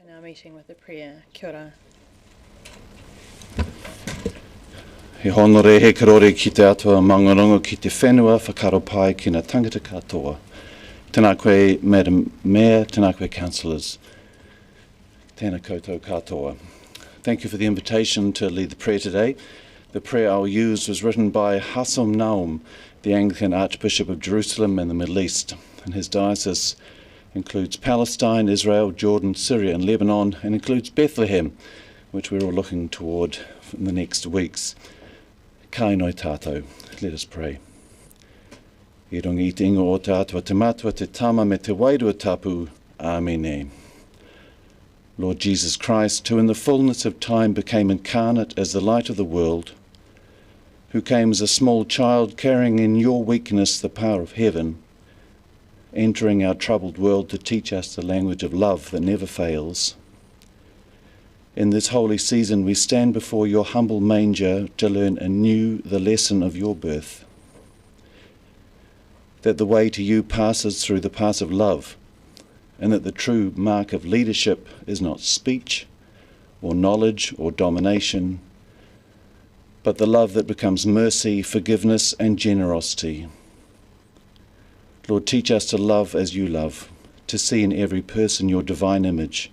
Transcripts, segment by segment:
Open our meeting with a prayer. Kia ora. He honore he karore ki te atua mangarongo ki te whenua whakaro pai ki na tangata katoa. Tēnā koe, Madam Mayor, tēnā koe councillors, tēnā koutou katoa. Thank you for the invitation to lead the prayer today. The prayer I'll use was written by Hassan Naum, the Anglican Archbishop of Jerusalem and the Middle East, and his diocese includes Palestine, Israel, Jordan, Syria and Lebanon, and includes Bethlehem, which we're all looking toward in the next weeks. Kai noi tātou, let us pray. I rungi I te ingo o tātua te matua te tama me te wairua tapu. Amen. Lord Jesus Christ, who in the fullness of time became incarnate as the light of the world, who came as a small child carrying in your weakness the power of heaven, entering our troubled world to teach us the language of love that never fails. In this holy season we stand before your humble manger to learn anew the lesson of your birth, that the way to you passes through the path of love, and that the true mark of leadership is not speech or knowledge or domination, but the love that becomes mercy, forgiveness and generosity. Lord, teach us to love as you love, to see in every person your divine image,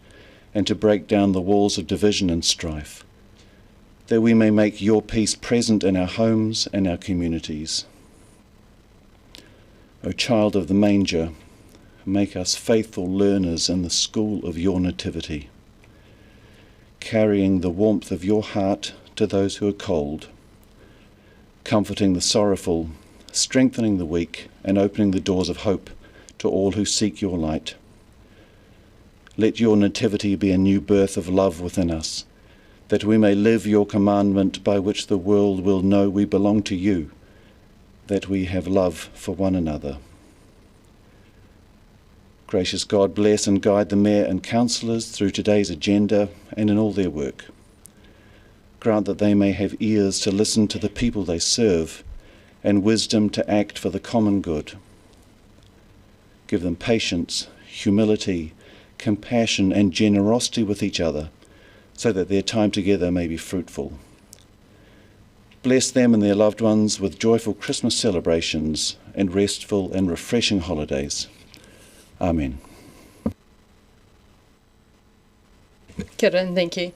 and to break down the walls of division and strife, that we may make your peace present in our homes and our communities. O child of the manger, make us faithful learners in the school of your nativity, carrying the warmth of your heart to those who are cold, comforting the sorrowful, strengthening the weak, and opening the doors of hope to all who seek your light. Let your nativity be a new birth of love within us, that we may live your commandment by which the world will know we belong to you, that we have love for one another. Gracious God, bless and guide the Mayor and councillors through today's agenda and in all their work. Grant that they may have ears to listen to the people they serve and wisdom to act for the common good. Give them patience, humility, compassion and generosity with each other, so that their time together may be fruitful. Bless them and their loved ones with joyful Christmas celebrations and restful and refreshing holidays. Amen. Kia ora and thank you.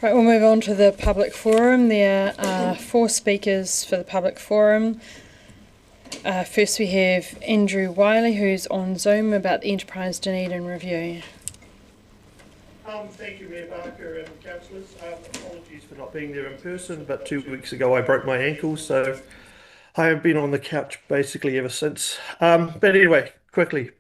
Right, we'll move on to the public forum. There are 4 speakers for the public forum. First we have Andrew Wiley, who's on Zoom about the Enterprise Dunedin review. Thank you, Mayor Barker and councillors. Apologies for not being there in person, but 2 weeks ago I broke my ankle, so I have been on the couch basically ever since. But anyway, quickly.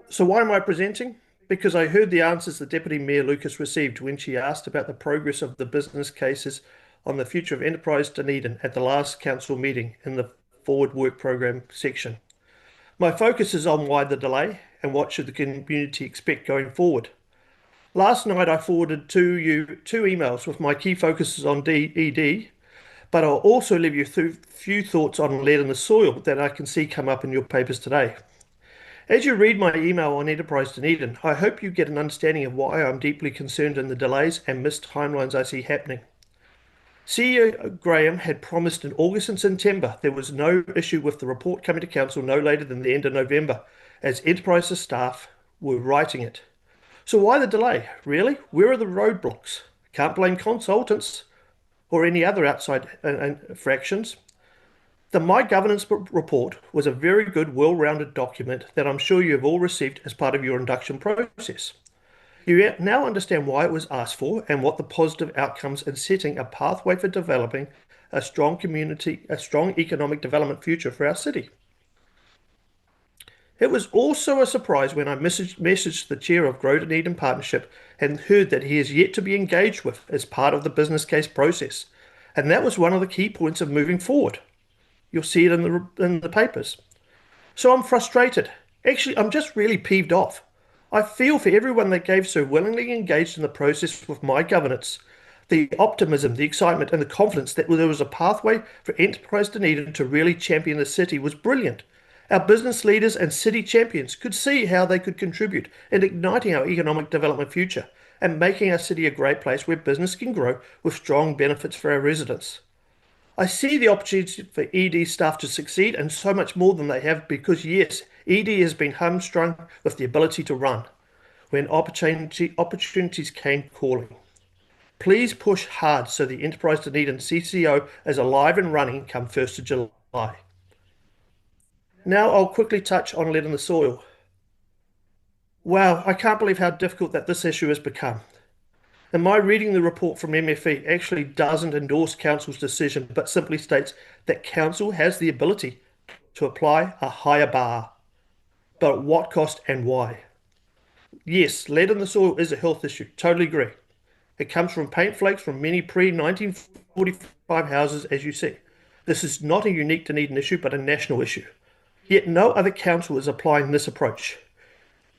So why am I presenting? Because I heard the answers the Deputy Mayor Lucas received when she asked about the progress of the business cases on the future of Enterprise Dunedin at the last council meeting in the Forward Work Programme section. My focus is on why the delay and what should the community expect going forward. Last night I forwarded to you 2 emails with my key focuses on ED, but I'll also leave you a few thoughts on lead in the soil that I can see come up in your papers today. As you read my email on Enterprise Dunedin, I hope you get an understanding of why I'm deeply concerned in the delays and missed timelines I see happening. CEO Graham had promised in August and September there was no issue with the report coming to council no later than the end of November, as Enterprise's staff were writing it. So why the delay? Really? Where are the roadblocks? Can't blame consultants or any other outside fractions. The My Governance report was a very good, well-rounded document that I'm sure you have all received as part of your induction process. You now understand why it was asked for and what the positive outcomes in setting a pathway for developing a strong economic development future for our city. It was also a surprise when I messaged the chair of Grow Dunedin Partnership and heard that he is yet to be engaged with as part of the business case process. And that was one of the key points of moving forward. You'll see it in the papers. So I'm frustrated. Actually, I'm just really peeved off. I feel for everyone that gave so willingly engaged in the process with my governance. The optimism, the excitement and the confidence that there was a pathway for Enterprise Dunedin to really champion the city was brilliant. Our business leaders and city champions could see how they could contribute in igniting our economic development future and making our city a great place where business can grow with strong benefits for our residents. I see the opportunity for ED staff to succeed and so much more than they have because, yes, ED has been hamstrung with the ability to run when opportunities came calling. Please push hard so the Enterprise Dunedin CCO is alive and running come 1st of July. Now I'll quickly touch on lead in the soil. Wow, I can't believe how difficult that this issue has become. And my reading the report from MFE actually doesn't endorse Council's decision, but simply states that Council has the ability to apply a higher bar. But at what cost and why? Yes, lead in the soil is a health issue, totally agree. It comes from paint flakes from many pre-1945 houses, as you see. This is not a unique Dunedin issue, but a national issue. Yet no other council is applying this approach.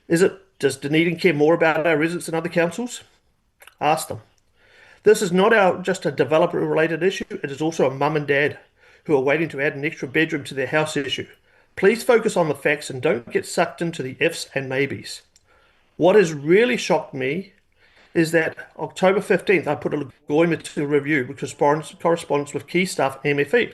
Does Dunedin care more about our residents than other councils? Ask them. This is not just a developer-related issue, it is also a mum and dad who are waiting to add an extra bedroom to their house issue. Please focus on the facts and don't get sucked into the ifs and maybes. What has really shocked me is that October 15th, I put a Goima to review because correspondence with key staff at MFE.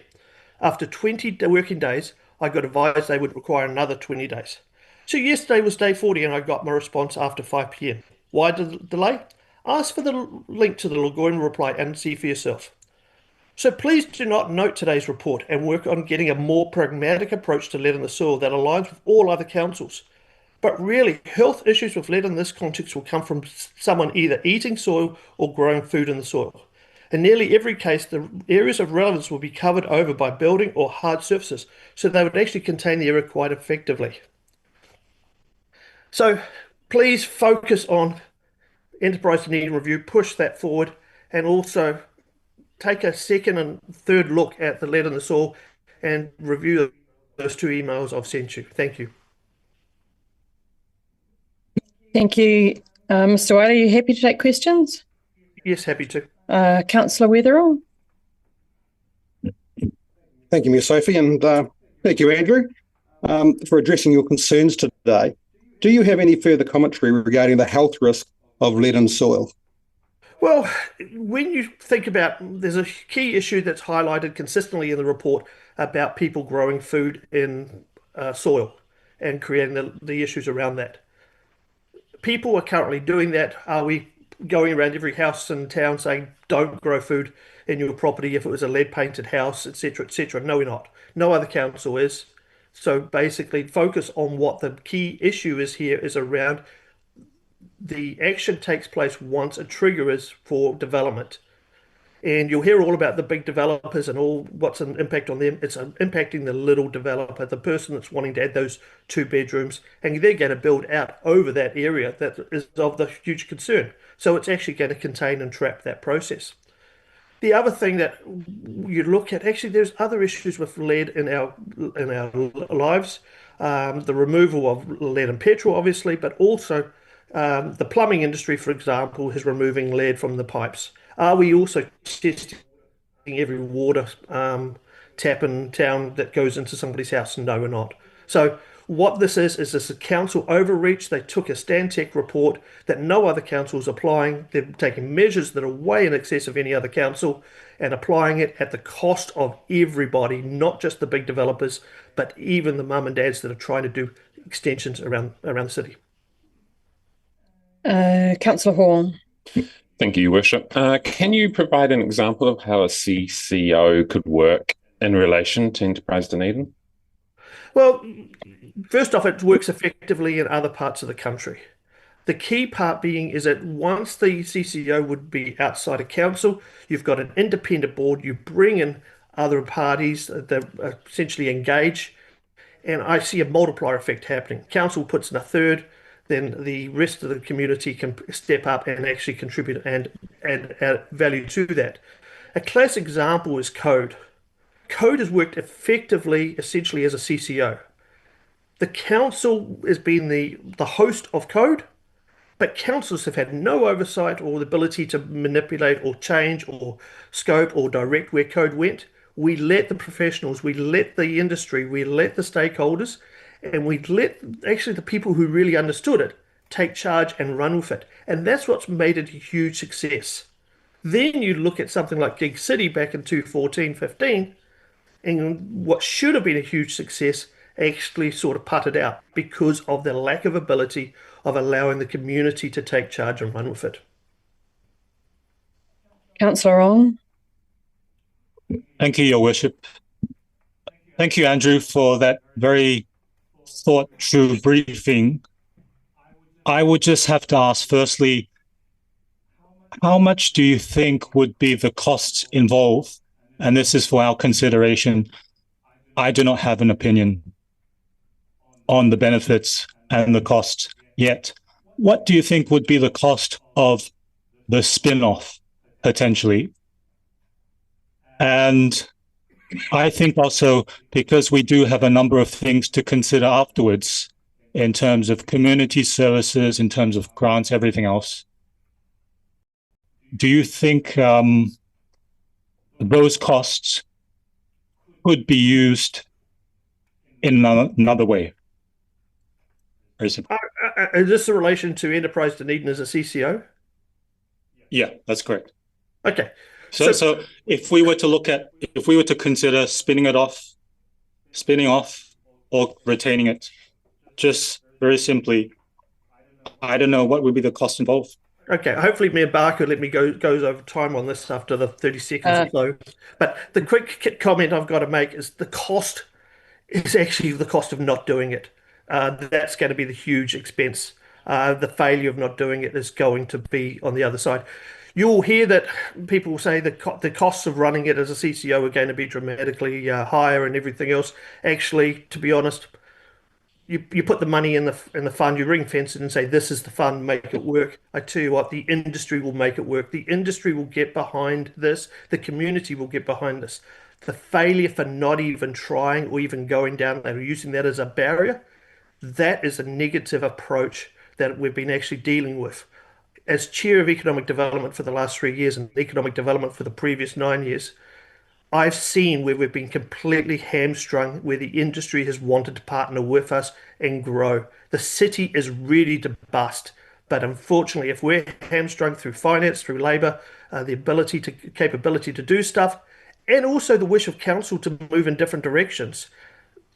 After 20 working days, I got advised they would require another 20 days. So yesterday was day 40 and I got my response after 5 p.m. Why the delay? Ask for the link to the Lagoon reply and see for yourself. So please do not note today's report and work on getting a more pragmatic approach to lead in the soil that aligns with all other councils. But really, health issues with lead in this context will come from someone either eating soil or growing food in the soil. In nearly every case, the areas of relevance will be covered over by building or hard surfaces, so they would actually contain the area quite effectively. So please focus on Enterprise Dunedin review, push that forward, and also take a second and third look at the lead in the soil and review those 2 emails I've sent you. Thank you. Thank you, Mr. White. Are you happy to take questions? Yes, happy to. Councillor Weatherall. Thank you, Ms. Sophie, and thank you, Andrew, for addressing your concerns today. Do you have any further commentary regarding the health risk of lead in soil? Well, when you think about, there's a key issue that's highlighted consistently in the report about people growing food in soil and creating the issues around that. People are currently doing that. Are we going around every house in town saying don't grow food in your property if it was a lead painted house, etc., etc.? No, we're not. No other council is. So basically focus on what the key issue is here is around the action takes place once a trigger is for development. And you'll hear all about the big developers and all what's an impact on them. It's impacting the little developer, the person that's wanting to add those 2 bedrooms, and they're going to build out over that area that is of the huge concern. So it's actually going to contain and trap that process. The other thing that you look at, actually, there's other issues with lead in our lives. The removal of lead and petrol, obviously, but also the plumbing industry, for example, is removing lead from the pipes. Are we also testing every water tap in town that goes into somebody's house? No, we're not. So what this is this a council overreach. They took a Stantec report that no other council is applying. They're taking measures that are way in excess of any other council and applying it at the cost of everybody, not just the big developers, but even the mum and dads that are trying to do extensions around the city. Councillor Hall. Thank you, Your Worship. Can you provide an example of how a CCO could work in relation to Enterprise Dunedin? Well, first off, it works effectively in other parts of the country. The key part being is that once the CCO would be outside of council, you've got an independent board, you bring in other parties that essentially engage, and I see a multiplier effect happening. Council puts in a third, then the rest of the community can step up and actually contribute and add value to that. A classic example is code. Code has worked effectively, essentially, as a CCO. The council has been the host of code, but councils have had no oversight or the ability to manipulate or change or scope or direct where code went. we let the professionals, we let the industry, we let the stakeholders, and we let actually the people who really understood it take charge and run with it. And that's what's made it a huge success. Then you look at something like Gig City back in 2014-15, and what should have been a huge success actually sort of putted out because of the lack of ability of allowing the community to take charge and run with it. Councillor Ong. Thank you, Your Worship. Thank you, Andrew, for that very thought-through briefing. I would just have to ask, firstly, how much do you think would be the costs involved? And this is for our consideration. I do not have an opinion on the benefits and the costs yet. What do you think would be the cost of the spin-off, potentially? And I think also, because we do have a number of things to consider afterwards in terms of community services, in terms of grants, everything else, do you think those costs could be used in another way? Or is it... Is this in relation to Enterprise Dunedin as a CCO? Yeah, that's correct. Okay. So if we were to consider spinning off or retaining it, just very simply, I don't know what would be the cost involved. Okay, hopefully Mayor Barker let me goes over time on this after the 30 seconds or so. But the quick comment I've got to make is the cost is actually the cost of not doing it. That's going to be the huge expense. The failure of not doing it is going to be on the other side. You'll hear that people say the costs of running it as a CCO are going to be dramatically higher and everything else. Actually, to be honest, you put the money in the fund, you ring fence it and say, this is the fund, make it work. I tell you what, the industry will make it work. The industry will get behind this. The community will get behind this. The failure for not even trying or even going down there, using that as a barrier, that is a negative approach that we've been actually dealing with. As chair of economic development for the last 3 years and economic development for the previous 9 years, I've seen where we've been completely hamstrung, where the industry has wanted to partner with us and grow. The city is ready to bust, but unfortunately, if we're hamstrung through finance, through labour, the capability to do stuff, and also the wish of council to move in different directions,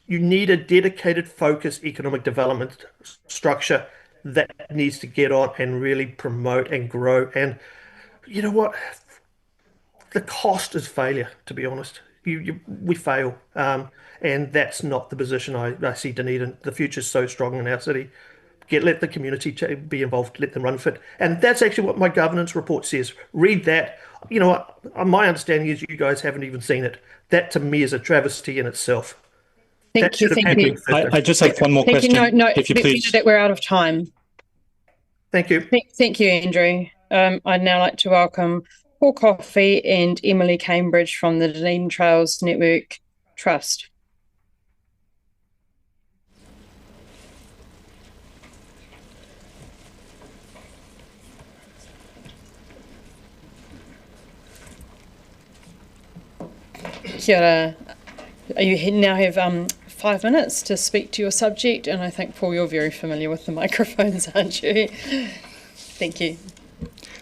you need a dedicated, focused economic development structure that needs to get on and really promote and grow. And you know what? The cost is failure, to be honest. We fail. And that's not the position I see Dunedin. The future's so strong in our city. Let the community be involved, let them run for it. And that's actually what my governance report says. Read that. You know what? My understanding is you guys haven't even seen it. That to me is a travesty in itself. Thank you. I just have one more question. No, if you please. we're out of time. Thank you. Thank you, Andrew. I'd now like to welcome Paul Coffey and Emily Cambridge from the Dunedin Trails Network Trust. Kia ora. You now have 5 minutes to speak to your subject, and I think, Paul, you're very familiar with the microphones, aren't you? Thank you.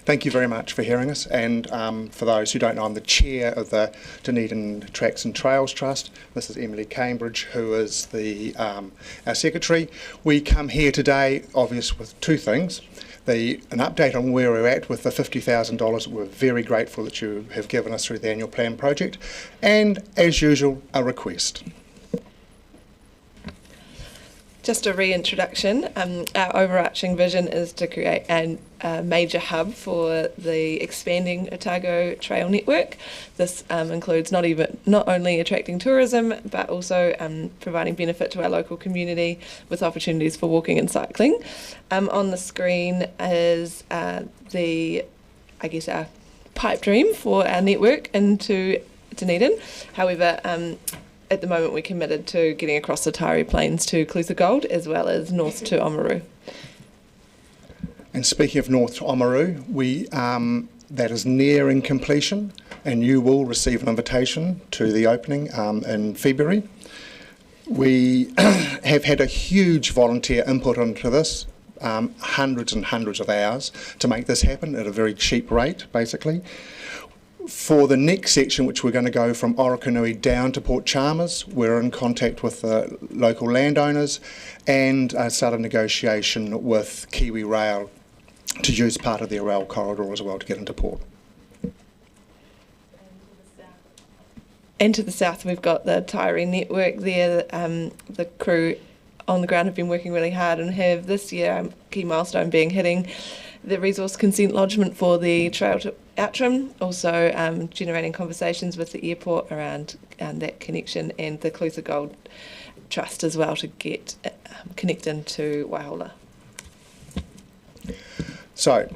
Thank you very much for hearing us, and for those who don't know, I'm the chair of the Dunedin Tracks and Trails Trust. This is Emily Cambridge, who is our secretary. We come here today, obviously, with two things. An update on where we're at with the $50,000 we're very grateful that you have given us through the annual plan project, and as usual, a request. Just a reintroduction. Our overarching vision is to create a major hub for the expanding Otago Trail network. This includes not only attracting tourism, but also providing benefit to our local community with opportunities for walking and cycling. On the screen is our pipe dream for our network into Dunedin. However, at the moment, we're committed to getting across the Taieri Plains to Clutha Gold, as well as north to Oamaru. And speaking of north to Oamaru, that is nearing completion, and you will receive an invitation to the opening in February. We have had a huge volunteer input into this, hundreds and hundreds of hours to make this happen at a very cheap rate, basically. For the next section, which we're going to go from Orokonui down to Port Chalmers, we're in contact with the local landowners and started negotiation with Kiwi Rail to use part of their rail corridor as well to get into port. And to the south, we've got the Tyree network there. The crew on the ground have been working really hard and have this year a key milestone being hitting the resource consent lodgement for the trail to Outram, also generating conversations with the airport around that connection, and the Clutha Gold Trust as well to get connected to Waihola. So,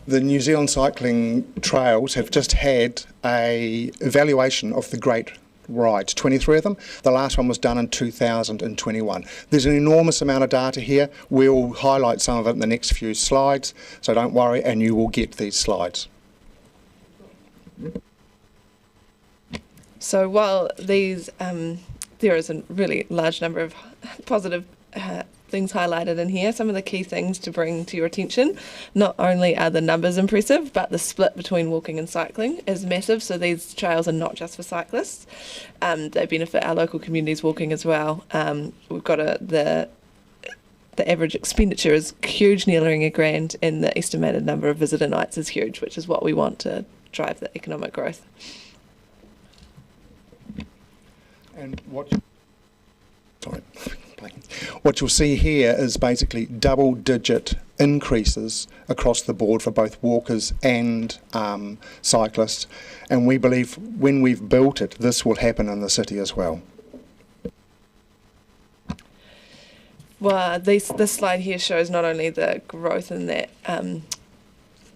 the New Zealand Cycling Trails have just had a evaluation of the great rides, 23 of them. The last one was done in 2021. There's an enormous amount of data here. We'll highlight some of it in the next few slides, so don't worry, and you will get these slides. So while these, there is a really large number of positive things highlighted in here, some of the key things to bring to your attention, not only are the numbers impressive, but the split between walking and cycling is massive. So these trails are not just for cyclists. They benefit our local communities walking as well. We've got the average expenditure is huge, nearing $1,000, and the estimated number of visitor nights is huge, which is what we want to drive the economic growth. And what you'll see here is basically double-digit increases across the board for both walkers and cyclists, and we believe when we've built it, this will happen in the city as well. Well, this slide here shows not only the growth in that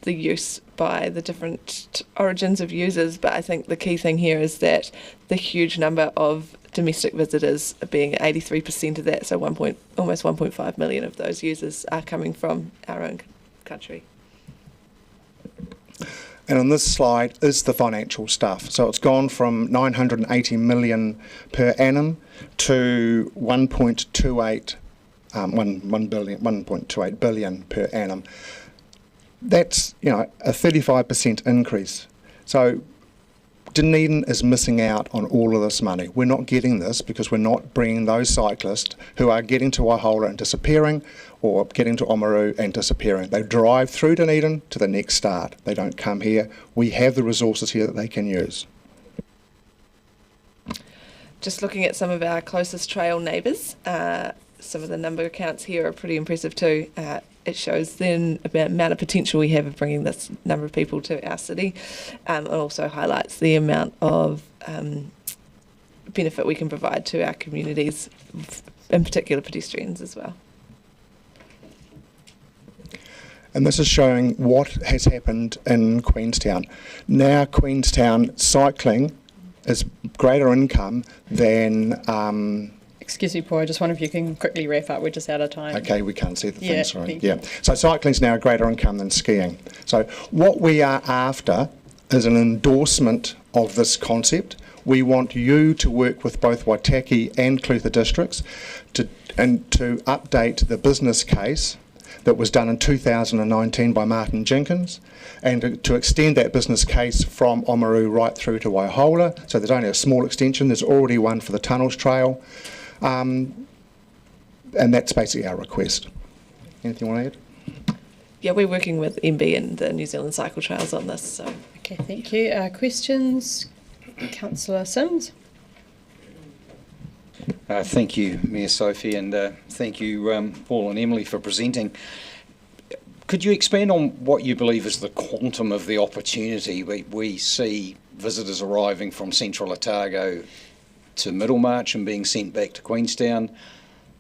the use by the different origins of users, but I think the key thing here is that the huge number of domestic visitors being 83% of that, so almost 1.5 million of those users are coming from our own country. And on this slide is the financial stuff. So it's gone from 980 million per annum to 1.28 billion per annum. That's, you know, a 35% increase. So Dunedin is missing out on all of this money. We're not getting this because we're not bringing those cyclists who are getting to Waihola and disappearing, or getting to Oamaru and disappearing. They drive through Dunedin to the next start. They don't come here. We have the resources here that they can use. Just looking at some of our closest trail neighbours, some of the number counts here are pretty impressive too. It shows then the amount of potential we have of bringing this number of people to our city, and also highlights the amount of benefit we can provide to our communities, in particular pedestrians as well. And this is showing what has happened in Queenstown. Now Queenstown cycling is greater income than... Excuse me, Paul, I just wonder if you can quickly wrap up. We're just out of time. Okay, we can't see the thing, Yeah, sorry. thank Yeah. you. So cycling's now a greater income than skiing. So what we are after is an endorsement of this concept. We want you to work with both Waitaki and Clutha districts to update the business case that was done in 2019 by Martin Jenkins, and to extend that business case from Oamaru right through to Waihola. So there's only a small extension. There's already one for the Tunnels Trail. And that's basically our request. Anything you want to add? Yeah, we're working with MB and the New Zealand Cycle Trails on this. So. Okay, thank you. Questions? Councillor Sims? Thank you, Mayor Sophie, and thank you, Paul and Emily, for presenting. Could you expand on what you believe is the quantum of the opportunity? We see visitors arriving from Central Otago to Middlemarch and being sent back to Queenstown,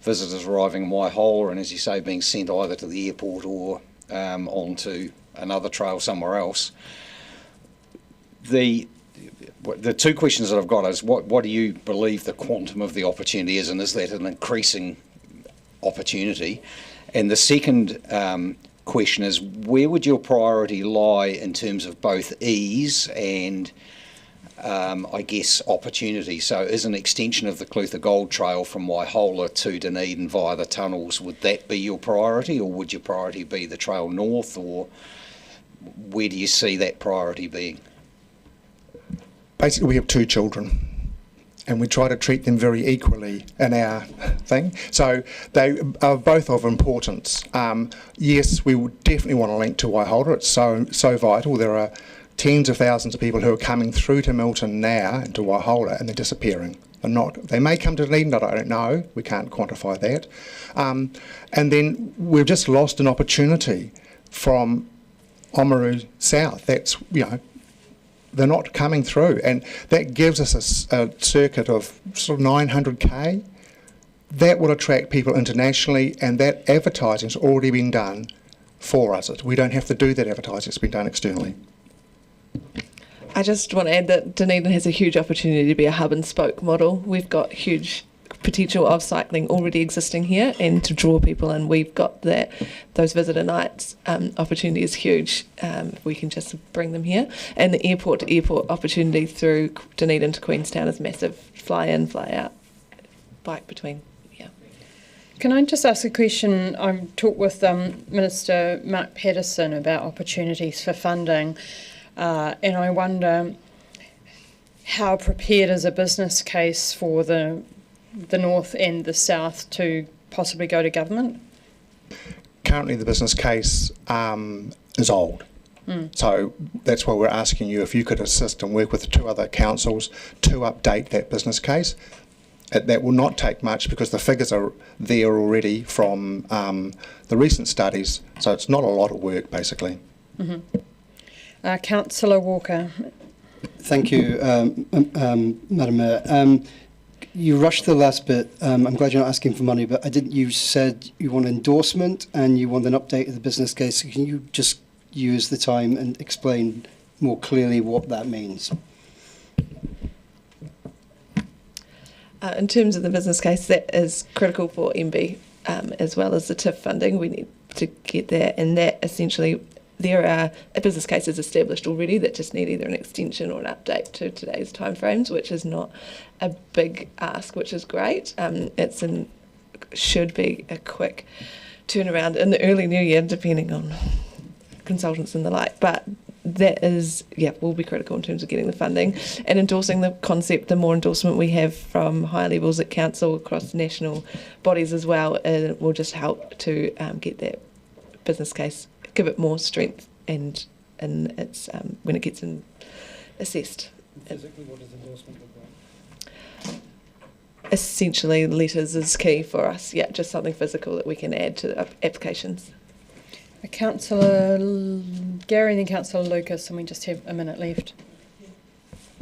visitors arriving in Waihola and, as you say, being sent either to the airport or onto another trail somewhere else. The two questions that I've got is what do you believe the quantum of the opportunity is, and is that an increasing opportunity? And the second question is, where would your priority lie in terms of both ease and I guess opportunity? So is an extension of the Clutha Gold Trail from Waihola to Dunedin via the tunnels, would that be your priority, or would your priority be the trail north, or where do you see that priority being? Basically, we have 2 children, and we try to treat them very equally in our thing. So they are both of importance. Yes, we would definitely want to link to Waihola. It's so vital. There are tens of thousands of people who are coming through to Milton now and to Waihola, and they're disappearing. They may come to Dunedin, I don't know. We can't quantify that. And then we've just lost an opportunity from Oamaru South. That's, they're not coming through, and that gives us a circuit of sort of 900k. That will attract people internationally, and that advertising's already been done for us. We don't have to do that advertising, it's been done externally. I just want to add that Dunedin has a huge opportunity to be a hub and spoke model. We've got huge potential of cycling already existing here, and to draw people in, we've got those visitor nights opportunity is huge. We can just bring them here, and the airport to airport opportunity through Dunedin to Queenstown is massive. Fly in, fly out, bike between. Can I just ask a question? I've talked with Minister Mark Patterson about opportunities for funding, and I wonder how prepared is a business case for the north and the south to possibly go to government? Currently the business case is old. So that's why we're asking you if you could assist and work with the 2 other councils to update that business case. That will not take much because the figures are there already from the recent studies, so it's not a lot of work basically. Councillor Walker. Thank you, Madam Mayor. You rushed the last bit. I'm glad you're not asking for money, but you said you want endorsement and you want an update of the business case. So can you just use the time and explain more clearly what that means? In terms of the business case, that is critical for MB as well as the TIF funding. We need to get there, and that essentially a business case is established already that just need either an extension or an update to today's timeframes, which is not a big ask, which is great. Should be a quick turnaround in the early new year, depending on consultants and the like. But that will be critical in terms of getting the funding and endorsing the concept. The more endorsement we have from higher levels at council across national bodies as well, it will just help to get that business case, give it more strength, and it's when it gets assessed. Physically, what does endorsement look like? Essentially, letters is key for us. Yeah, just something physical that we can add to the applications. Councillor Gary and then Councillor Lucas, and we just have a minute left.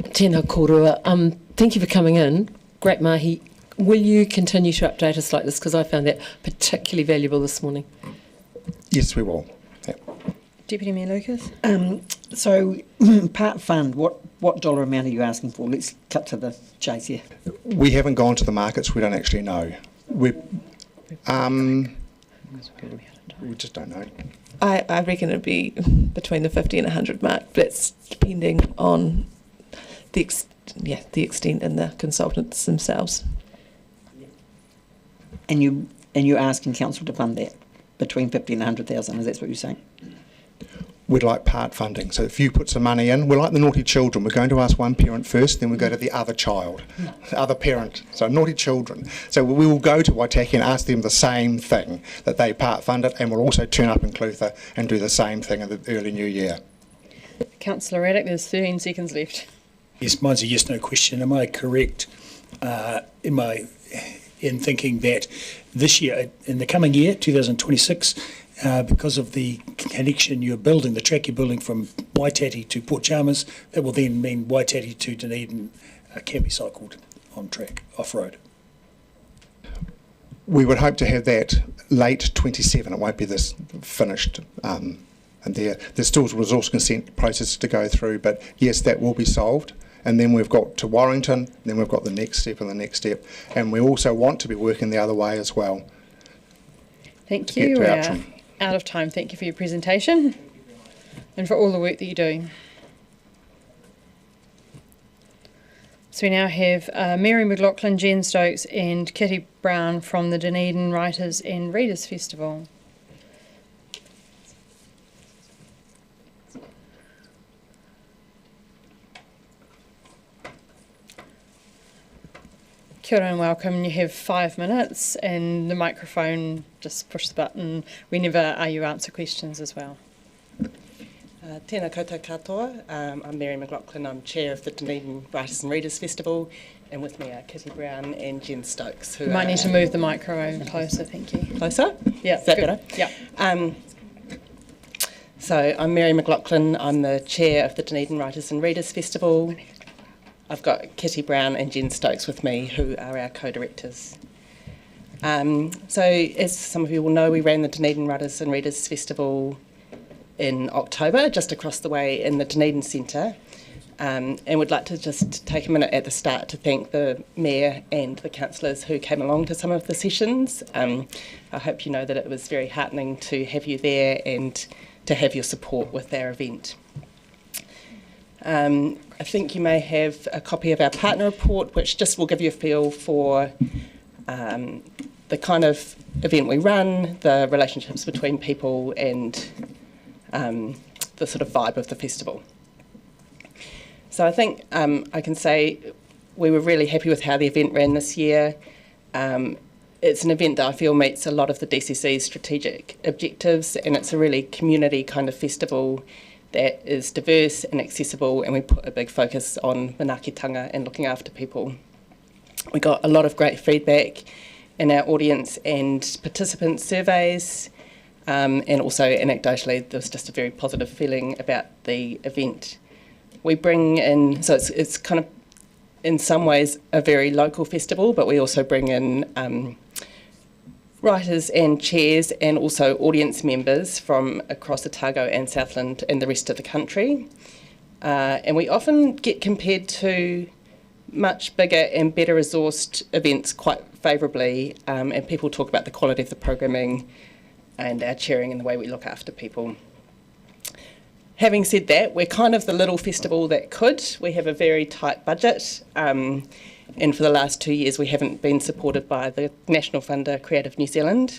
Tēnā kōrua. Thank you for coming in. Great mahi. Will you continue to update us like this? Because I found that particularly valuable this morning. Yes, we will. Yep. Deputy Mayor Lucas. So, part fund, what dollar amount are you asking for? Let's cut to the chase here. We haven't gone to the markets. We don't actually know. We just don't know. I reckon it'd be between the 50 and 100 mark. That's depending on the extent and the consultants themselves. And you're asking council to fund that between 50 and 100,000. Is that what you're saying? We'd like part funding. So if you put some money in, we're like the naughty children. We're going to ask one parent first, then we go to the other child, the other parent. So naughty children. So we will go to Waitaki and ask them the same thing, that they part fund it, and we'll also turn up in Clutha and do the same thing in the early new year. Councillor Raddick, there's 13 seconds left. Yes, mine's a yes/no question. Am I correct in thinking that this year, in the coming year, 2026, because of the connection you're building, the track you're building from Waitati to Port Chalmers, that will then mean Waitati to Dunedin can be cycled on track, off-road? We would hope to have that late 27. It won't be this finished. And there's still a resource consent process to go through, but yes, that will be solved. And then we've got to Warrington, then we've got the next step and the next step. And we also want to be working the other way as well. Thank you. out of time, thank you for your presentation and for all the work that you do. So we now have Mary McLaughlin, Jen Stokes and Kitty Brown from the Dunedin Writers and Readers Festival. Kia ora and welcome. You have 5 minutes and the microphone, just push the button whenever you answer questions as well. Tēnā koutou katoa. I'm Mary McLaughlin. I'm chair of the Dunedin Writers and Readers Festival, and with me are Kitty Brown and Jen Stokes. Who You might need to move the microphone closer, thank you. Closer? Yeah. Is that good. better? Yeah. So I'm Mary McLaughlin. I'm the chair of the Dunedin Writers and Readers Festival. I've got Kitty Brown and Jen Stokes with me, who are our co-directors. So as some of you will know, we ran the Dunedin Writers and Readers Festival in October, just across the way in the Dunedin Centre. And we'd like to just take a minute at the start to thank the Mayor and the councillors who came along to some of the sessions. I hope you know that it was very heartening to have you there and to have your support with our event. I think you may have a copy of our partner report, which just will give you a feel for the kind of event we run, the relationships between people and the sort of vibe of the festival. So I think I can say we were really happy with how the event ran this year. It's an event that I feel meets a lot of the DCC's strategic objectives, and it's a really community kind of festival that is diverse and accessible, and we put a big focus on manaakitanga and looking after people. We got a lot of great feedback in our audience and participant surveys, and also anecdotally there was just a very positive feeling about the event. We bring in, so it's kind of in some ways a very local festival, but we also bring in writers and chairs and also audience members from across Otago and Southland and the rest of the country. And we often get compared to much bigger and better resourced events quite favourably, and people talk about the quality of the programming and our chairing and the way we look after people. Having said that, we're kind of the little festival that could. We have a very tight budget, and for the last 2 years we haven't been supported by the national funder Creative New Zealand,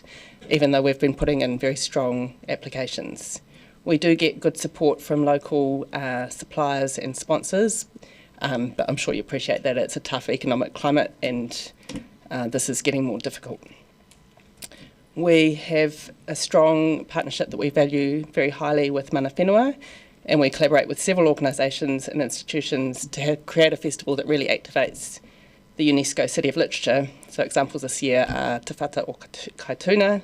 even though we've been putting in very strong applications. We do get good support from local suppliers and sponsors, but I'm sure you appreciate that it's a tough economic climate and this is getting more difficult. We have a strong partnership that we value very highly with Mana Whenua, and we collaborate with several organisations and institutions to create a festival that really activates the UNESCO City of Literature. So examples this year are Te Whata o Kaituna,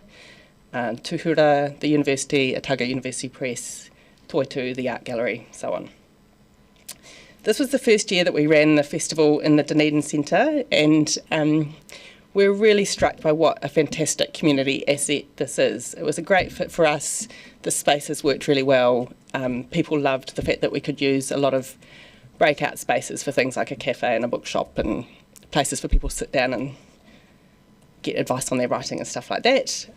Tuhura, the University, Otago University Press, Toitu, the Art Gallery, so on. This was the first year that we ran the festival in the Dunedin Centre, and we're really struck by what a fantastic community asset this is. It was a great fit for us. The space has worked really well. People loved the fact that we could use a lot of breakout spaces for things like a cafe and a bookshop and places for people to sit down and get advice on their writing and stuff like that.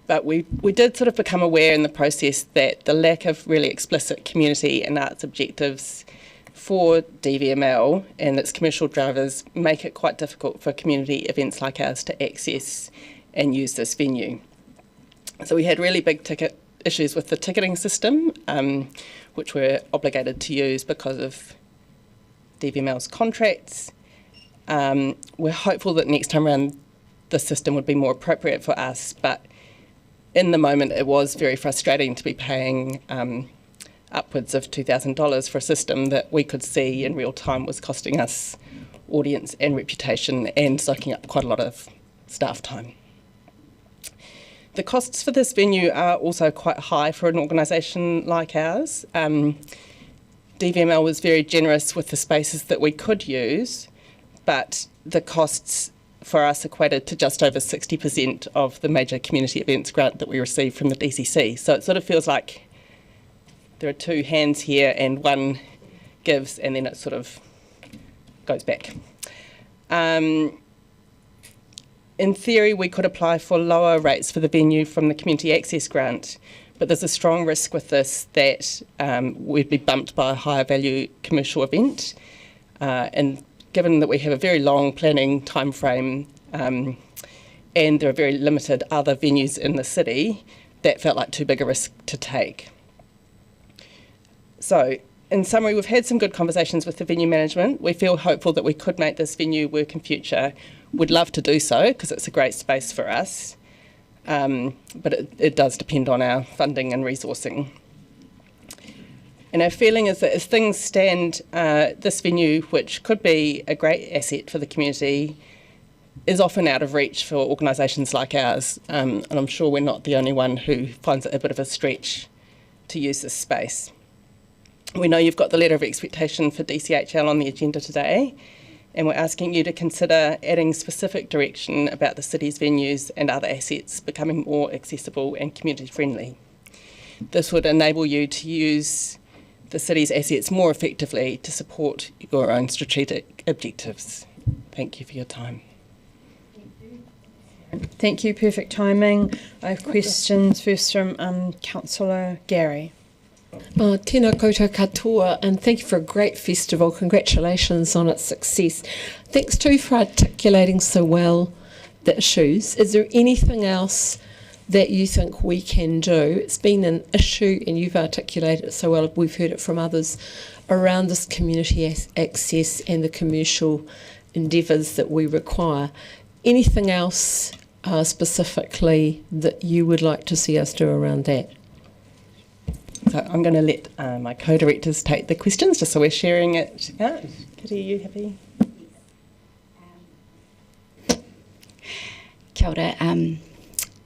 But we did sort of become aware in the process that the lack of really explicit community and arts objectives for DVML and its commercial drivers make it quite difficult for community events like ours to access and use this venue. So we had really big ticket issues with the ticketing system, which we're obligated to use because of DVML's contracts. We're hopeful that next time around the system would be more appropriate for us, but in the moment it was very frustrating to be paying upwards of $2,000 for a system that we could see in real time was costing us audience and reputation and soaking up quite a lot of staff time. The costs for this venue are also quite high for an organisation like ours. DVML was very generous with the spaces that we could use, but the costs for us equated to just over 60% of the major community events grant that we received from the DCC. So it sort of feels like there are two hands here and one gives and then it sort of goes back. In in theory, we could apply for lower rates for the venue from the Community Access Grant, but there's a strong risk with this that we'd be bumped by a higher value commercial event. And given that we have a very long planning timeframe and there are very limited other venues in the city, that felt like too big a risk to take. So, in summary, we've had some good conversations with the venue management. We feel hopeful that we could make this venue work in future. We'd love to do so because it's a great space for us, but it does depend on our funding and resourcing. And our feeling is that as things stand, this venue, which could be a great asset for the community, is often out of reach for organisations like ours, and I'm sure we're not the only one who finds it a bit of a stretch to use this space. We know you've got the letter of expectation for DCHL on the agenda today, and we're asking you to consider adding specific direction about the city's venues and other assets becoming more accessible and community friendly. This would enable you to use the city's assets more effectively to support your own strategic objectives. Thank you for your time. Thank you, perfect timing. I have questions first from Councillor Gary. Tēnā koutou katoa, and thank you for a great festival. Congratulations on its success. Thanks too for articulating so well the issues. Is there anything else that you think we can do? It's been an issue and you've articulated it so well, we've heard it from others, around this community access and the commercial endeavours that we require. Anything else specifically that you would like to see us do around that? So I'm going to let my co-directors take the questions, just so we're sharing it out. Kitty, are you happy? Kia ora,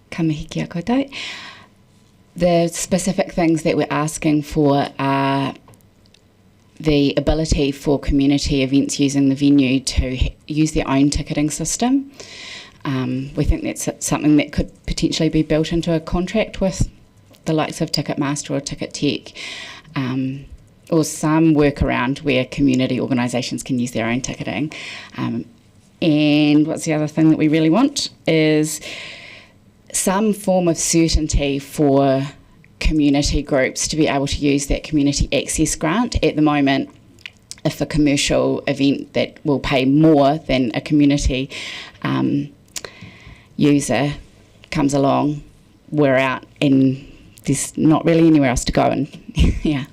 ka mihi kia koutou. The specific things that we're asking for are the ability for community events using the venue to use their own ticketing system. We think that's something that could potentially be built into a contract with the likes of Ticketmaster or Ticketek, or some workaround where community organisations can use their own ticketing. And what's the other thing that we really want is some form of certainty for community groups to be able to use that community access grant. At the moment, if a commercial event that will pay more than a community user comes along, we're out and there's not really anywhere else to go. And yeah.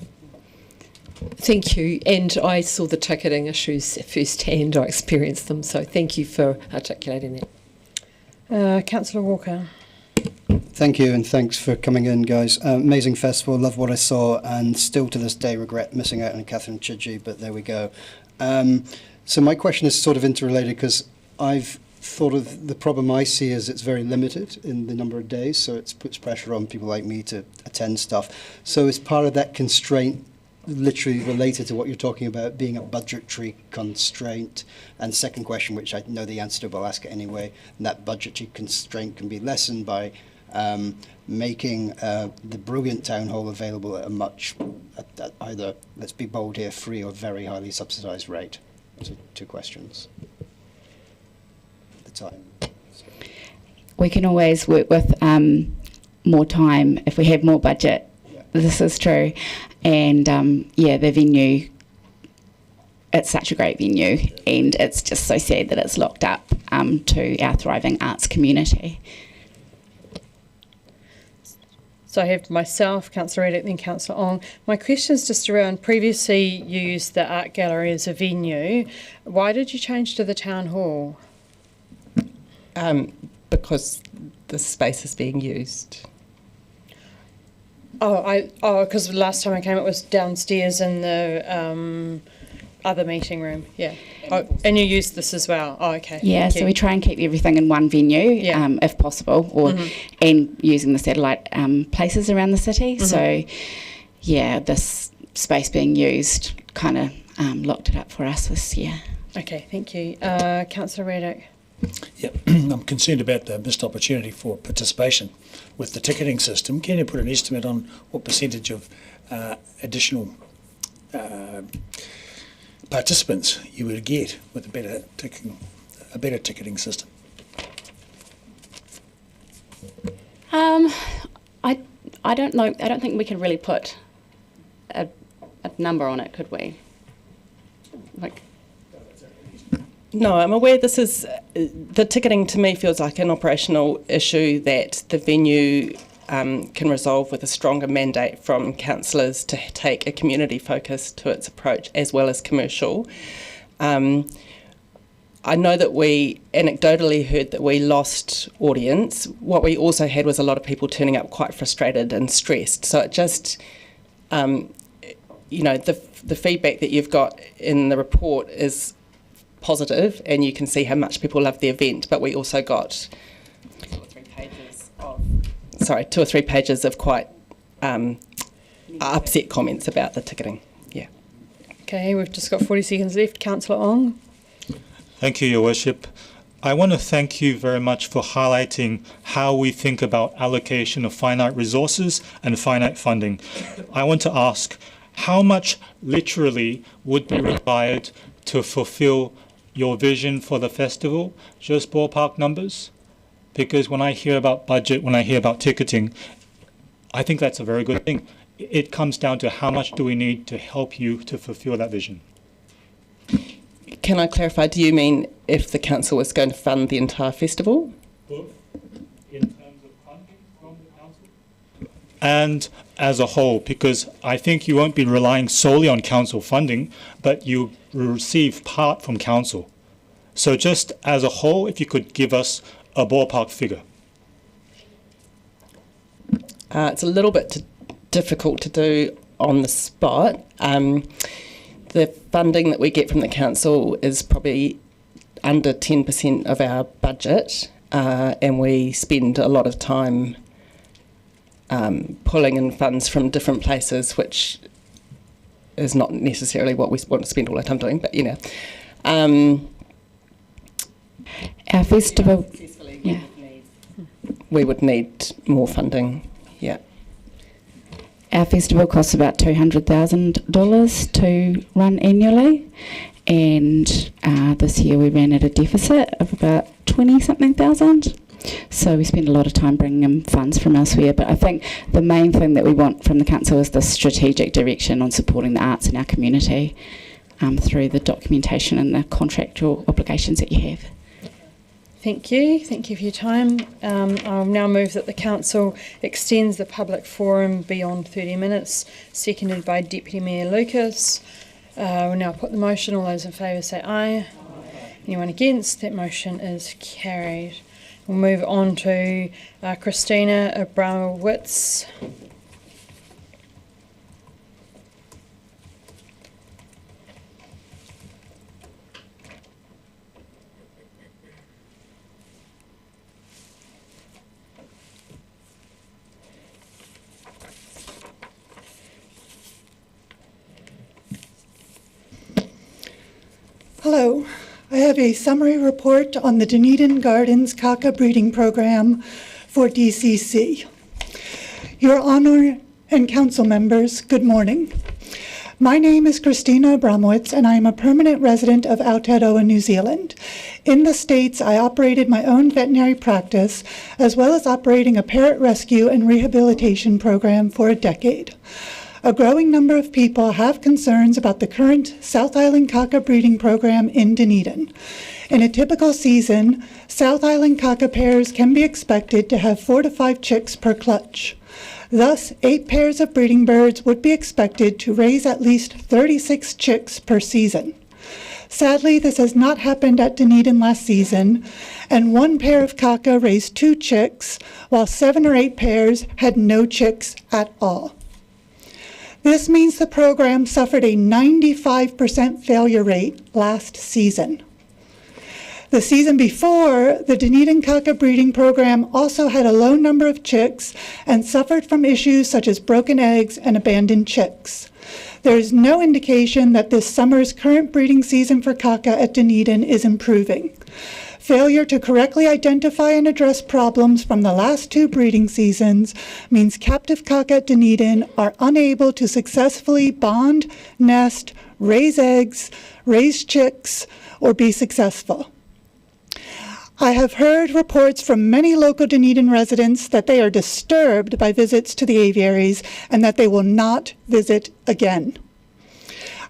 Thank you. And I saw the ticketing issues firsthand. I experienced them. So thank you for articulating that. Councillor Walker. Thank you, and thanks for coming in, guys. Amazing festival, love what I saw, and still to this day regret missing out on Catherine Chidgey, but there we go. So my question is sort of interrelated, because I've thought of the problem I see is it's very limited in the number of days, so it puts pressure on people like me to attend stuff. So is part of that constraint literally related to what you're talking about being a budgetary constraint? And second question, which I know the answer to, but I'll ask it anyway, and that budgetary constraint can be lessened by making the brilliant town hall available at a much, at either, let's be bold here, free or very highly subsidised rate. So 2 questions. The time. We can always work with more time if we have more budget. Yeah. This is true. And yeah, the venue, it's such a great venue, and it's just so sad that it's locked up to our thriving arts community. So I have myself, Councillor Reddick, then Councillor Ong. My question is just around, previously you used the art gallery as a venue. Why did you change to the town hall? Because the space is being used. Because the last time I came it was downstairs in the other meeting room. Yeah. And you used this as well. Oh, okay. Yeah, so we try and keep everything in one venue, if possible, or and using the satellite places around the city. So, yeah, this space being used kind of locked it up for us this year. Okay, thank you. Councillor Reddick. Yeah, I'm concerned about the missed opportunity for participation with the ticketing system. Can you put an estimate on what percentage of additional participants you would get with a better ticketing system? I don't know. I don't think we can really put a number on it, could we? No, I'm aware this is, the ticketing to me feels like an operational issue that the venue can resolve with a stronger mandate from councillors to take a community focus to its approach as well as commercial. I know that we anecdotally heard that we lost audience. What we also had was a lot of people turning up quite frustrated and stressed. So it just, you know, the feedback that you've got in the report is positive, and you can see how much people love the event, but we also got 2 or 3 pages of quite upset comments about the ticketing. Yeah. Okay, we've just got 40 seconds left. Councillor Ong. Thank you, Your Worship. I want to thank you very much for highlighting how we think about allocation of finite resources and finite funding. I want to ask, how much literally would be required to fulfill your vision for the festival? Just ballpark numbers? Because when I hear about budget, when I hear about ticketing, I think that's a very good thing. It comes down to how much do we need to help you to fulfill that vision? Can I clarify, do you mean if the council was going to fund the entire festival? Both in terms of funding from the council and as a whole, because I think you won't be relying solely on council funding, but you receive part from council. So just as a whole, if you could give us a ballpark figure. It's a little bit difficult to do on the spot. The funding that we get from the council is probably under 10% of our budget, and we spend a lot of time pulling in funds from different places, which is not necessarily what we want to spend all our time doing, but you know. Our festival, yeah. We would need more funding, yeah. Our festival costs about $200,000 to run annually, and this year we ran at a deficit of about 20-something thousand. So we spend a lot of time bringing in funds from elsewhere, but I think the main thing that we want from the council is the strategic direction on supporting the arts in our community through the documentation and the contractual obligations that you have. Thank you. Thank you for your time. I'll now move that the council extends the public forum beyond 30 minutes, seconded by Deputy Mayor Lucas. We'll now put the motion. All those in favour say aye. Anyone against? That motion is carried. We'll move on to Christina Abramowitz. Hello, I have a summary report on the Dunedin Gardens Kaka breeding program for DCC. Your Honour and Council members, good morning. My name is Christina Abramowitz and I am a permanent resident of Aotearoa, New Zealand. In the States, I operated my own veterinary practice as well as operating a parrot rescue and rehabilitation program for a decade. A growing number of people have concerns about the current South Island Kaka breeding program in Dunedin. In a typical season, South Island Kaka pairs can be expected to have 4 to 5 chicks per clutch. Thus, 8 pairs of breeding birds would be expected to raise at least 36 chicks per season. Sadly, this has not happened at Dunedin last season, and 1 pair of Kaka raised 2 chicks, while 7 or 8 pairs had no chicks at all. This means the program suffered a 95% failure rate last season. The season before, the Dunedin Kaka breeding program also had a low number of chicks and suffered from issues such as broken eggs and abandoned chicks. There is no indication that this summer's current breeding season for Kaka at Dunedin is improving. Failure to correctly identify and address problems from the last 2 breeding seasons means captive Kaka at Dunedin are unable to successfully bond, nest, raise eggs, raise chicks, or be successful. I have heard reports from many local Dunedin residents that they are disturbed by visits to the aviaries and that they will not visit again.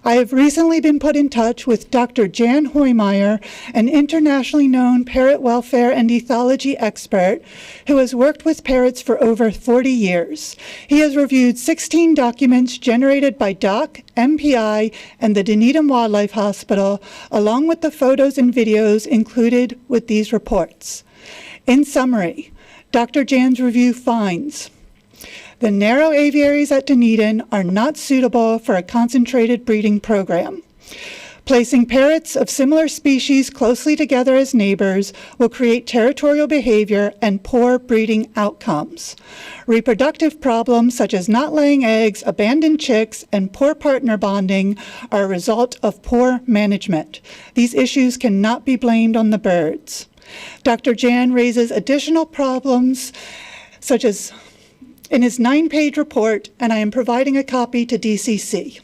I have recently been put in touch with Dr. Jan Hoymeyer, an internationally known parrot welfare and ethology expert who has worked with parrots for over 40 years. He has reviewed 16 documents generated by DOC, MPI, and the Dunedin Wildlife Hospital, along with the photos and videos included with these reports. In summary, Dr. Jan's review finds the narrow aviaries at Dunedin are not suitable for a concentrated breeding program. Placing parrots of similar species closely together as neighbors will create territorial behavior and poor breeding outcomes. Reproductive problems such as not laying eggs, abandoned chicks, and poor partner bonding are a result of poor management. These issues cannot be blamed on the birds. Dr. Jan raises additional problems such as in his 9-page report, and I am providing a copy to DCC.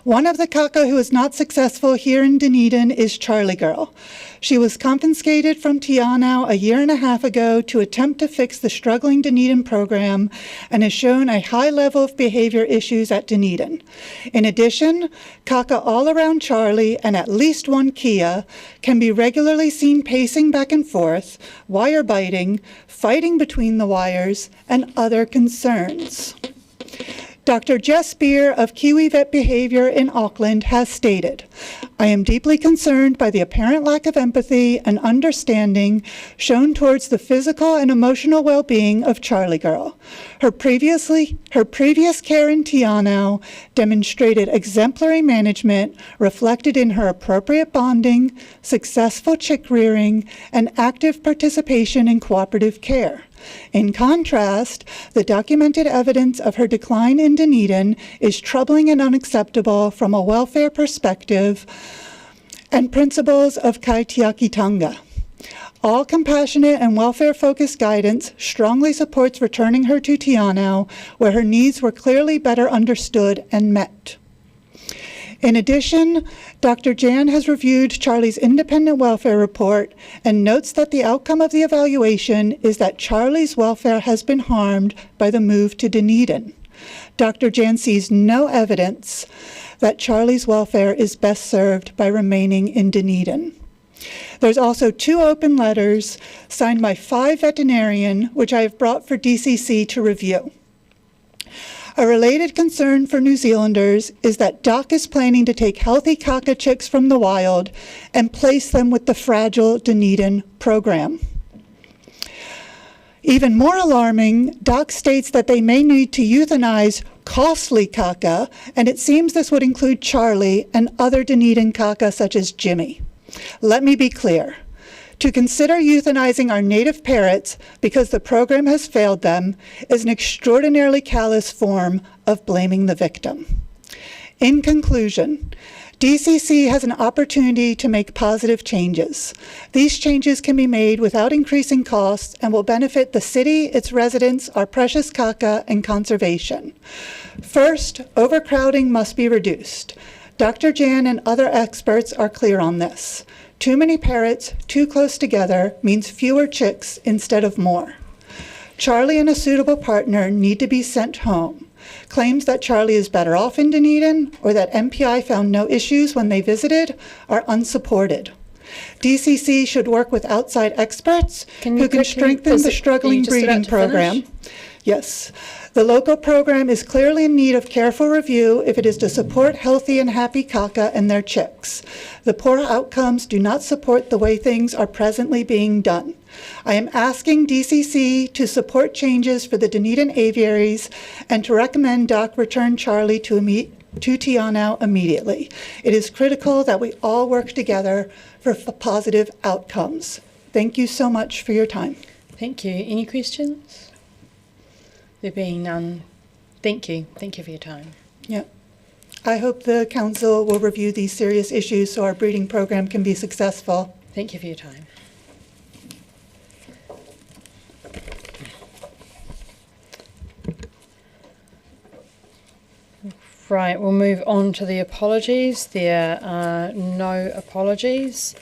One of the kaka who is not successful here in Dunedin is Charlie Girl. She was confiscated from Tianau a year and a half ago to attempt to fix the struggling Dunedin program and has shown a high level of behavior issues at Dunedin. In addition, kaka all around Charlie and at least one Kia can be regularly seen pacing back and forth, wire biting, fighting between the wires, and other concerns. Dr. Jess Beer of Kiwi Vet Behavior in Auckland has stated, I am deeply concerned by the apparent lack of empathy and understanding shown towards the physical and emotional well-being of Charlie Girl. Her previous care in Tianau demonstrated exemplary management reflected in her appropriate bonding, successful chick rearing, and active participation in cooperative care. In contrast, the documented evidence of her decline in Dunedin is troubling and unacceptable from a welfare perspective and principles of kaitiakitanga. All compassionate and welfare-focused guidance strongly supports returning her to Tianau, where her needs were clearly better understood and met. In addition, Dr. Jan has reviewed Charlie's independent welfare report and notes that the outcome of the evaluation is that Charlie's welfare has been harmed by the move to Dunedin. Dr. Jan sees no evidence that Charlie's welfare is best served by remaining in Dunedin. There's also 2 open letters signed by 5 veterinarians, which I have brought for DCC to review. A related concern for New Zealanders is that DOC is planning to take healthy kaka chicks from the wild and place them with the fragile Dunedin program. Even more alarming, DOC states that they may need to euthanize costly kaka, and it seems this would include Charlie and other Dunedin kaka such as Jimmy. Let me be clear. To consider euthanizing our native parrots because the program has failed them is an extraordinarily callous form of blaming the victim. In conclusion, DCC has an opportunity to make positive changes. These changes can be made without increasing costs and will benefit the city, its residents, our precious kaka, and conservation. First, overcrowding must be reduced. Dr. Jan and other experts are clear on this. Too many parrots too close together means fewer chicks instead of more. Charlie and a suitable partner need to be sent home. Claims that Charlie is better off in Dunedin or that MPI found no issues when they visited are unsupported. DCC should work with outside experts who can strengthen the struggling breeding program. Yes. The local program is clearly in need of careful review if it is to support healthy and happy kaka and their chicks. The poor outcomes do not support the way things are presently being done. I am asking DCC to support changes for the Dunedin aviaries and to recommend DOC return Charlie to Tianau immediately. It is critical that we all work together for positive outcomes. Thank you so much for your time. Thank you. Any questions? There being none, thank you. Thank you for your time. Yeah. I hope the council will review these serious issues so our breeding program can be successful. Thank you for your time. Right, we'll move on to the apologies. There are no apologies.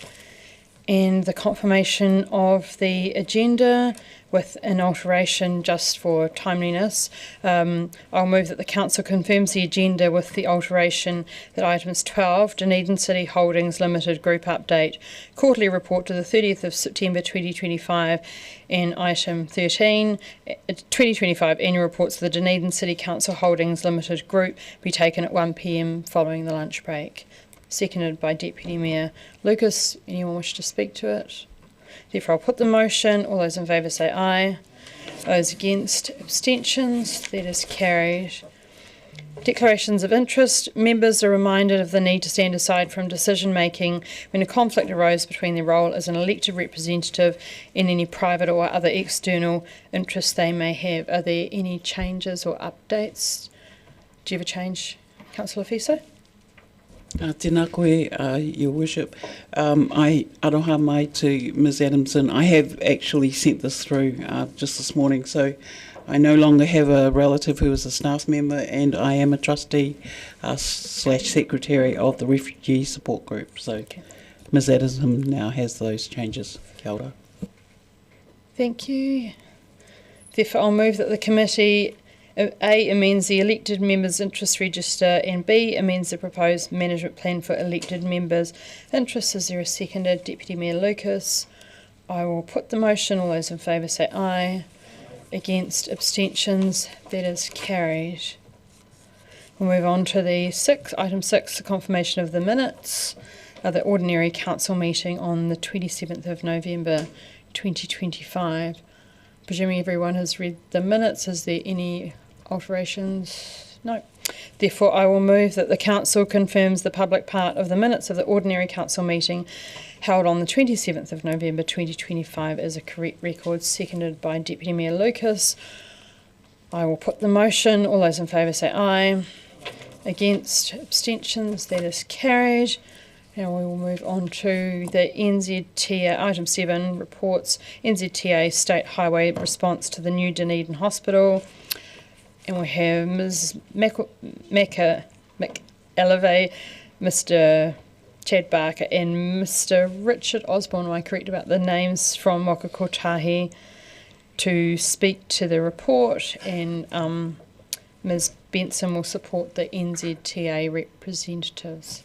and the confirmation of the agenda with an alteration just for timeliness. I'll move that the Council confirms the agenda with the alteration that items 12, Dunedin City Holdings Limited Group Update, Quarterly Report to the 30th of September 2025, and item 13, 2025 Annual Reports of the Dunedin City Council Holdings Limited Group be taken at 1 p.m. following the lunch break. Seconded by Deputy Mayor Lucas. Anyone wish to speak to it? Therefore, I'll put the motion. All those in favour say aye. Those against, abstentions. That is carried. Declarations of interest. Members are reminded of the need to stand aside from decision making when a conflict arose between their role as an elected representative and any private or other external interests they may have. Are there any changes or updates? Do you have a change, Councillor Fiso? Tēnā koe, Your Worship. I aroha mai to Ms Adamson. I have actually sent this through just this morning, so I no longer have a relative who is a staff member, and I am a trustee / secretary of the Refugee Support Group. So okay. Ms Adamson now has those changes. Kia ora. Thank you. Therefore, I'll move that the committee A, amends the elected members' interest register, and B, amends the proposed management plan for elected members' interests. Is there a seconder? Deputy Mayor Lucas. I will put the motion. All those in favour say aye. Against, abstentions. That is carried. We'll move on to the item 6, the confirmation of the minutes of the ordinary council meeting on the 27th of November 2025. Presuming everyone has read the minutes, is there any alterations? No. Therefore, I will move that the Council confirms the public part of the minutes of the ordinary council meeting held on the 27th of November 2025 as a correct record, seconded by Deputy Mayor Lucas. I will put the motion. All those in favour say aye. Against, abstentions. That is carried. Now we will move on to the NZTA, item 7, reports, NZTA State Highway response to the new Dunedin Hospital. And we have Ms. McElevey, Mr. Chad Barker, and Mr. Richard Osborne, am I correct about the names, from Waka Kotahi to speak to the report, and Ms. Benson will support the NZTA representatives.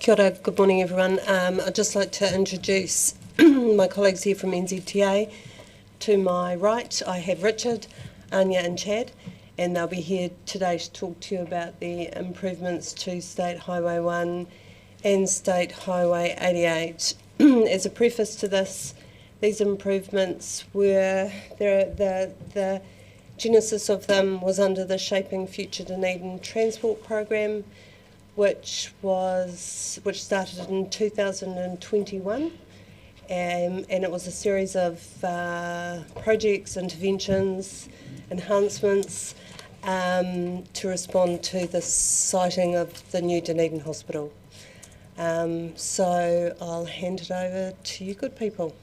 Kia ora, good morning everyone. I'd just like to introduce my colleagues here from NZTA. To my right I have Richard, Anya and Chad, and they'll be here today to talk to you about the improvements to State Highway 1 and State Highway 88. As a preface to this, these improvements were, the genesis of them was under the Shaping Future Dunedin Transport Programme, which started in 2021, and it was a series of projects, interventions, enhancements to respond to the siting of the new Dunedin Hospital. So I'll hand it over to you good people.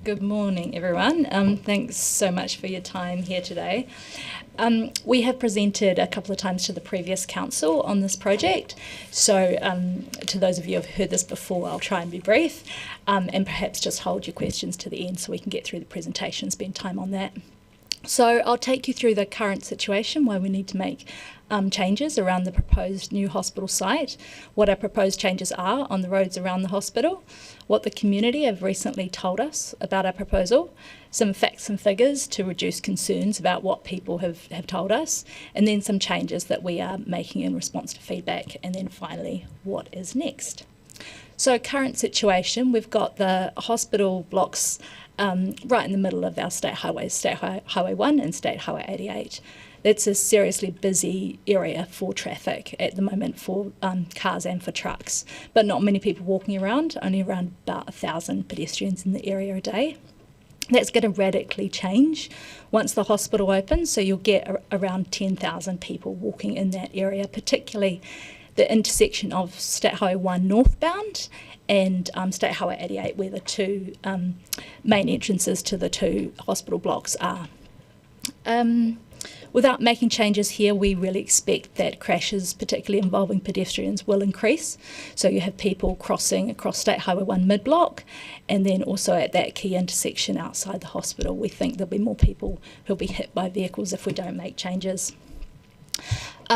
Good morning, everyone. Thanks so much for your time here today. We have presented a couple of times to the previous council on this project, so to those of you who have heard this before, I'll try and be brief, and perhaps just hold your questions to the end so we can get through the presentation, spend time on that. So I'll take you through the current situation, why we need to make changes around the proposed new hospital site, what our proposed changes are on the roads around the hospital, what the community have recently told us about our proposal, some facts and figures to reduce concerns about what people have told us, and then some changes that we are making in response to feedback, and then finally, what is next. So current situation, we've got the hospital blocks right in the middle of our state highways, State Highway 1 and State Highway 88. It's a seriously busy area for traffic at the moment for cars and for trucks, but not many people walking around, only around about 1,000 pedestrians in the area a day. That's going to radically change once the hospital opens, so you'll get around 10,000 people walking in that area, particularly the intersection of State Highway 1 northbound and State Highway 88, where the two main entrances to the two hospital blocks are. Without making changes here, we really expect that crashes, particularly involving pedestrians, will increase. So you have people crossing across State Highway 1 mid-block, and then also at that key intersection outside the hospital. We think there'll be more people who'll be hit by vehicles if we don't make changes.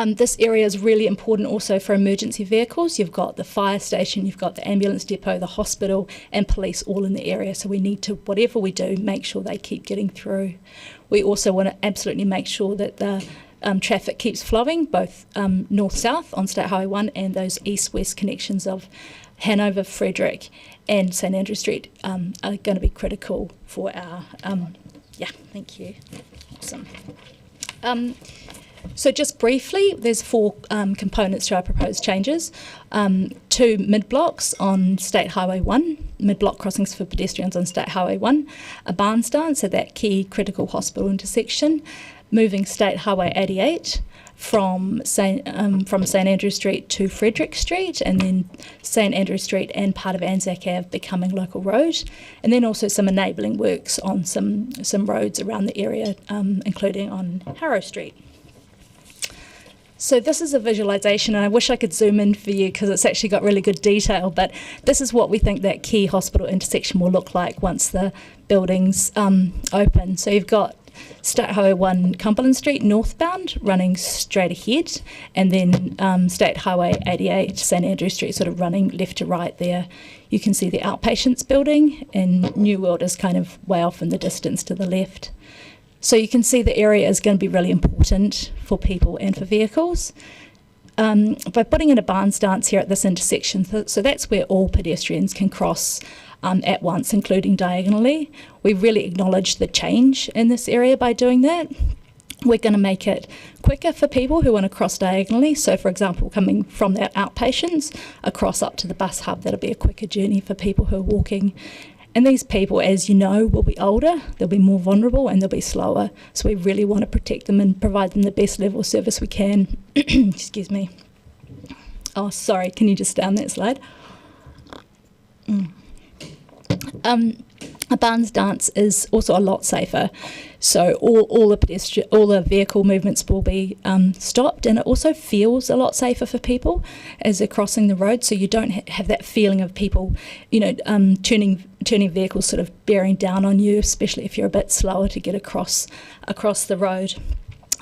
This area is really important also for emergency vehicles. You've got the fire station, you've got the ambulance depot, the hospital, and police all in the area. So we need to, whatever we do, make sure they keep getting through. We also want to absolutely make sure that the traffic keeps flowing, both north-south on State Highway 1 and those east-west connections of Hanover, Frederick and St Andrew Street are going to be critical for our, thank you. Awesome. So just briefly, there's 4 components to our proposed changes. 2 mid-blocks on State Highway 1, mid-block crossings for pedestrians on State Highway 1, a barn stance at that key critical hospital intersection, moving State Highway 88 from St Andrew Street to Frederick Street, and then St Andrew Street and part of Anzac Ave becoming local road, and then also some enabling works on some roads around the area, including on Harrow Street. So this is a visualisation, and I wish I could zoom in for you because it's actually got really good detail, but this is what we think that key hospital intersection will look like once the buildings open. So you've got State Highway 1 Cumberland Street northbound running straight ahead, and then State Highway 88 St Andrew Street sort of running left to right there. You can see the outpatients building, and New World is kind of way off in the distance to the left. So you can see the area is going to be really important for people and for vehicles. By putting in a barn stance here at this intersection, so that's where all pedestrians can cross at once, including diagonally. We really acknowledge the change in this area by doing that. We're going to make it quicker for people who want to cross diagonally. So, for example, coming from their outpatients across up to the bus hub, that'll be a quicker journey for people who are walking. And these people, as you know, will be older, they'll be more vulnerable, and they'll be slower. So we really want to protect them and provide them the best level of service we can. Excuse me. Oh, sorry, can you just stay on that slide? A barn stance is also a lot safer. So all the vehicle movements will be stopped, and it also feels a lot safer for people as they're crossing the road. So you don't have that feeling of people, turning vehicles sort of bearing down on you, especially if you're a bit slower to get across the road.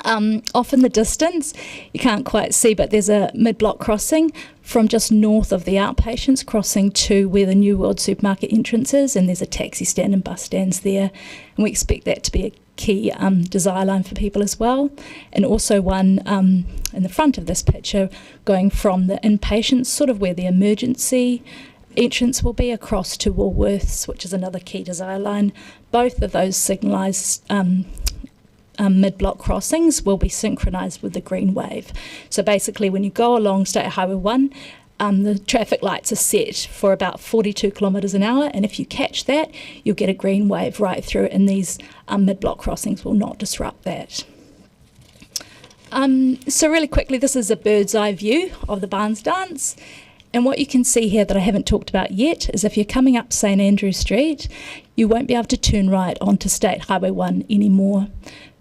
Off in the distance, you can't quite see, but there's a mid-block crossing from just north of the outpatients crossing to where the New World supermarket entrance is, and there's a taxi stand and bus stands there, and we expect that to be a key desire line for people as well. And also one in the front of this picture going from the inpatients, sort of where the emergency entrance will be, across to Woolworths, which is another key desire line. Both of those signalised mid-block crossings will be synchronised with the green wave. So basically when you go along State Highway 1, the traffic lights are set for about 42 kilometres an hour, and if you catch that, you'll get a green wave right through, and these mid-block crossings will not disrupt that. So really quickly, this is a bird's eye view of the barn stance. And what you can see here that I haven't talked about yet is if you're coming up St Andrew Street, you won't be able to turn right onto State Highway 1 anymore.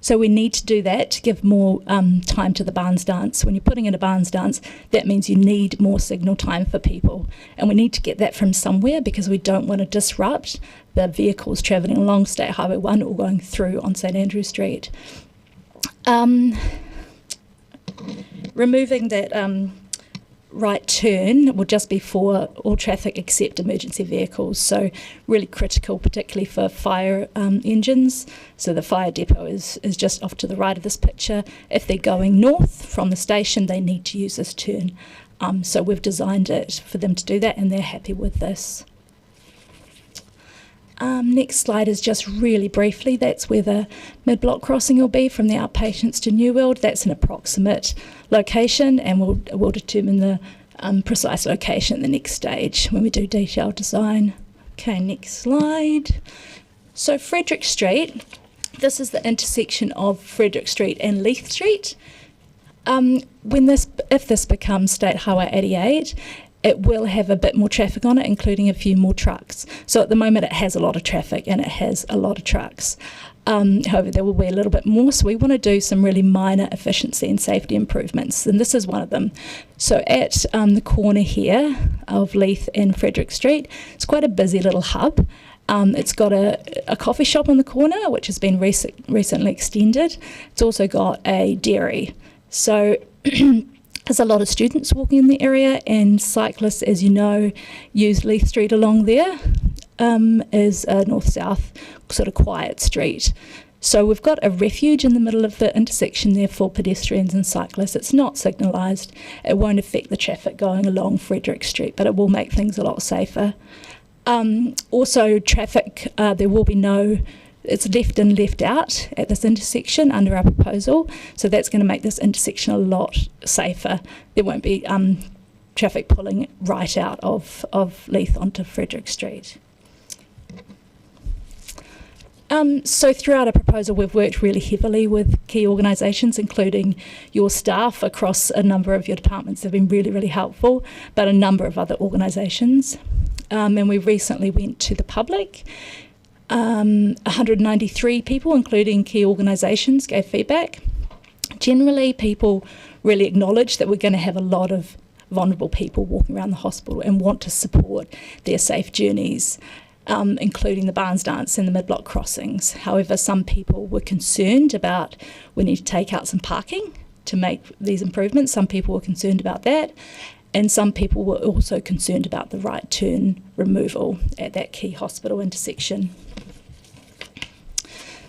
So we need to do that to give more time to the barn stance. When you're putting in a barn stance, that means you need more signal time for people. And we need to get that from somewhere because we don't want to disrupt the vehicles travelling along State Highway 1 or going through on St Andrew Street. Removing that right turn will just be for all traffic except emergency vehicles, so really critical, particularly for fire engines. So the fire depot is just off to the right of this picture. If they're going north from the station, they need to use this turn. So we've designed it for them to do that, and they're happy with this. Next slide is just really briefly, that's where the mid-block crossing will be from the outpatients to New World. That's an approximate location, and we'll determine the precise location at the next stage when we do detailed design. Okay, next slide. So Frederick Street, this is the intersection of Frederick Street and Leith Street. If this becomes State Highway 88, it will have a bit more traffic on it, including a few more trucks. So at the moment it has a lot of traffic and it has a lot of trucks. However, there will be a little bit more, so we want to do some really minor efficiency and safety improvements, and this is one of them. So at the corner here of Leith and Frederick Street, it's quite a busy little hub. It's got a coffee shop on the corner, which has been recently extended. It's also got a dairy. So there's a lot of students walking in the area, and cyclists, as you know, use Leith Street along there. Is a north-south sort of quiet street. So we've got a refuge in the middle of the intersection there for pedestrians and cyclists. It's not signalised. It won't affect the traffic going along Frederick Street, but it will make things a lot safer. Also traffic, there will be it's left in, left out at this intersection under our proposal. So that's going to make this intersection a lot safer. There won't be traffic pulling right out of Leith onto Frederick Street. So throughout our proposal, we've worked really heavily with key organisations, including your staff across a number of your departments have been really, really helpful, but a number of other organisations. And we recently went to the public. 193 people, including key organisations, gave feedback. Generally, people really acknowledge that we're going to have a lot of vulnerable people walking around the hospital and want to support their safe journeys, including the Barnes Dance and the mid-block crossings. However, some people were concerned about we need to take out some parking to make these improvements. Some people were concerned about that, and some people were also concerned about the right turn removal at that key hospital intersection.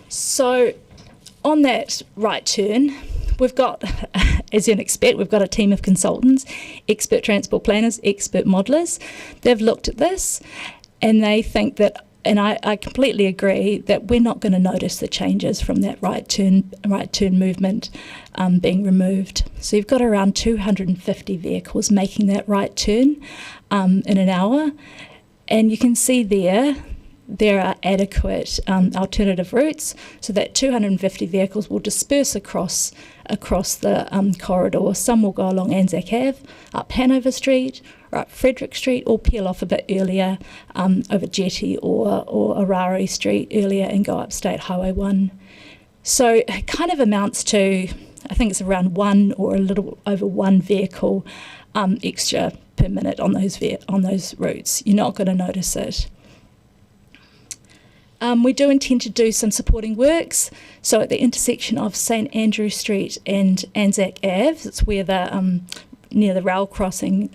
So on that right turn, we've got, as you'd expect, we've got a team of consultants, expert transport planners, expert modellers. They've looked at this and they think that, and I completely agree, that we're not going to notice the changes from that right turn movement being removed. So you've got around 250 vehicles making that right turn in an hour. And you can see there are adequate alternative routes, so that 250 vehicles will disperse across the corridor. Some will go along Anzac Ave, up Hanover Street, or up Frederick Street, or peel off a bit earlier over Jetty or Orari Street earlier and go up State Highway 1. So it kind of amounts to, I think it's around one or a little over one vehicle extra per minute on those routes. You're not going to notice it. We do intend to do some supporting works. So at the intersection of St Andrew Street and Anzac Ave, it's where near the rail crossing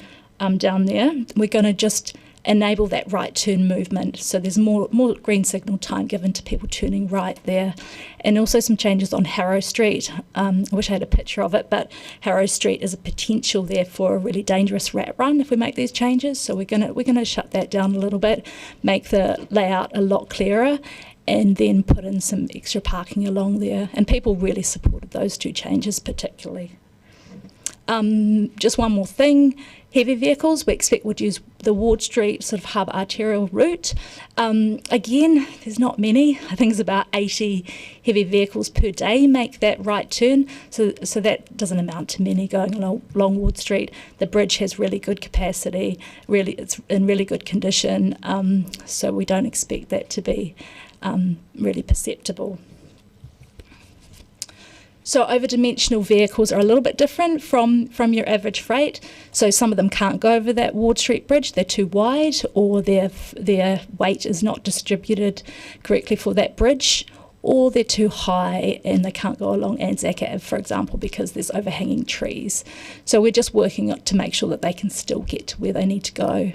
down there, we're going to just enable that right turn movement. So there's more green signal time given to people turning right there. And also some changes on Harrow Street. I wish I had a picture of it, but Harrow Street is a potential there for a really dangerous rat run if we make these changes. So we're gonna shut that down a little bit, make the layout a lot clearer, and then put in some extra parking along there. And people really supported those two changes particularly. Just one more thing, heavy vehicles, we expect would use the Ward Street sort of hub arterial route. Again, there's not many. I think it's about 80 heavy vehicles per day make that right turn. So that doesn't amount to many going along Ward Street. The bridge has really good capacity, it's in really good condition. So we don't expect that to be really perceptible. So over-dimensional vehicles are a little bit different from your average freight. So some of them can't go over that Ward Street bridge, they're too wide, or their weight is not distributed correctly for that bridge, or they're too high and they can't go along Anzac Ave, for example, because there's overhanging trees. So we're just working to make sure that they can still get to where they need to go.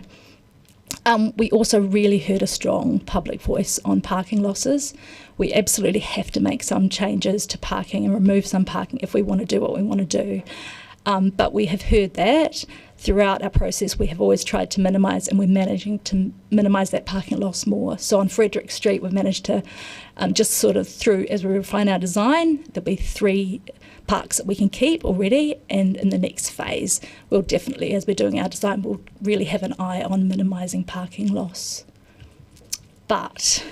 We also really heard a strong public voice on parking losses. We absolutely have to make some changes to parking and remove some parking if we want to do what we want to do. But we have heard that throughout our process. We have always tried to minimise, and we're managing to minimise that parking loss more. So on Frederick Street, we've managed to just sort of through, as we refine our design, there'll be 3 parks that we can keep already, and in the next phase we'll definitely, as we're doing our design, we'll really have an eye on minimising parking loss. But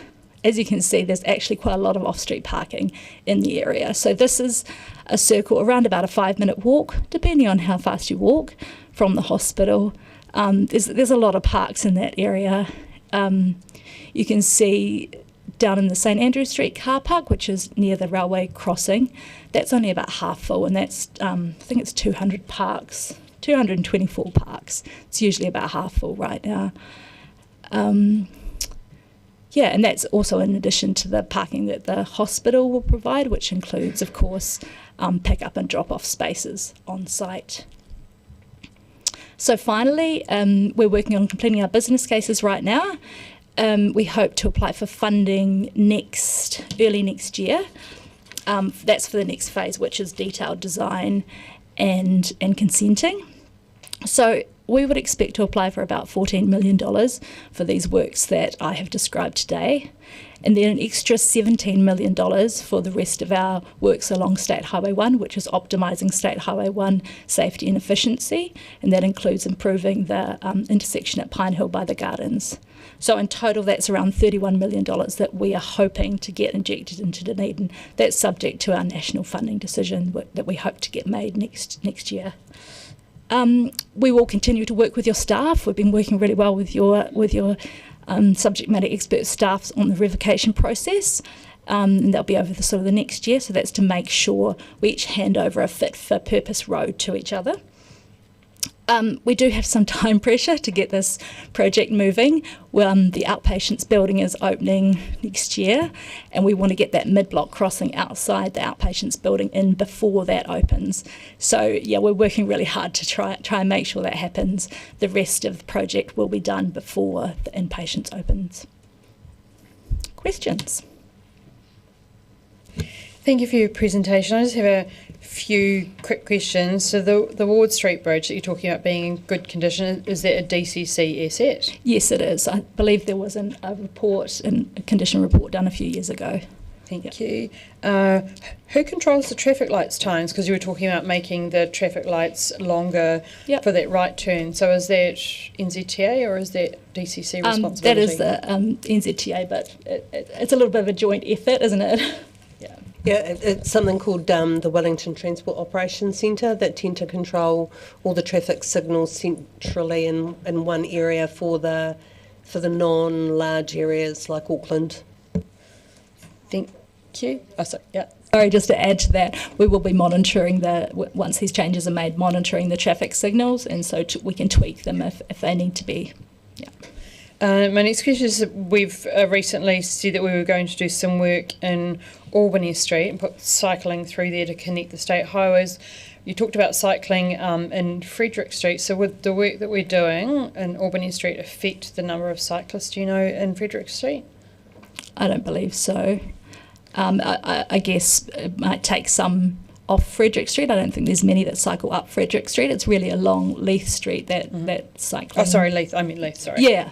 as you can see, there's actually quite a lot of off-street parking in the area. So this is a circle around about a 5-minute walk, depending on how fast you walk from the hospital. There's a lot of parks in that area. You can see down in the St Andrew Street car park, which is near the railway crossing, that's only about half full, and that's I think it's 224 parks. It's usually about half full right now. Yeah, and that's also in addition to the parking that the hospital will provide, which includes, of course, pick up and drop off spaces on site. So finally, we're working on completing our business cases right now. We hope to apply for funding early next year. That's for the next phase, which is detailed design and consenting. So we would expect to apply for about $14 million for these works that I have described today, and then an extra $17 million for the rest of our works along State Highway 1, which is optimising State Highway 1 safety and efficiency, and that includes improving the intersection at Pine Hill by the Gardens. So in total, that's around $31 million that we are hoping to get injected into Dunedin. That's subject to our national funding decision that we hope to get made next year. We will continue to work with your staff. We've been working really well with your subject matter expert staffs on the revocation process, and they'll be over the next year. So that's to make sure we each hand over a fit for purpose road to each other. We do have some time pressure to get this project moving. The outpatients building is opening next year, and we want to get that mid-block crossing outside the outpatients building in before that opens. So yeah, we're working really hard to try and make sure that happens. The rest of the project will be done before the inpatients opens. Questions? Thank you for your presentation. I just have a few quick questions. So the Ward Street Bridge that you're talking about being in good condition, is that a DCC asset? Yes, it is. I believe there was a condition report done a few years ago. Thank you. Who controls the traffic lights times? Because you were talking about making the traffic lights longer for that right turn. So is that NZTA or is that DCC responsibility? That is the NZTA, but it's a little bit of a joint effort, isn't it? Yeah, it's something called the Wellington Transport Operations Centre that tend to control all the traffic signals centrally in one area for the non-large areas like Auckland. Thank you. Oh, sorry. Yeah. Sorry, just to add to that, we will be monitoring once these changes are made, monitoring the traffic signals, and so we can tweak them if they need to be. Yeah. My next question is we've recently said that we were going to do some work in Albany Street and put cycling through there to connect the state highways. You talked about cycling in Frederick Street. So would the work that we're doing in Albany Street affect the number of cyclists, do you know, in Frederick Street? I don't believe so. I guess it might take some off Frederick Street. I don't think there's many that cycle up Frederick Street. It's really along Leith Street that cycling. Oh, sorry, Leith. I mean Leith, sorry. Yeah.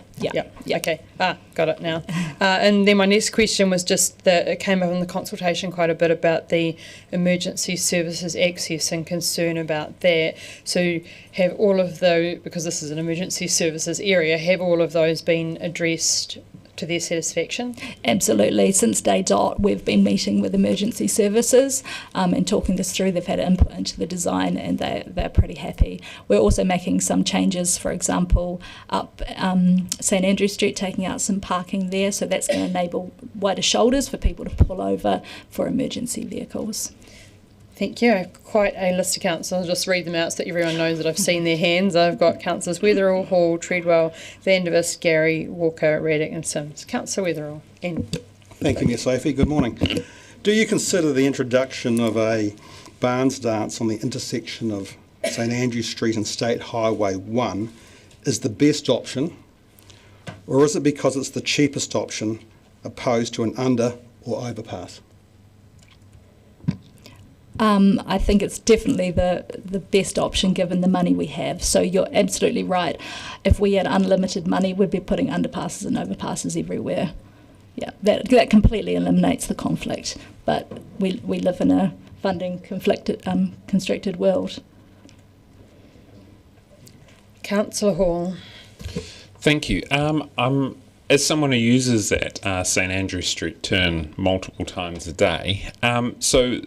Okay. Got it now. And then my next question was just that it came up in the consultation quite a bit about the emergency services access and concern about that. So have all of those, because this is an emergency services area, have all of those been addressed to their satisfaction? Absolutely. Since day dot, we've been meeting with emergency services and talking this through. They've had input into the design and they're pretty happy. We're also making some changes, for example, up St Andrew Street, taking out some parking there, so that's going to enable wider shoulders for people to pull over for emergency vehicles. Thank you. I have quite a list of councillors. I'll just read them out so that everyone knows that I've seen their hands. I've got councillors Weatherall, Hall, Treadwell, Vandervis, Gary, Walker, Raddick and Sims. Councillor Weatherall. Thank you, Ms Sophie. Good morning. Do you consider the introduction of a Barnes dance on the intersection of St Andrew Street and State Highway 1 is the best option, or is it because it's the cheapest option opposed to an under or overpass? I think it's definitely the best option given the money we have. So you're absolutely right. If we had unlimited money, we'd be putting underpasses and overpasses everywhere. Yeah, that completely eliminates the conflict. But we live in a funding constricted world. Councillor Hall. Thank you. I'm as someone who uses that St Andrew Street turn multiple times a day, so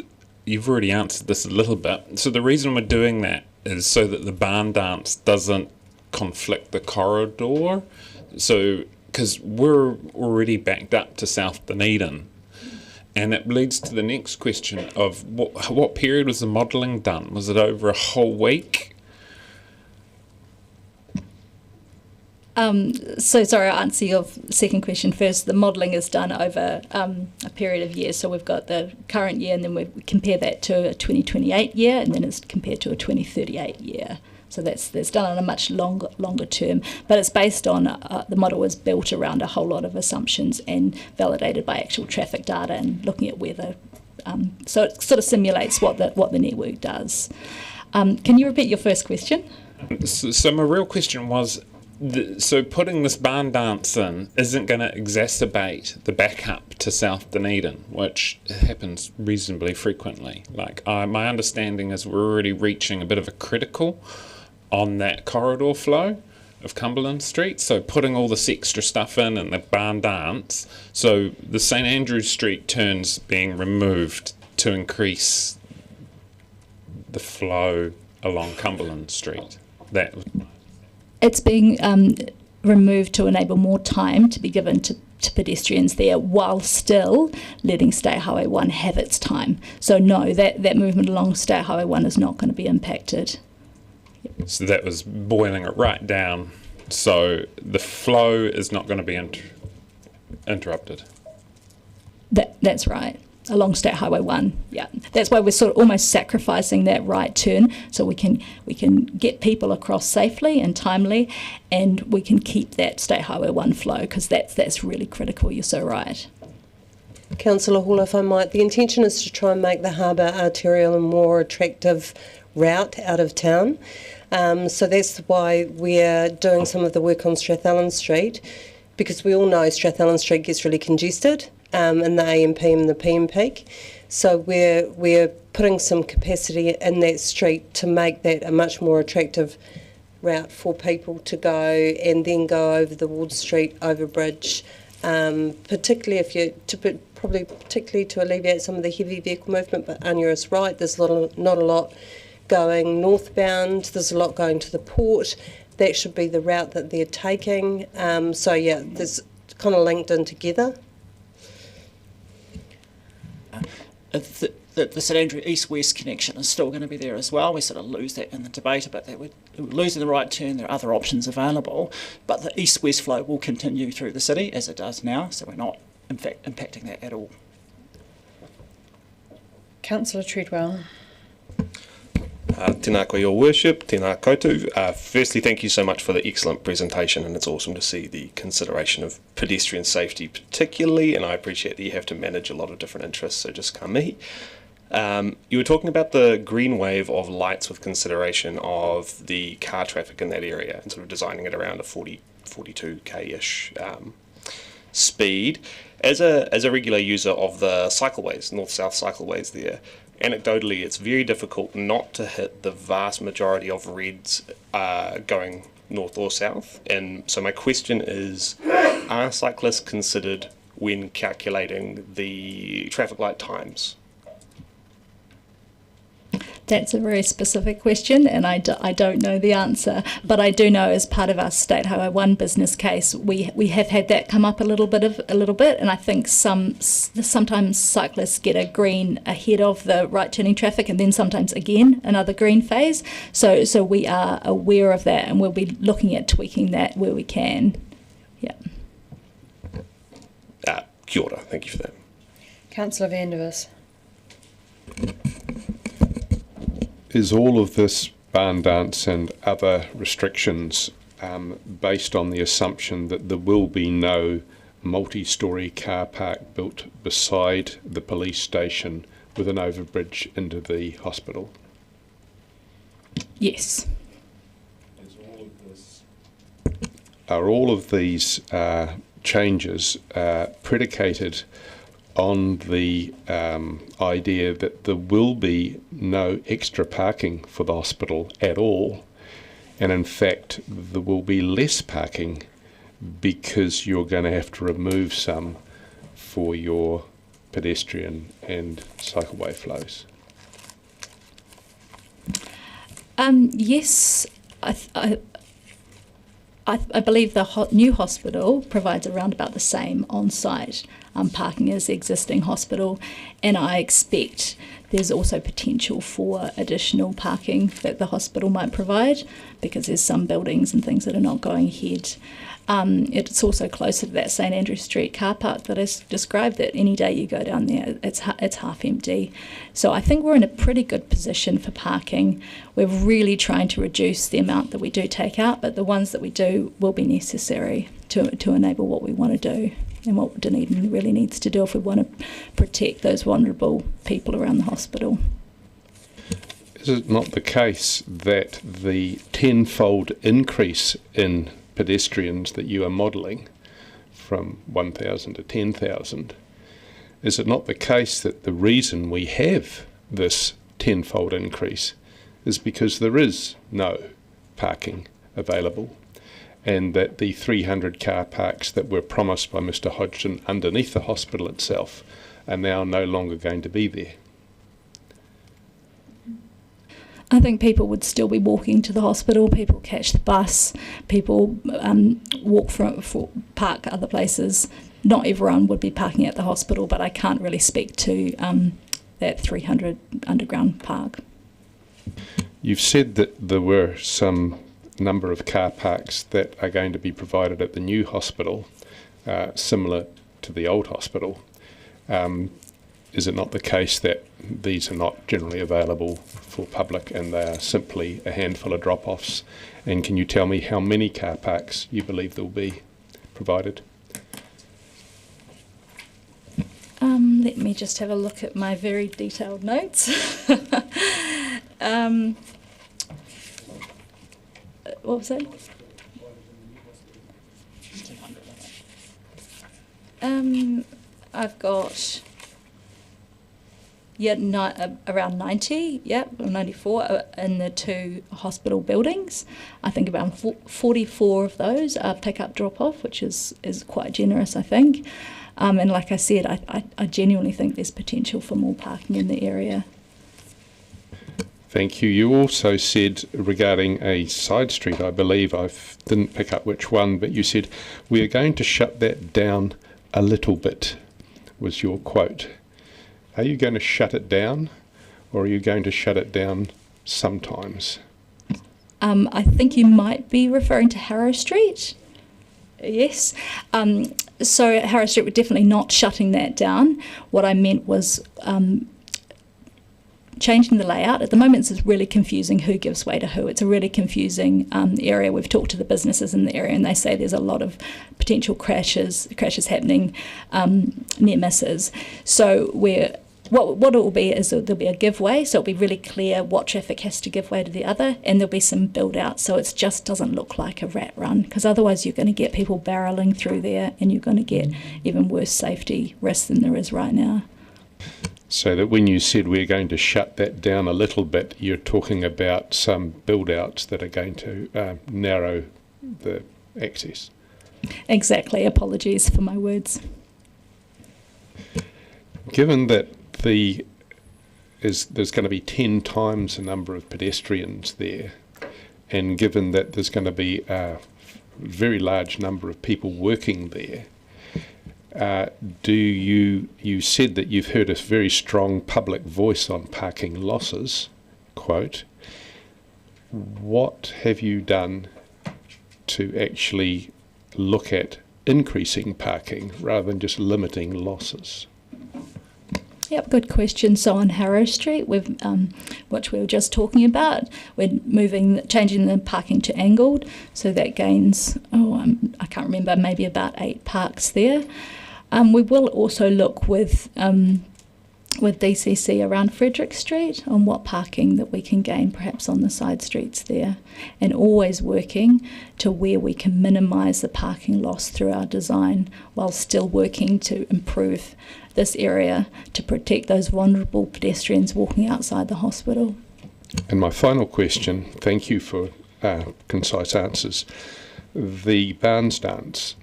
you've already answered this a little bit. So the reason we're doing that is so that the barn dance doesn't conflict the corridor. So, because we're already backed up to South Dunedin. And it leads to the next question of what period was the modelling done? Was it over a whole week? So sorry, I'll answer your second question first. The modelling is done over a period of years. So we've got the current year, and then we compare that to a 2028 year, and then it's compared to a 2038 year. So that's done on a much longer term. But it's based on, the model is built around a whole lot of assumptions and validated by actual traffic data and looking at whether, so it sort of simulates what the network does. Can you repeat your first question? So my real question was, so putting this barn dance in isn't going to exacerbate the backup to South Dunedin, which happens reasonably frequently. Like my understanding is we're already reaching a bit of a critical on that corridor flow of Cumberland Street. So putting all this extra stuff in and the barn dance, so the St Andrew Street turns being removed to increase the flow along Cumberland Street. That. It's being removed to enable more time to be given to pedestrians there while still letting State Highway 1 have its time. So no, that movement along State Highway 1 is not going to be impacted. So that was boiling it right down. So the flow is not going to be interrupted. That's right. Along State Highway 1, yeah. That's why we're sort of almost sacrificing that right turn so we can get people across safely and timely, and we can keep that State Highway 1 flow, because that's really critical. You're so right. Councillor Hall, if I might, the intention is to try and make the harbour arterial a more attractive route out of town. So that's why we're doing some of the work on Strathallan Street, because we all know Strathallan Street gets really congested in the AM, PM and the PM peak. So we're putting some capacity in that street to make that a much more attractive route for people to go and then go over the Ward Street overbridge, particularly particularly to alleviate some of the heavy vehicle movement. But Anya is right, there's not a lot going northbound, there's a lot going to the port. That should be the route that they're taking. So yeah, there's kind of linked in together. The St Andrew east-west connection is still going to be there as well. We sort of lose that in the debate about that. We're losing the right turn. There are other options available, but the east-west flow will continue through the city as it does now, so we're not, in fact, impacting that at all. Councillor Treadwell. Tēnā koe, Your Worship, tēnā koutou. Firstly, thank you so much for the excellent presentation, and it's awesome to see the consideration of pedestrian safety particularly, and I appreciate that you have to manage a lot of different interests, so just ka mihi. You were talking about the green wave of lights with consideration of the car traffic in that area and sort of designing it around a 42k-ish speed. As a regular user of the cycleways, north-south cycleways there, anecdotally, it's very difficult not to hit the vast majority of reds going north or south. And so my question is, are cyclists considered when calculating the traffic light times? That's a very specific question, and I don't know the answer, but I do know as part of our State Highway 1 business case, we have had that come up a little bit, and I think sometimes cyclists get a green ahead of the right turning traffic, and then sometimes again another green phase. So we are aware of that, and we'll be looking at tweaking that where we can. Yeah. Kia ora, thank you for that. Councillor Vandervis. Is all of this barn dance and other restrictions based on the assumption that there will be no multi-storey car park built beside the police station with an overbridge into the hospital? Yes. Are all of these changes predicated on the idea that there will be no extra parking for the hospital at all, and in fact there will be less parking because you're going to have to remove some for your pedestrian and cycleway flows? Yes, I believe the new hospital provides around about the same on-site parking as the existing hospital, and I expect there's also potential for additional parking that the hospital might provide, because there's some buildings and things that are not going ahead. It's also closer to that St Andrew Street car park that I described, that any day you go down there, it's half empty. So I think we're in a pretty good position for parking. We're really trying to reduce the amount that we do take out, but the ones that we do will be necessary to enable what we want to do and what Dunedin really needs to do if we want to protect those vulnerable people around the hospital. Is it not the case that the tenfold increase in pedestrians that you are modelling from 1,000 to 10,000, is it not the case that the reason we have this tenfold increase is because there is no parking available, and that the 300 car parks that were promised by Mr Hodgson underneath the hospital itself are now no longer going to be there? I think people would still be walking to the hospital, people catch the bus, people walk park other places. Not everyone would be parking at the hospital, but I can't really speak to that 300 underground park. You've said that there were some number of car parks that are going to be provided at the new hospital, similar to the old hospital. Is it not the case that these are not generally available for public and they are simply a handful of drop-offs? And can you tell me how many car parks you believe there will be provided? Let me just have a look at my very detailed notes. What was that? I've got around 90, 94 in the two hospital buildings. I think about 44 of those are pick-up drop-off, which is quite generous, I think. And like I said, I genuinely think there's potential for more parking in the area. Thank you. You also said regarding a side street, I believe, I didn't pick up which one, but you said, "We are going to shut that down a little bit," was your quote. Are you going to shut it down, or are you going to shut it down sometimes? I think you might be referring to Harrow Street. Yes. So Harrow Street, we're definitely not shutting that down. What I meant was changing the layout. At the moment, it's really confusing who gives way to who. It's a really confusing area. We've talked to the businesses in the area, and they say there's a lot of potential crashes happening, near misses. So what it will be is there'll be a give way, so it'll be really clear what traffic has to give way to the other, and there'll be some build out, so it just doesn't look like a rat run, because otherwise you're going to get people barrelling through there, and you're going to get even worse safety risks than there is right now. So that when you said we're going to shut that down a little bit, you're talking about some build-outs that are going to narrow the access. Exactly. Apologies for my words. Given that there's going to be 10 times the number of pedestrians there, and given that there's going to be a very large number of people working there, you said that you've heard a very strong public voice on parking losses, quote. What have you done to actually look at increasing parking rather than just limiting losses? Yep, good question. So on Harrow Street, which we were just talking about, we're changing the parking to angled, so that gains, I can't remember, maybe about 8 parks there. We will also look with DCC around Frederick Street on what parking that we can gain perhaps on the side streets there, and always working to where we can minimise the parking loss through our design while still working to improve this area to protect those vulnerable pedestrians walking outside the hospital. And my final question, thank you for concise answers. the barns dance.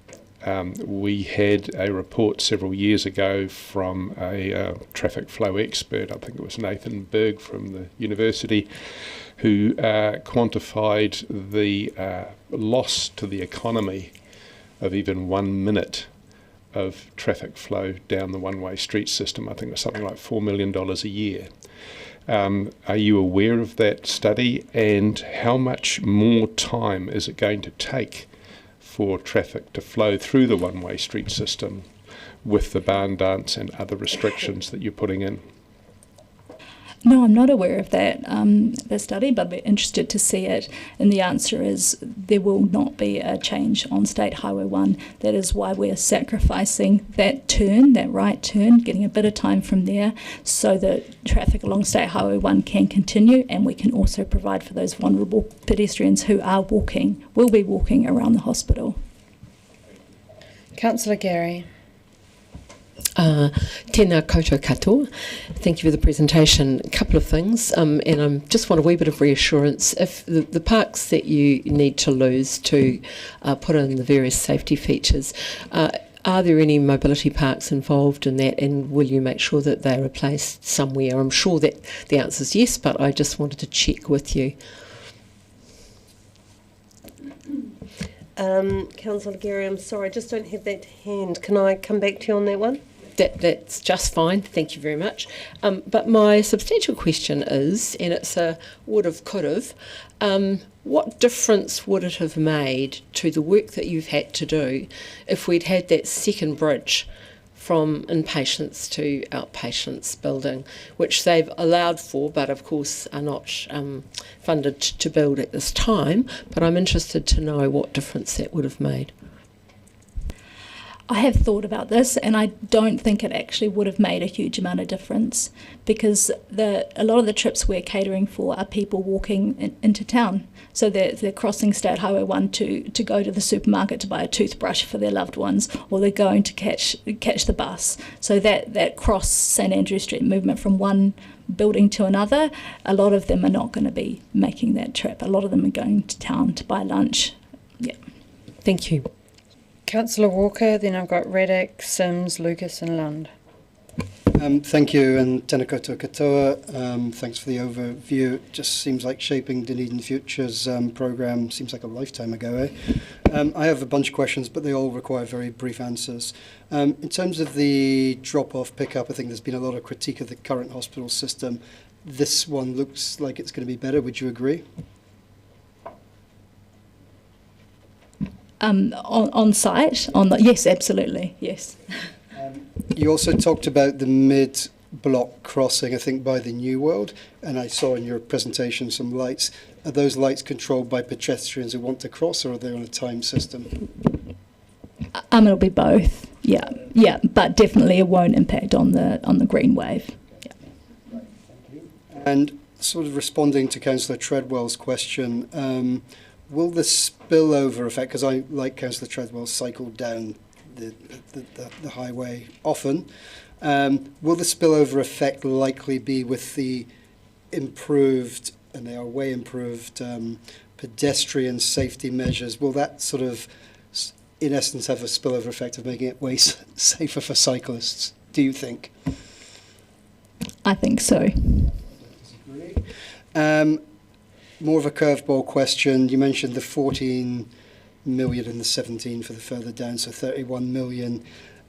We had a report several years ago from a traffic flow expert, I think it was Nathan Berg from the university, who quantified the loss to the economy of even 1 minute of traffic flow down the one-way street system. I think it was something like $4 million a year. Are you aware of that study, and how much more time is it going to take for traffic to flow through the one-way street system with the barn dance and other restrictions that you're putting in? No, I'm not aware of that the study, but I'd be interested to see it. And the answer is there will not be a change on State Highway 1. That is why we're sacrificing that turn, that right turn, getting a bit of time from there so that traffic along State Highway 1 can continue, and we can also provide for those vulnerable pedestrians who will be walking around the hospital. Councillor Gary. Tēnā koutou katoa. Thank you for the presentation. A couple of things, and I just want a wee bit of reassurance. If the parks that you need to lose to put in the various safety features, are there any mobility parks involved in that, and will you make sure that they're replaced somewhere? I'm sure that the answer is yes, but I just wanted to check with you. Councillor Gary, I'm sorry, I just don't have that to hand. Can I come back to you on that one? That's just fine, thank you very much. But my substantial question is, and it's a would've, could've, what difference would it have made to the work that you've had to do if we'd had that second bridge from inpatients to outpatients building, which they've allowed for, but of course are not funded to build at this time? But I'm interested to know what difference that would have made. I have thought about this, and I don't think it actually would have made a huge amount of difference, because a lot of the trips we're catering for are people walking into town. So they're crossing State Highway 1 to go to the supermarket to buy a toothbrush for their loved ones, or they're going to catch the bus. So that cross St Andrew Street movement from one building to another, a lot of them are not going to be making that trip. A lot of them are going to town to buy lunch. Yeah. Thank you. Councillor Walker, then I've got Reddick, Sims, Lucas and Lund. Thank you, and tēnā koutou katoa. Thanks for the overview. It just seems like shaping Dunedin Future's programme seems like a lifetime ago, eh? I have a bunch of questions, but they all require very brief answers. In terms of the drop-off pickup, I think there's been a lot of critique of the current hospital system. This one looks like it's going to be better. Would you agree? On site? Yes, absolutely, yes. You also talked about the mid-block crossing, I think, by the New World, and I saw in your presentation some lights. Are those lights controlled by pedestrians who want to cross, or are they on a time system? It'll be both, yeah, but definitely it won't impact on the green wave. Yeah. And sort of responding to Councillor Treadwell's question, will the spillover effect, because I, like Councillor Treadwell, cycle down the highway often, will the spillover effect likely be with the improved, and they are way improved, pedestrian safety measures? Will that sort of, in essence, have a spillover effect of making it way safer for cyclists, do you think? I think so. More of a curveball question. You mentioned the 14 million and the 17 for the further down, so 31 million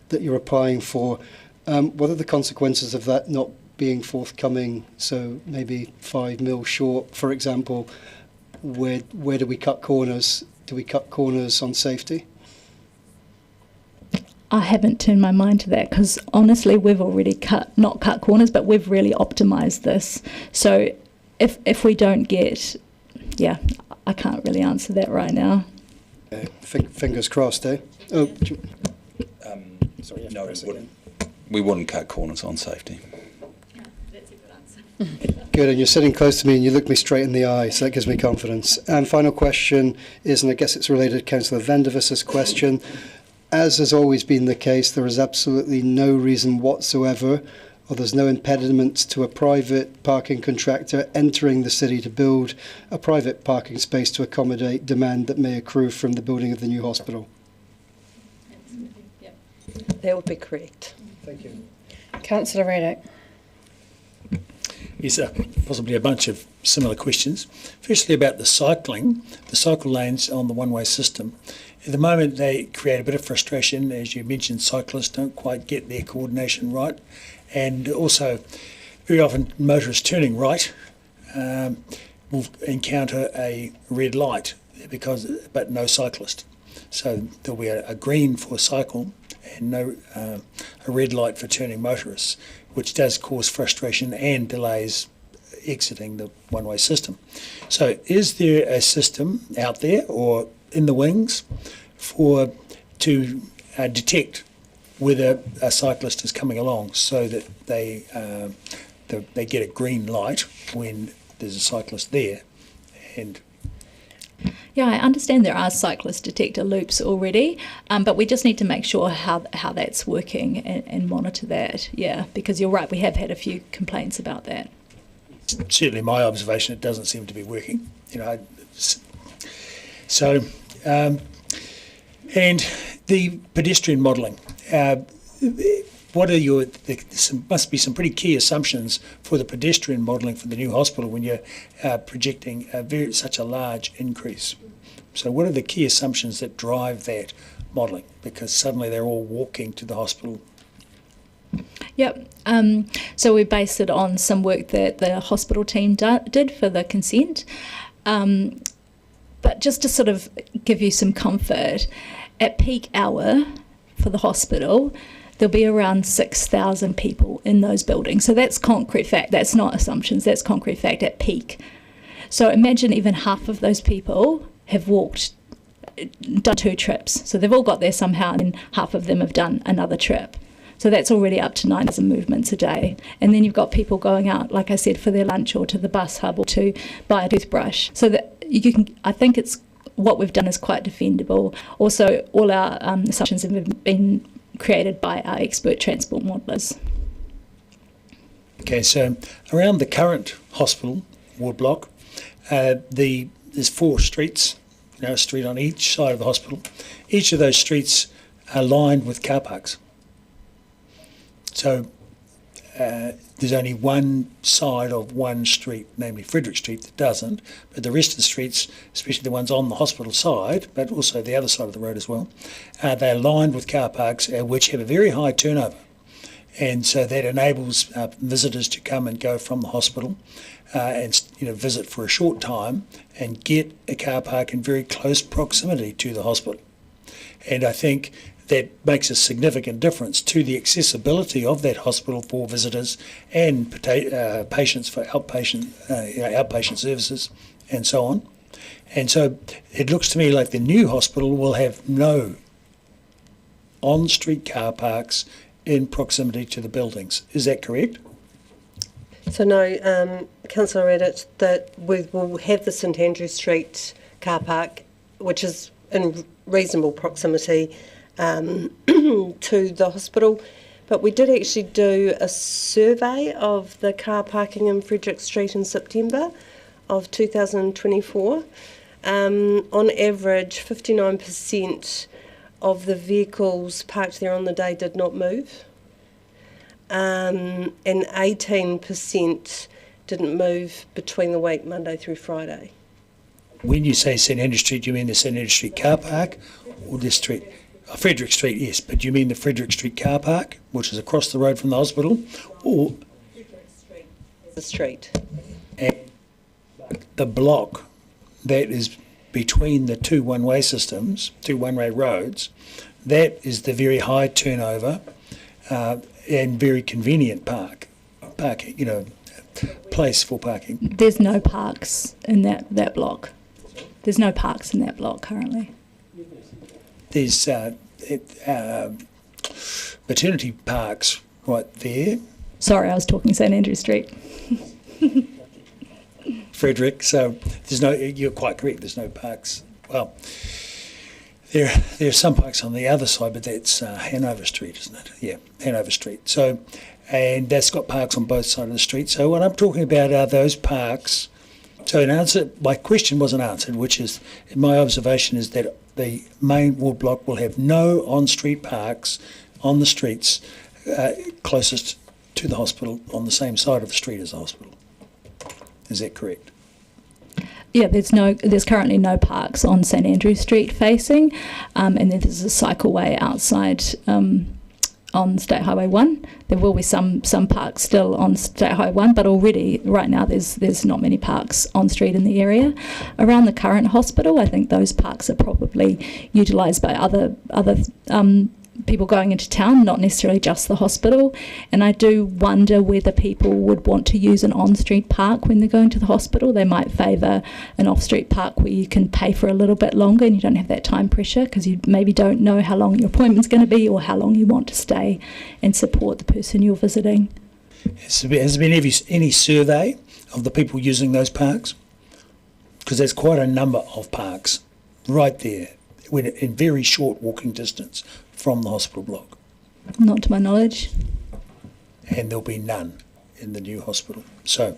that you're applying for. What are the consequences of that not being forthcoming? So maybe 5 mil short, for example. Where do we cut corners? Do we cut corners on safety? I haven't turned my mind to that, because honestly we've already not cut corners, but we've really optimised this. So if we don't get, I can't really answer that right now. Fingers crossed, eh? Oh, sorry. No, we wouldn't cut corners on safety. That's a good answer. Good, and you're sitting close to me and you look me straight in the eye, so that gives me confidence. And final question is, and I guess it's related to Councillor Vandervis's question, as has always been the case, there is absolutely no reason whatsoever or there's no impediments to a private parking contractor entering the city to build a private parking space to accommodate demand that may accrue from the building of the new hospital? That would be correct. Thank you. Councillor Radek. Yes, possibly a bunch of similar questions. Firstly, about the cycle lanes on the one-way system. At the moment, they create a bit of frustration. As you mentioned, cyclists don't quite get their coordination right. And also, very often, motorists turning right will encounter a red light but no cyclist. So there'll be a green for cycle and a red light for turning motorists, which does cause frustration and delays exiting the one-way system. So is there a system out there or in the wings to detect whether a cyclist is coming along, so that they get a green light when there's a cyclist there? And yeah, I understand there are cyclist detector loops already, but we just need to make sure how that's working and monitor that. Yeah, because you're right, we have had a few complaints about that. Certainly, my observation, it doesn't seem to be working. So, and the pedestrian modelling. What are must be some pretty key assumptions for the pedestrian modelling for the new hospital when you're projecting such a large increase. So what are the key assumptions that drive that modelling? Because suddenly they're all walking to the hospital. Yep. So we based it on some work that the hospital team did for the consent. But just to sort of give you some comfort, at peak hour for the hospital, there'll be around 6,000 people in those buildings. So that's concrete fact. That's not assumptions. That's concrete fact at peak. So imagine even half of those people have done 2 trips. So they've all got there somehow, and then half of them have done another trip. So that's already up to 9,000 movements a day. And then you've got people going out, like I said, for their lunch or to the bus hub or to buy a toothbrush. So that I think what we've done is quite defendable. Also, all our assumptions have been created by our expert transport modellers. Okay, so around the current hospital ward block, there's 4 streets, a street on each side of the hospital. Each of those streets are lined with car parks. So there's only one side of one street, namely Frederick Street, that doesn't, but the rest of the streets, especially the ones on the hospital side, but also the other side of the road as well, they're lined with car parks which have a very high turnover. And so that enables visitors to come and go from the hospital and visit for a short time and get a car park in very close proximity to the hospital. And I think that makes a significant difference to the accessibility of that hospital for visitors and patients for outpatient services and so on. And so it looks to me like the new hospital will have no on-street car parks in proximity to the buildings. Is that correct? So no, Councillor Reddit, that we will have the St Andrew Street car park, which is in reasonable proximity to the hospital, but we did actually do a survey of the car parking in Frederick Street in September of 2024. On average, 59% of the vehicles parked there on the day did not move, and 18% didn't move between the week, Monday through Friday. When you say St Andrew Street, do you mean the St Andrew Street car park or this street? Frederick Street, yes, but do you mean the Frederick Street car park, which is across the road from the hospital, or the street? And the block that is between the 2 one-way systems, 2 one-way roads, that is the very high turnover and very convenient parking, place for parking. There's no parks in that block. There's no parks in that block currently. There's maternity parks right there. Sorry, I was talking St Andrew Street. Frederick, so there's no, you're quite correct, there's no parks. Well, There are some parks on the other side, but that's Hanover Street, isn't it? Yeah, Hanover Street. So, and that's got parks on both sides of the street. So what I'm talking about are those parks. So my question wasn't answered, which is, my observation is that the main ward block will have no on-street parks on the streets closest to the hospital on the same side of the street as the hospital. Is that correct? Yeah, there's currently no parks on St Andrew Street facing, and then there's a cycleway outside on State Highway 1. There will be some parks still on State Highway 1, but already right now there's not many parks on street in the area. Around the current hospital, I think those parks are probably utilised by other people going into town, not necessarily just the hospital. And I do wonder whether people would want to use an on-street park when they're going to the hospital. They might favour an off-street park where you can pay for a little bit longer and you don't have that time pressure because you maybe don't know how long your appointment's going to be or how long you want to stay and support the person you're visiting. Has there been any survey of the people using those parks? Because there's quite a number of parks right there in very short walking distance from the hospital block. Not to my knowledge. And there'll be none in the new hospital. So,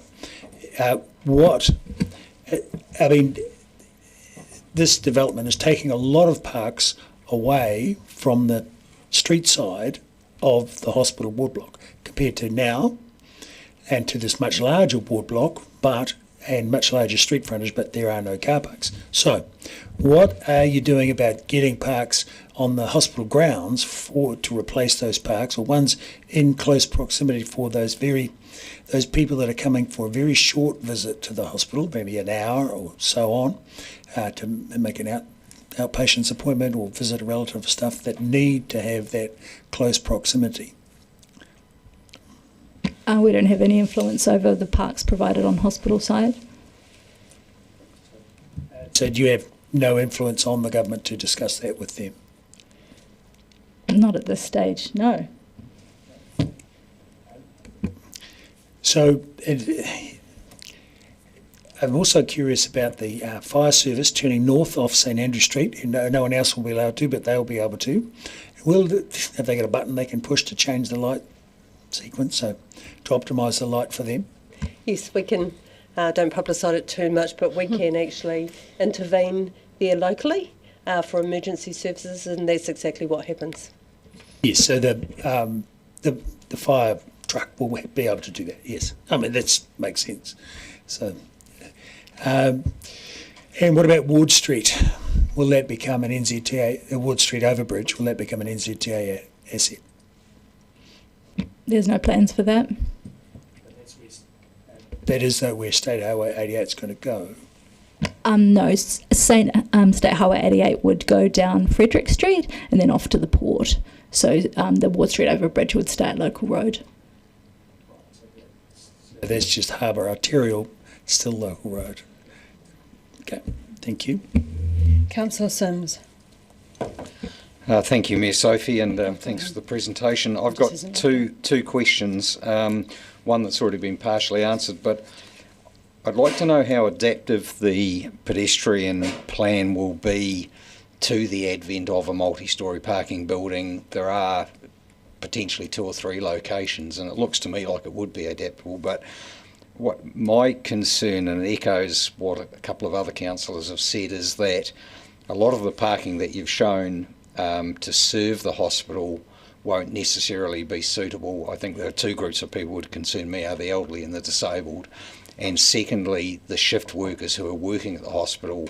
this development is taking a lot of parks away from the street side of the hospital ward block compared to now, and to this much larger ward block, and much larger street frontage, but there are no car parks. So, what are you doing about getting parks on the hospital grounds to replace those parks, or ones in close proximity for those people that are coming for a very short visit to the hospital, maybe an hour or so on, to make an outpatient's appointment or visit a relative, stuff that need to have that close proximity? We don't have any influence over the parks provided on hospital side. So do you have no influence on the government to discuss that with them? Not at this stage, no. So I'm also curious about the fire service turning north off St Andrew Street. No one else will be allowed to, but they'll be able to. Have they got a button they can push to change the light sequence, so to optimise the light for them? Yes, we can. Don't publicise it too much, but we can actually intervene there locally for emergency services, and that's exactly what happens. Yes, so the fire truck will be able to do that. Yes, I mean that makes sense. So, and what about Ward Street? Will that become an NZTA? Ward Street Overbridge, will that become an NZTA asset? There's no plans for that. That is where State Highway 88 is going to go. No, State Highway 88 would go down Frederick Street and then off to the port. So the Ward Street Overbridge would stay at Local Road. So that's just Harbour Arterial, still Local Road. Okay, thank you. Councillor Sims. Thank you, Mayor Sophie, and thanks for the presentation. I've got two questions, one that's already been partially answered, but I'd like to know how adaptive the pedestrian plan will be to the advent of a multi-storey parking building. There are potentially 2 or 3 locations, and it looks to me like it would be adaptable, but what my concern, and it echoes what a couple of other councillors have said, is that a lot of the parking that you've shown to serve the hospital won't necessarily be suitable. I think there are 2 groups of people would concern me, are the elderly and the disabled. And secondly, the shift workers who are working at the hospital,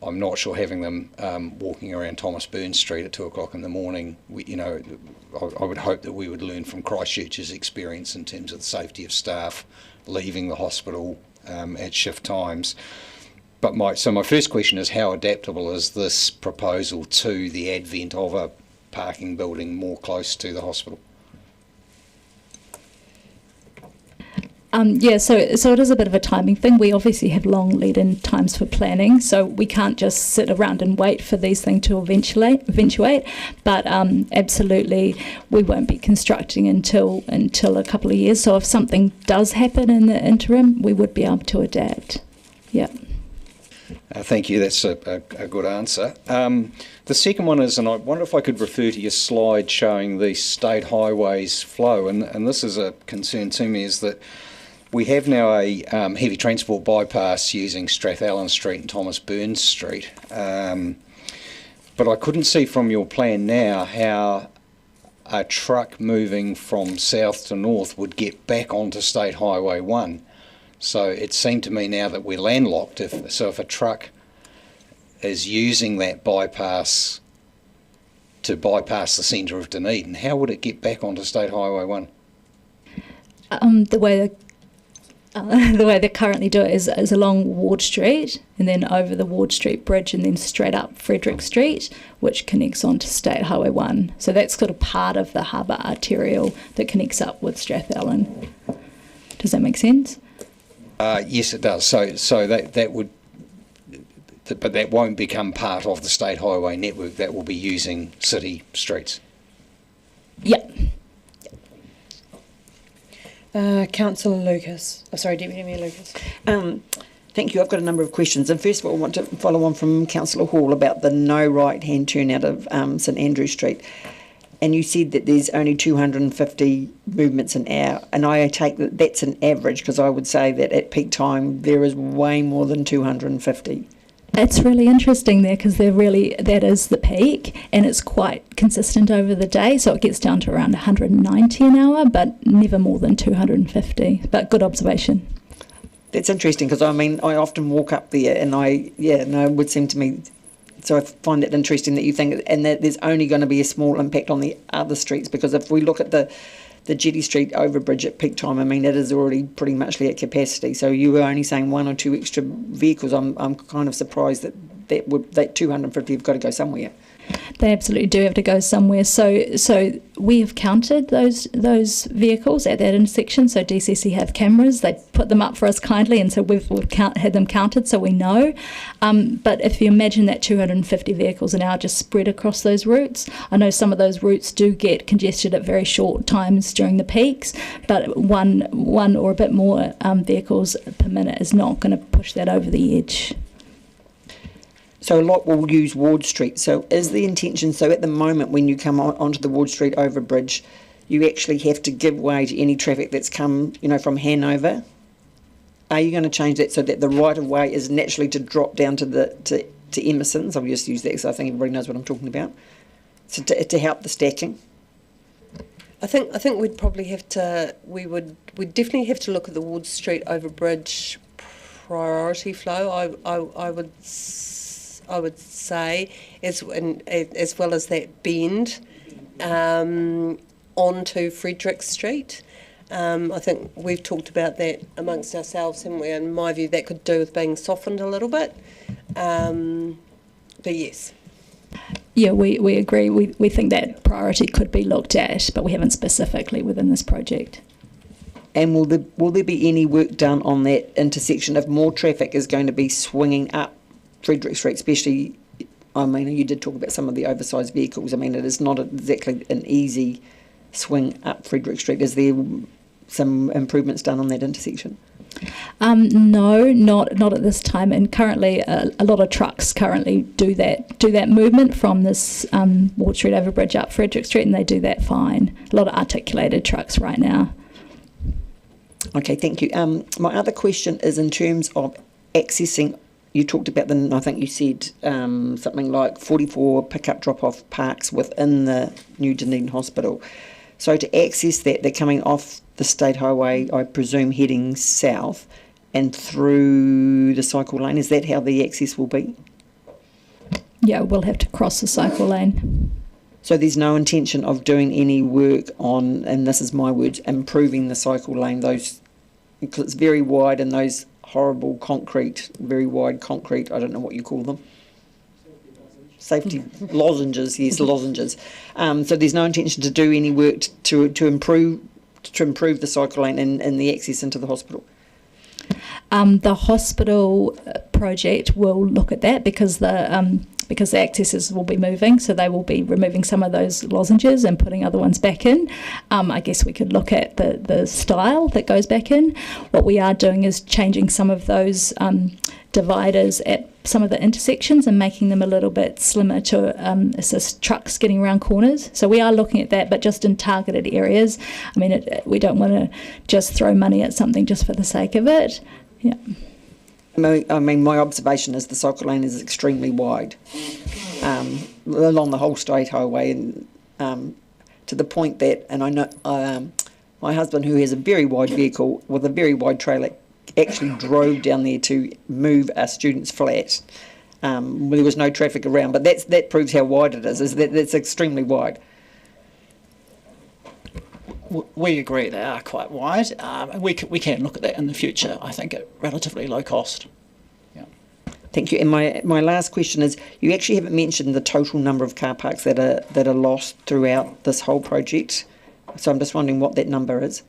I'm not sure having them walking around Thomas Burns Street at 2 o'clock in the morning, I would hope that we would learn from Christchurch's experience in terms of the safety of staff leaving the hospital at shift times. But my first question is, how adaptable is this proposal to the advent of a parking building more close to the hospital? So it is a bit of a timing thing. We obviously have long lead-in times for planning, so we can't just sit around and wait for these things to eventuate. But absolutely, we won't be constructing until a couple of years. So if something does happen in the interim, we would be able to adapt. Yeah. Thank you. That's a good answer. The second one is, and I wonder if I could refer to your slide showing the state highways flow, and this is a concern to me, is that we have now a heavy transport bypass using Strathallan Street and Thomas Burns Street, but I couldn't see from your plan now how a truck moving from south to north would get back onto State Highway 1. So it seemed to me now that we're landlocked. If a truck is using that bypass to bypass the centre of Dunedin, how would it get back onto State Highway 1? The way they currently do it is along Ward Street and then over the Ward Street Bridge and then straight up Frederick Street, which connects onto State Highway 1. So that's sort of part of the harbour arterial that connects up with Strathallan. Does that make sense? Yes, it does. So that would, but that won't become part of the State Highway network. That will be using city streets. Yeah. Councillor Lucas. Oh, sorry, Deputy Mayor Lucas. Thank you. I've got a number of questions. And first of all, I want to follow on from Councillor Hall about the no right-hand turn out of St Andrew Street. And you said that there's only 250 movements an hour. And I take that that's an average, because I would say that at peak time there is way more than 250. It's really interesting there because that is the peak and it's quite consistent over the day. So it gets down to around 190 an hour, but never more than 250. But good observation. That's interesting because, I mean, I often walk up there and it would seem to me, so I find it interesting that you think, and that there's only going to be a small impact on the other streets, because if we look at the Jetty Street overbridge at peak time, I mean, it is already pretty much at capacity. So you were only saying one or two extra vehicles. I'm kind of surprised that 250 have got to go somewhere. They absolutely do have to go somewhere. So we have counted those vehicles at that intersection. So DCC have cameras. They put them up for us kindly, and so we've had them counted, so we know. But if you imagine that 250 vehicles an hour just spread across those routes, I know some of those routes do get congested at very short times during the peaks, but one or a bit more vehicles per minute is not going to push that over the edge. So a lot will use Ward Street. So is the intention, so at the moment when you come onto the Ward Street overbridge, you actually have to give way to any traffic that's come, from Hanover? Are you going to change that so that the right of way is naturally to drop down to Emerson's? I'll just use that because I think everybody knows what I'm talking about. So to help the stacking? I think we'd probably have to, we'd definitely have to look at the Ward Street overbridge priority flow. I would say, as well as that bend onto Frederick Street. I think we've talked about that amongst ourselves, haven't we? In my view, that could do with being softened a little bit. But yes. Yeah, we agree. We think that priority could be looked at, but we haven't specifically within this project. And will there be any work done on that intersection if more traffic is going to be swinging up Frederick Street, especially, I mean, you did talk about some of the oversized vehicles. I mean, it is not exactly an easy swing up Frederick Street. Is there some improvements done on that intersection? No, not at this time. And currently, a lot of trucks currently do that movement from this Ward Street overbridge up Frederick Street, and they do that fine. A lot of articulated trucks right now. Okay, thank you. My other question is in terms of accessing. You talked about I think you said something like 44 pick-up drop-off parks within the new Dunedin Hospital. So to access that, they're coming off the State Highway, I presume, heading south and through the cycle lane. Is that how the access will be? Yeah, we'll have to cross the cycle lane. So there's no intention of doing any work on, and this is my words, improving the cycle lane, because it's very wide and those horrible very wide concrete, I don't know what you call them. Safety lozenges, yes, lozenges. So there's no intention to do any work to improve the cycle lane and the access into the hospital. The hospital project will look at that because the accesses will be moving, so they will be removing some of those lozenges and putting other ones back in. I guess we could look at the style that goes back in. What we are doing is changing some of those dividers at some of the intersections and making them a little bit slimmer to assist trucks getting around corners. So we are looking at that, but just in targeted areas. I mean, we don't want to just throw money at something just for the sake of it. Yeah. I mean, my observation is the cycle lane is extremely wide along the whole state highway, and to the point that, and I know my husband, who has a very wide vehicle with a very wide trailer, actually drove down there to move a student's flat. There was no traffic around, but that proves how wide it is that it's extremely wide. We agree they are quite wide. We can look at that in the future, I think, at relatively low cost. Yeah. Thank you. And my last question is, you actually haven't mentioned the total number of car parks that are lost throughout this whole project. So I'm just wondering what that number is.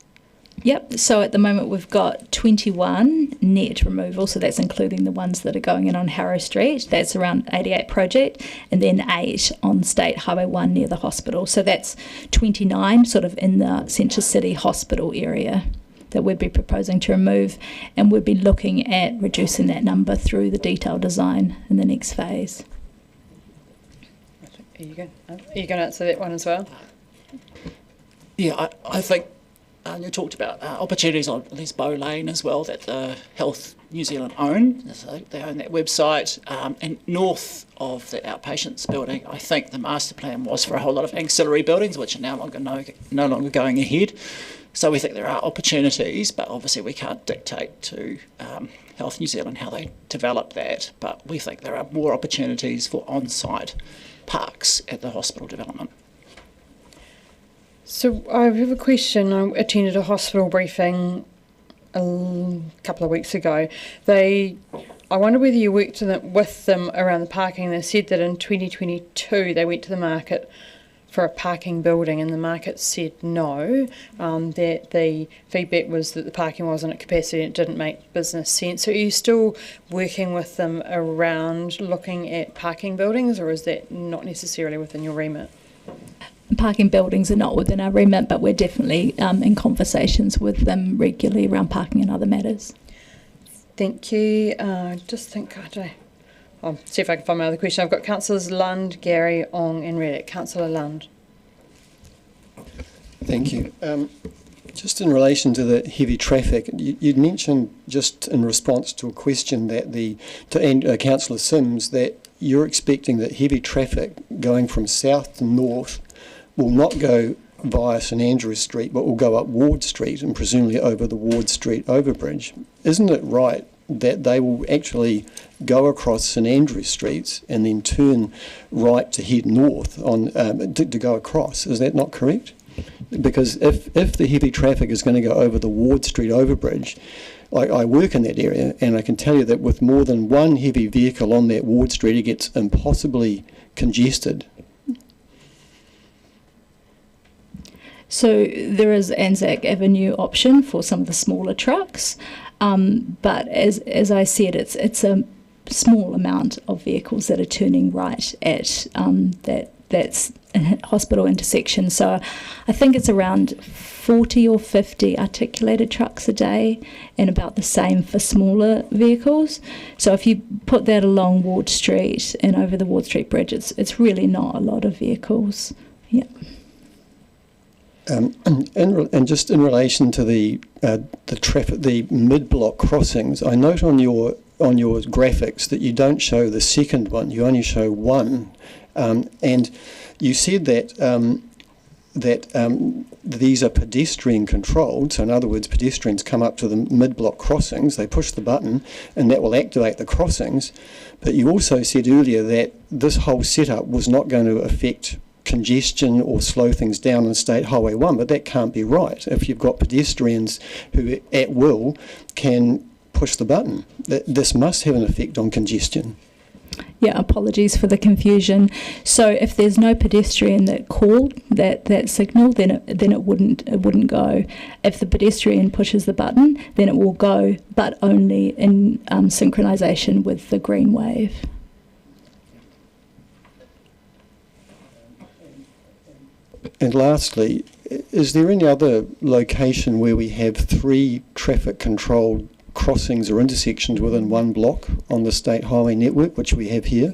Yep, so at the moment we've got 21 net removal, so that's including the ones that are going in on Harrow Street. That's around 88 project, and then 8 on State Highway 1 near the hospital. So that's 29 sort of in the Central City hospital area that we'd be proposing to remove, and we'd be looking at reducing that number through the detailed design in the next phase. Are you going to answer that one as well? Yeah, I think you talked about opportunities on Les Bow Lane as well that the Health New Zealand own. So they own that website. And north of the outpatients building, I think the master plan was for a whole lot of ancillary buildings, which are no longer going ahead. So we think there are opportunities, but obviously we can't dictate to Health New Zealand how they develop that. But we think there are more opportunities for on-site parks at the hospital development. So I have a question. I attended a hospital briefing a couple of weeks ago. I wonder whether you worked with them around the parking. They said that in 2022 they went to the market for a parking building, and the market said no, that the feedback was that the parking wasn't at capacity and it didn't make business sense. So are you still working with them around looking at parking buildings, or is that not necessarily within your remit? Parking buildings are not within our remit, but we're definitely in conversations with them regularly around parking and other matters. Thank you. I'll see if I can find my other question. I've got Councillors Lund, Gary, Ong and Reddick. Councillor Lund. Thank you. Just in relation to the heavy traffic, you'd mentioned just in response to a question that Councillor Sims, that you're expecting that heavy traffic going from south to north will not go via St Andrews Street, but will go up Ward Street and presumably over the Ward Street overbridge. Isn't it right that they will actually go across St Andrews Streets and then turn right to head north on to go across? Is that not correct? Because if the heavy traffic is going to go over the Ward Street overbridge, I work in that area, and I can tell you that with more than one heavy vehicle on that Ward Street, it gets impossibly congested. So there is Anzac Avenue option for some of the smaller trucks, but as I said, it's a small amount of vehicles that are turning right at that's a hospital intersection. So I think it's around 40 or 50 articulated trucks a day, and about the same for smaller vehicles. So if you put that along Ward Street and over the Ward Street Bridge, it's really not a lot of vehicles. Yeah. And just in relation to the traffic, the mid-block crossings, I note on your graphics that you don't show the second one; you only show one. And you said that these are pedestrian controlled. So in other words, pedestrians come up to the mid-block crossings, they push the button, and that will activate the crossings. But you also said earlier that this whole setup was not going to affect congestion or slow things down on State Highway 1, but that can't be right if you've got pedestrians who at will can push the button. This must have an effect on congestion. Yeah, apologies for the confusion. So if there's no pedestrian that called that signal, then it wouldn't go. If the pedestrian pushes the button, then it will go, but only in synchronisation with the green wave. And lastly, is there any other location where we have 3 traffic controlled crossings or intersections within one block on the state highway network, which we have here?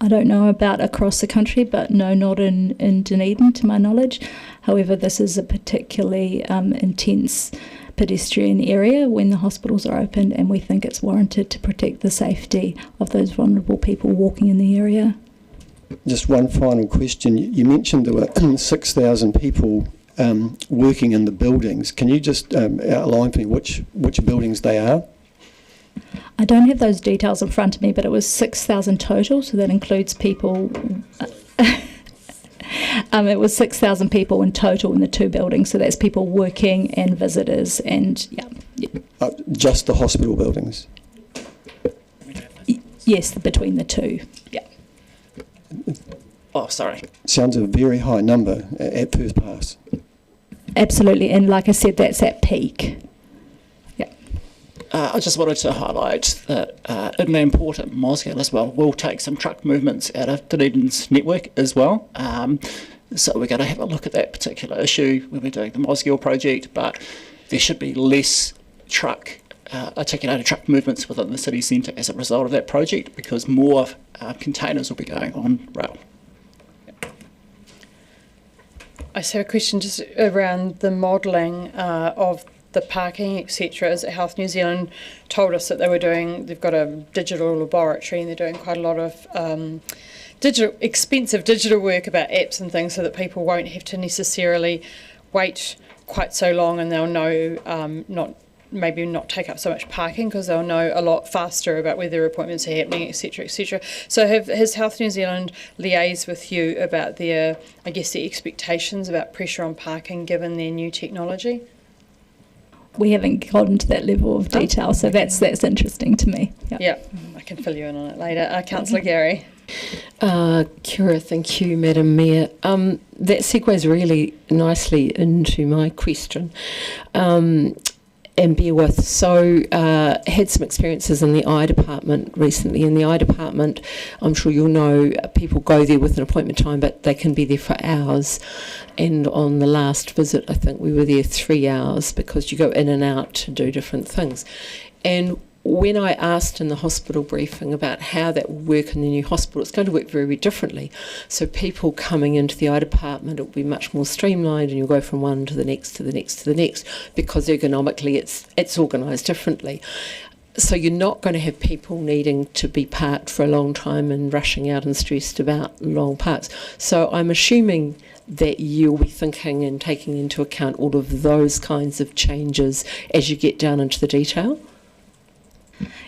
I don't know about across the country, but no, not in Dunedin, to my knowledge. However, this is a particularly intense pedestrian area when the hospitals are open, and we think it's warranted to protect the safety of those vulnerable people walking in the area. Just one final question. You mentioned there were 6,000 people working in the buildings. Can you just outline for me which buildings they are? I don't have those details in front of me, but it was 6,000 total, so that includes people. It was 6,000 people in total in the two buildings, so that's people working and visitors, and just the hospital buildings? Yes, between the two, yeah. Oh, sorry. Sounds a very high number at first pass. Absolutely, and like I said, that's at peak. I just wanted to highlight that Inland Port at Mosgiel as well will take some truck movements out of Dunedin's network as well. So we're going to have a look at that particular issue when we're doing the Mosgiel project, but there should be less articulated truck movements within the city centre as a result of that project, because more containers will be going on rail. I just have a question just around the modelling of the parking, etc. Is it Health New Zealand told us that they've got a digital laboratory and they're doing quite a lot of expensive digital work about apps and things, so that people won't have to necessarily wait quite so long, and they'll know not take up so much parking, because they'll know a lot faster about where their appointments are happening, etc., etc. So has Health New Zealand liaised with you about their expectations about pressure on parking given their new technology? We haven't gotten to that level of detail, so that's interesting to me. Yeah, I can fill you in on it later. Councillor Gary. Kia ora, thank you, Madam Mayor. That segues really nicely into my question. And bear with. So, had some experiences in the eye department recently. In the eye department, I'm sure you'll know, people go there with an appointment time, but they can be there for hours. And on the last visit, I think we were there 3 hours, because you go in and out to do different things. And when I asked in the hospital briefing about how that will work in the new hospital, it's going to work very, very differently. So people coming into the eye department, it will be much more streamlined, and you'll go from one to the next, to the next, to the next, because ergonomically it's organised differently. So you're not going to have people needing to be parked for a long time and rushing out and stressed about long parks. So I'm assuming that you'll be thinking and taking into account all of those kinds of changes as you get down into the detail.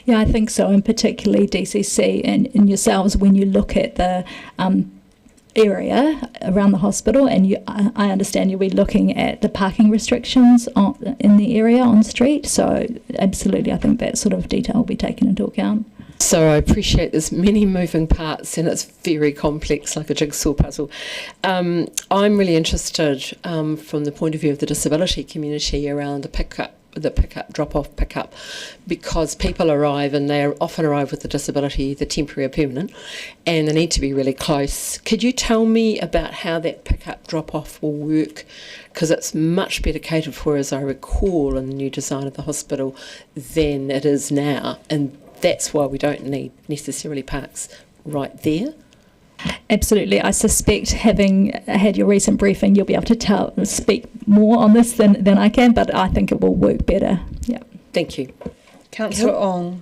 Yeah, I think so, and particularly DCC and yourselves, when you look at the area around the hospital, and I understand you'll be looking at the parking restrictions in the area on street, so absolutely I think that sort of detail will be taken into account. So I appreciate there's many moving parts and it's very complex, like a jigsaw puzzle. I'm really interested from the point of view of the disability community around the pickup, drop-off, pickup, because people arrive and they often arrive with a disability, either temporary or permanent, and they need to be really close. Could you tell me about how that pickup, drop-off will work? Because it's much better catered for, as I recall, in the new design of the hospital than it is now, and that's why we don't need necessarily parks right there. Absolutely. I suspect, having had your recent briefing, you'll be able to speak more on this than I can, but I think it will work better. Yeah. Thank you. Councillor Ong.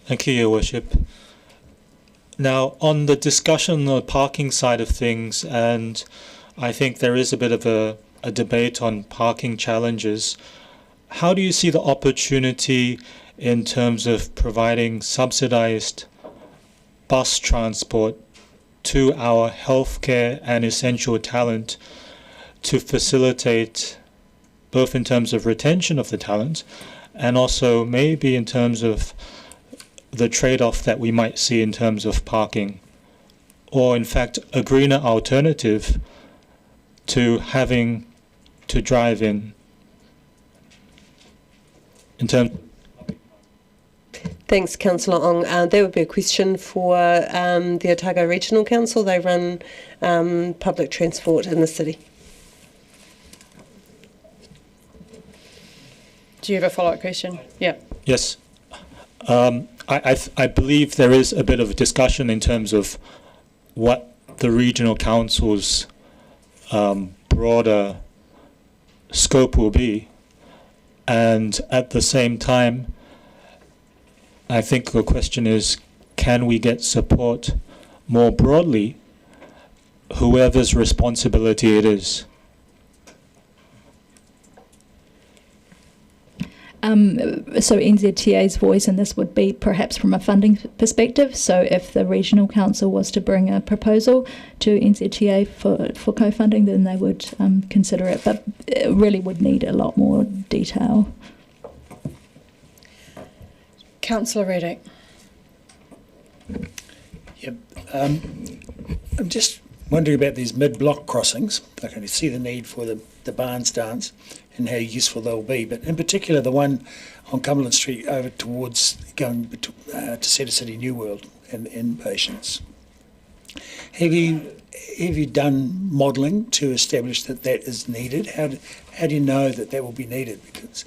Thank you, Your Worship. Now, on the discussion on the parking side of things, and I think there is a bit of a debate on parking challenges, how do you see the opportunity in terms of providing subsidised bus transport to our healthcare and essential talent to facilitate both in terms of retention of the talent and also maybe in terms of the trade-off that we might see in terms of parking, or in fact a greener alternative to having to drive in terms. Thanks, Councillor Ong. That would be a question for the Otago Regional Council. They run public transport in the city. Do you have a follow-up question? Yeah. Yes. I believe there is a bit of a discussion in terms of what the regional council's broader scope will be. And at the same time, I think the question is, can we get support more broadly, whoever's responsibility it is? So NZTA's voice in this would be perhaps from a funding perspective. So if the regional council was to bring a proposal to NZTA for co-funding, then they would consider it. But it really would need a lot more detail. Councillor Reddick. Yep. I'm just wondering about these mid-block crossings. I can see the need for the Barnes dance and how useful they'll be, but in particular the one on Cumberland Street over towards going to Centre City New World and inpatients. Have you done modelling to establish that is needed? How do you know that will be needed? Because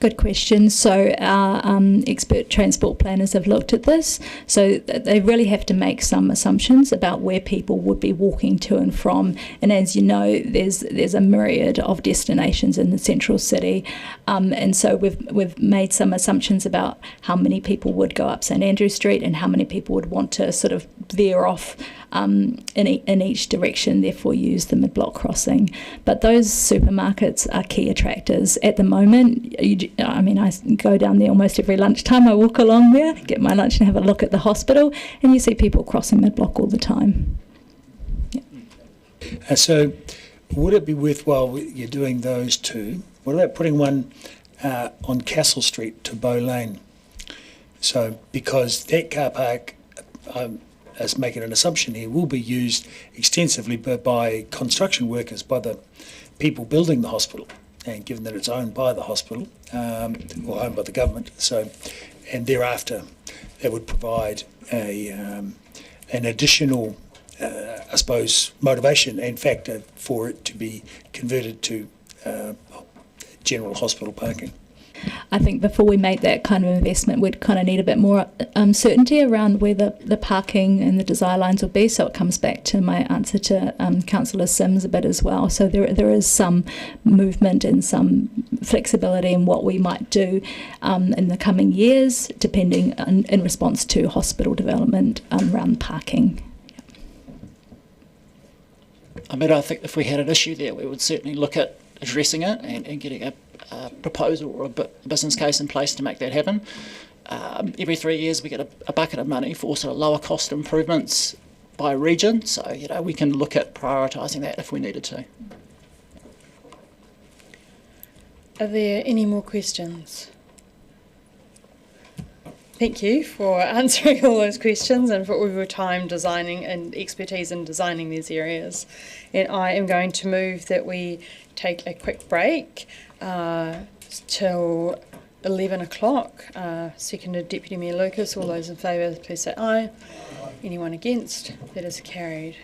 good question. So our expert transport planners have looked at this. So they really have to make some assumptions about where people would be walking to and from. And as you know, there's a myriad of destinations in the central city. And so we've made some assumptions about how many people would go up St Andrew Street and how many people would want to sort of veer off in each direction, therefore use the mid-block crossing. But those supermarkets are key attractors. At the moment, I go down there almost every lunchtime. I walk along there, get my lunch and have a look at the hospital, and you see people crossing mid-block all the time. Yeah. So would it be worthwhile, you're doing those two, what about putting one on Castle Street to Bow Lane? So because that car park, as making an assumption here, will be used extensively by construction workers, by the people building the hospital, and given that it's owned by the hospital, or owned by the government, so, and thereafter that would provide an additional, I suppose, motivation and factor for it to be converted to general hospital parking. I think before we make that kind of investment, we'd kind of need a bit more certainty around where the parking and the desire lines will be. So it comes back to my answer to Councillor Sims a bit as well. So there is some movement and some flexibility in what we might do in the coming years, depending in response to hospital development around parking. I mean, I think if we had an issue there, we would certainly look at addressing it and getting a proposal or a business case in place to make that happen. Every 3 years we get a bucket of money for sort of lower cost improvements by region, so we can look at prioritising that if we needed to. Are there any more questions? Thank you for answering all those questions and for all your time designing and expertise in designing these areas. And I am going to move that we take a quick break till 11 o'clock. Seconded Deputy Mayor Lucas. All those in favour, please say aye. Anyone against? That is carried.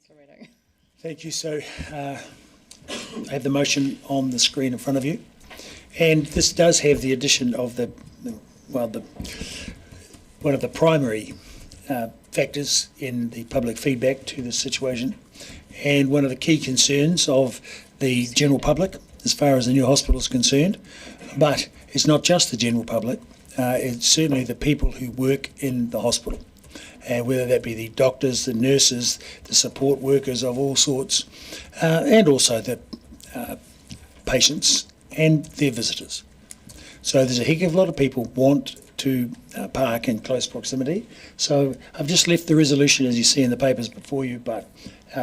Councillor Reading. Thank you. So I have the motion on the screen in front of you, and this does have the addition of one of the primary factors in the public feedback to this situation, and one of the key concerns of the general public as far as the new hospital is concerned. But it's not just the general public, it's certainly the people who work in the hospital, whether that be the doctors, the nurses, the support workers of all sorts, and also the patients and their visitors. So there's a heck of a lot of people want to park in close proximity. So I've just left the resolution as you see in the papers before you, but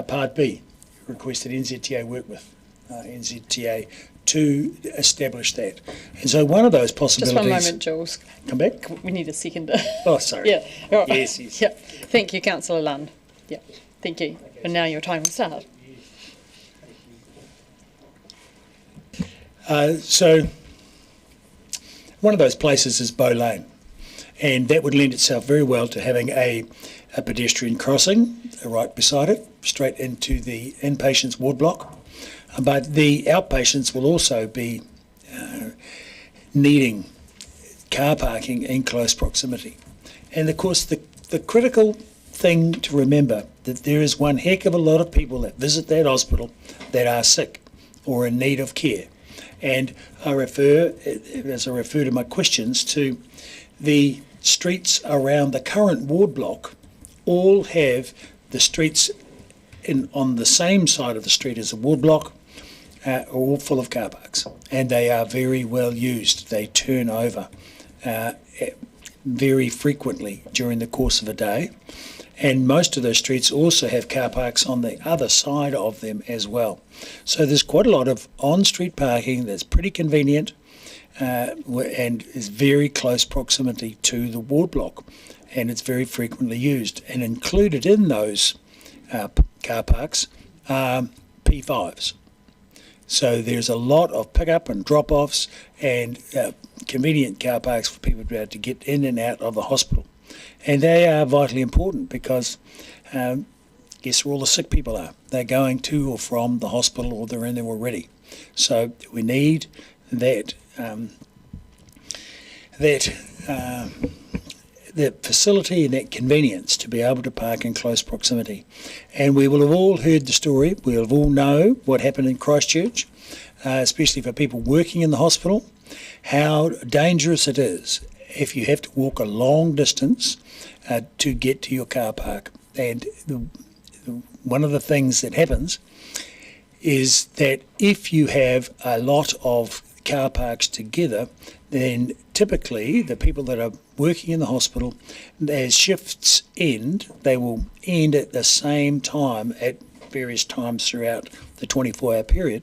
Part B requested NZTA work with NZTA to establish that. And so one of those possibilities... Just one moment, Jules. Come back? We need a second. Oh, sorry. Yeah. Right. Yes. Yeah. Thank you, Councillor Lund. Yeah. Thank you. And now your time will start. So one of those places is Bow Lane, and that would lend itself very well to having a pedestrian crossing right beside it, straight into the inpatients ward block. But the outpatients will also be needing car parking in close proximity. And of course, the critical thing to remember that there is one heck of a lot of people that visit that hospital that are sick or in need of care. And I refer, as I refer to my questions, to the streets around the current ward block all have the streets on the same side of the street as the ward block, all full of car parks, and they are very well used. They turn over very frequently during the course of a day, and most of those streets also have car parks on the other side of them as well. So there's quite a lot of on-street parking that's pretty convenient and is very close proximity to the ward block, and it's very frequently used. And included in those car parks are P5s. So there's a lot of pick-up and drop-offs and convenient car parks for people to be able to get in and out of the hospital. And they are vitally important because guess where all the sick people are? They're going to or from the hospital, or they're in there already. So we need that the facility and that convenience to be able to park in close proximity. And we will have all heard the story. We'll have all know what happened in Christchurch, especially for people working in the hospital, how dangerous it is if you have to walk a long distance to get to your car park. And one of the things that happens is that if you have a lot of car parks together, then typically the people that are working in the hospital, as shifts end, they will end at the same time at various times throughout the 24-hour period,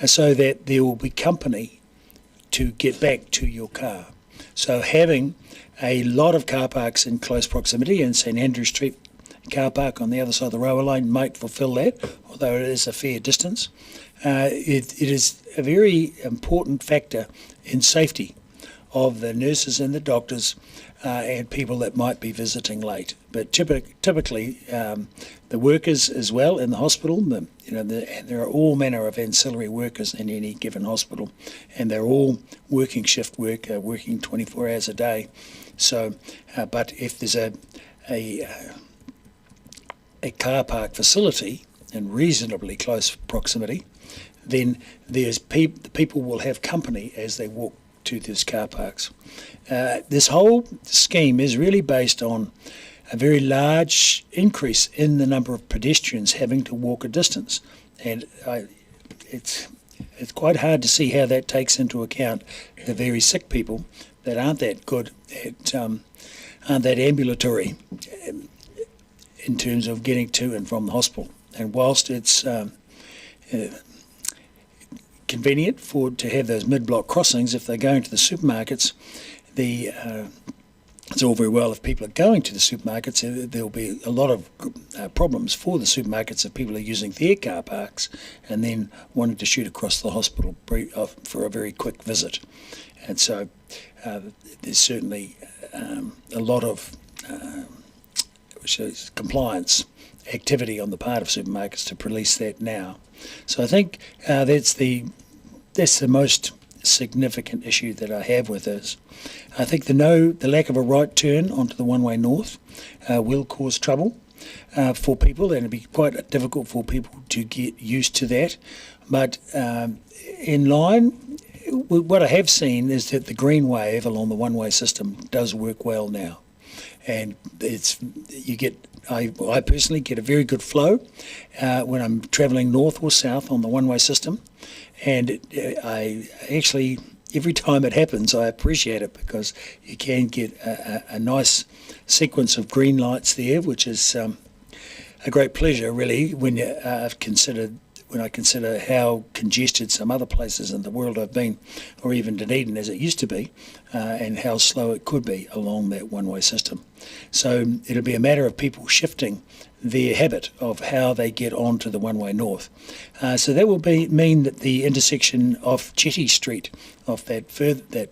so that there will be company to get back to your car. So having a lot of car parks in close proximity, and St Andrew Street car park on the other side of the railway line might fulfil that, although it is a fair distance. It is a very important factor in safety of the nurses and the doctors and people that might be visiting late. But typically, the workers as well in the hospital, there are all manner of ancillary workers in any given hospital, and they're all working shift work, working 24 hours a day. So, but if there's a car park facility in reasonably close proximity, then the people will have company as they walk to these car parks. This whole scheme is really based on a very large increase in the number of pedestrians having to walk a distance, and it's quite hard to see how that takes into account the very sick people that aren't that good at aren't that ambulatory in terms of getting to and from the hospital. And whilst it's convenient to have those mid-block crossings, if they're going to the supermarkets, it's all very well if people are going to the supermarkets. There'll be a lot of problems for the supermarkets if people are using their car parks and then wanting to shoot across the hospital for a very quick visit. And so there's certainly a lot of compliance activity on the part of supermarkets to police that now. So I think that's the most significant issue that I have with this. I think the lack of a right turn onto the one-way north will cause trouble for people, and it'll be quite difficult for people to get used to that. But in line, what I have seen is that the green wave along the one-way system does work well now, and I personally get a very good flow when I'm travelling north or south on the one-way system, and I actually, every time it happens, I appreciate it, because you can get a nice sequence of green lights there, which is a great pleasure, really, when I consider how congested some other places in the world I've been, or even Dunedin as it used to be, and how slow it could be along that one-way system. So it'll be a matter of people shifting their habit of how they get onto the one-way north. So that will mean that the intersection of Jetty Street, off that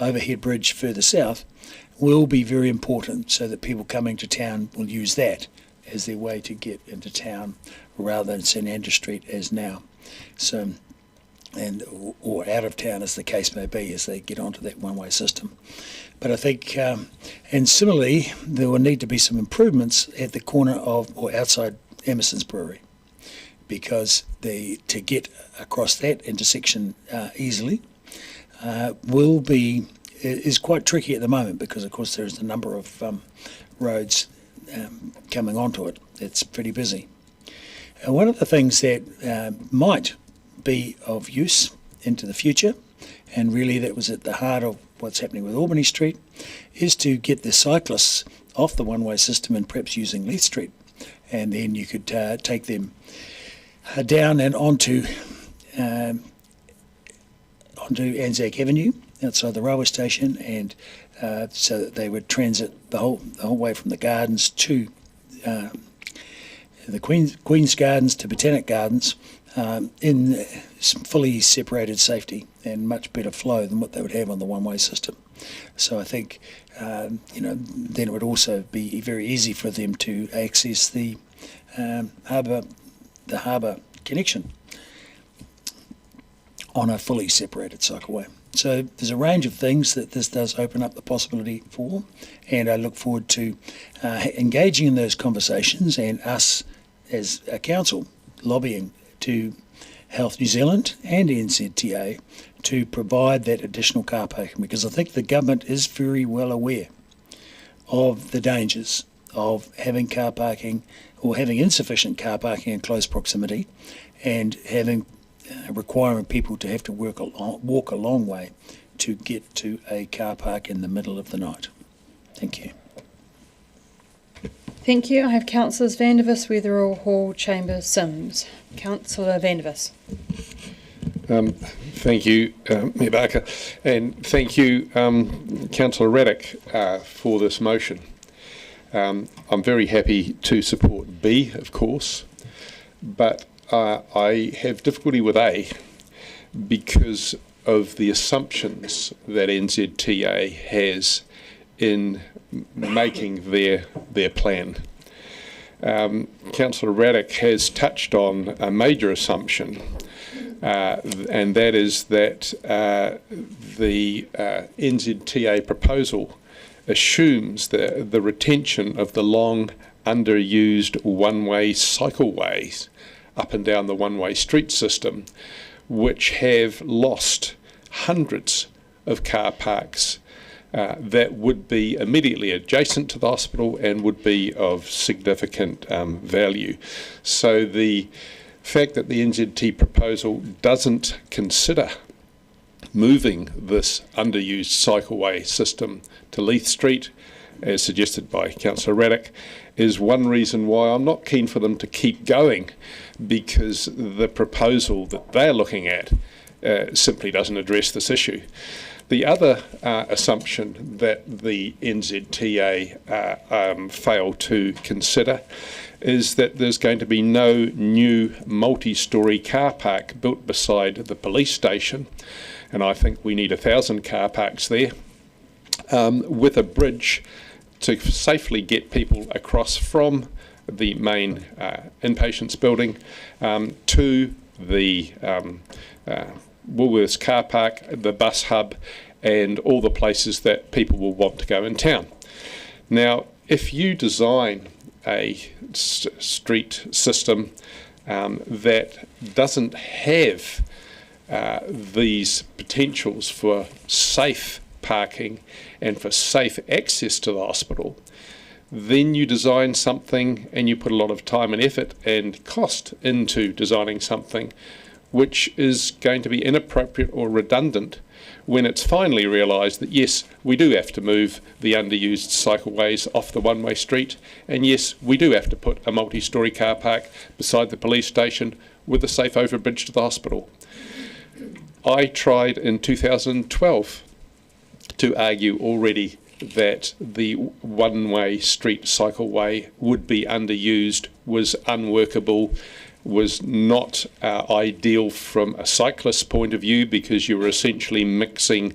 overhead bridge further south, will be very important, so that people coming to town will use that as their way to get into town, rather than St Andrew Street as now. So, or out of town, as the case may be, as they get onto that one-way system. But I think, and similarly, there will need to be some improvements at the corner of, or outside Emerson's Brewery, because to get across that intersection easily is quite tricky at the moment, because of course there's a number of roads coming onto it. It's pretty busy. One of the things that might be of use into the future, and really that was at the heart of what's happening with Albany Street, is to get the cyclists off the one-way system and perhaps using Leith Street, and then you could take them down and onto Anzac Avenue outside the railway station, and so that they would transit the whole way from the gardens to the Queen's Gardens to Botanic Gardens in fully separated safety and much better flow than what they would have on the one-way system. So I think then it would also be very easy for them to access the harbour connection on a fully separated cycleway. So there's a range of things that this does open up the possibility for, and I look forward to engaging in those conversations, and us as a council lobbying to Health New Zealand and NZTA to provide that additional car parking, because I think the government is very well aware of the dangers of having car parking, or having insufficient car parking in close proximity, and having requiring people to have to walk a long way to get to a car park in the middle of the night. Thank you. Thank you. I have Councillors Vandervis, Weatherall, Hall, Chambers, Sims. Councillor Vandervis. Thank you, Mayor Barker, and thank you, Councillor Raddick, for this motion. I'm very happy to support B, of course, but I have difficulty with A because of the assumptions that NZTA has in making their plan. Councillor Raddick has touched on a major assumption, and that is that the NZTA proposal assumes the retention of the long underused one-way cycleways up and down the one-way street system, which have lost hundreds of car parks that would be immediately adjacent to the hospital and would be of significant value. So the fact that the NZT proposal doesn't consider moving this underused cycleway system to Leith Street, as suggested by Councillor Raddick, is one reason why I'm not keen for them to keep going, because the proposal that they're looking at simply doesn't address this issue. The other assumption that the NZTA failed to consider is that there's going to be no new multi-storey car park built beside the police station, and I think we need 1,000 car parks there, with a bridge to safely get people across from the main inpatients building to the Woolworths car park, the bus hub, and all the places that people will want to go in town. Now, if you design a street system that doesn't have these potentials for safe parking and for safe access to the hospital, then you design something and you put a lot of time and effort and cost into designing something which is going to be inappropriate or redundant when it's finally realised that yes, we do have to move the underused cycleways off the one-way street, and yes, we do have to put a multi-storey car park beside the police station with a safe overbridge to the hospital. I tried in 2012 to argue already that the one-way street cycleway would be underused, was unworkable, was not ideal from a cyclist's point of view, because you were essentially mixing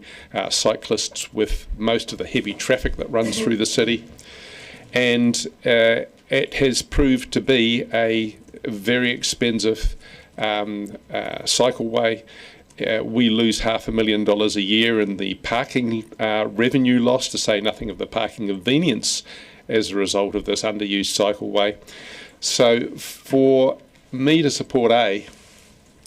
cyclists with most of the heavy traffic that runs through the city. And it has proved to be a very expensive cycleway. We lose $500,000 a year in the parking revenue loss, to say nothing of the parking convenience as a result of this underused cycleway. So for me to support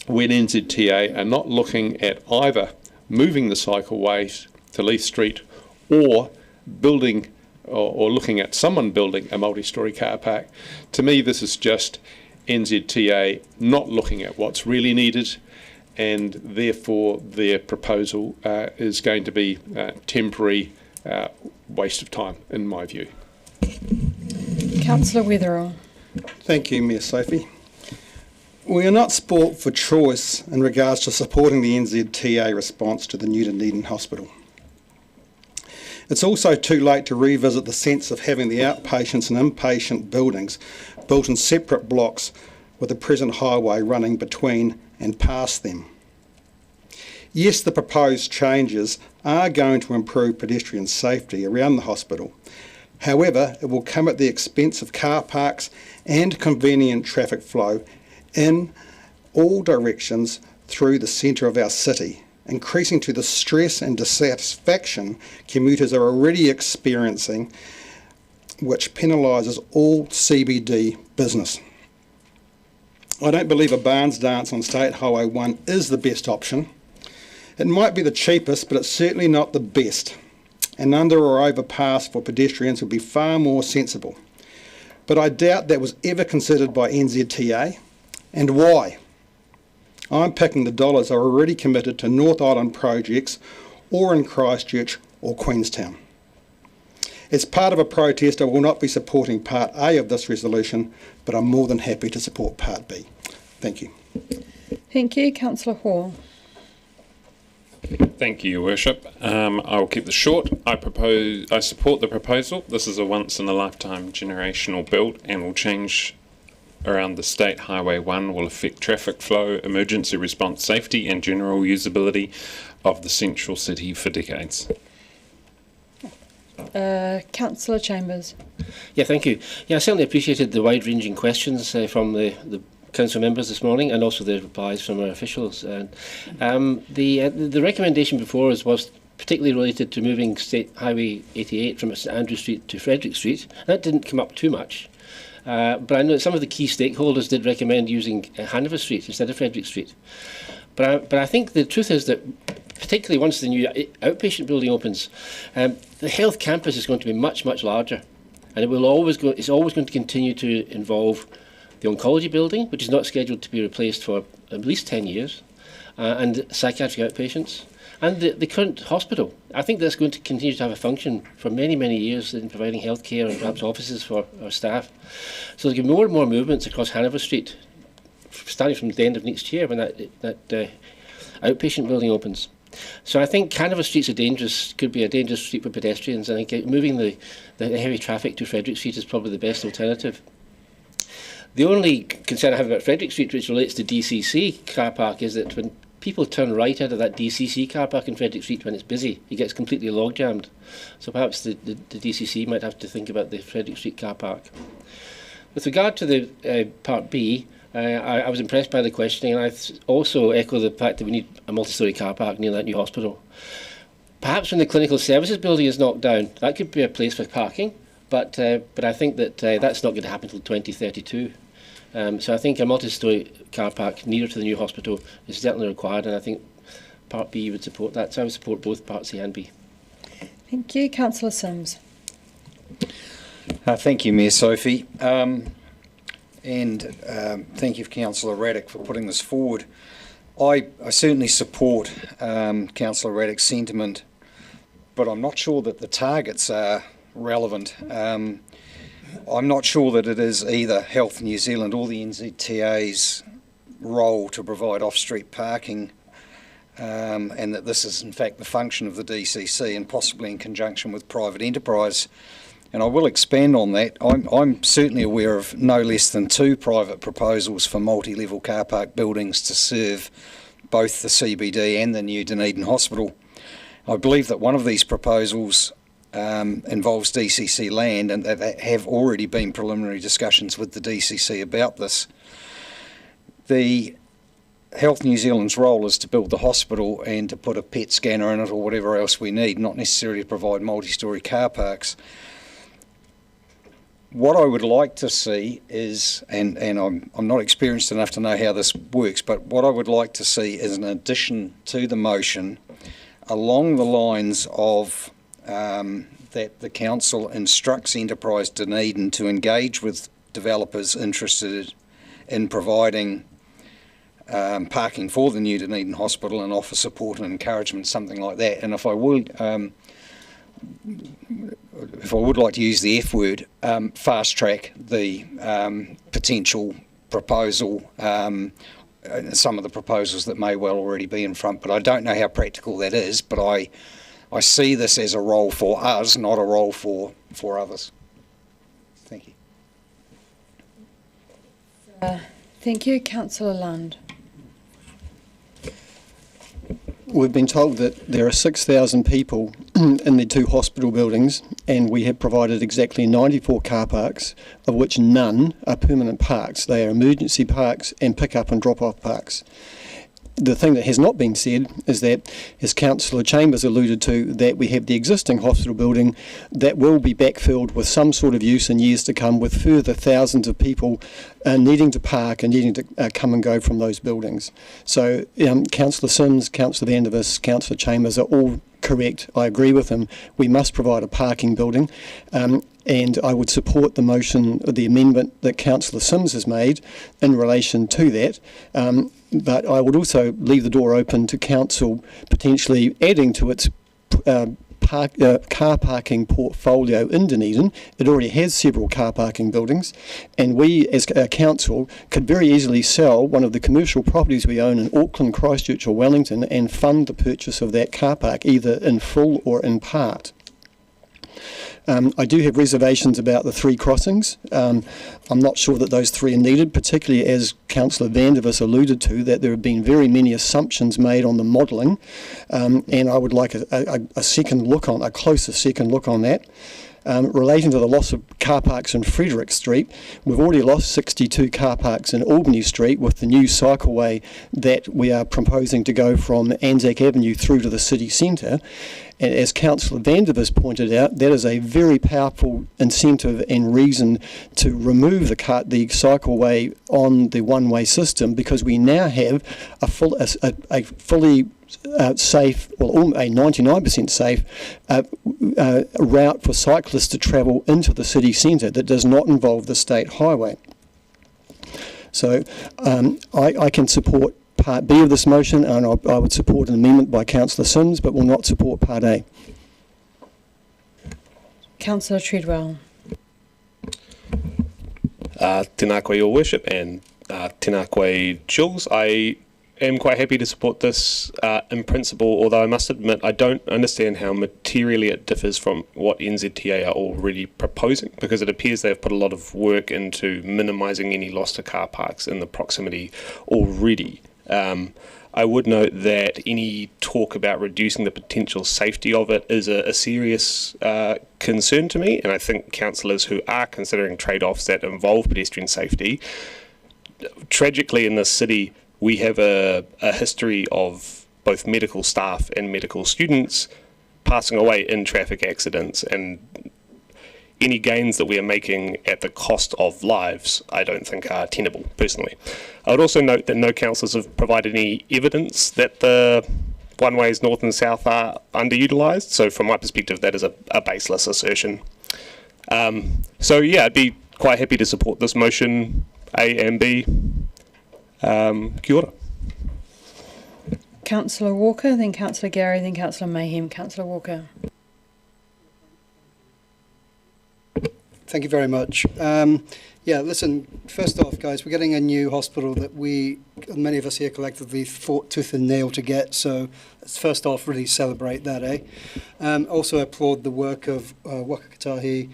when NZTA are not looking at either moving the cycleways to Leith Street or building or looking at someone building a multi-storey car park, to me this is just NZTA not looking at what's really needed, and therefore their proposal is going to be a temporary waste of time, in my view. Councillor Weatherall. Thank you, Mayor Sophie. We are not sport for choice in regards to supporting the NZTA response to the new Dunedin Hospital. It's also too late to revisit the sense of having the outpatients and inpatient buildings built in separate blocks with the present highway running between and past them. Yes, the proposed changes are going to improve pedestrian safety around the hospital. However, it will come at the expense of car parks and convenient traffic flow in all directions through the centre of our city, increasing to the stress and dissatisfaction commuters are already experiencing, which penalises all CBD business. I don't believe a Barnes dance on State Highway 1 is the best option. It might be the cheapest, but it's certainly not the best. An under or overpass for pedestrians would be far more sensible. But I doubt that was ever considered by NZTA. And why? I'm picking the dollars are already committed to North Island projects or in Christchurch or Queenstown. As part of a protest, I will not be supporting Part A of this resolution, but I'm more than happy to support Part B. Thank you. Thank you. Councillor Hall. Thank you, Your Worship. I will keep this short. I support the proposal. This is a once-in-a-lifetime generational build and will change around the State Highway 1, will affect traffic flow, emergency response safety and general usability of the central city for decades. Councillor Chambers. Yeah, thank you. Yeah, I certainly appreciated the wide-ranging questions from the council members this morning, and also the replies from our officials. The recommendation before us was particularly related to moving State Highway 88 from St Andrew Street to Frederick Street. That didn't come up too much. But I know that some of the key stakeholders did recommend using Hanover Street instead of Frederick Street. But I think the truth is that, particularly once the new outpatient building opens, the health campus is going to be much, much larger, and it's always going to continue to involve the oncology building, which is not scheduled to be replaced for at least 10 years, and psychiatric outpatients, and the current hospital. I think that's going to continue to have a function for many, many years in providing healthcare and perhaps offices for our staff. So there'll be more and more movements across Hanover Street, starting from the end of next year when that outpatient building opens. So I think Hanover Street's could be a dangerous street for pedestrians. I think moving the heavy traffic to Frederick Street is probably the best alternative. The only concern I have about Frederick Street, which relates to DCC car park, is that when people turn right out of that DCC car park in Frederick Street when it's busy. It gets completely log jammed. So perhaps the DCC might have to think about the Frederick Street car park. With regard to the Part B, I was impressed by the questioning, and I also echo the fact that we need a multi-storey car park near that new hospital. Perhaps when the clinical services building is knocked down, that could be a place for parking, but I think that that's not going to happen until 2032. So I think a multi-storey car park nearer to the new hospital is certainly required, and I think Part B would support that. So I would support both Parts A and B. Thank you. Councillor Sims. Thank you, Mayor Sophie. And thank you, Councillor Raddick, for putting this forward. I certainly support Councillor Raddick's sentiment, but I'm not sure that the targets are relevant. I'm not sure that it is either Health New Zealand or the NZTA's role to provide off-street parking, and that this is in fact the function of the DCC and possibly in conjunction with private enterprise. And I will expand on that. I'm certainly aware of no less than 2 private proposals for multi-level car park buildings to serve both the CBD and the new Dunedin Hospital. I believe that one of these proposals involves DCC land, and that there have already been preliminary discussions with the DCC about this. The Health New Zealand's role is to build the hospital and to put a PET scanner in it or whatever else we need, not necessarily to provide multi-storey car parks. What I would like to see is, and I'm not experienced enough to know how this works, but what I would like to see is an addition to the motion along the lines of that the council instructs Enterprise Dunedin to engage with developers interested in providing parking for the new Dunedin Hospital and offer support and encouragement, something like that. And if I would like to use the F word, fast track the potential proposal, some of the proposals that may well already be in front, but I don't know how practical that is, but I see this as a role for us, not a role for others. Thank you. Thank you. Councillor Lund. We've been told that there are 6,000 people in the 2 hospital buildings, and we have provided exactly 94 car parks, of which none are permanent parks. They are emergency parks and pick-up and drop-off parks. The thing that has not been said is that, as Councillor Chambers alluded to, that we have the existing hospital building that will be backfilled with some sort of use in years to come, with further thousands of people needing to park and needing to come and go from those buildings. So Councillor Sims, Councillor Vandervis, Councillor Chambers are all correct. I agree with them. We must provide a parking building. And I would support the motion, the amendment that Councillor Sims has made in relation to that. But I would also leave the door open to Council potentially adding to its car parking portfolio in Dunedin. It already has several car parking buildings, and we as a council could very easily sell one of the commercial properties we own in Auckland, Christchurch or Wellington and fund the purchase of that car park either in full or in part. I do have reservations about the 3 crossings. I'm not sure that those 3 are needed, particularly as Councillor Vandervis alluded to, that there have been very many assumptions made on the modelling, and I would like a second look on, a closer second look on that. Relating to the loss of car parks in Frederick Street, we've already lost 62 car parks in Albany Street with the new cycleway that we are proposing to go from Anzac Avenue through to the city centre. And as Councillor Vandervis pointed out, that is a very powerful incentive and reason to remove the cycleway on the one-way system, because we now have a fully safe, well, a 99% safe route for cyclists to travel into the city centre that does not involve the state highway. So I can support Part B of this motion, and I would support an amendment by Councillor Sims, but will not support Part A. Councillor Treadwell. Tēnā koe, Your Worship, and tēnā koe, Jules. I am quite happy to support this in principle, although I must admit I don't understand how materially it differs from what NZTA are already proposing, because it appears they've put a lot of work into minimising any loss to car parks in the proximity already. I would note that any talk about reducing the potential safety of it is a serious concern to me, and I think councillors who are considering trade-offs that involve pedestrian safety, tragically in this city we have a history of both medical staff and medical students passing away in traffic accidents, and any gains that we are making at the cost of lives I don't think are tenable, personally. I would also note that no councillors have provided any evidence that the one-ways north and south are underutilised, so from my perspective that is a baseless assertion. So yeah, I'd be quite happy to support this motion, A and B. Kia ora. Councillor Walker, then Councillor Gary, then Councillor Mayhem. Councillor Walker. Thank you very much. Yeah, listen, first off, guys, we're getting a new hospital that many of us here collectively fought tooth and nail to get, so let's first off really celebrate that, eh? Also applaud the work of Waka Kotahi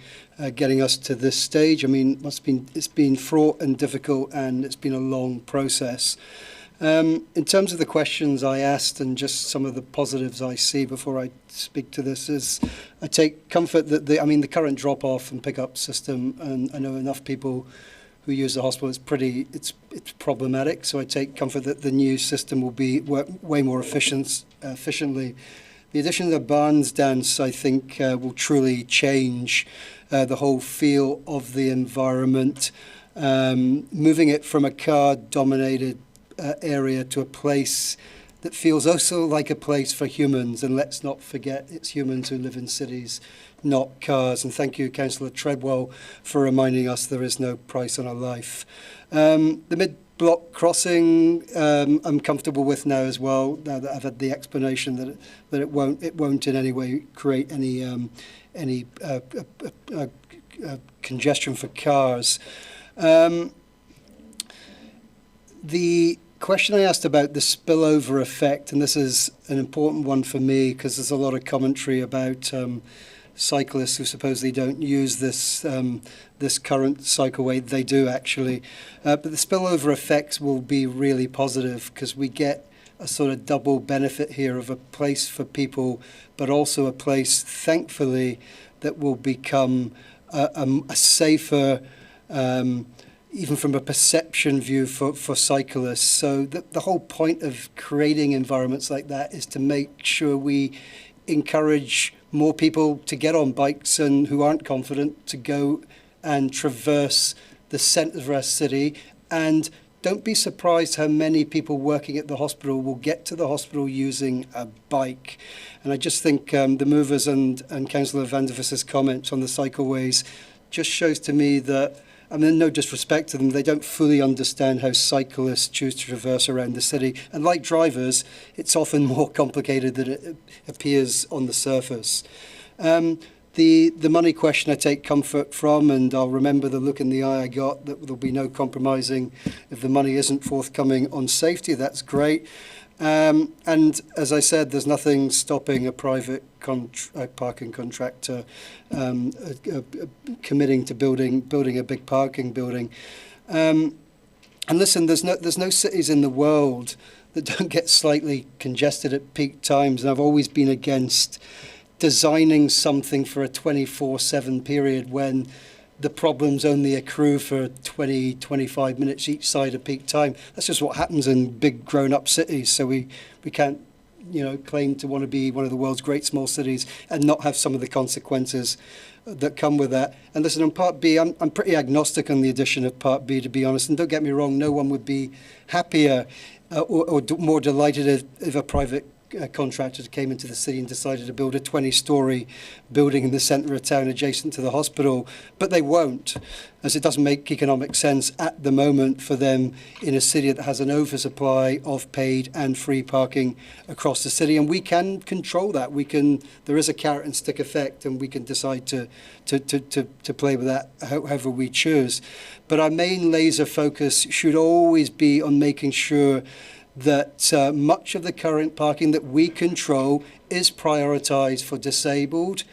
getting us to this stage. I mean, it's been fraught and difficult, and it's been a long process. In terms of the questions I asked and just some of the positives I see before I speak to this is I take comfort that the current drop-off and pick-up system, and I know enough people who use the hospital, it's problematic, so I take comfort that the new system will work way more efficiently. The addition of the Barnes dance, I think, will truly change the whole feel of the environment, moving it from a car-dominated area to a place that feels also like a place for humans, and let's not forget it's humans who live in cities, not cars. And thank you, Councillor Treadwell, for reminding us there is no price on a life. The mid-block crossing I'm comfortable with now as well, now that I've had the explanation that it won't in any way create any congestion for cars. The question I asked about the spillover effect, and this is an important one for me because there's a lot of commentary about cyclists who supposedly don't use this current cycleway. They do actually, but the spillover effects will be really positive because we get a sort of double benefit here of a place for people, but also a place, thankfully, that will become a safer, even from a perception view for cyclists. So the whole point of creating environments like that is to make sure we encourage more people to get on bikes and who aren't confident to go and traverse the centre of our city. And don't be surprised how many people working at the hospital will get to the hospital using a bike. And I just think the movers and Councillor Van der Vis's comments on the cycleways just shows to me that, I mean, no disrespect to them, they don't fully understand how cyclists choose to traverse around the city. And like drivers, it's often more complicated than it appears on the surface. The money question I take comfort from, and I'll remember the look in the eye I got, that there'll be no compromising if the money isn't forthcoming on safety. That's great. And as I said, there's nothing stopping a private parking contractor committing to building a big parking building. And listen, there's no cities in the world that don't get slightly congested at peak times, and I've always been against designing something for a 24/7 period when the problems only accrue for 20, 25 minutes each side of peak time. That's just what happens in big grown-up cities. So we can't, claim to want to be one of the world's great small cities and not have some of the consequences that come with that. And listen, on Part B, I'm pretty agnostic on the addition of Part B, to be honest. And don't get me wrong, no one would be happier or more delighted if a private contractor came into the city and decided to build a 20-storey building in the centre of town adjacent to the hospital, but they won't, as it doesn't make economic sense at the moment for them in a city that has an oversupply of paid and free parking across the city. And we can control that. There is a carrot and stick effect, and we can decide to play with that however we choose. But our main laser focus should always be on making sure that much of the current parking that we control is prioritised for disabled,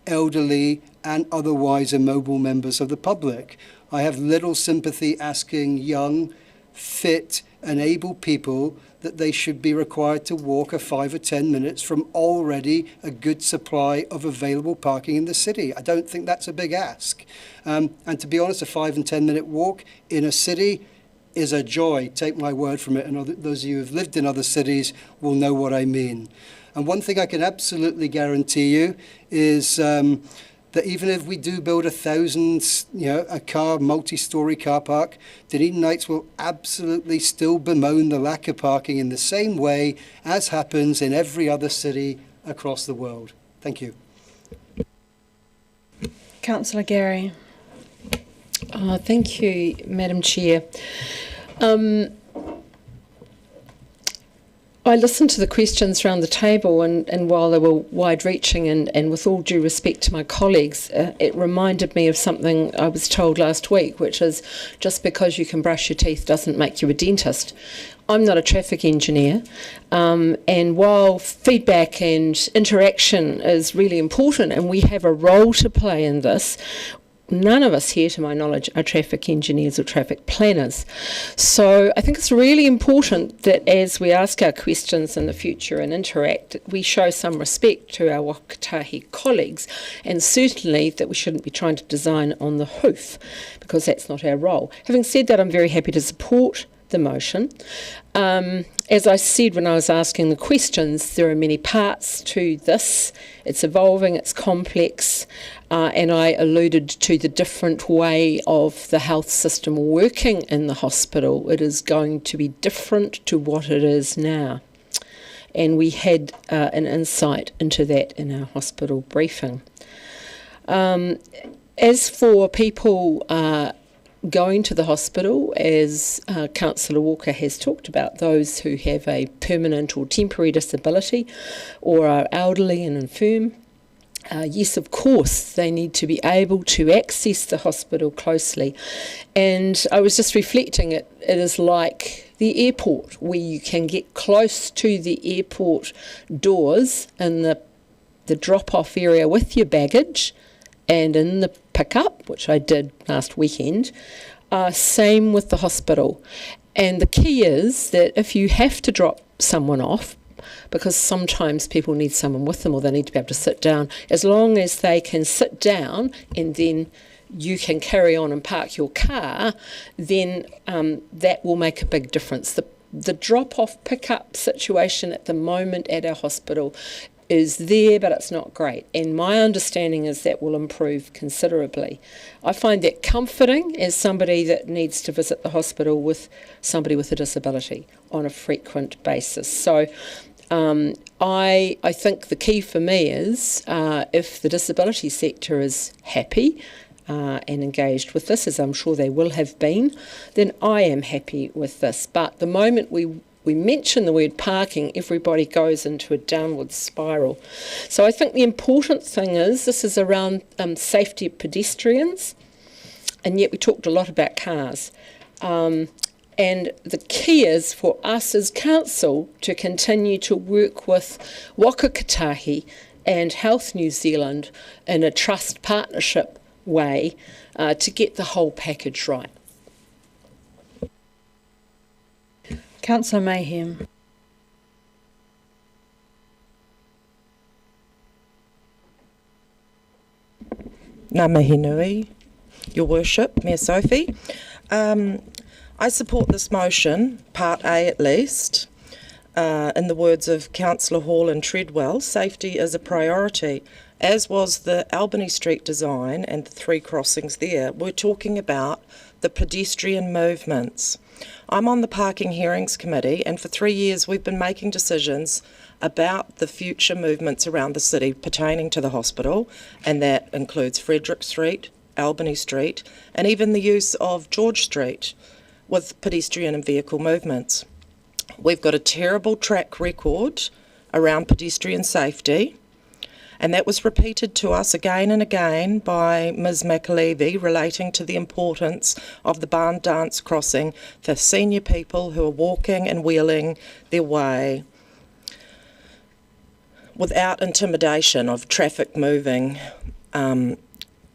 elderly and otherwise immobile members of the public. I have little sympathy asking young, fit enable people that they should be required to walk a 5 or 10 minutes from already a good supply of available parking in the city. I don't think that's a big ask. And to be honest, a 5 and 10 minute walk in a city is a joy, take my word from it, and those of you who have lived in other cities will know what I mean. And one thing I can absolutely guarantee you is that even if we do build 1,000, a multi-storey car park, Dunedinites will absolutely still bemoan the lack of parking in the same way as happens in every other city across the world. Thank you. Councillor Gary. Thank you, Madam Chair. I listened to the questions around the table, and while they were wide-reaching and with all due respect to my colleagues, it reminded me of something I was told last week, which is just because you can brush your teeth doesn't make you a dentist. I'm not a traffic engineer, and while feedback and interaction is really important and we have a role to play in this, none of us here, to my knowledge, are traffic engineers or traffic planners. So I think it's really important that as we ask our questions in the future and interact, we show some respect to our Wakatahi colleagues, and certainly that we shouldn't be trying to design on the hoof, because that's not our role. Having said that, I'm very happy to support the motion. As I said when I was asking the questions, there are many parts to this. It's evolving, it's complex, and I alluded to the different way of the health system working in the hospital. It is going to be different to what it is now. And we had an insight into that in our hospital briefing. As for people going to the hospital, as Councillor Walker has talked about, those who have a permanent or temporary disability or are elderly and infirm, yes, of course, they need to be able to access the hospital closely. And I was just reflecting, it is like the airport, where you can get close to the airport doors in the drop-off area with your baggage, and in the pickup, which I did last weekend, same with the hospital. And the key is that if you have to drop someone off, because sometimes people need someone with them or they need to be able to sit down, as long as they can sit down and then you can carry on and park your car, then that will make a big difference. The drop-off pickup situation at the moment at our hospital is there, but it's not great. And my understanding is that will improve considerably. I find that comforting as somebody that needs to visit the hospital with somebody with a disability on a frequent basis. So I think the key for me is if the disability sector is happy and engaged with this, as I'm sure they will have been, then I am happy with this. But the moment we mention the word parking, everybody goes into a downward spiral. So I think the important thing is this is around safety of pedestrians, and yet we talked a lot about cars. And the key is for us as council to continue to work with Wakatahi and Health New Zealand in a trust partnership way to get the whole package right. Councillor Mayhem. Ngā mihi nui, Your Worship, Mayor Sophie. I support this motion, Part A at least. In the words of Councillor Hall and Treadwell, safety is a priority, as was the Albany Street design and the 3 crossings there. We're talking about the pedestrian movements. I'm on the Parking Hearings Committee, and for 3 years we've been making decisions about the future movements around the city pertaining to the hospital, and that includes Frederick Street, Albany Street, and even the use of George Street with pedestrian and vehicle movements. We've got a terrible track record around pedestrian safety, and that was repeated to us again and again by Ms McAlevey relating to the importance of the barn dance crossing for senior people who are walking and wheeling their way without intimidation of traffic moving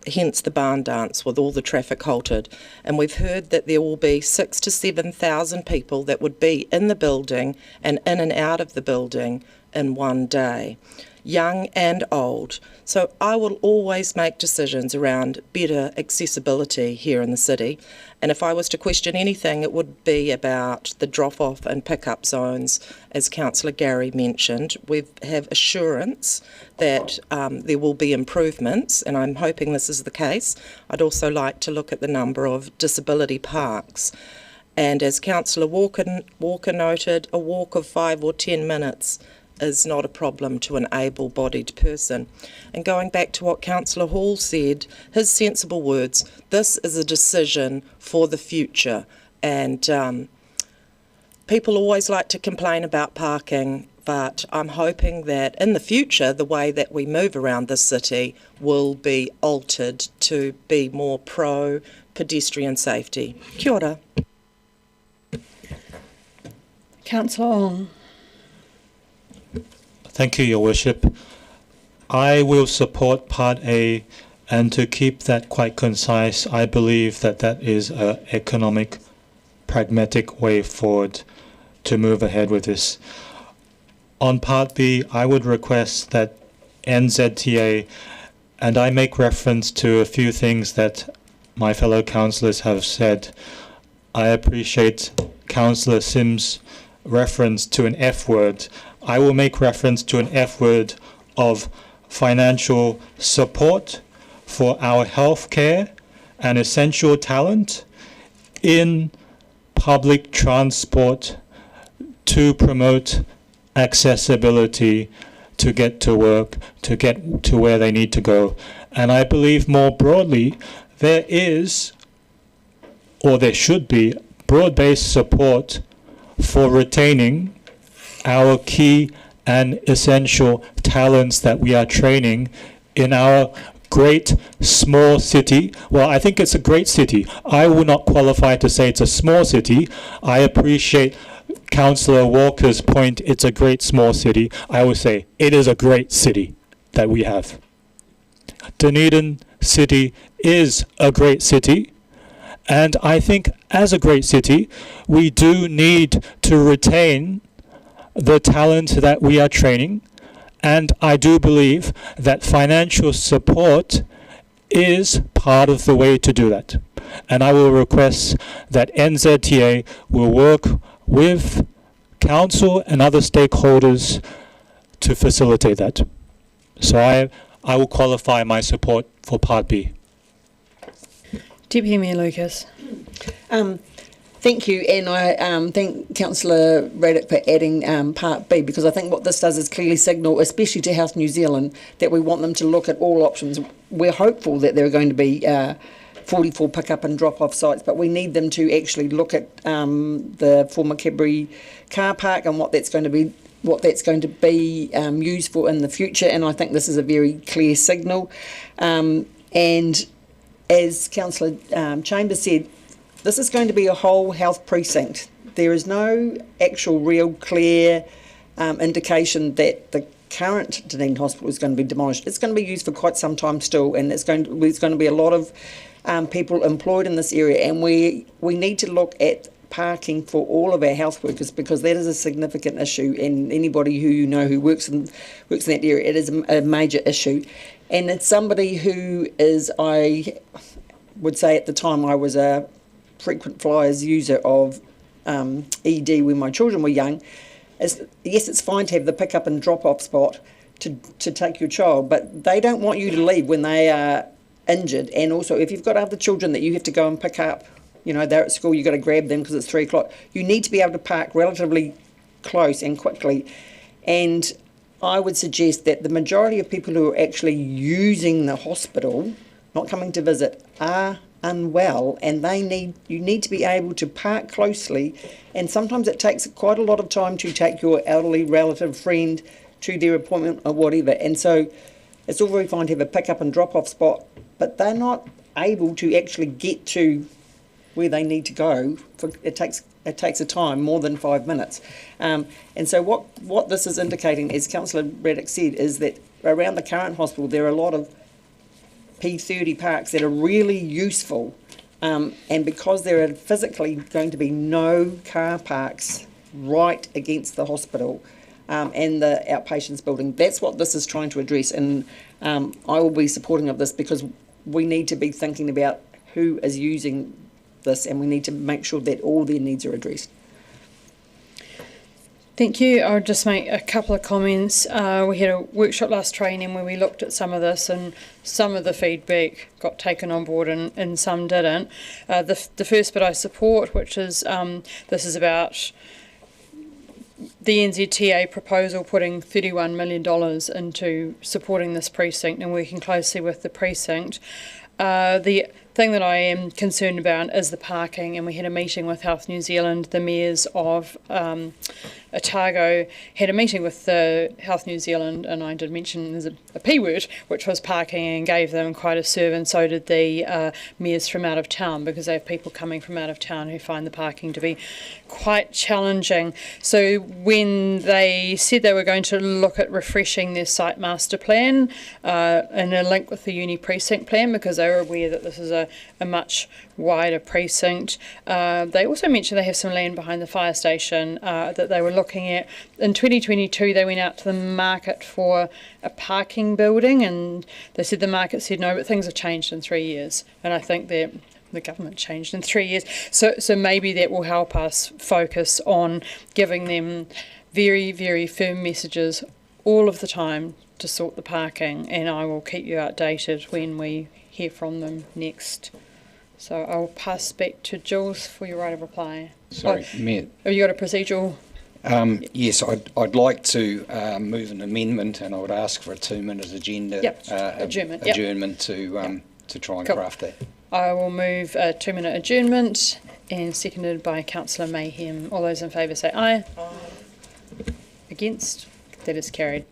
hence the barn dance with all the traffic halted. And we've heard that there will be 6,000 to 7,000 people that would be in the building and in and out of the building in one day, young and old. So I will always make decisions around better accessibility here in the city. And if I was to question anything, it would be about the drop-off and pick-up zones. As Councillor Gary mentioned, we have assurance that there will be improvements, and I'm hoping this is the case. I'd also like to look at the number of disability parks. And as Councillor Walker noted, a walk of 5 or 10 minutes is not a problem to an able-bodied person. And going back to what Councillor Hall said, his sensible words, this is a decision for the future. And people always like to complain about parking, but I'm hoping that in the future, the way that we move around the city will be altered to be more pro-pedestrian safety. Kia ora. Councillor Ong. Thank you, Your Worship. I will support Part A, and to keep that quite concise, I believe that that is an economic, pragmatic way forward to move ahead with this. On Part B, I would request that NZTA, and I make reference to a few things that my fellow councillors have said. I appreciate Councillor Sim's reference to an F word. I will make reference to an F word of financial support for our healthcare and essential talent in public transport to promote accessibility to get to work, to get to where they need to go. And I believe more broadly, there is, or there should be, broad-based support for retaining our key and essential talents that we are training in our great small city. Well, I think it's a great city. I will not qualify to say it's a small city. I appreciate Councillor Walker's point, it's a great small city. I will say it is a great city that we have. Dunedin City is a great city. And I think as a great city, we do need to retain the talent that we are training, and I do believe that financial support is part of the way to do that. And I will request that NZTA will work with council and other stakeholders to facilitate that. So I will qualify my support for Part B. Deputy Mayor Lucas. Thank you, and I thank Councillor Raddick for adding Part B, because I think what this does is clearly signal, especially to Health New Zealand, that we want them to look at all options. We're hopeful that there are going to be 44 pick-up and drop-off sites, but we need them to actually look at the former Cadbury car park and what that's going to be used for in the future, and I think this is a very clear signal. And as Councillor Chambers said, this is going to be a whole health precinct. There is no actual real clear indication that the current Dunedin Hospital is going to be demolished. It's going to be used for quite some time still, and there's going to be a lot of people employed in this area, and we need to look at parking for all of our health workers, because that is a significant issue, and anybody who you know who works in that area, it is a major issue. And it's somebody who is, I would say at the time, I was a frequent flyers user of ED when my children were young. Yes, it's fine to have the pick up and drop off spot to take your child, but they don't want you to leave when they are injured. And also, if you've got other children that you have to go and pick up, you know, they're at school, you've got to grab them because it's 3 o'clock. You need to be able to park relatively close and quickly. And I would suggest that the majority of people who are actually using the hospital, not coming to visit, are unwell, and you need to be able to park closely, and sometimes it takes quite a lot of time to take your elderly relative friend to their appointment or whatever. And so it's all very fine to have a pick up and drop off spot, but they're not able to actually get to where they need to go. It takes a time more than 5 minutes. And so what this is indicating, as Councillor Raddick said, is that around the current hospital there are a lot of P30 parks that are really useful, and because there are physically going to be no car parks right against the hospital and the outpatients building, that's what this is trying to address. And I will be supporting of this because we need to be thinking about who is using this, and we need to make sure that all their needs are addressed. Thank you. I'll just make a couple of comments. We had a workshop last training where we looked at some of this, and some of the feedback got taken on board and some didn't. The first bit I support, which is this is about the NZTA proposal putting $31 million into supporting this precinct and working closely with the precinct. The thing that I am concerned about is the parking, and we had a meeting with Health New Zealand. The mayors of Otago had a meeting with the Health New Zealand, and I did mention there's a P word, which was parking, and gave them quite a serve, and so did the mayors from out of town, because they have people coming from out of town who find the parking to be quite challenging. So when they said they were going to look at refreshing their site master plan in a link with the uni precinct plan, because they were aware that this is a much wider precinct. They also mentioned they have some land behind the fire station that they were looking at. In 2022 they went out to the market for a parking building, and they said the market said no, but things have changed in 3 years, and I think that the government changed in 3 years, so maybe that will help us focus on giving them very, very firm messages all of the time to sort the parking, and I will keep you updated when we hear from them next. So I'll pass back to Jules for your right of reply. Sorry, Mayor. Have you got a procedural? Yes, I'd like to move an amendment, and I would ask for a 2-minute agenda Adjournment. To try and Cool. craft that. I will move a 2-minute adjournment, and seconded by Councillor Mayhem. All those in favour say aye. Aye. Against? That is carried.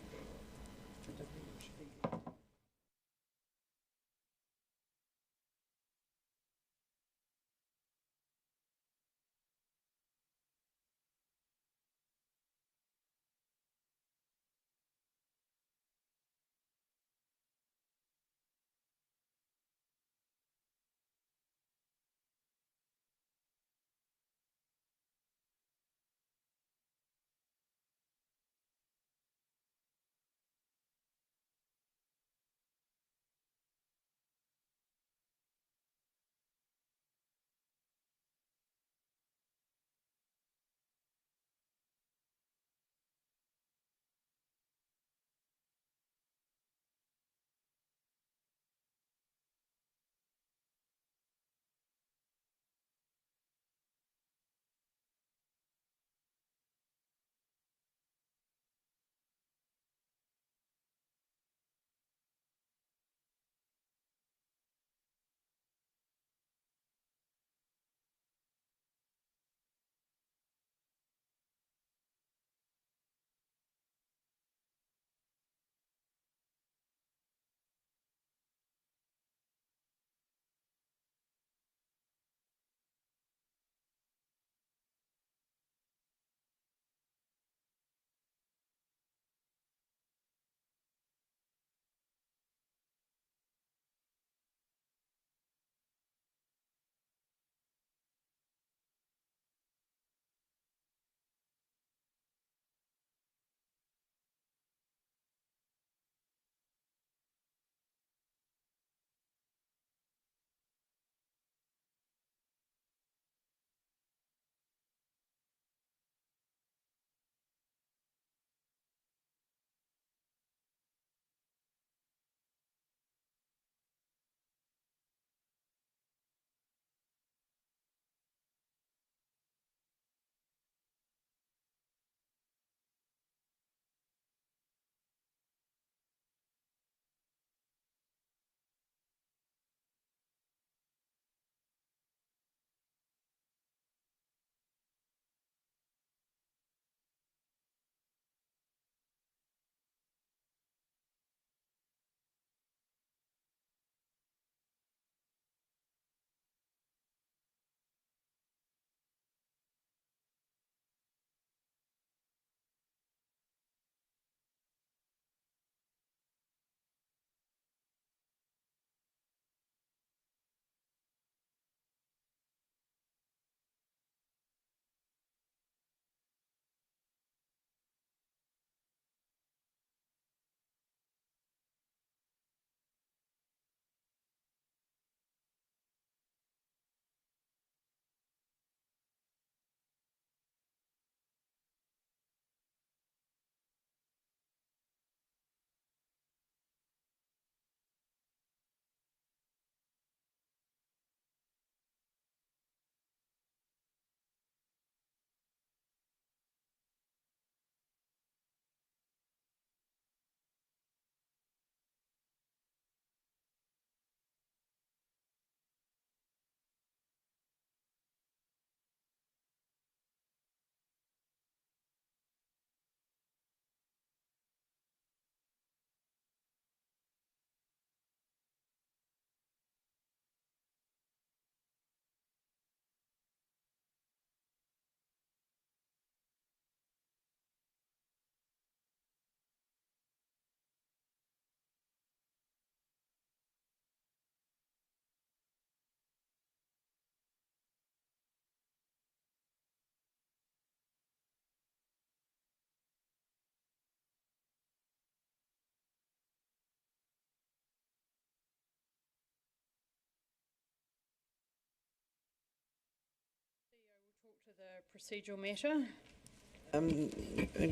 Procedural matter.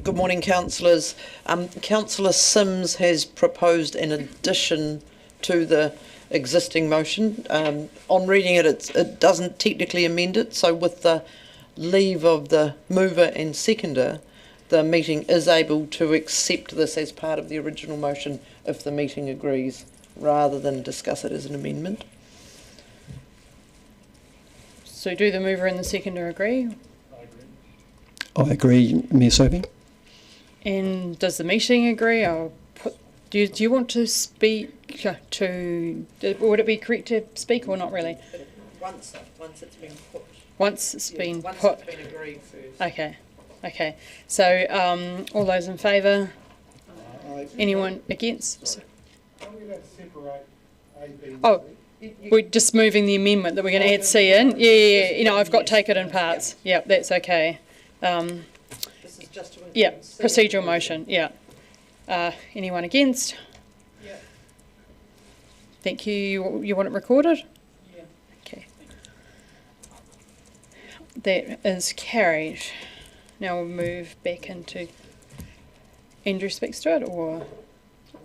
Good morning, councillors. Councillor Sims has proposed an addition to the existing motion. On reading it, it doesn't technically amend it, so with the leave of the mover and seconder, the meeting is able to accept this as part of the original motion if the meeting agrees, rather than discuss it as an amendment. So do the mover and the seconder agree? I agree, Mayor Sophie. And does the meeting agree? Do you want to speak to, would it be correct to speak or not really? Once it's been put. Once it's been Once put. it's been agreed first. Okay. So all those in favour? Anyone against? Oh, we're just moving the amendment that we're going to add C in. Yeah. You know, I've got take it in parts. Yeah, that's okay. This is just to yeah, procedural motion. Yeah. Anyone against? Yeah. Thank you. You want it recorded? Yeah. Okay. That is carried. Now we'll move back into Andrew speaks to it or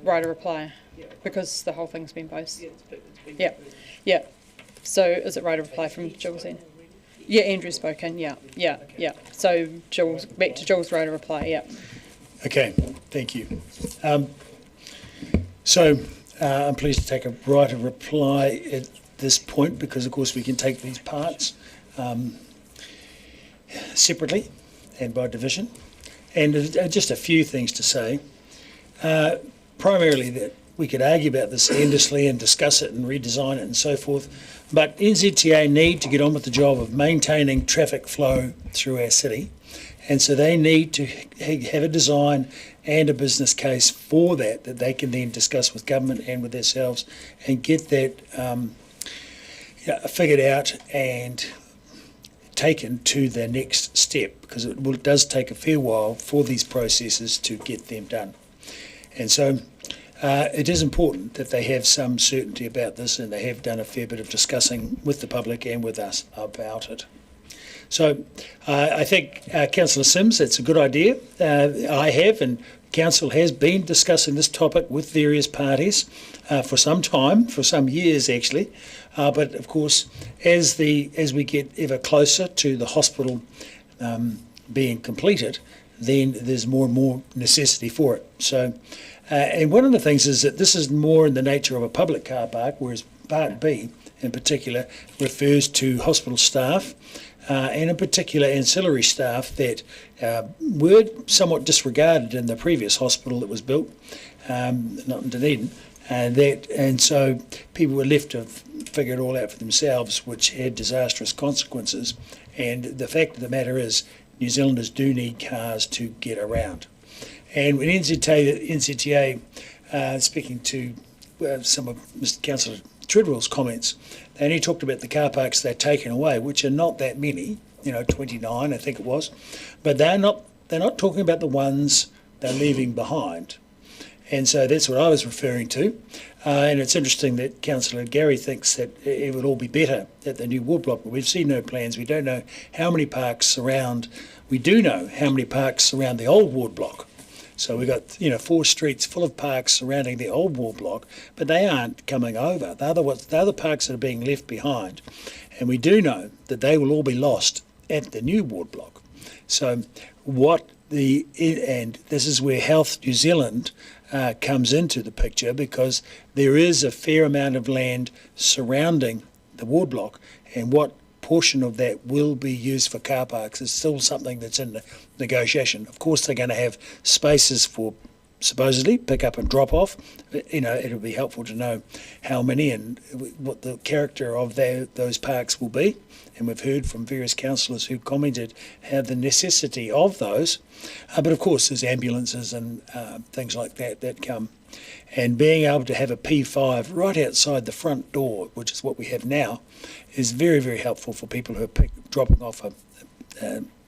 write a reply? Yeah. Because the whole thing's been posted. Yeah. Yeah. So is it write a reply from Jules then? Yeah, Andrew spoken. Yeah. So Jules, back to Jules, write a reply. Yeah. Okay, thank you. So I'm pleased to take a right of reply at this point because, of course, we can take these parts separately and by division. And just a few things to say. Primarily that we could argue about this endlessly and discuss it and redesign it and so forth, but NZTA need to get on with the job of maintaining traffic flow through our city. And so they need to have a design and a business case for that they can then discuss with government and with themselves and get that figured out and taken to the next step, because it does take a fair while for these processes to get them done. And so it is important that they have some certainty about this, and they have done a fair bit of discussing with the public and with us about it. So I think Councillor Sims, that's a good idea. I have, and Council has been discussing this topic with various parties for some time, for some years actually. But of course, as we get ever closer to the hospital being completed, then there's more and more necessity for it. So, and one of the things is that this is more in the nature of a public car park, whereas Part B in particular refers to hospital staff and in particular ancillary staff that were somewhat disregarded in the previous hospital that was built, not in Dunedin, and so people were left to figure it all out for themselves, which had disastrous consequences. And the fact of the matter is, New Zealanders do need cars to get around. And when NZTA speaking to some of Mr. Councillor Treadwell's comments, they only talked about the car parks they're taking away, which are not that many, 29 I think it was, but they're not talking about the ones they're leaving behind. And so that's what I was referring to. And it's interesting that Councillor Gary thinks that it would all be better at the new ward block, but we've seen no plans. We don't know how many parks surround. We do know how many parks surround the old ward block. So we've got 4 streets full of parks surrounding the old ward block, but they aren't coming over. They're the parks that are being left behind. And we do know that they will all be lost at the new ward block. So and this is where Health New Zealand comes into the picture, because there is a fair amount of land surrounding the ward block, and what portion of that will be used for car parks is still something that's in the negotiation. Of course, they're going to have spaces for supposedly pick up and drop off. It'll be helpful to know how many and what the character of those parks will be. And we've heard from various councillors who commented how the necessity of those. But of course, there's ambulances and things like that come. And being able to have a P5 right outside the front door, which is what we have now, is very, very helpful for people who are dropping off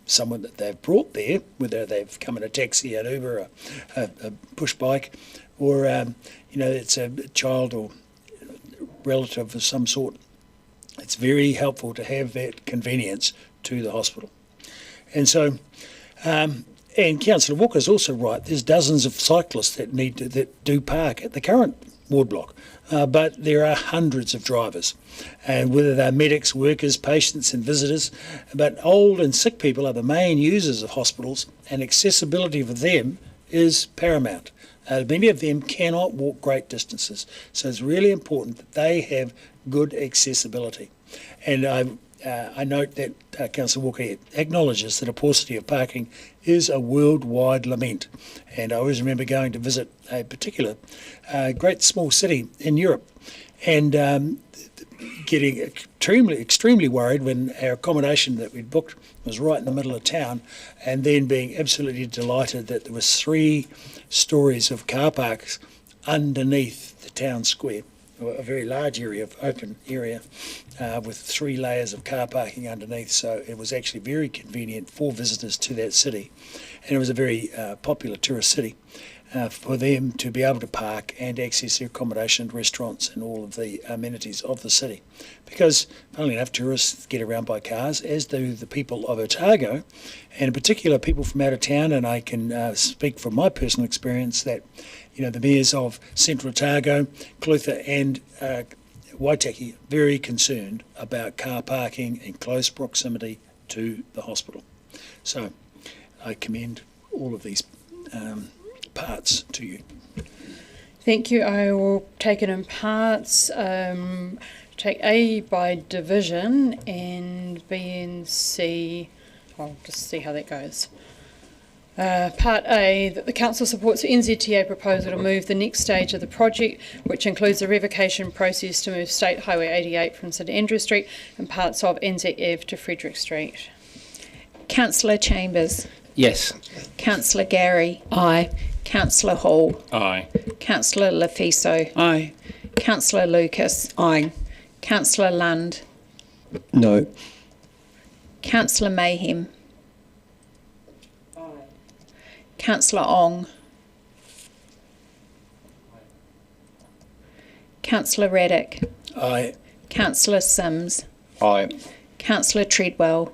someone that they've brought there, whether they've come in a taxi, an Uber, a push bike, or it's a child or relative of some sort. It's very helpful to have that convenience to the hospital. And so, and Councillor Walker's also right. There's dozens of cyclists that do park at the current ward block, but there are hundreds of drivers, and whether they're medics, workers, patients, and visitors. But old and sick people are the main users of hospitals, and accessibility for them is paramount. Many of them cannot walk great distances, so it's really important that they have good accessibility. And I note that Councillor Walker acknowledges that a paucity of parking is a worldwide lament. And I always remember going to visit a particular great small city in Europe and getting extremely worried when our accommodation that we'd booked was right in the middle of town, and then being absolutely delighted that there was 3 stories of car parks underneath the town square, a very large area of open area with 3 layers of car parking underneath. So it was actually very convenient for visitors to that city, and it was a very popular tourist city for them to be able to park and access their accommodation, restaurants and all of the amenities of the city. Because, funnily enough, tourists get around by cars, as do the people of Otago, and in particular people from out of town. And I can speak from my personal experience that, you know, the mayors of Central Otago, Clutha and Waitaki very concerned about car parking in close proximity to the hospital. So I commend all of these parts to you. Thank you. I will take it in parts. Take A by division and B and C. I'll just see how that goes. Part A, that the Council supports the NZTA proposal to move the next stage of the project, which includes the revocation process to move State Highway 88 from St Andrew Street and parts of NZ Ave to Frederick Street. Councillor Chambers. Yes. Councillor Gary. Aye. Councillor Hall. Aye. Councillor Lafiso. Aye. Councillor Lucas. Aye. Councillor Lund. No. Councillor Mayhem. Councillor Ong. Councillor Raddick. Aye. Councillor Sims. Aye. Councillor Treadwell.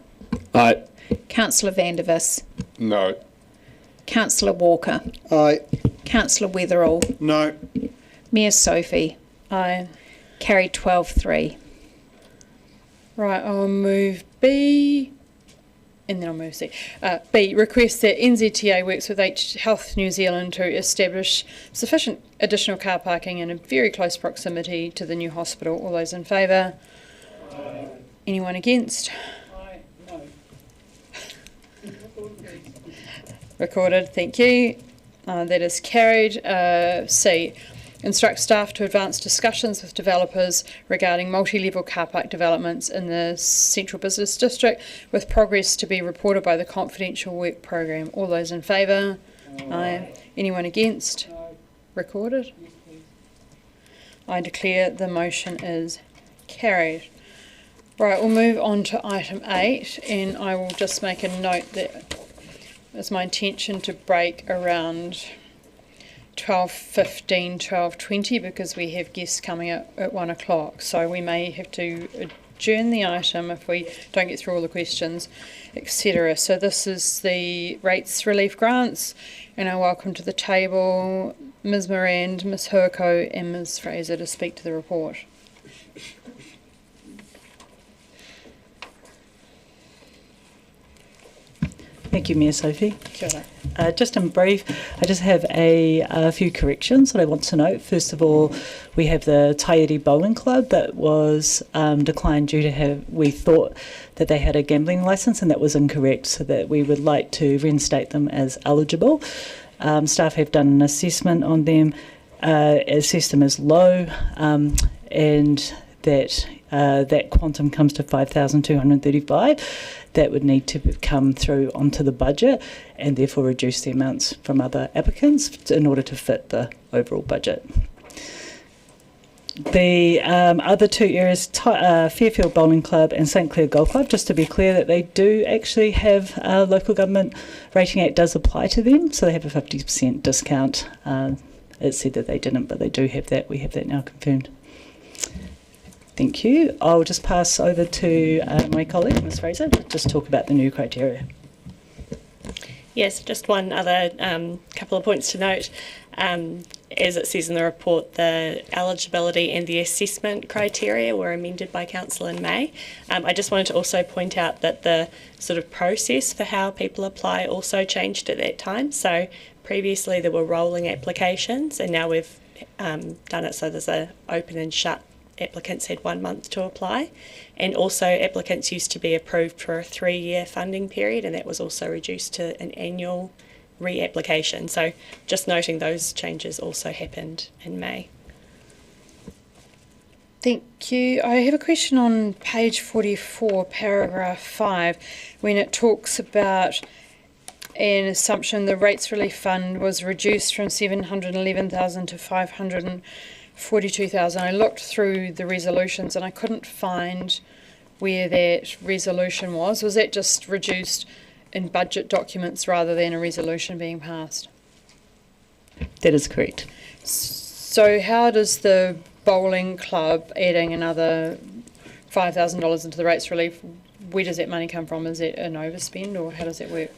Aye. Councillor Vandervis. No. Councillor Walker. Aye. Councillor Weatherall. No. Mayor Sophie. Aye. Carried 12-3. Right, I'll move B, and then I'll move C. B, request that NZTA works with Health New Zealand to establish sufficient additional car parking in a very close proximity to the new hospital. All those in favour? Aye. Anyone against? Aye. No. Recorded, thank you. That is carried. C, instruct staff to advance discussions with developers regarding multi-level car park developments in the Central Business District, with progress to be reported by the confidential work program. All those in favour? Aye. Anyone against? No. Recorded. Yes, please. I declare the motion is carried. Right, we'll move on to item 8, and I will just make a note that it's my intention to break around 12:15, 12:20, because we have guests coming at 1 o'clock. So we may have to adjourn the item if we don't get through all the questions, etc. So this is the rates relief grants, and I welcome to the table Ms Moran, Ms Huako and Ms Fraser to speak to the report. Thank you, Mayor Sophie. Kia ora. Just in brief, I just have a few corrections that I want to note. First of all, we have the Taieri Bowling Club that was declined due to we thought that they had a gambling licence, and that was incorrect, so that we would like to reinstate them as eligible. Staff have done an assessment on them, assessed them as low, and that quantum comes to 5,235. That would need to come through onto the budget, and therefore reduce the amounts from other applicants in order to fit the overall budget. The other two areas, Fairfield Bowling Club and St Clair Golf Club, just to be clear that they do actually have Local Government Rating Act does apply to them, so they have a 50% discount. It said that they didn't, but they do have that. We have that now confirmed. Thank you. I'll just pass over to my colleague, Ms Fraser, to just talk about the new criteria. Yes, just one other couple of points to note. As it says in the report, the eligibility and the assessment criteria were amended by Council in May. I just wanted to also point out that the sort of process for how people apply also changed at that time. So previously there were rolling applications, and now we've done it so there's a open and shut. Applicants had 1 month to apply, and also applicants used to be approved for a 3-year funding period, and that was also reduced to an annual reapplication. So just noting those changes also happened in May. Thank you. I have a question on page 44, paragraph 5, when it talks about an assumption the rates relief fund was reduced from 711,000 to 542,000. I looked through the resolutions and I couldn't find where that resolution was. Was that just reduced in budget documents rather than a resolution being passed? That is correct. So how does the bowling club adding another $5,000 into the rates relief, where does that money come from? Is it an overspend, or how does that work?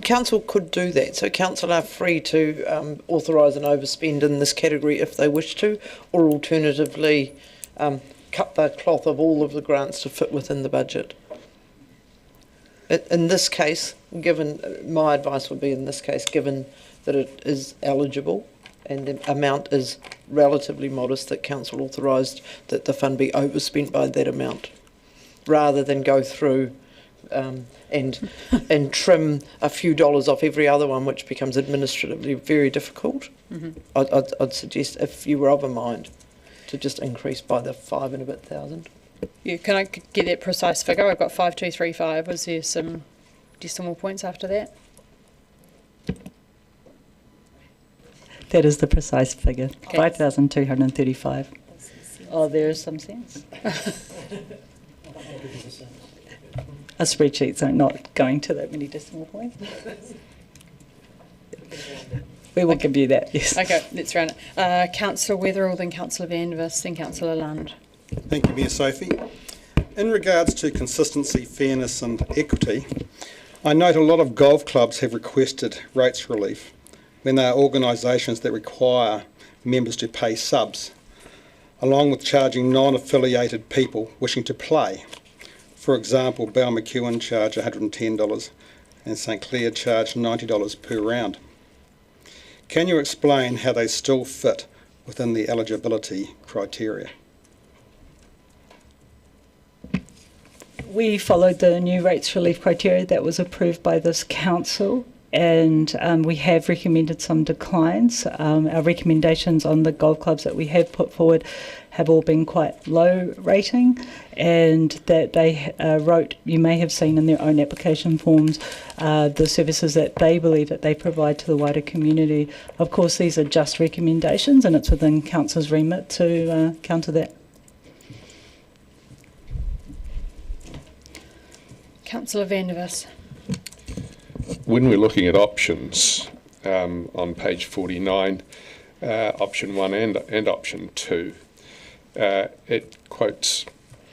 Council could do that. So council are free to authorise an overspend in this category if they wish to, or alternatively cut the cloth of all of the grants to fit within the budget. In this case, my advice would be in this case, given that it is eligible and the amount is relatively modest, that council authorised that the fund be overspent by that amount, rather than go through and trim a few dollars off every other one, which becomes administratively very difficult. I'd suggest, if you were of a mind, to just increase by the 5 and a bit thousand. Yeah, can I get that precise figure? I've got 5235. Was there some decimal points after that? That is the precise figure, Okay. 5,235. Oh, there is some sense. Our spreadsheets are not going to that many decimal points. We will give you that, yes. Okay, let's run it. Councillor Weatherall, then Councillor Vandervis, then Councillor Lund. Thank you, Mayor Sophie. In regards to consistency, fairness and equity, I note a lot of golf clubs have requested rates relief when they are organisations that require members to pay subs, along with charging non-affiliated people wishing to play. For example, Balmacuen charge $110 and St Clair charge $90 per round. Can you explain how they still fit within the eligibility criteria? We followed the new rates relief criteria that was approved by this council, and we have recommended some declines. Our recommendations on the golf clubs that we have put forward have all been quite low rating, and that they wrote, you may have seen in their own application forms, the services that they believe that they provide to the wider community. Of course, these are just recommendations, and it's within council's remit to counter that. Councillor Vandervis. When we're looking at options on page 49, option 1 and option 2, it quotes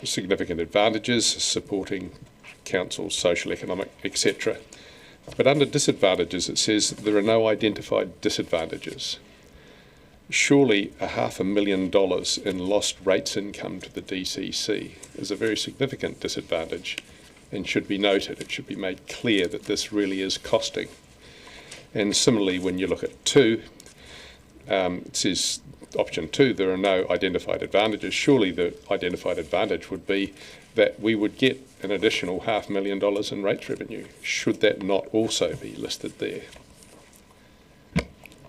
significant advantages, supporting council's social, economic, etc. But under disadvantages, it says there are no identified disadvantages. Surely $500,000 in lost rates income to the DCC is a very significant disadvantage, and should be noted. It should be made clear that this really is costing. And similarly, when you look at 2, it says option 2, there are no identified advantages. Surely the identified advantage would be that we would get an additional $500,000 in rates revenue. Should that not also be listed there?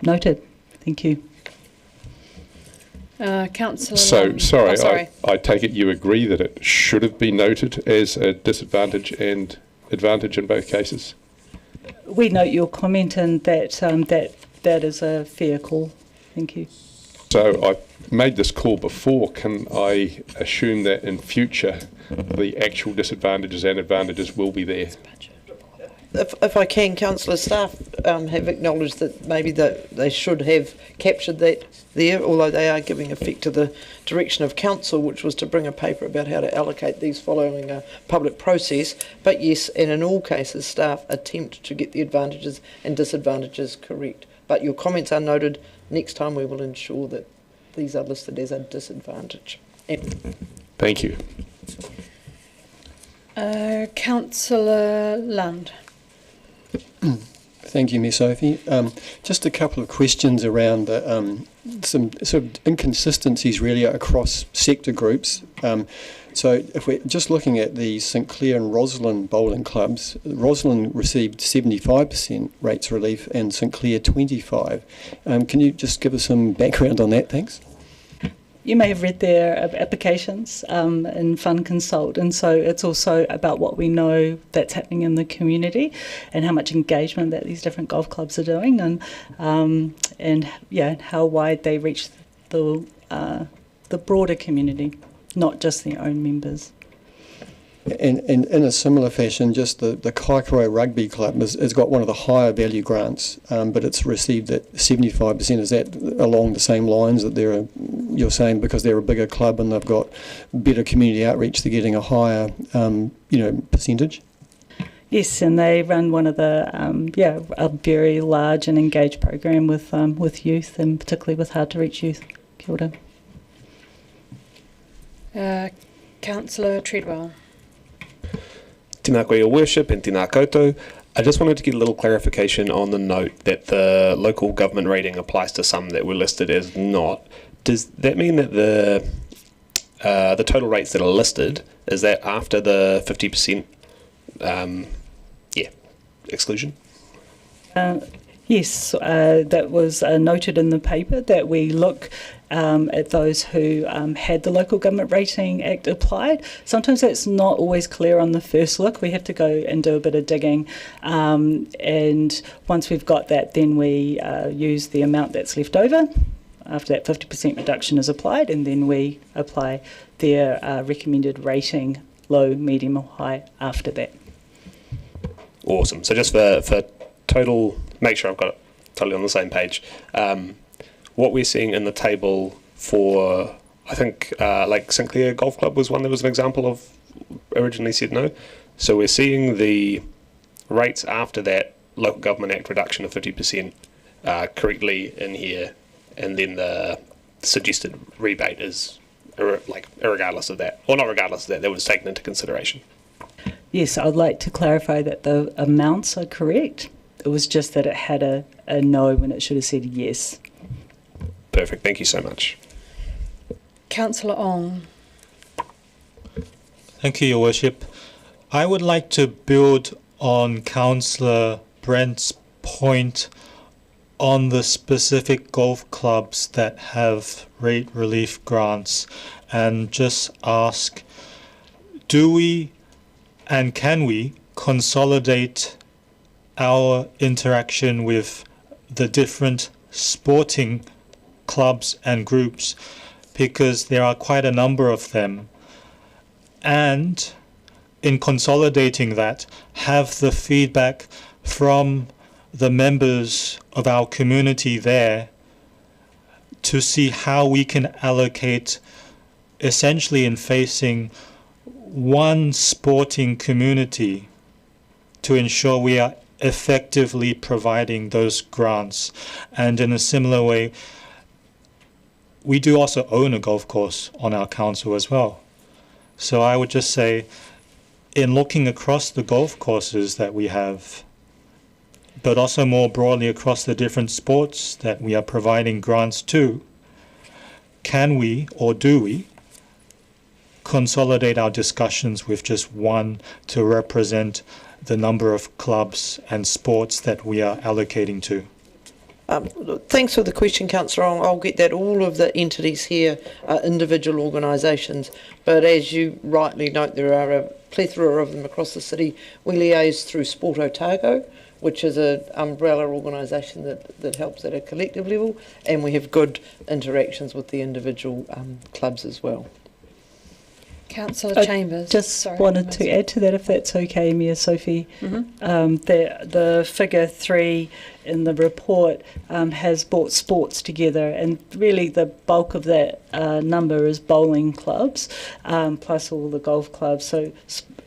Noted. Thank you. Councillor So, Lund. I take it you agree that it should have been noted as a disadvantage and advantage in both cases? We note your comment, and that that is a fair call. Thank you. So I've made this call before. Can I assume that in future the actual disadvantages and advantages will be there? if I can, councillor, staff have acknowledged that maybe that they should have captured that there, although they are giving effect to the direction of council, which was to bring a paper about how to allocate these following a public process. But yes, and in all cases, staff attempt to get the advantages and disadvantages correct. But your comments are noted. Next time we will ensure that these are listed as a disadvantage. Thank you. Councillor Lund. Thank you, Ms. Sophie. Just a couple of questions around some sort of inconsistencies really across sector groups. So if we're just looking at the St Clair and Roslyn bowling clubs, Roslyn received 75% rates relief and St Clair 25%. Can you just give us some background on that, thanks? You may have read their applications in Fund Consult, and so it's also about what we know that's happening in the community and how much engagement that these different golf clubs are doing, and how wide they reach the broader community, not just their own members. And in a similar fashion, just the Kaikorai Rugby Club has got one of the higher value grants, but it's received at 75%. Is that along the same lines that you're saying because they're a bigger club and they've got better community outreach, they're getting a higher, percentage? Yes, and they run one of the a very large and engaged program with youth, and particularly with hard to reach youth. Kia ora. Councillor Treadwell. Tēnā koe, Your Worship, and tēnā koutou. I just wanted to get a little clarification on the note that the local government rating applies to some that were listed as not. Does that mean that the total rates that are listed, is that after the 50% exclusion? Yes, that was noted in the paper that we look at those who had the Local Government Rating Act applied. Sometimes that's not always clear on the first look. We have to go and do a bit of digging, and once we've got that, then we use the amount that's left over after that 50% reduction is applied, and then we apply their recommended rating, low, medium or high after that. Awesome. So just for total, make sure I've got it totally on the same page. What we're seeing in the table for, I think, like St Clair Golf Club was one that was an example of originally said no. So we're seeing the rates after that Local Government Act reduction of 50% correctly in here, and then the suggested rebate is regardless of that, or not regardless of that, that was taken into consideration. Yes, I'd like to clarify that the amounts are correct. It was just that it had a no when it should have said yes. Perfect, thank you so much. Councillor Ong. Thank you, Your Worship. I would like to build on Councillor Brent's point on the specific golf clubs that have rate relief grants and just ask, do we and can we consolidate our interaction with the different sporting clubs and groups, because there are quite a number of them, and in consolidating that, have the feedback from the members of our community there to see how we can allocate, essentially in facing one sporting community, to ensure we are effectively providing those grants. And in a similar way, we do also own a golf course on our council as well. So I would just say, in looking across the golf courses that we have, but also more broadly across the different sports that we are providing grants to, can we or do we consolidate our discussions with just one to represent the number of clubs and sports that we are allocating to? Thanks for the question, Councillor Ong. I'll get that. All of the entities here are individual organisations, but as you rightly note, there are a plethora of them across the city. We liaise through Sport Otago, which is an umbrella organisation that helps at a collective level, and we have good interactions with the individual clubs as well. Councillor Chambers. Just wanted to add to that, if that's okay, Mayor Sophie. The figure 3 in the report has brought sports together, and really the bulk of that number is bowling clubs, plus all the golf clubs. So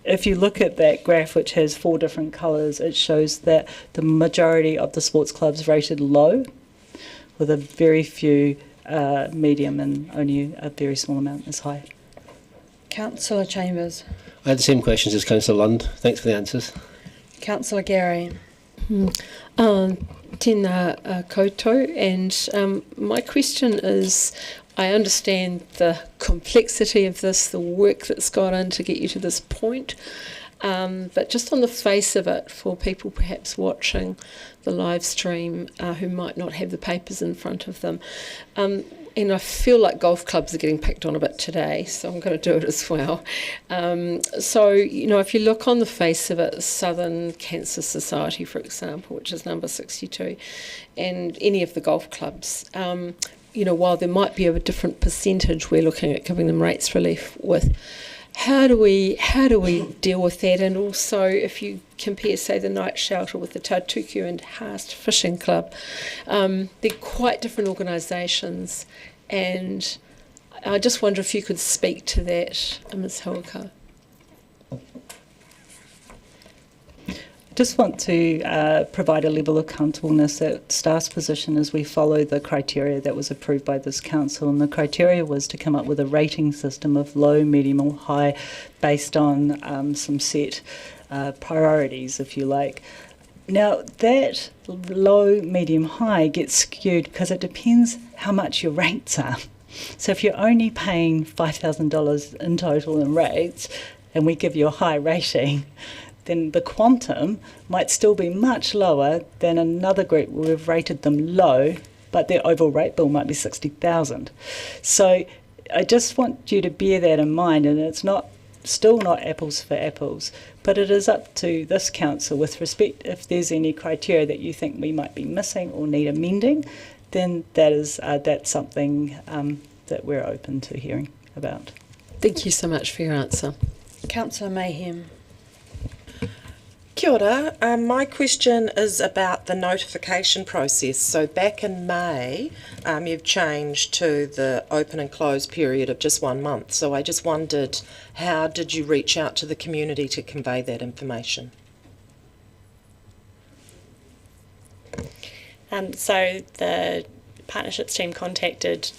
if you look at that graph, which has 4 different colours, it shows that the majority of the sports clubs rated low, with a very few medium, and only a very small amount is high. Councillor Chambers. I had the same questions as Councillor Lund. Thanks for the answers. Councillor Gary. Tēnā koutou, and my question is, I understand the complexity of this, the work that's gone in to get you to this point, but just on the face of it, for people perhaps watching the live stream who might not have the papers in front of them, and I feel like golf clubs are getting picked on a bit today, so I'm going to do it as well. So, you know, if you look on the face of it, Southern Cancer Society, for example, which is number 62, and any of the golf clubs, you know, while there might be a different percentage we're looking at giving them rates relief with, how do we deal with that? And also, if you compare, say, the Night Shelter with the Tautuku and Haast Fishing Club, they're quite different organisations, and I just wonder if you could speak to that, Ms. Hilka. Just want to provide a level of comfortableness that staff's position as we follow the criteria that was approved by this council, and the criteria was to come up with a rating system of low, medium or high based on some set priorities, if you like. Now that low, medium, high gets skewed because it depends how much your rates are. So if you're only paying $5,000 in total in rates and we give you a high rating, then the quantum might still be much lower than another group where we've rated them low, but their overall rate bill might be $60,000. So I just want you to bear that in mind, and it's still not apples for apples, but it is up to this council with respect, if there's any criteria that you think we might be missing or need amending, then that's something that we're open to hearing about. Thank you so much for your answer. Councillor Mayhem. Kia ora. My question is about the notification process. So back in May, you've changed to the open and close period of just 1 month. So I just wondered, how did you reach out to the community to convey that information? So the partnerships team contacted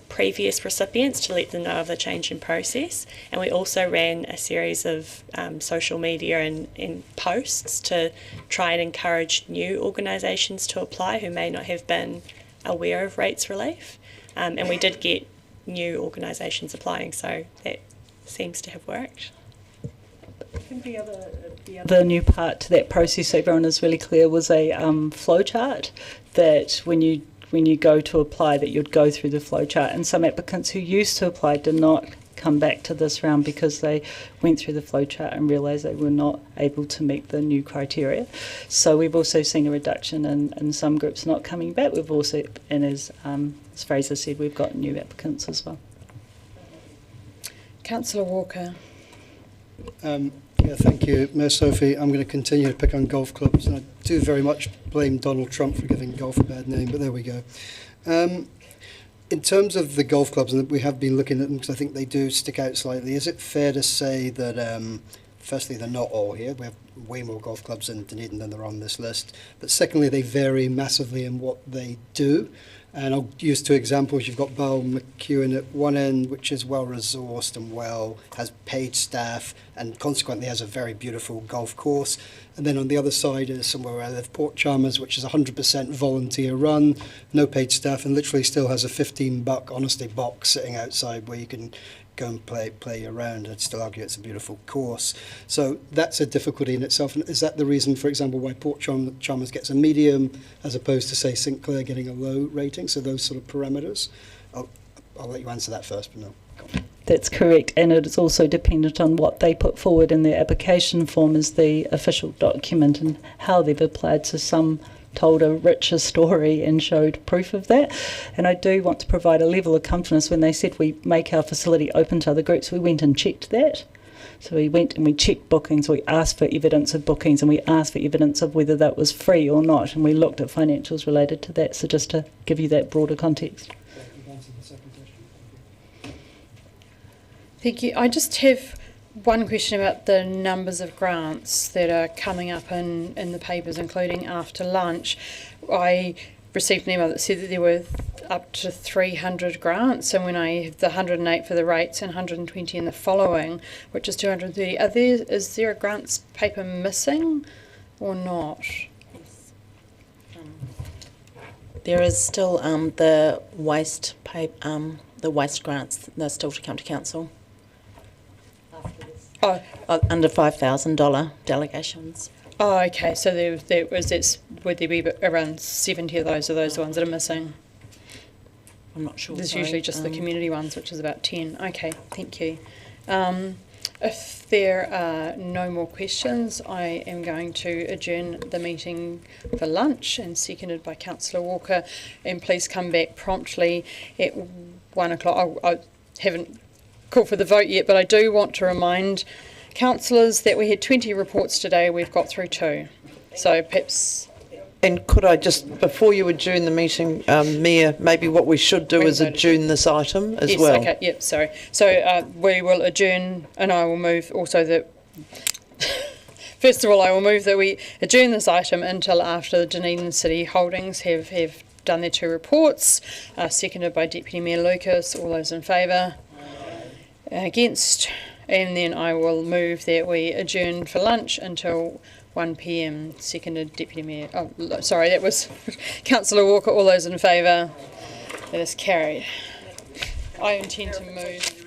previous recipients to let them know of the change in process, and we also ran a series of social media and posts to try and encourage new organisations to apply who may not have been aware of rates relief, and we did get new organisations applying, so that seems to have worked. I think the other new part to that process, so everyone is really clear, was a flow chart that when you go to apply, that you'd go through the flow chart. And some applicants who used to apply did not come back to this round because they went through the flow chart and realised they were not able to meet the new criteria. So we've also seen a reduction in some groups not coming back. We've also, and as Fraser said, we've got new applicants as well. Councillor Walker. Yeah, thank you, Mayor Sophie. I'm going to continue to pick on golf clubs, and I do very much blame Donald Trump for giving golf a bad name, but there we go. In terms of the golf clubs, and we have been looking at them because I think they do stick out slightly, is it fair to say that, firstly, they're not all here? We have way more golf clubs in Dunedin than are on this list. But secondly, they vary massively in what they do. And I'll use 2 examples. You've got Bal McEwen at one end, which is well-resourced and has paid staff, and consequently has a very beautiful golf course. And then on the other side is somewhere where I live, Port Chalmers, which is 100% volunteer run, no paid staff, and literally still has a $15 Honesty box sitting outside where you can go and play around. I'd still argue it's a beautiful course. So that's a difficulty in itself. And is that the reason, for example, why Port Chalmers gets a medium as opposed to, say, St Clair getting a low rating? So those sort of parameters. I'll let you answer that first, but no. That's correct, and it is also dependent on what they put forward in their application form as the official document and how they've applied. So some told a richer story and showed proof of that. And I do want to provide a level of confidence when they said we make our facility open to other groups. We went and checked that. So we went and we checked bookings, we asked for evidence of bookings, and we asked for evidence of whether that was free or not, and we looked at financials related to that. So just to give you that broader context. Thank you. I just have one question about the numbers of grants that are coming up in the papers, including after lunch. I received an email that said that there were up to 300 grants, and when I have the 108 for the rates and 120 in the following, which is 230, is there a grants paper missing or not? There is still the waste grants. They're still to come to council. Oh, under $5,000 delegations. Oh, okay. So would there be around 70 of those? Are those the ones that are missing? I'm not sure. There's usually just the community ones, which is about 10. Okay, thank you. If there are no more questions, I am going to adjourn the meeting for lunch, and seconded by Councillor Walker. And please come back promptly at 1 o'clock. I haven't called for the vote yet, but I do want to remind councillors that we had 20 reports today. We've got through 2. So perhaps... And could I just, before you adjourn the meeting, Mayor, maybe what we should do is adjourn this item as well. Okay, yep, sorry. So we will adjourn, and I will move also that... First of all, I will move that we adjourn this item until after the Dunedin City Holdings have done their 2 reports, seconded by Deputy Mayor Lucas. All those in favour? Against? And then I will move that we adjourn for lunch until 1 p.m. Seconded Deputy Mayor. Oh, sorry, that was Councillor Walker. All those in favour? That is carried. I intend to move.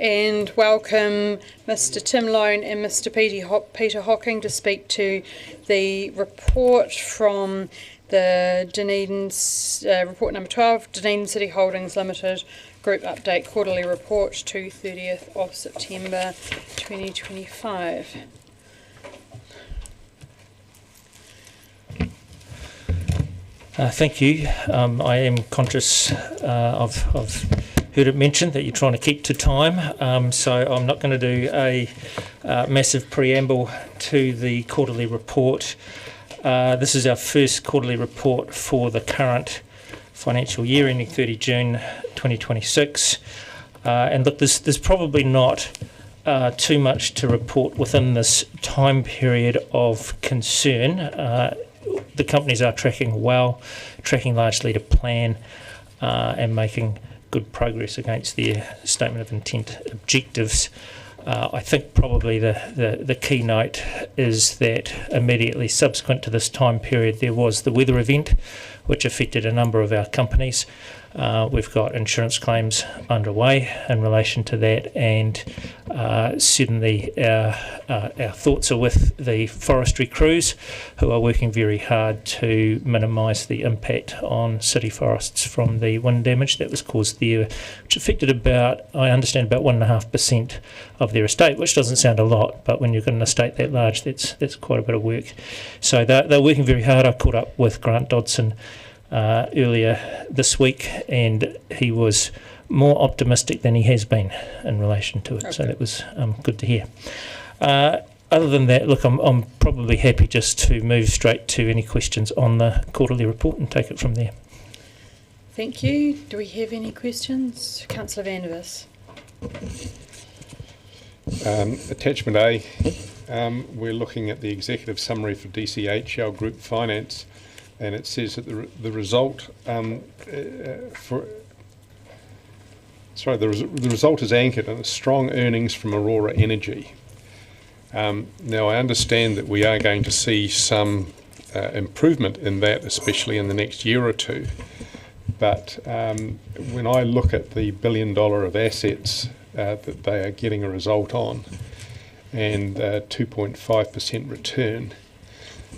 and welcome Mr. Tim Lone and Mr. Peter Hocking to speak to the report from the Dunedin's report number 12, Dunedin City Holdings Limited Group Update Quarterly Report to 30th of September 2025. Thank you. I am conscious I've heard it mentioned that you're trying to keep to time, so I'm not going to do a massive preamble to the quarterly report. This is our first quarterly report for the current financial year ending 30 June 2026. And look, there's probably not too much to report within this time period of concern. The companies are tracking well, tracking largely to plan, and making good progress against their statement of intent objectives. I think probably the keynote is that immediately subsequent to this time period there was the weather event which affected a number of our companies. We've got insurance claims underway in relation to that, and certainly our thoughts are with the forestry crews who are working very hard to minimise the impact on city forests from the wind damage that was caused there, which affected about, I understand, about 1.5% of their estate, which doesn't sound a lot, but when you've got an estate that large, that's quite a bit of work. So they're working very hard. I caught up with Grant Dodson earlier this week, and he was more optimistic than he has been in relation to it. Okay. So that was good to hear. Other than that, look, I'm probably happy just to move straight to any questions on the quarterly report and take it from there. Thank you. Do we have any questions? Councillor Vandervis. Attachment A, we're looking at the executive summary for DCHL Group Finance, and it says that the result the result is anchored in strong earnings from Aurora Energy. Now I understand that we are going to see some improvement in that, especially in the next year or two. But when I look at the $1 billion of assets that they are getting a result on, and 2.5% return,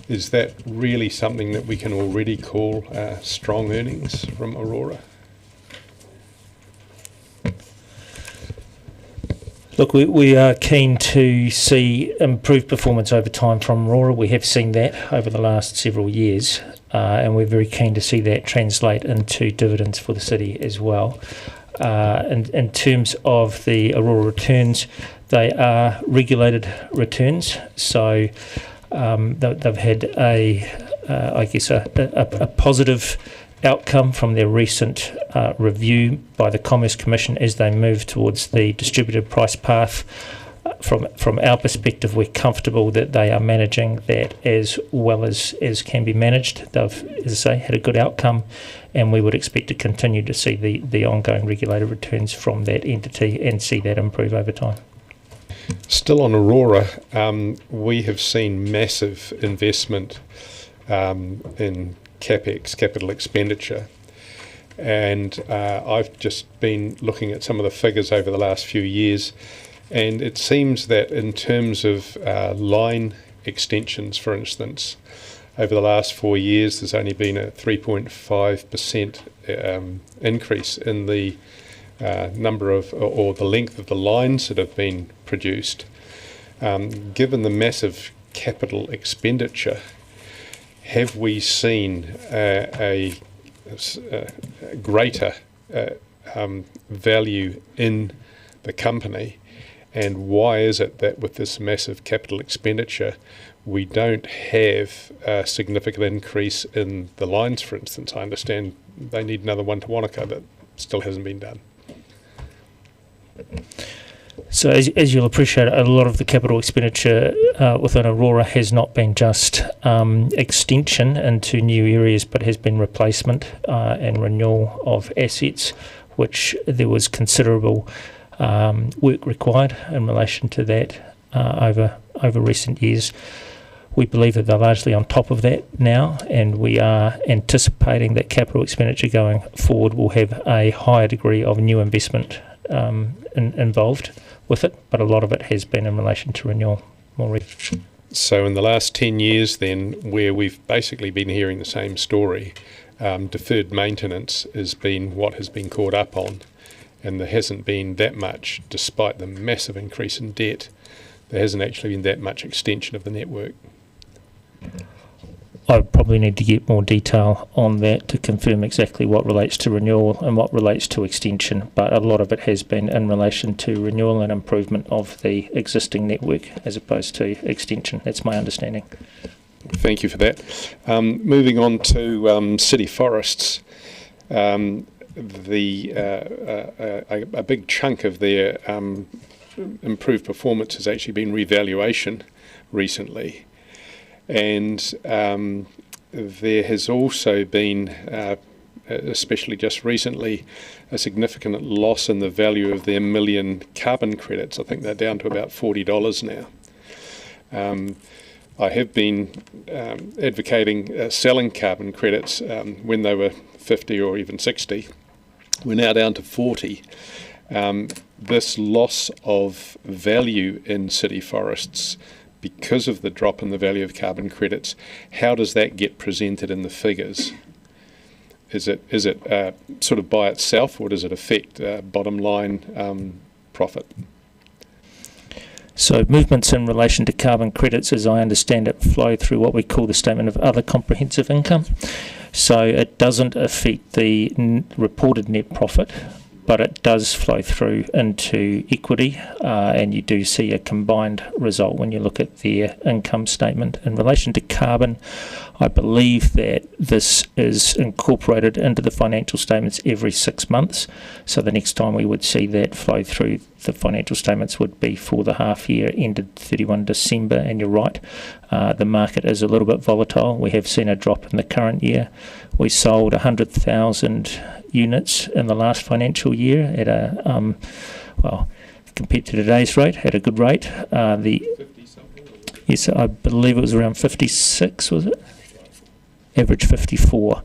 is that really something that we can already call strong earnings from Aurora? Look, we are keen to see improved performance over time from Aurora. We have seen that over the last several years, and we're very keen to see that translate into dividends for the city as well. In terms of the Aurora returns, they are regulated returns, so they've had a positive outcome from their recent review by the Commerce Commission as they move towards the distributed price path. From our perspective, we're comfortable that they are managing that as well as can be managed. They've, as I say, had a good outcome, and we would expect to continue to see the ongoing regulated returns from that entity and see that improve over time. Still on Aurora, we have seen massive investment in CapEx, capital expenditure, and I've just been looking at some of the figures over the last few years, and it seems that in terms of line extensions, for instance, over the last 4 years there's only been a 3.5% increase in the number of, or the length of the lines that have been produced. Given the massive capital expenditure, have we seen a greater value in the company? And why is it that with this massive capital expenditure we don't have a significant increase in the lines, for instance? I understand they need another one to Wanaka, that still hasn't been done. So as you'll appreciate, a lot of the capital expenditure within Aurora has not been just extension into new areas, but has been replacement and renewal of assets, which there was considerable work required in relation to that over recent years. We believe that they're largely on top of that now, and we are anticipating that capital expenditure going forward will have a higher degree of new investment involved with it, but a lot of it has been in relation to renewal more recently. So in the last 10 years then, where we've basically been hearing the same story, deferred maintenance has been what has been caught up on, and there hasn't been that much, despite the massive increase in debt, there hasn't actually been that much extension of the network. I probably need to get more detail on that to confirm exactly what relates to renewal and what relates to extension, but a lot of it has been in relation to renewal and improvement of the existing network as opposed to extension. That's my understanding. Thank you for that. Moving on to city forests. A big chunk of their improved performance has actually been revaluation recently. And there has also been, especially just recently, a significant loss in the value of their million carbon credits. I think they're down to about $40 now. I have been advocating selling carbon credits when they were 50 or even 60. We're now down to 40. This loss of value in city forests because of the drop in the value of carbon credits, how does that get presented in the figures? Is it sort of by itself, or does it affect bottom line profit? So movements in relation to carbon credits, as I understand it, flow through what we call the statement of other comprehensive income. So it doesn't affect the reported net profit, but it does flow through into equity, and you do see a combined result when you look at their income statement. In relation to carbon, I believe that this is incorporated into the financial statements every 6 months, so the next time we would see that flow through the financial statements would be for the half year ended 31 December, and you're right, the market is a little bit volatile. We have seen a drop in the current year. We sold 100,000 units in the last financial year at a, well, compared to today's rate, at a good rate. Yes, I believe it was around 56, was it? Average 54.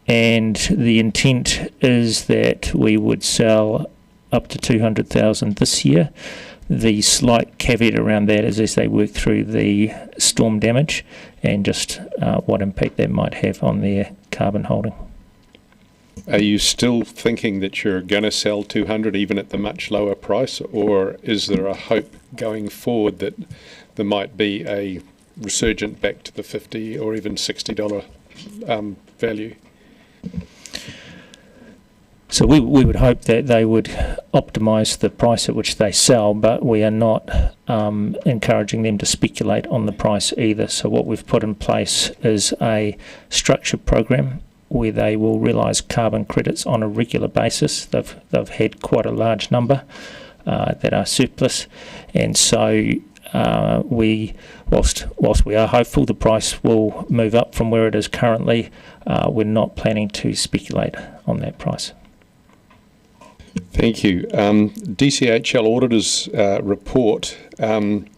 And the intent is that we would sell up to 200,000 this year. The slight caveat around that is as they work through the storm damage and just what impact that might have on their carbon holding. Are you still thinking that you're going to sell 200 even at the much lower price, or is there a hope going forward that there might be a resurgent back to the $50 or even $60 value? So we would hope that they would optimise the price at which they sell, but we are not encouraging them to speculate on the price either. So what we've put in place is a structured program where they will realise carbon credits on a regular basis. They've had quite a large number that are surplus, and so whilst we are hopeful the price will move up from where it is currently, we're not planning to speculate on that price. Thank you. DCHL Auditor's report, and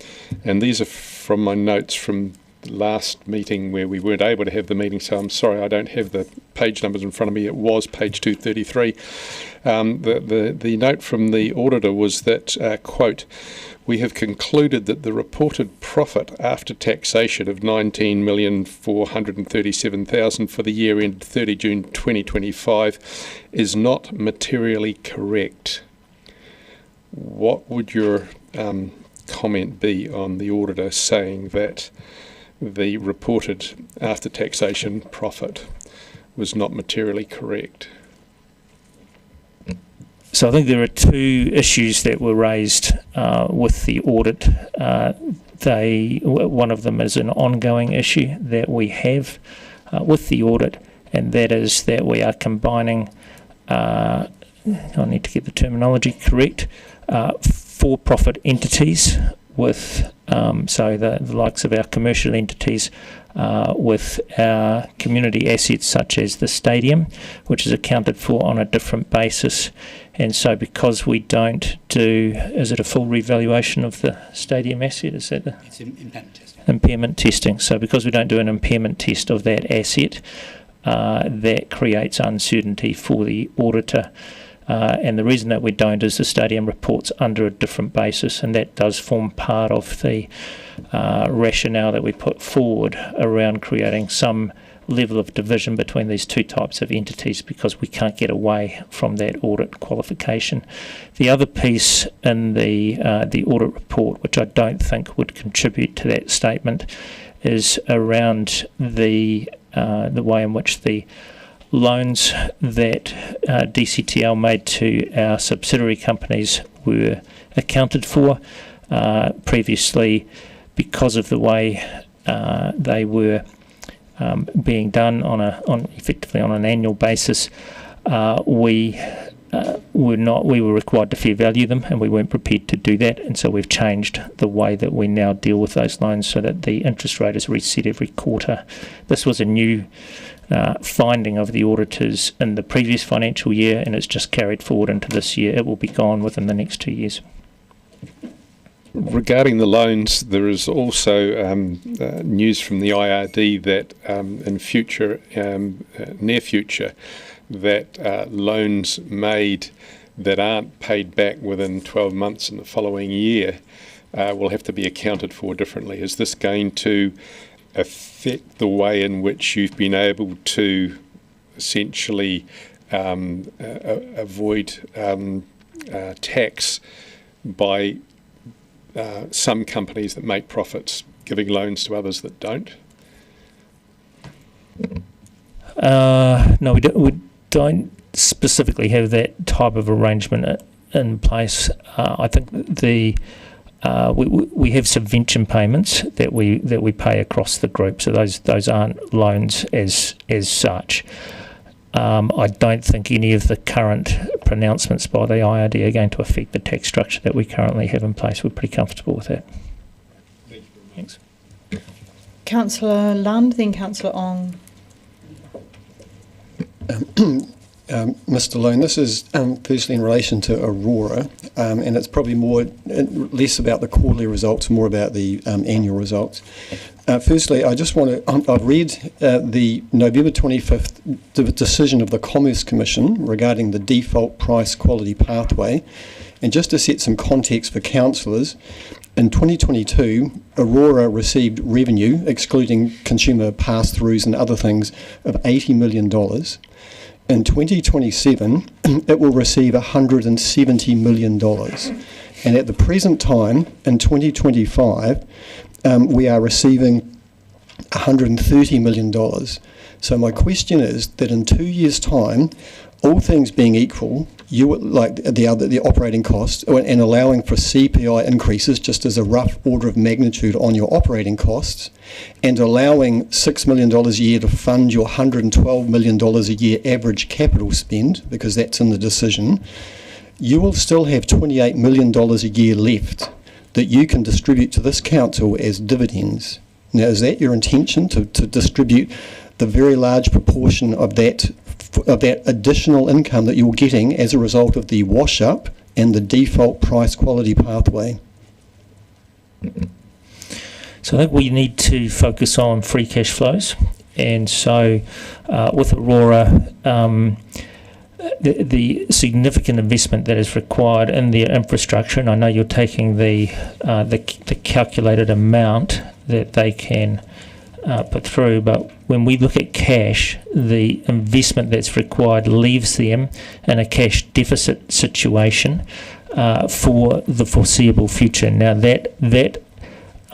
these are from my notes from the last meeting where we weren't able to have the meeting, so I'm sorry I don't have the page numbers in front of me. It was page 233. The note from the auditor was that, quote, "We have concluded that the reported profit after taxation of $19,437,000 for the year ended 30 June 2025 is not materially correct." What would your comment be on the auditor saying that the reported after taxation profit was not materially correct? So I think there are two issues that were raised with the audit. One of them is an ongoing issue that we have with the audit, and that is that we are combining, I need to get the terminology correct, for-profit entities with, so the likes of our commercial entities, with our community assets such as the stadium, which is accounted for on a different basis. And so because we don't do, is it a full revaluation of the stadium asset? Is that it's impairment testing. Impairment testing. So because we don't do an impairment test of that asset, that creates uncertainty for the auditor. And the reason that we don't is the stadium reports under a different basis, and that does form part of the rationale that we put forward around creating some level of division between these two types of entities, because we can't get away from that audit qualification. The other piece in the audit report, which I don't think would contribute to that statement, is around the way in which the loans that DCTL made to our subsidiary companies were accounted for previously. Because of the way they were being done effectively on an annual basis, we were required to fair value them, and we weren't prepared to do that, and so we've changed the way that we now deal with those loans so that the interest rate is reset every quarter. This was a new finding of the auditors in the previous financial year, and it's just carried forward into this year. It will be gone within the next 2 years. Regarding the loans, there is also news from the IRD that in future, near future, that loans made that aren't paid back within 12 months in the following year will have to be accounted for differently. Is this going to affect the way in which you've been able to essentially avoid tax by some companies that make profits giving loans to others that don't? No, we don't specifically have that type of arrangement in place. I think we have subvention payments that we pay across the group, so those aren't loans as such. I don't think any of the current pronouncements by the IRD are going to affect the tax structure that we currently have in place. We're pretty comfortable with that. Thanks. Councillor Lund, then Councillor Ong. Mr. Lone, this is firstly in relation to Aurora, and it's probably less about the quarterly results, more about the annual results. Firstly, I just want to, I've read the November 25th decision of the Commerce Commission regarding the default price quality pathway, and just to set some context for councillors, in 2022, Aurora received revenue, excluding consumer pass-throughs and other things, of $80 million. In 2027, it will receive $170 million. And at the present time, in 2025, we are receiving $130 million. So my question is that in 2 years' time, all things being equal, you would like the operating costs, and allowing for CPI increases just as a rough order of magnitude on your operating costs, and allowing $6 million a year to fund your $112 million a year average capital spend, because that's in the decision, you will still have $28 million a year left that you can distribute to this council as dividends. Now, is that your intention, to distribute the very large proportion of that additional income that you're getting as a result of the wash-up and the default price quality pathway? So I think we need to focus on free cash flows, and so with Aurora, the significant investment that is required in their infrastructure, and I know you're taking the calculated amount that they can put through, but when we look at cash, the investment that's required leaves them in a cash deficit situation for the foreseeable future. Now that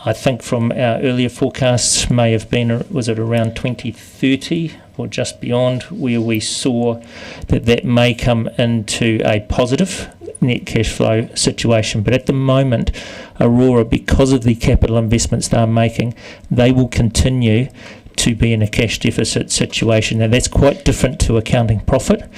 I think from our earlier forecasts may have been, was it around 2030 or just beyond, where we saw that may come into a positive net cash flow situation. But at the moment, Aurora, because of the capital investments they're making, they will continue to be in a cash deficit situation. Now that's quite different to accounting profit.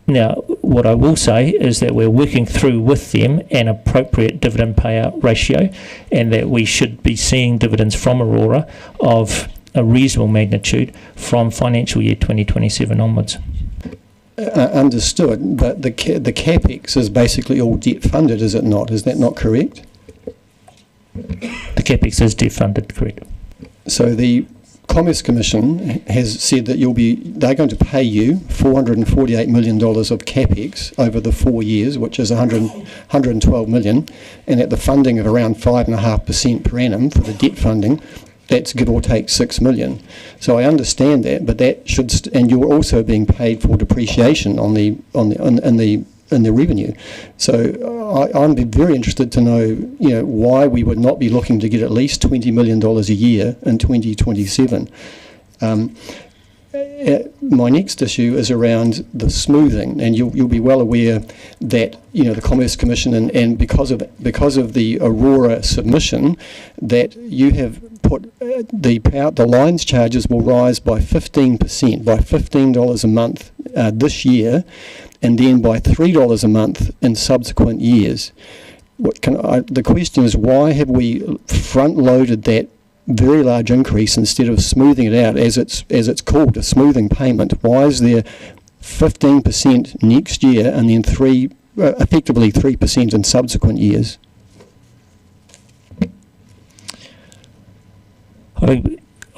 Now, what I will say is that we're working through with them an appropriate dividend payout ratio, and that we should be seeing dividends from Aurora of a reasonable magnitude from financial year 2027 onwards. Understood, but the CapEx is basically all debt funded, is it not? Is that not correct? The CapEx is debt funded, correct. So the Commerce Commission has said that they're going to pay you $448 million of capex over the 4 years, which is 112 million, and at the funding of around 5.5% per annum for the debt funding, that's give or take 6 million. So I understand that, but that should, and you're also being paid for depreciation in the revenue. So I'm very interested to know, why we would not be looking to get at least $20 million a year in 2027. My next issue is around the smoothing, and you'll be well aware that the Commerce Commission and because of the Aurora submission, that you have put the lines charges will rise by 15%, by $15 a month this year, and then by $3 a month in subsequent years. The question is, why have we front-loaded that very large increase instead of smoothing it out, as it's called, a smoothing payment? Why is there 15% next year and then effectively 3% in subsequent years?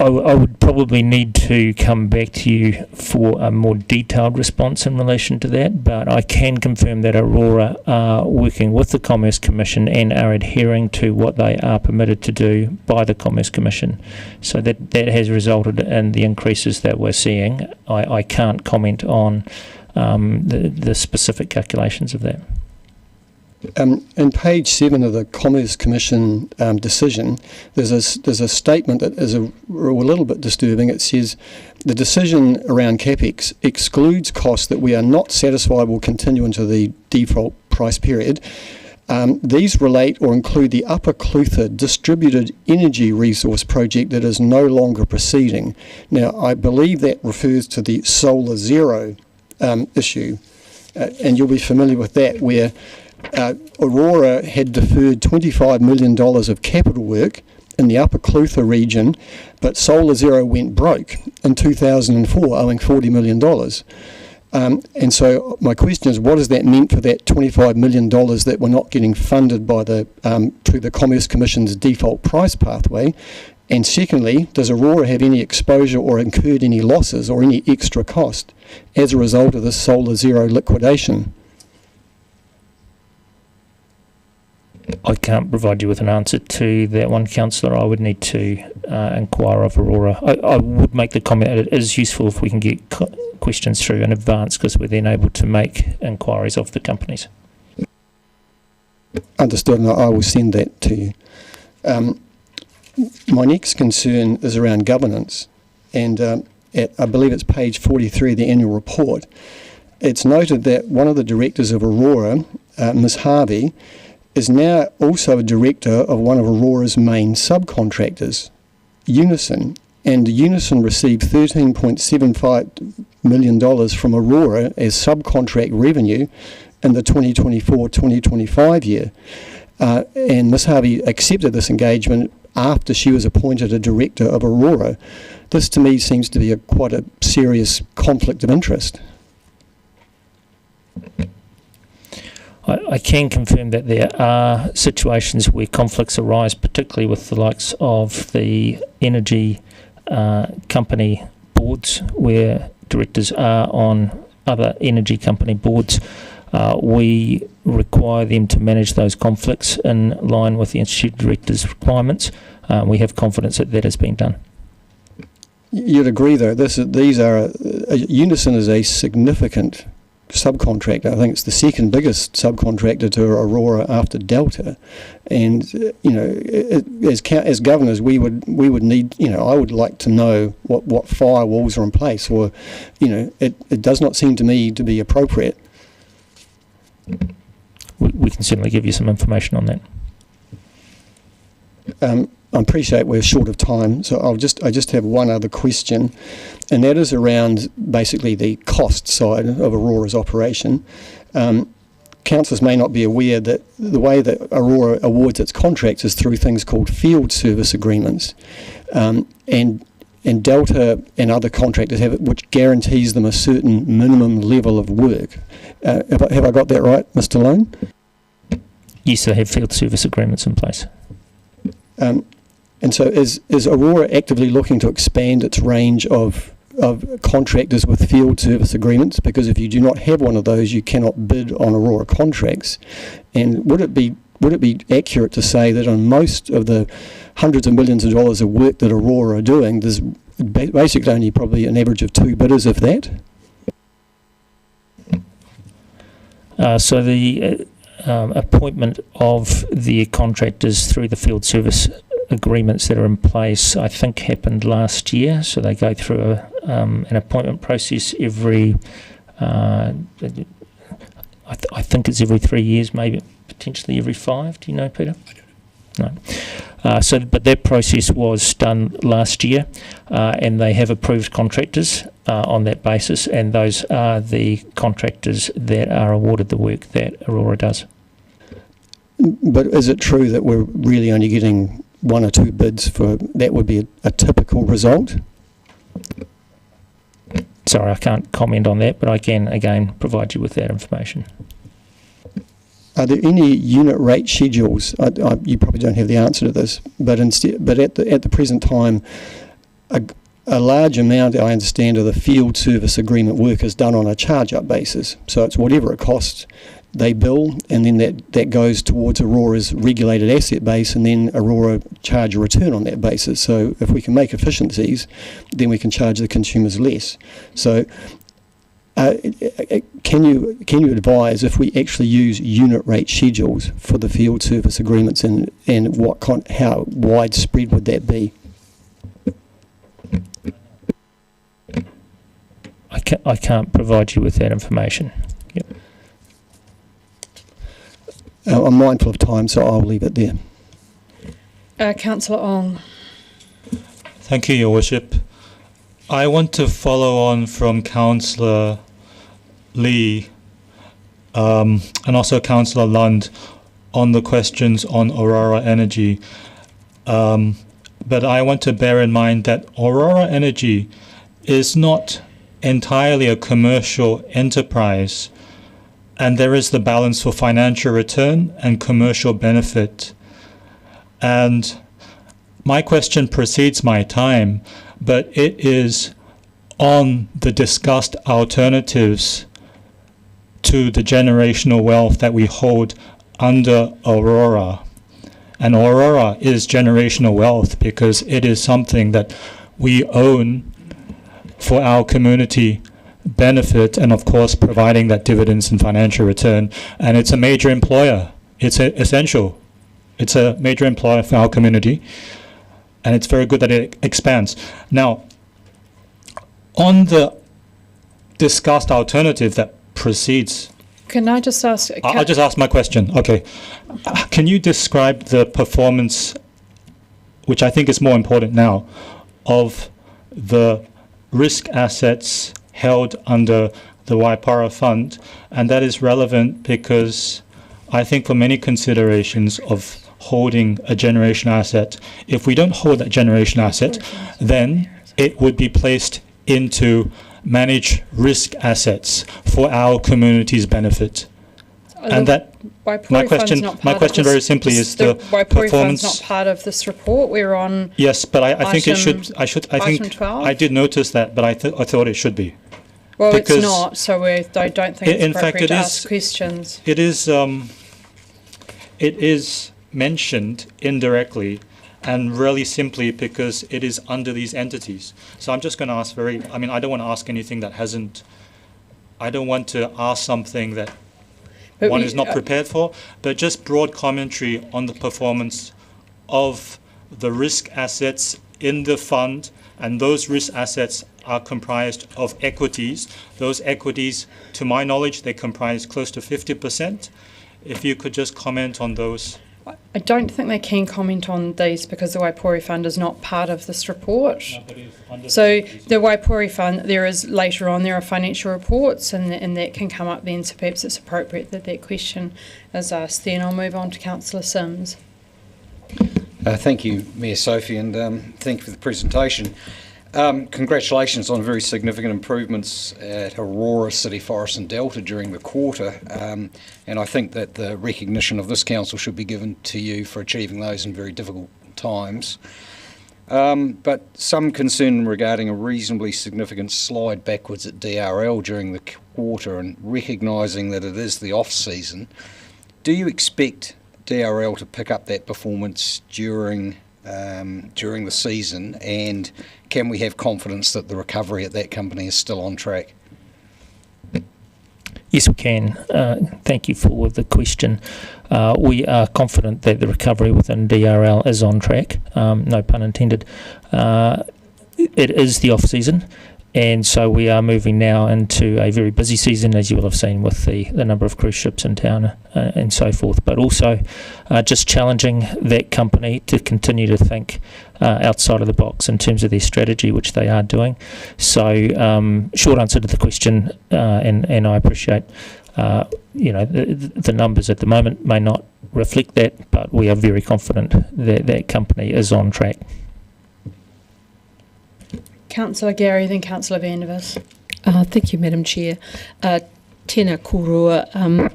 I would probably need to come back to you for a more detailed response in relation to that, but I can confirm that Aurora are working with the Commerce Commission and are adhering to what they are permitted to do by the Commerce Commission. So that has resulted in the increases that we're seeing. I can't comment on the specific calculations of that. In page 7 of the Commerce Commission decision, there's a statement that is a little bit disturbing. It says, the decision around CapEx excludes costs that we are not satisfied will continue into the default price period. These relate or include the Upper Clutha distributed energy resource project that is no longer proceeding. Now, I believe that refers to the Solar Zero issue, and you'll be familiar with that, where Aurora had deferred $25 million of capital work in the Upper Clutha region, but Solar Zero went broke in 2004, owing $40 million. And so my question is, what does that mean for that $25 million that we're not getting funded by through the Commerce Commission's default price pathway? And secondly, does Aurora have any exposure or incurred any losses or any extra cost as a result of the Solar Zero liquidation? I can't provide you with an answer to that one, Councillor. I would need to inquire of Aurora. I would make the comment that it is useful if we can get questions through in advance, because we're then able to make inquiries of the companies. Understood, and I will send that to you. My next concern is around governance, and I believe it's page 43 of the annual report. It's noted that one of the directors of Aurora, Ms. Harvey, is now also a director of one of Aurora's main subcontractors, Unison, and Unison received $13.75 million from Aurora as subcontract revenue in the 2024-2025 year. And Ms. Harvey accepted this engagement after she was appointed a director of Aurora. This to me seems to be quite a serious conflict of interest. I can confirm that there are situations where conflicts arise, particularly with the likes of the energy company boards, where directors are on other energy company boards. We require them to manage those conflicts in line with the Institute Directors' requirements. We have confidence that that has been done. You'd agree, though, Unison is a significant subcontractor. I think it's the second biggest subcontractor to Aurora after Delta, and as governors, we would need, I would like to know what firewalls are in place, or it does not seem to me to be appropriate. We can certainly give you some information on that. I appreciate we're short of time, so I just have one other question, and that is around basically the cost side of Aurora's operation. Councillors may not be aware that the way that Aurora awards its contracts is through things called field service agreements, and Delta and other contractors have it, which guarantees them a certain minimum level of work. Have I got that right, Mr. Lone? Yes, they have field service agreements in place. And so is Aurora actively looking to expand its range of contractors with field service agreements? Because if you do not have one of those, you cannot bid on Aurora contracts. And would it be accurate to say that on most of the hundreds of millions of dollars of work that Aurora are doing, there's basically only probably an average of 2 bidders, if that? So the appointment of the contractors through the field service agreements that are in place, I think, happened last year. So they go through an appointment process every, I think it's every 3 years, maybe potentially every 5. Do you know, Peter? No. But that process was done last year, and they have approved contractors on that basis, and those are the contractors that are awarded the work that Aurora does. But is it true that we're really only getting 1 or 2 bids for that? Would be a typical result? Sorry, I can't comment on that, but I can again provide you with that information. Are there any unit rate schedules? You probably don't have the answer to this, but at the present time, a large amount, I understand, of the field service agreement work is done on a charge-up basis. So it's whatever it costs, they bill, and then that goes towards Aurora's regulated asset base, and then Aurora charge a return on that basis. So if we can make efficiencies, then we can charge the consumers less. So can you advise if we actually use unit rate schedules for the field service agreements, and how widespread would that be? I can't provide you with that information. Yep. I'm mindful of time, so I'll leave it there. Councillor Ong. Thank you, Your Worship. I want to follow on from Councillor Lee and also Councillor Lund on the questions on Aurora Energy. But I want to bear in mind that Aurora Energy is not entirely a commercial enterprise, and there is the balance for financial return and commercial benefit. And my question precedes my time, but it is on the discussed alternatives to the generational wealth that we hold under Aurora. And Aurora is generational wealth because it is something that we own for our community benefit, and of course providing that dividends and financial return. And it's a major employer. It's essential. It's a major employer for our community, and it's very good that it expands. Now, on the discussed alternative that precedes, can I just ask? I'll just ask my question. Okay. Can you describe the performance, which I think is more important now, of the risk assets held under the Waipara Fund? And that is relevant because I think for many considerations of holding a generation asset, if we don't hold that generation asset, then it would be placed into managed risk assets for our community's benefit. And that my question very simply is the performance. Fund's not part of this report. We're on. Yes, but I think it should. I think 12? I did notice that, but I thought it should be. Well, because it's not. So I don't think it's appropriate to ask questions. It is mentioned indirectly, and really simply because it is under these entities. So I'm just going to ask I don't want to ask anything that hasn't. I don't want to ask something that one is not prepared for, but just broad commentary on the performance of the risk assets in the fund, and those risk assets are comprised of equities. Those equities, to my knowledge, they comprise close to 50%. If you could just comment on those. I don't think they can comment on these because the Waipori Fund is not part of this report. No, so the Waipori Fund, there are financial reports, and that can come up then, so perhaps it's appropriate that question is asked then. I'll move on to Councillor Sims. Thank you, Mayor Sophie, and thank you for the presentation. Congratulations on very significant improvements at Aurora, City Forest and Delta during the quarter, and I think that the recognition of this council should be given to you for achieving those in very difficult times. But some concern regarding a reasonably significant slide backwards at DRL during the quarter, and recognising that it is the off-season. Do you expect DRL to pick up that performance during the season, and can we have confidence that the recovery at that company is still on track? Yes, we can. Thank you for the question. We are confident that the recovery within DRL is on track, no pun intended. It is the off-season, and so we are moving now into a very busy season, as you will have seen with the number of cruise ships in town and so forth, but also just challenging that company to continue to think outside of the box in terms of their strategy, which they are doing. So, short answer to the question, and I appreciate, the numbers at the moment may not reflect that, but we are very confident that that company is on track. Councillor Gary, then Councillor Vandervis. Thank you, Madam Chair. Tēnā korua.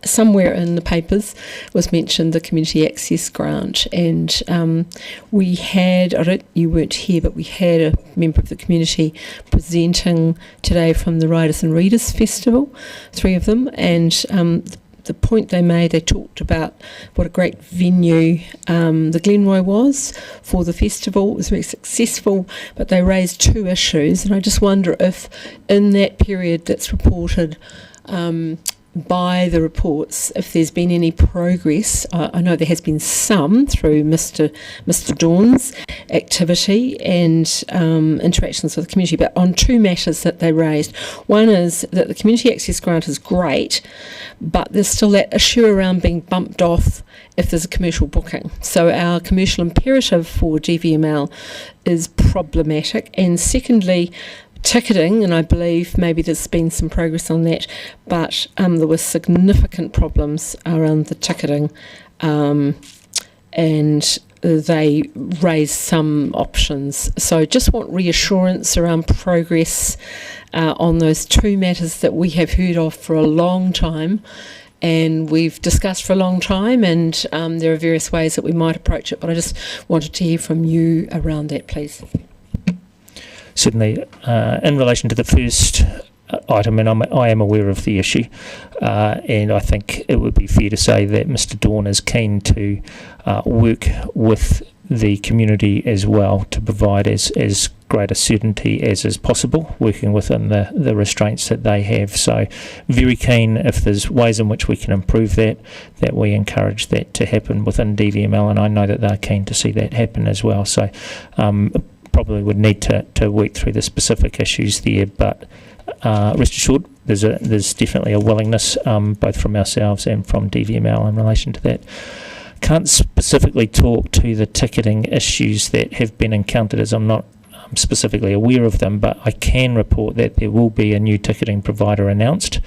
Somewhere in the papers was mentioned the Community Access Grant, and we had, you weren't here, but we had a member of the community presenting today from the Writers and Readers Festival, 3 of them, and the point they made, they talked about what a great venue the Glenroy was for the festival. It was very successful, but they raised 2 issues, and I just wonder if in that period that's reported by the reports, if there's been any progress. I know there has been some through Mr. Dawn's activity and interactions with the community, but on 2 matters that they raised. One is that the Community Access Grant is great, but there's still that issue around being bumped off if there's a commercial booking. So our commercial imperative for DVML is problematic. And secondly, ticketing, and I believe maybe there's been some progress on that, but there were significant problems around the ticketing, and they raised some options. So just want reassurance around progress on those 2 matters that we have heard of for a long time, and we've discussed for a long time, and there are various ways that we might approach it, but I just wanted to hear from you around that, please. Certainly, in relation to the first item, and I am aware of the issue, and I think it would be fair to say that Mr. Dawn is keen to work with the community as well to provide as great a certainty as is possible, working within the restraints that they have. So very keen, if there's ways in which we can improve that we encourage that to happen within DVML, and I know that they're keen to see that happen as well. So probably would need to work through the specific issues there, but rest assured there's definitely a willingness both from ourselves and from DVML in relation to that. Can't specifically talk to the ticketing issues that have been encountered, as I'm not specifically aware of them, but I can report that there will be a new ticketing provider announced,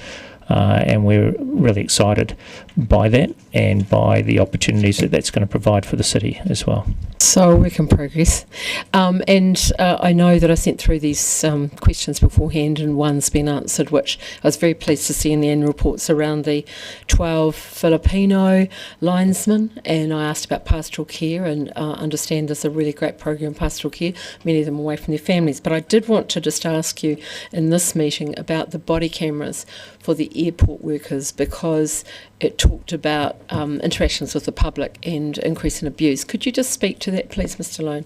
and we're really excited by that and by the opportunities that that's going to provide for the city as well. So work in progress. And I know that I sent through these questions beforehand, and one's been answered, which I was very pleased to see in the annual reports around the 12 Filipino linesmen, and I asked about pastoral care, and understand there's a really great program, pastoral care, many of them away from their families. But I did want to just ask you in this meeting about the body cameras for the airport workers, because it talked about interactions with the public and increase in abuse. Could you just speak to that, please, Mr. Lone?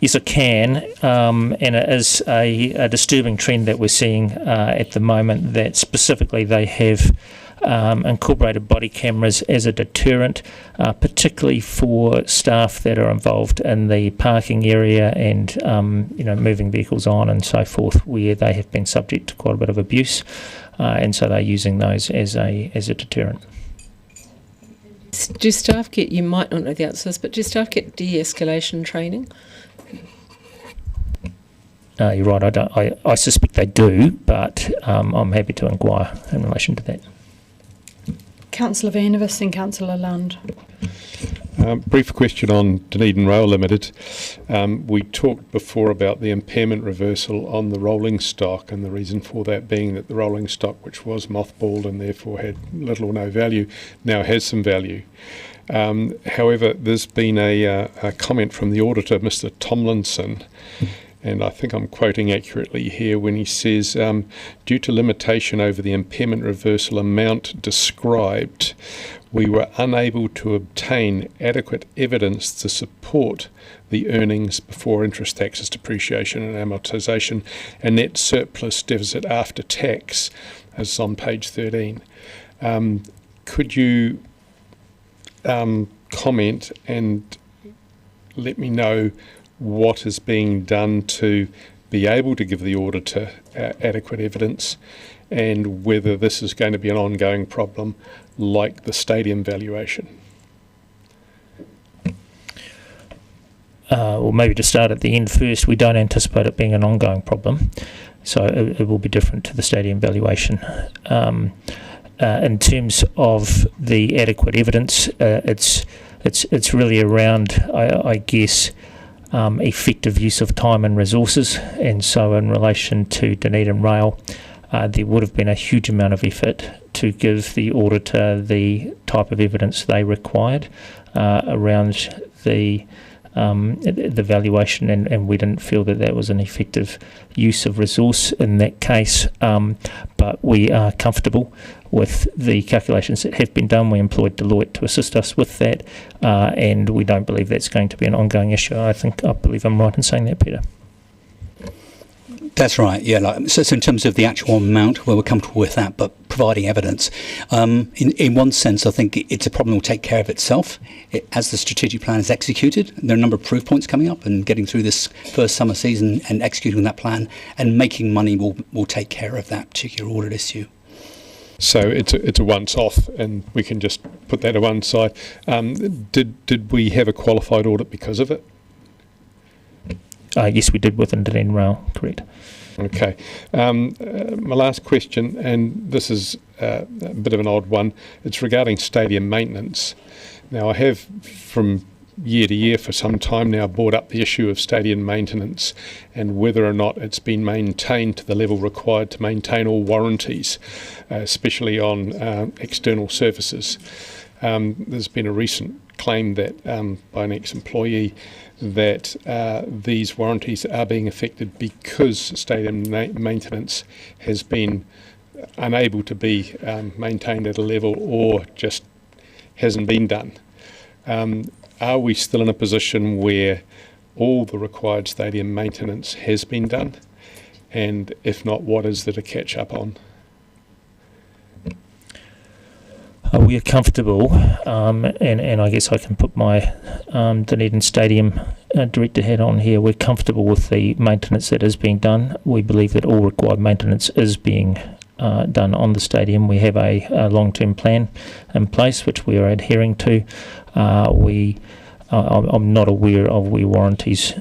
Yes, I can, and it is a disturbing trend that we're seeing at the moment, that specifically they have incorporated body cameras as a deterrent, particularly for staff that are involved in the parking area and moving vehicles on and so forth, where they have been subject to quite a bit of abuse, and so they're using those as a deterrent. Do staff get, you might not know the answer to this, but do staff get de-escalation training? You're right, I suspect they do, but I'm happy to inquire in relation to that. Councillor Vandervis and Councillor Lund. Brief question on Dunedin Rail Limited. We talked before about the impairment reversal on the rolling stock, and the reason for that being that the rolling stock, which was mothballed and therefore had little or no value, now has some value. However, there's been a comment from the auditor, Mr. Tomlinson, and I think I'm quoting accurately here when he says, due to limitation over the impairment reversal amount described, we were unable to obtain adequate evidence to support the earnings before interest, taxes, depreciation and amortisation and net surplus deficit after tax, as on page 13. Could you comment and let me know what is being done to be able to give the auditor adequate evidence, and whether this is going to be an ongoing problem like the stadium valuation? Or maybe to start at the end first, we don't anticipate it being an ongoing problem, so it will be different to the stadium valuation. In terms of the adequate evidence, it's really around, I guess, effective use of time and resources, and so in relation to Dunedin Rail, there would have been a huge amount of effort to give the auditor the type of evidence they required around the valuation, and we didn't feel that that was an effective use of resource in that case, but we are comfortable with the calculations that have been done. We employed Deloitte to assist us with that, and we don't believe that's going to be an ongoing issue. I believe I'm right in saying that, Peter. That's right, yeah. So in terms of the actual amount, well, we're comfortable with that, but providing evidence. In one sense, I think it's a problem that will take care of itself as the strategic plan is executed. There are a number of proof points coming up, and getting through this first summer season and executing that plan and making money will take care of that particular audit issue. So it's a once-off, and we can just put that to one side. Did we have a qualified audit because of it? Yes, we did within Dunedin Rail, correct. Okay. My last question, and this is a bit of an odd one, it's regarding stadium maintenance. Now, I have from year to year for some time now brought up the issue of stadium maintenance and whether or not it's been maintained to the level required to maintain all warranties, especially on external surfaces. There's been a recent claim that by an ex-employee that these warranties are being affected because stadium maintenance has been unable to be maintained at a level or just hasn't been done. Are we still in a position where all the required stadium maintenance has been done? And if not, what is there to catch up on? We are comfortable, and I guess I can put my Dunedin Stadium director hat on here. We're comfortable with the maintenance that is being done. We believe that all required maintenance is being done on the stadium. We have a long-term plan in place which we are adhering to. I'm not aware of where warranties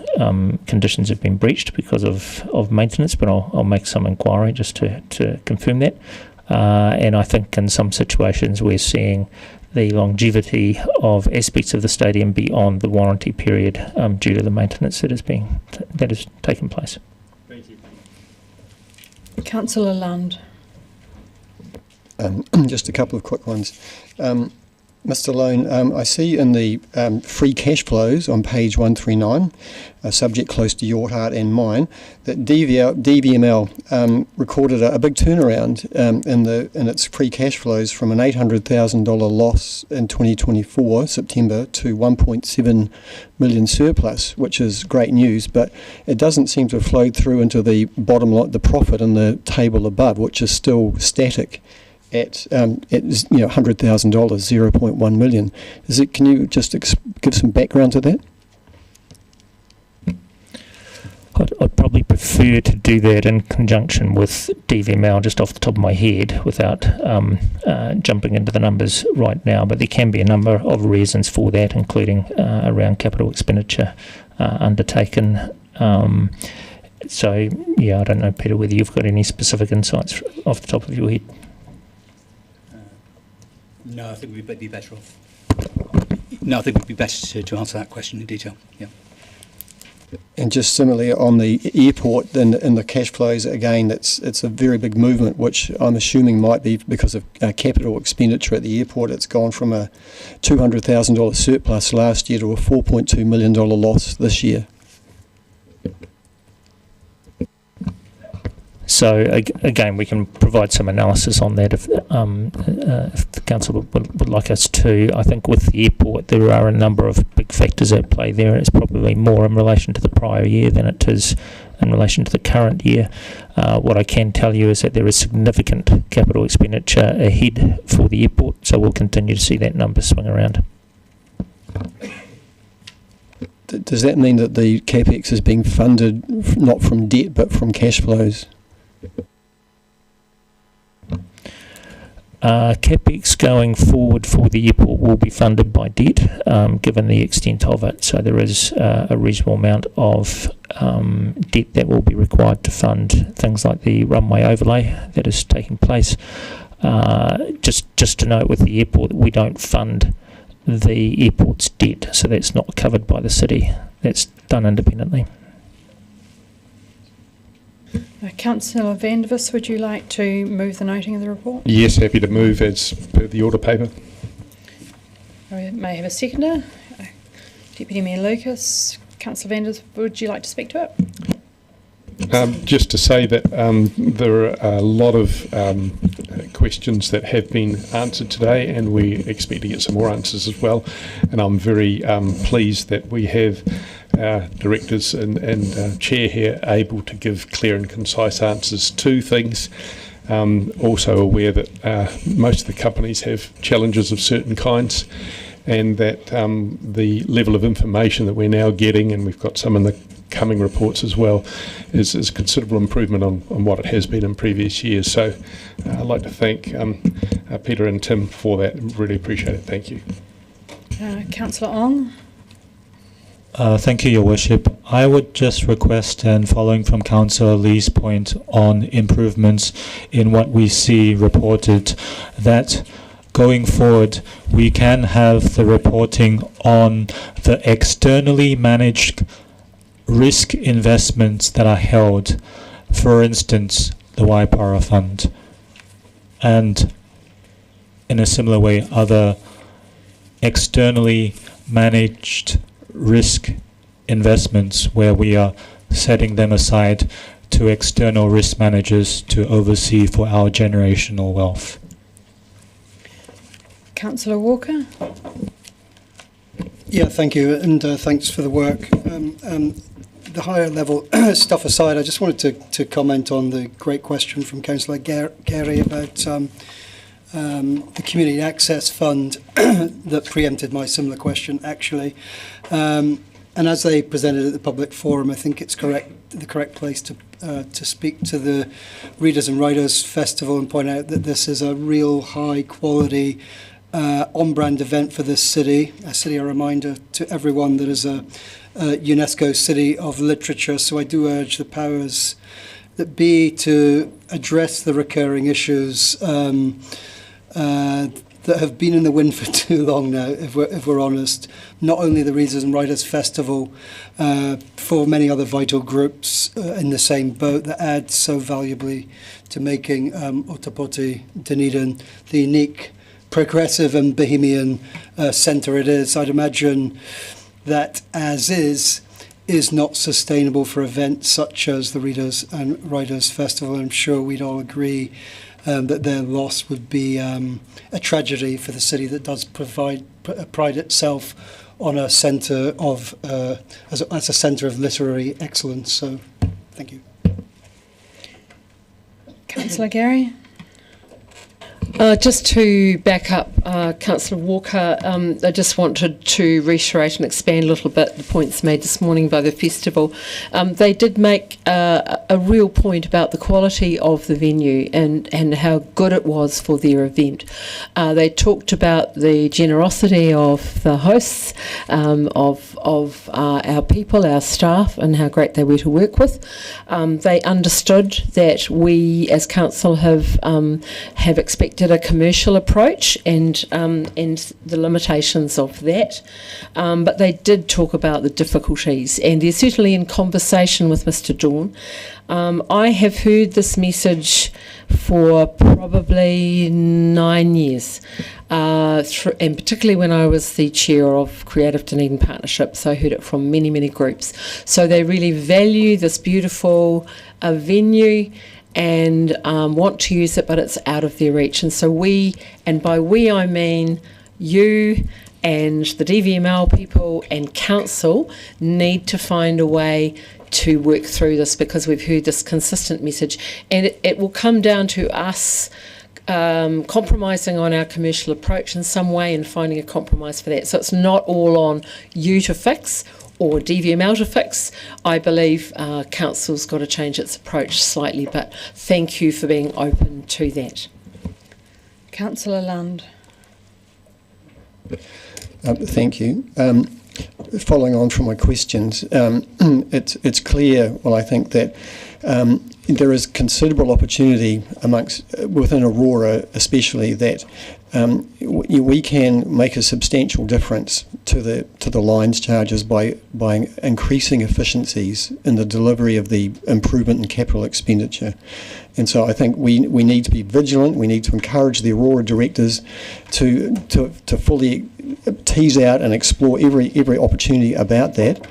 conditions have been breached because of maintenance, but I'll make some inquiry just to confirm that. And I think in some situations we're seeing the longevity of aspects of the stadium beyond the warranty period due to the maintenance that has taken place. Thank you. Councillor Lund. Just a couple of quick ones. Mr. Lone, I see in the free cash flows on page 139, a subject close to your heart and mine, that DVML recorded a big turnaround in its free cash flows from an $800,000 loss in 2024, September, to 1.7 million surplus, which is great news, but it doesn't seem to have flowed through into the bottom line, the profit in the table above, which is still static at $100,000, 0.1 million. Can you just give some background to that? I'd probably prefer to do that in conjunction with DVML just off the top of my head without jumping into the numbers right now, but there can be a number of reasons for that, including around capital expenditure undertaken. So, yeah, I don't know, Peter, whether you've got any specific insights off the top of your head. No, I think we'd be better off. No, I think it would be better to answer that question in detail. Yeah. And just similarly on the airport, then in the cash flows, again, it's a very big movement, which I'm assuming might be because of capital expenditure at the airport. It's gone from a $200,000 surplus last year to a $4.2 million loss this year. So again, we can provide some analysis on that if the council would like us to. I think with the airport, there are a number of big factors at play there. It's probably more in relation to the prior year than it is in relation to the current year. What I can tell you is that there is significant capital expenditure ahead for the airport, so we'll continue to see that number swing around. Does that mean that the CapEx is being funded not from debt but from cash flows? CapEx going forward for the airport will be funded by debt, given the extent of it. So there is a reasonable amount of debt that will be required to fund things like the runway overlay that is taking place. Just to note, with the airport, we don't fund the airport's debt, so that's not covered by the city. That's done independently. Councillor Vandervis, would you like to move the noting of the report? Yes, happy to move as per the order paper. I may have a seconder. Deputy Mayor Lucas. Councillor Vandervis, would you like to speak to it? Just to say that there are a lot of questions that have been answered today, and we expect to get some more answers as well. And I'm very pleased that we have directors and chair here able to give clear and concise answers to things. Also aware that most of the companies have challenges of certain kinds, and that the level of information that we're now getting, and we've got some in the coming reports as well, is considerable improvement on what it has been in previous years. So I'd like to thank Peter and Tim for that. Really appreciate it. Thank you. Councillor Ong. Thank you, Your Worship. I would just request, and following from Councillor Lee's point on improvements in what we see reported, that going forward we can have the reporting on the externally managed risk investments that are held, for instance, the Waipara Fund, and in a similar way, other externally managed risk investments where we are setting them aside to external risk managers to oversee for our generational wealth. Councillor Walker. Yeah, thank you, and thanks for the work. The higher level stuff aside, I just wanted to comment on the great question from Councillor Gary about the Community Access Fund that preempted my similar question, actually. And as they presented at the public forum, I think it's the correct place to speak to the Readers and Writers Festival and point out that this is a real high quality on-brand event for this city. A reminder to everyone that is a UNESCO City of Literature. So I do urge the powers that be to address the recurring issues that have been in the wind for too long now, if we're honest. Not only the Readers and Writers Festival, for many other vital groups in the same boat that add so valuably to making Otapoti, Dunedin, the unique, progressive and bohemian centre it is. I'd imagine that as is not sustainable for events such as the Readers and Writers Festival. I'm sure we'd all agree that their loss would be a tragedy for the city that does pride itself on a centre of as a centre of literary excellence. So, thank you. Councillor Gary. Just to back up Councillor Walker, I just wanted to reiterate and expand a little bit the points made this morning by the festival. They did make a real point about the quality of the venue and how good it was for their event. They talked about the generosity of the hosts, of our people, our staff, and how great they were to work with. They understood that we as council have expected a commercial approach, and the limitations of that. But they did talk about the difficulties, and they're certainly in conversation with Mr. Dawn. I have heard this message for probably 9 years, and particularly when I was the chair of Creative Dunedin Partnership, so I heard it from many, many groups. So they really value this beautiful venue and want to use it, but it's out of their reach. And so we, and by we I mean you and the DVML people and council, need to find a way to work through this, because we've heard this consistent message, and it will come down to us compromising on our commercial approach in some way and finding a compromise for that. So it's not all on you to fix or DVML to fix. I believe council's got to change its approach slightly, but thank you for being open to that. Councillor Lund. Thank you. Following on from my questions, it's clear, well, I think that there is considerable opportunity within Aurora, especially, that we can make a substantial difference to the lines charges by increasing efficiencies in the delivery of the improvement in capital expenditure. And so I think we need to be vigilant. We need to encourage the Aurora directors to fully tease out and explore every opportunity about that.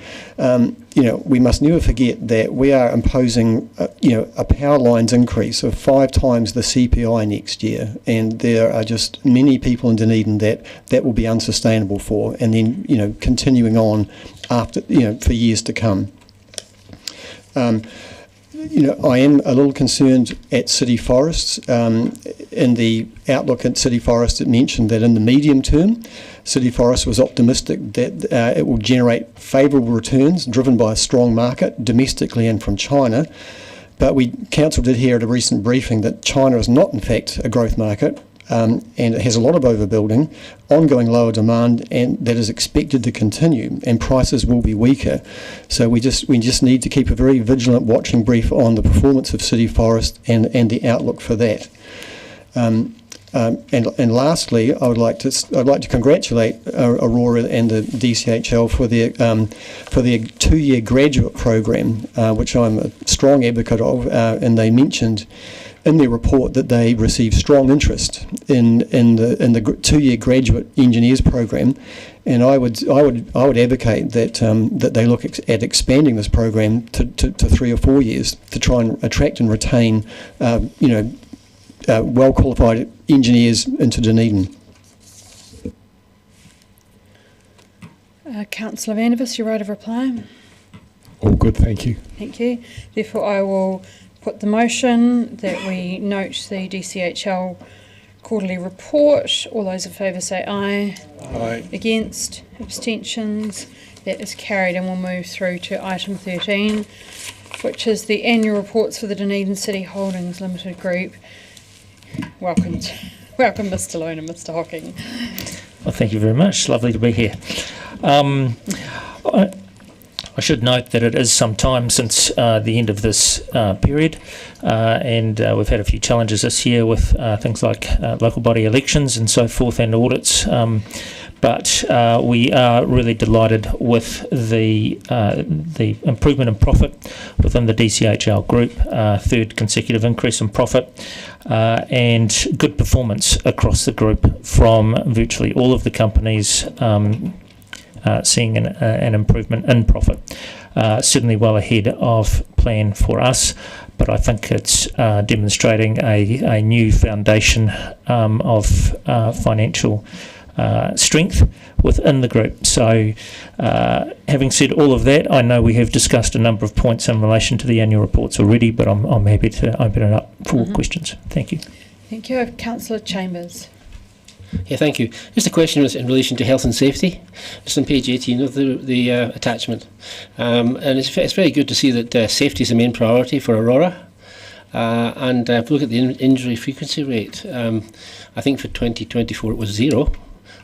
We must never forget that we are imposing a power lines increase of 5 times the CPI next year, and there are just many people in Dunedin that will be unsustainable for, and then continuing on after for years to come. I am a little concerned at City Forests. In the outlook at City Forests, it mentioned that in the medium term, City Forests was optimistic that it will generate favourable returns driven by a strong market domestically and from China. But Council did hear at a recent briefing that China is not, in fact, a growth market, and it has a lot of overbuilding, ongoing lower demand, and that is expected to continue, and prices will be weaker. So we just need to keep a very vigilant watching brief on the performance of City Forest and the outlook for that. And lastly, I'd like to congratulate Aurora and the DCHL for their 2-year graduate program, which I'm a strong advocate of, and they mentioned in their report that they received strong interest in the 2-year graduate engineers program, and I would advocate that they look at expanding this program to 3 or 4 years to try and attract and retain well qualified engineers into Dunedin. Councillor Vandervis, your right of reply. All good, thank you. Thank you. Therefore, I will put the motion that we note the DCHL quarterly report. All those in favour say aye. Aye. Against? Abstentions? That is carried, and we'll move through to item 13, which is the annual reports for the Dunedin City Holdings Limited Group. Welcome, Mr. Lone and Mr. Hocking. Well, thank you very much. Lovely to be here. I should note that it is some time since the end of this period, and we've had a few challenges this year with things like local body elections and so forth, and audits. But we are really delighted with the improvement in profit within the DCHL group, third consecutive increase in profit, and good performance across the group from virtually all of the companies, seeing an improvement in profit. Certainly well ahead of plan for us, but I think it's demonstrating a new foundation of financial strength within the group. So having said all of that, I know we have discussed a number of points in relation to the annual reports already, but I'm happy to open it up for questions. Thank you. Thank you. Councillor Chambers. Yeah, thank you. Just a question in relation to health and safety. Just on page 18 of the attachment. And it's very good to see that safety is the main priority for Aurora. And if we look at the injury frequency rate, I think for 2024 it was 0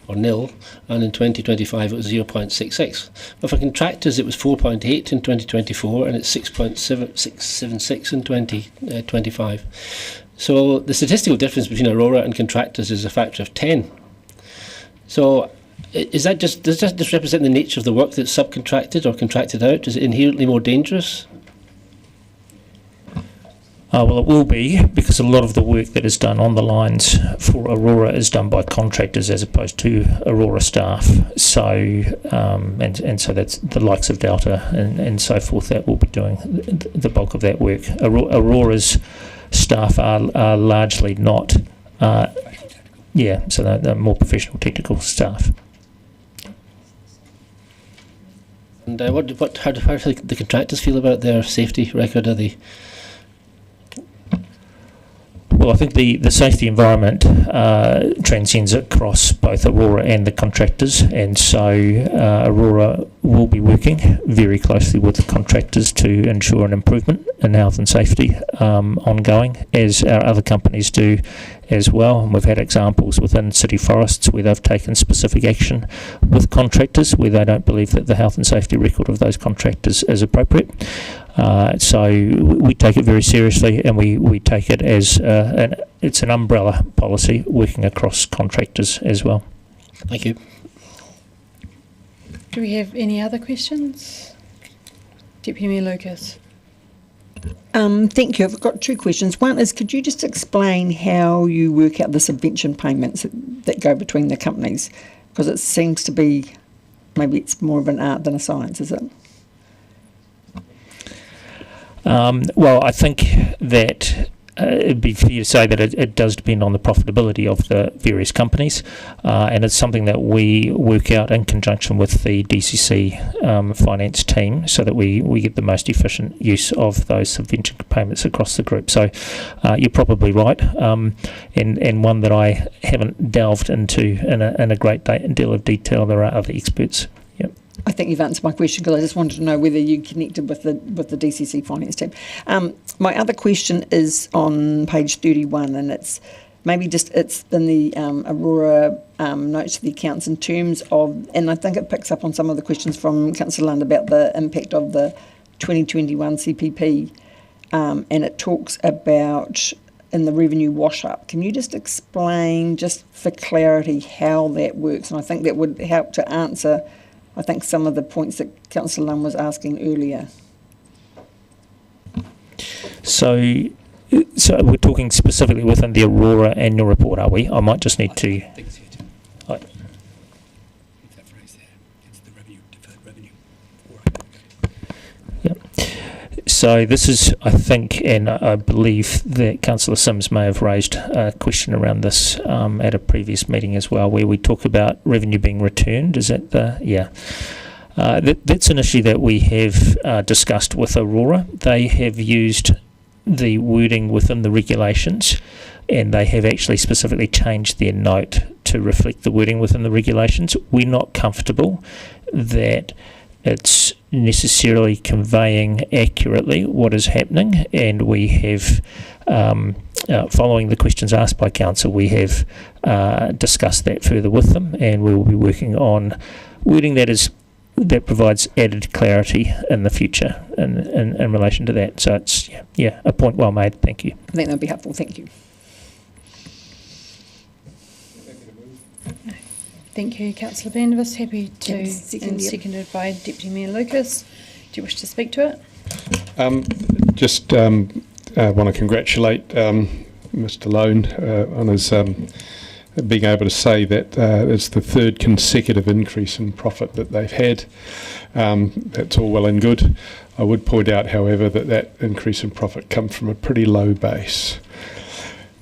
or nil, and in 2025 it was 0.66. But for contractors it was 4.8 in 2024, and it's 6.676 in 2025. So the statistical difference between Aurora and contractors is a factor of 10. So does that just represent the nature of the work that's subcontracted or contracted out? Is it inherently more dangerous? Well, it will be, because a lot of the work that is done on the lines for Aurora is done by contractors as opposed to Aurora staff. So, and so that's the likes of Delta and so forth that will be doing the bulk of that work. Aurora's staff are largely not, so they're more professional technical staff. And how do the contractors feel about their safety record? Are they? Well, I think the safety environment transcends across both Aurora and the contractors, and so Aurora will be working very closely with the contractors to ensure an improvement in health and safety ongoing, as our other companies do as well. And we've had examples within city forests where they've taken specific action with contractors where they don't believe that the health and safety record of those contractors is appropriate. So we take it very seriously, and we take it as it's an umbrella policy working across contractors as well. Thank you. Do we have any other questions? Deputy Mayor Lucas. Thank you. I've got two questions. One is, could you just explain how you work out the subvention payments that go between the companies? Because it seems to be, maybe it's more of an art than a science, is it? Well, I think that it'd be fair to say that it does depend on the profitability of the various companies, and it's something that we work out in conjunction with the DCC finance team so that we get the most efficient use of those subvention payments across the group. So you're probably right, and one that I haven't delved into in a great deal of detail. There are other experts. Yep. I think you've answered my question, because I just wanted to know whether you connected with the DCC finance team. My other question is on page 31, and it's maybe just it's in the Aurora notes to the accounts in terms of, and I think it picks up on some of the questions from Councillor Lund about the impact of the 2021 CPP, and it talks about in the revenue wash-up. Can you just explain, just for clarity, how that works? And I think that would help to answer, I think, some of the points that Councillor Lund was asking earlier. So we're talking specifically within the Aurora annual report, are we? I might just need to. Yep. So this is, I think, and I believe that Councillor Sims may have raised a question around this at a previous meeting as well, where we talk about revenue being returned. Is that the, yeah. That's an issue that we have discussed with Aurora. They have used the wording within the regulations, and they have actually specifically changed their note to reflect the wording within the regulations. We're not comfortable that it's necessarily conveying accurately what is happening, and we have, following the questions asked by Council, we have discussed that further with them, and we will be working on wording that provides added clarity in the future in relation to that. So it's, a point well made. Thank you. I think that would be helpful. Thank you. Thank you, Councillor Vandervis. Happy to, and seconded by Deputy Mayor Lucas. Do you wish to speak to it? Just want to congratulate Mr. Lone on his being able to say that it's the third consecutive increase in profit that they've had. That's all well and good. I would point out, however, that increase in profit comes from a pretty low base.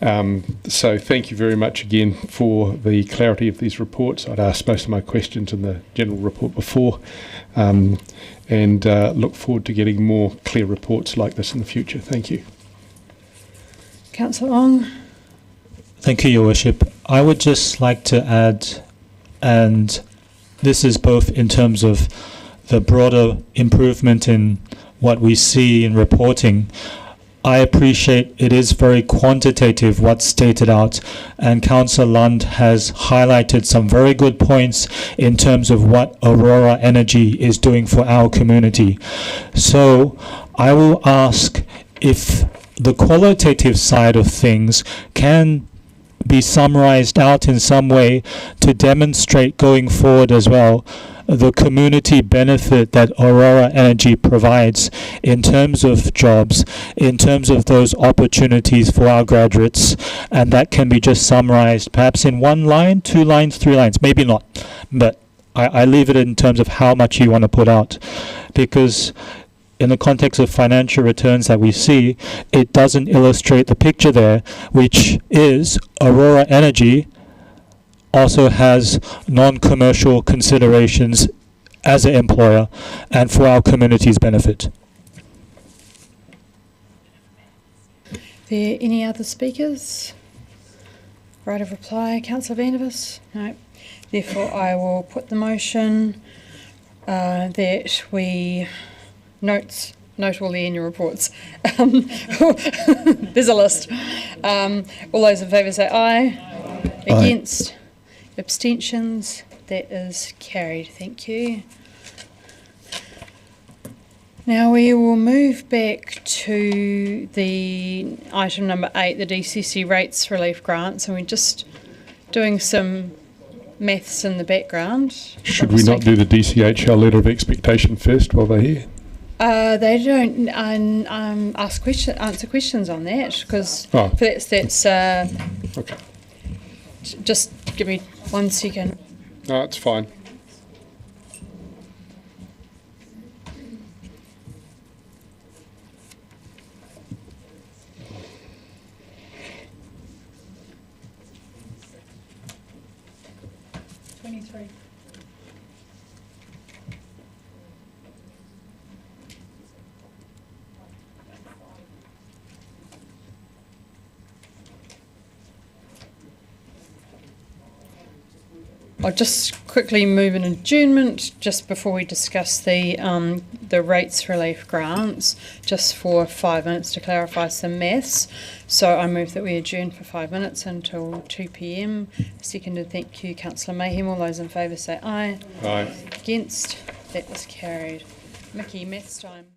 So thank you very much again for the clarity of these reports. I'd asked most of my questions in the general report before, and look forward to getting more clear reports like this in the future. Thank you. Councillor Ong. Thank you, Your Worship. I would just like to add, and this is both in terms of the broader improvement in what we see in reporting. I appreciate it is very quantitative what's stated out, and Councillor Lund has highlighted some very good points in terms of what Aurora Energy is doing for our community. So I will ask if the qualitative side of things can be summarised out in some way to demonstrate going forward as well the community benefit that Aurora Energy provides in terms of jobs, in terms of those opportunities for our graduates, and that can be just summarised perhaps in 1 line, 2 lines, 3 lines, maybe not, but I leave it in terms of how much you want to put out, because in the context of financial returns that we see, it doesn't illustrate the picture there, which is Aurora Energy also has non-commercial considerations as an employer and for our community's benefit. There any other speakers? Right of reply, Councillor Vandervis? No. Therefore, I will put the motion that we note all the annual reports. There's a list. All those in favour say aye. Against? Abstentions? That is carried. Thank you. Now we will move back to the item number 8, the DCC rates relief grants, and we're just doing some maths in the background. Should we not do the DCHL letter of expectation first while they're here? They don't answer questions on that because that's okay. Just give me 1 second. No, it's fine. I'll just quickly move an adjournment just before we discuss the rates relief grants, just for 5 minutes to clarify some maths. So I move that we adjourn for 5 minutes until 2 p.m. Seconded, thank you, Councillor Mayhem. All those in favour say aye. Aye. Against? That was carried. Mickey, maths time.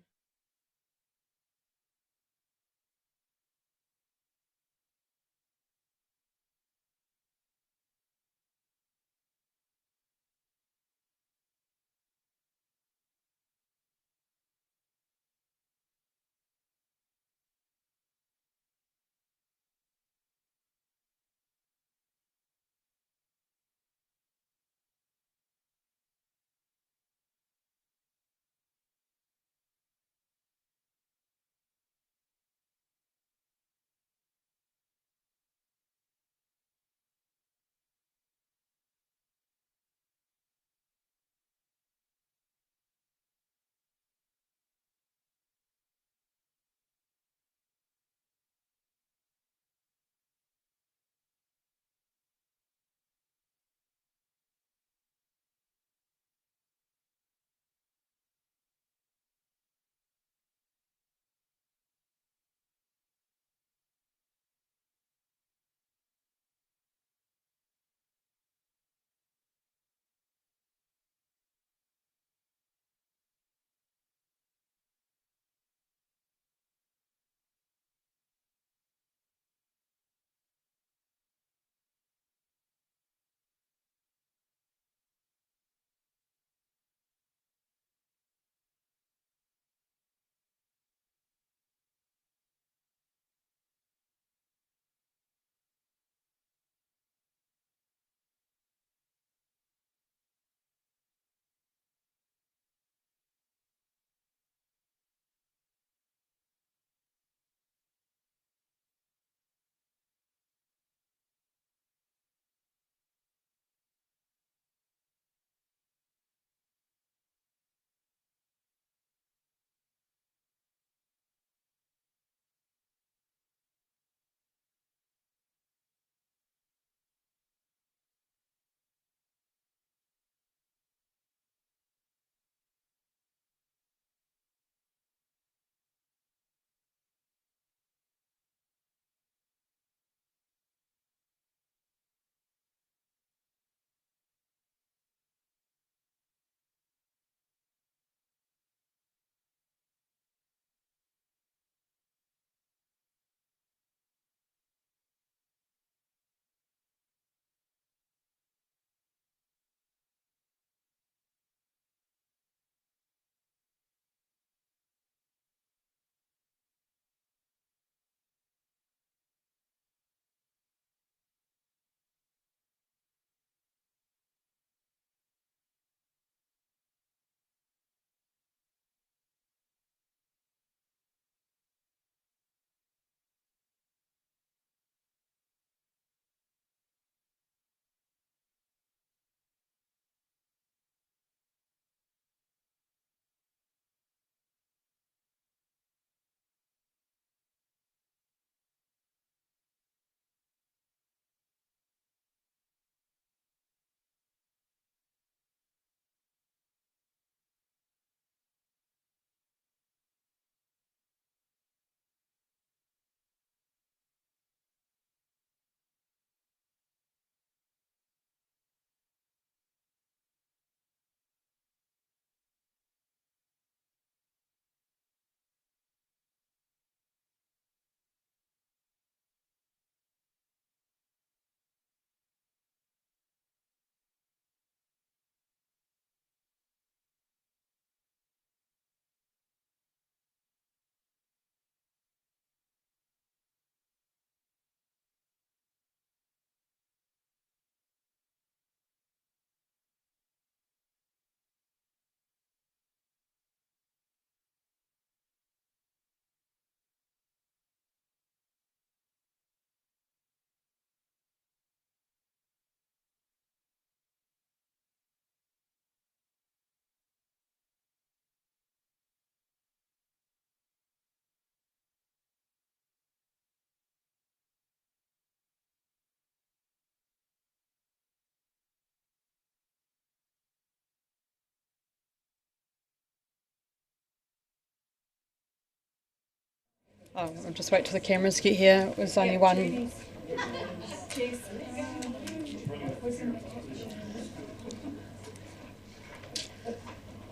Oh, I'll just wait till the cameras get here. It was only one.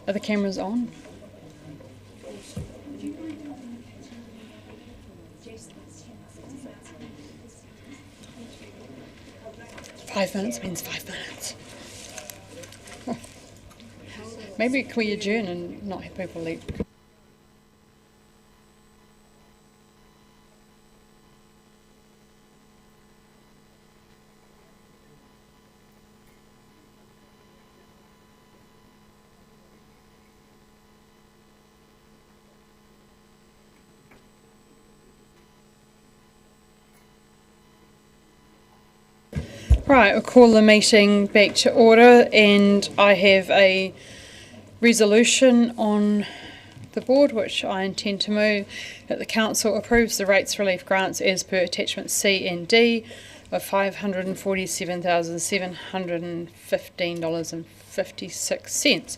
Are the cameras on? Five minutes means 5 minutes. Maybe can we adjourn and not have people leave? Right, I'll call the meeting back to order, and I have a resolution on the board which I intend to move that the council approves the rates relief grants as per attachment C and D of $547,715.56,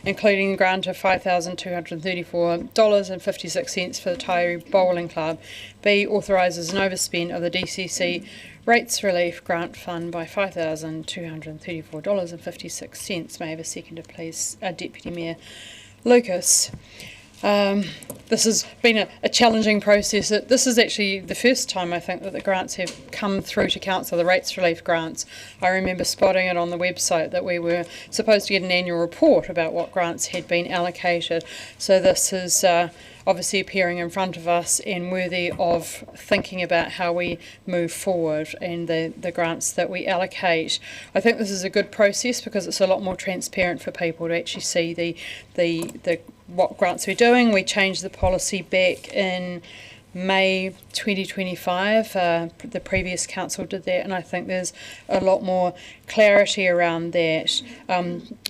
including a grant of $5,234.56 for the Taieri Bowling Club. B, authorises an overspend of the DCC Rates Relief Grant Fund by $5,234.56. May I have a seconder, please? Deputy Mayor Lucas. This has been a challenging process. This is actually the first time I think that the grants have come through to council, the rates relief grants. I remember spotting it on the website that we were supposed to get an annual report about what grants had been allocated. So this is obviously appearing in front of us and worthy of thinking about how we move forward and the grants that we allocate. I think this is a good process because it's a lot more transparent for people to actually see the what grants we're doing. We changed the policy back in May 2025. The previous council did that, and I think there's a lot more clarity around that.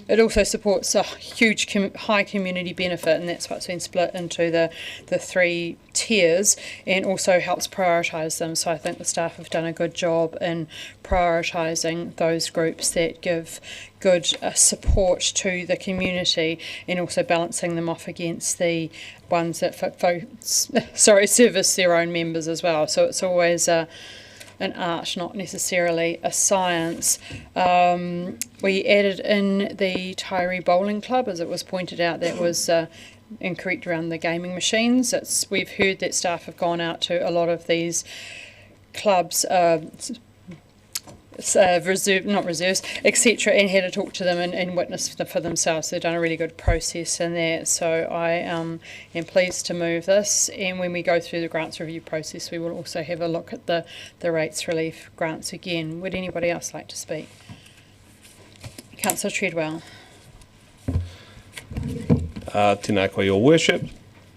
It also supports a huge high community benefit, and that's what's been split into the three tiers, and also helps prioritise them. So I think the staff have done a good job in prioritising those groups that give good support to the community, and also balancing them off against the ones that service their own members as well. So it's always an art, not necessarily a science. We added in the Taieri Bowling Club, as it was pointed out, that was incorrect around the gaming machines. We've heard that staff have gone out to a lot of these clubs, not reserves, etc., and had to talk to them and witness for themselves. They've done a really good process in that. So I am pleased to move this, and when we go through the grants review process, we will also have a look at the rates relief grants again. Would anybody else like to speak? Councillor Treadwell. Tēnā koe, Your Worship.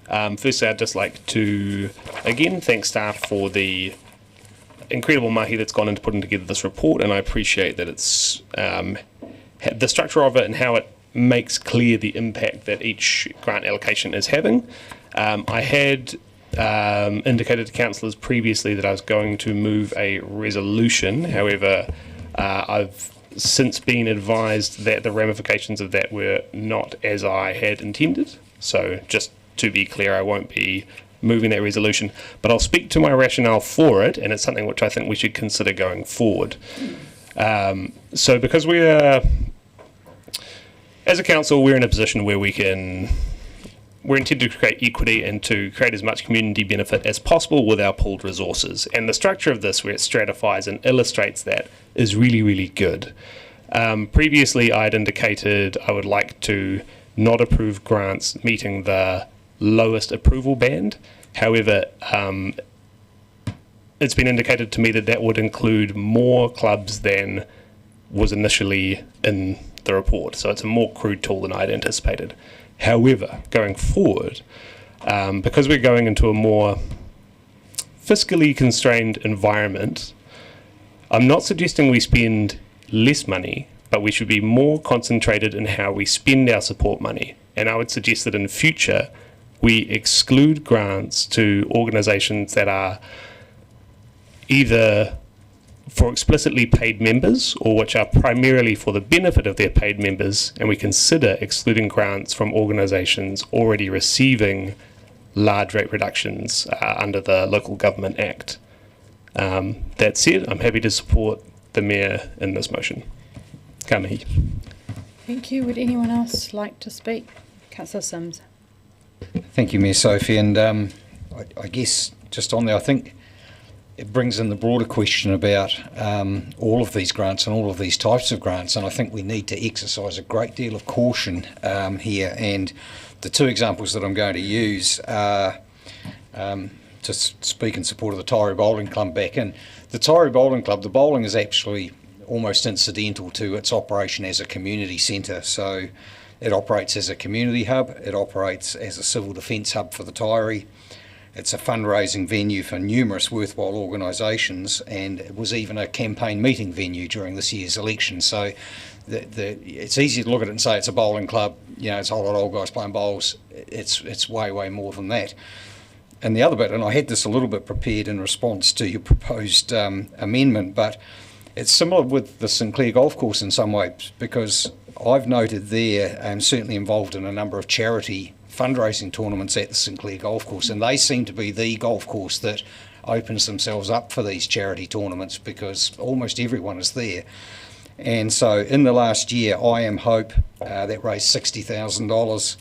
Firstly, I'd just like to again thank staff for the incredible mahi that's gone into putting together this report, and I appreciate that it's the structure of it and how it makes clear the impact that each grant allocation is having. I had indicated to councillors previously that I was going to move a resolution. However, I've since been advised that the ramifications of that were not as I had intended. So just to be clear, I won't be moving that resolution, but I'll speak to my rationale for it, and it's something which I think we should consider going forward. So because as a council, we're in a position where we're intended to create equity and to create as much community benefit as possible with our pooled resources. And the structure of this, where it stratifies and illustrates that, is really, really good. Previously, I'd indicated I would like to not approve grants meeting the lowest approval band. However, it's been indicated to me that that would include more clubs than was initially in the report. So it's a more crude tool than I'd anticipated. However, going forward, because we're going into a more fiscally constrained environment, I'm not suggesting we spend less money, but we should be more concentrated in how we spend our support money. And I would suggest that in future, we exclude grants to organisations that are either for explicitly paid members or which are primarily for the benefit of their paid members, and we consider excluding grants from organisations already receiving large rate reductions under the Local Government Act. That said, I'm happy to support the Mayor in this motion. Ka mihi. Thank you. Would anyone else like to speak? Councillor Sims. Thank you, Mayor Sophie. And I guess just on there, I think it brings in the broader question about all of these grants and all of these types of grants. And I think we need to exercise a great deal of caution here. And the two examples that I'm going to use are to speak in support of the Taieri Bowling Club back in. The Taieri Bowling Club, the bowling is actually almost incidental to its operation as a community centre. So it operates as a community hub, it operates as a civil defence hub for the Taieri. It's a fundraising venue for numerous worthwhile organisations, and it was even a campaign meeting venue during this year's election. So it's easy to look at it and say it's a bowling club, you know, it's a whole lot of old guys playing bowls. It's way, way more than that. And the other bit, and I had this a little bit prepared in response to your proposed amendment, but it's similar with the Sinclair Golf Course in some ways, because I've noted there, I'm certainly involved in a number of charity fundraising tournaments at the Sinclair Golf Course, and they seem to be the golf course that opens themselves up for these charity tournaments because almost everyone is there. And so in the last year, I Am Hope, that raised $60,000.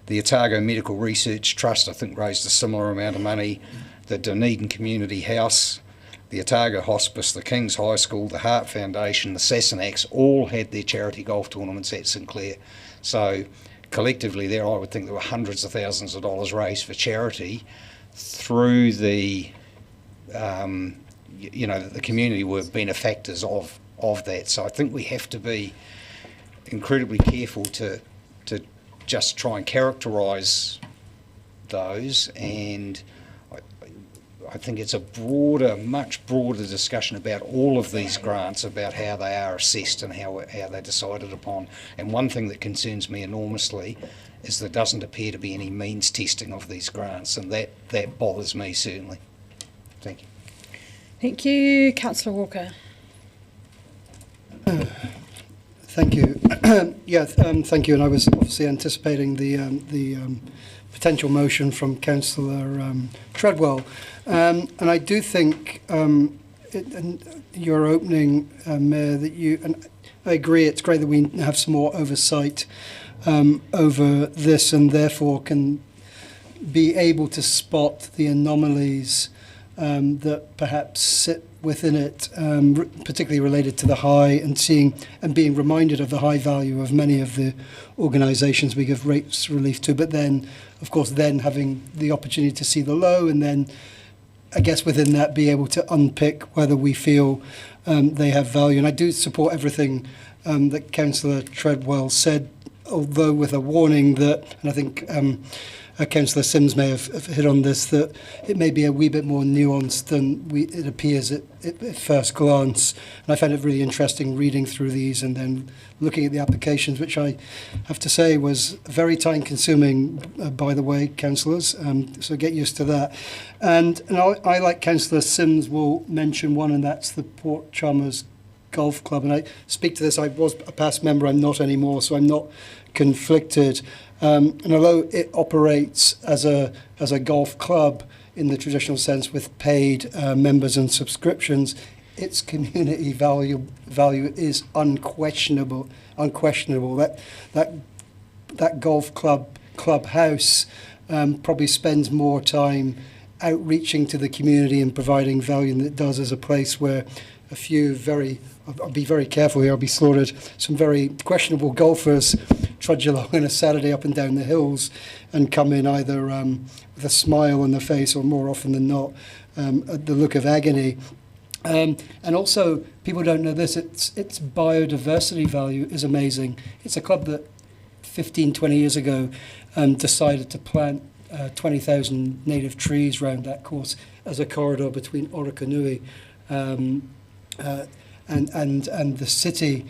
The Otago Medical Research Trust, I think, raised a similar amount of money. The Dunedin Community House, the Otago Hospice, the King's High School, the Heart Foundation, the Sassenachs, all had their charity golf tournaments at Sinclair. So collectively there, I would think there were hundreds of thousands of dollars raised for charity through the, the community were benefactors of that. So I think we have to be incredibly careful to just try and characterise those, and I think it's a broader, much broader discussion about all of these grants, about how they are assessed and how they're decided upon. And one thing that concerns me enormously is there doesn't appear to be any means testing of these grants, and that bothers me certainly. Thank you. Thank you. Councillor Walker. Thank you. Thank you. And I was obviously anticipating the potential motion from Councillor Treadwell. And I do think in your opening, Mayor, that you, and I agree, it's great that we have some more oversight over this and therefore can be able to spot the anomalies that perhaps sit within it, particularly related to the high, and seeing and being reminded of the high value of many of the organisations we give rates relief to, but then, of course, then having the opportunity to see the low, and then, I guess, within that, be able to unpick whether we feel they have value. And I do support everything that Councillor Treadwell said, although with a warning that, and I think Councillor Sims may have hit on this, that it may be a wee bit more nuanced than it appears at first glance. And I found it really interesting reading through these and then looking at the applications, which I have to say was very time consuming, by the way, councillors, so get used to that. And I, like Councillor Sims, will mention one, and that's the Port Chalmers Golf Club. And I speak to this, I was a past member, I'm not anymore, so I'm not conflicted. And although it operates as a golf club in the traditional sense with paid members and subscriptions, its community value is unquestionable. That golf clubhouse probably spends more time outreaching to the community and providing value than it does as a place where a few I'll be very careful here, I'll be slaughtered, some very questionable golfers trudge along on a Saturday up and down the hills and come in either with a smile on their face or more often than not at the look of agony. And also, people don't know this, its biodiversity value is amazing. It's a club that 15, 20 years ago decided to plant 20,000 native trees around that course as a corridor between Orokonui and the city.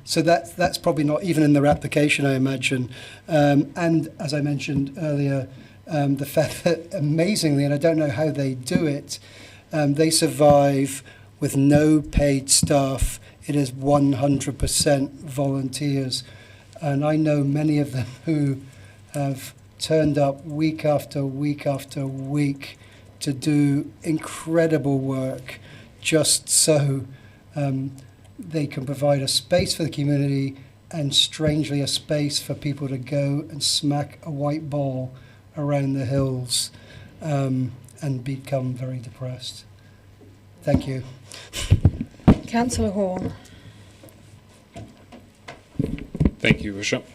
So that's probably not even in their application, I imagine. And as I mentioned earlier, the fact that amazingly, and I don't know how they do it, they survive with no paid staff. It is 100% volunteers. And I know many of them who have turned up week after week after week to do incredible work just so they can provide a space for the community and, strangely, a space for people to go and smack a white ball around the hills and become very depressed. Thank you. Councillor Hall. Thank you, Bishop.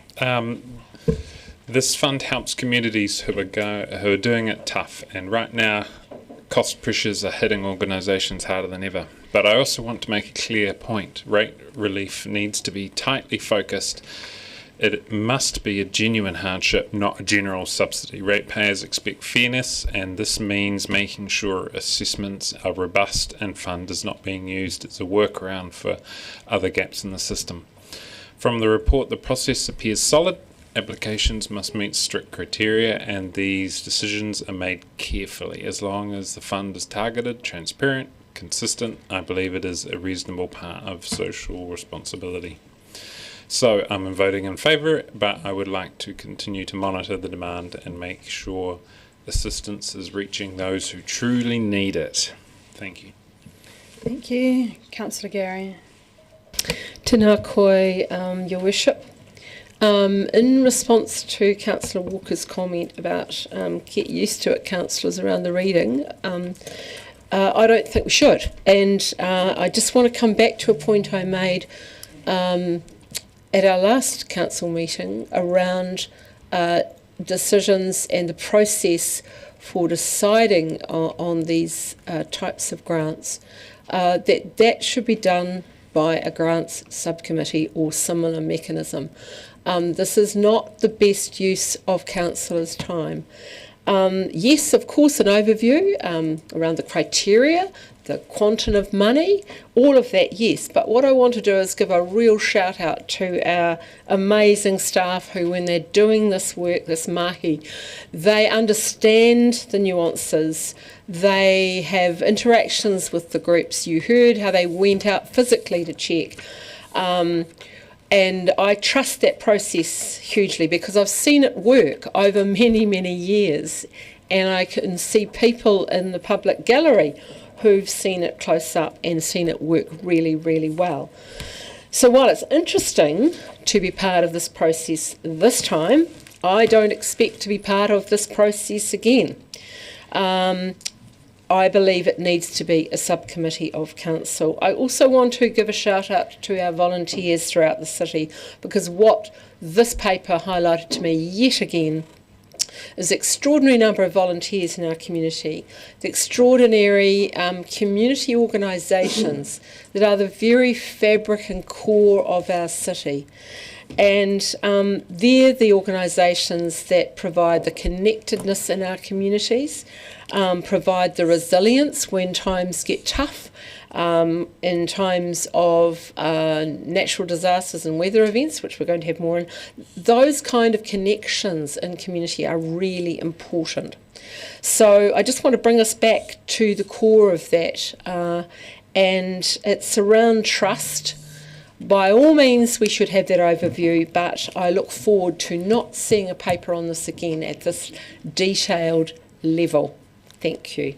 This fund helps communities who are doing it tough, and right now cost pressures are hitting organisations harder than ever. But I also want to make a clear point. Rate relief needs to be tightly focused. It must be a genuine hardship, not a general subsidy. Ratepayers expect fairness, and this means making sure assessments are robust and fund is not being used as a workaround for other gaps in the system. From the report, the process appears solid. Applications must meet strict criteria, and these decisions are made carefully. As long as the fund is targeted, transparent, consistent, I believe it is a reasonable part of social responsibility. So I'm voting in favour, but I would like to continue to monitor the demand and make sure assistance is reaching those who truly need it. Thank you. Thank you. Councillor Gary. Tēnā koe, Your Worship. In response to Councillor Walker's comment about get used to it, councillors, around the reading, I don't think we should. And I just want to come back to a point I made at our last council meeting around decisions and the process for deciding on these types of grants, that should be done by a grants subcommittee or similar mechanism. This is not the best use of councillors' time. Yes, of course, an overview around the criteria, the quantum of money, all of that, yes. But what I want to do is give a real shout out to our amazing staff who, when they're doing this work, this mahi, they understand the nuances. They have interactions with the groups. You heard how they went out physically to check. And I trust that process hugely because I've seen it work over many, many years. And I can see people in the public gallery who've seen it close up and seen it work really, really well. So while it's interesting to be part of this process this time, I don't expect to be part of this process again. I believe it needs to be a subcommittee of council. I also want to give a shout out to our volunteers throughout the city, because what this paper highlighted to me yet again is the extraordinary number of volunteers in our community, the extraordinary community organisations that are the very fabric and core of our city. And they're the organisations that provide the connectedness in our communities, provide the resilience when times get tough, in times of natural disasters and weather events, which we're going to have more in. Those kind of connections in community are really important. So I just want to bring us back to the core of that, and it's around trust. By all means, we should have that overview, but I look forward to not seeing a paper on this again at this detailed level. Thank you.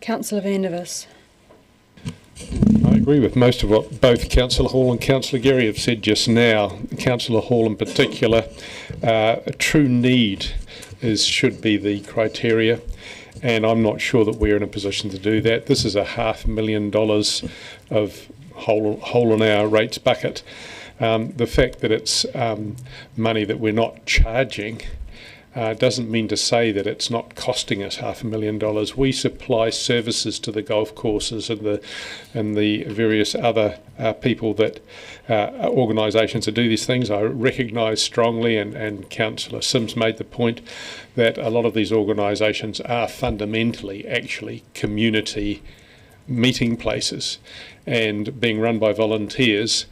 Councillor Vandervis. I agree with most of what both Councillor Hall and Councillor Gary have said just now. Councillor Hall in particular, a true need should be the criteria, and I'm not sure that we're in a position to do that. This is $500,000 of hole in our rates bucket. The fact that it's money that we're not charging doesn't mean to say that it's not costing us $500,000. We supply services to the golf courses and the various other people that organisations that do these things. I recognise strongly, and Councillor Sims made the point that a lot of these organisations are fundamentally actually community meeting places and being run by volunteers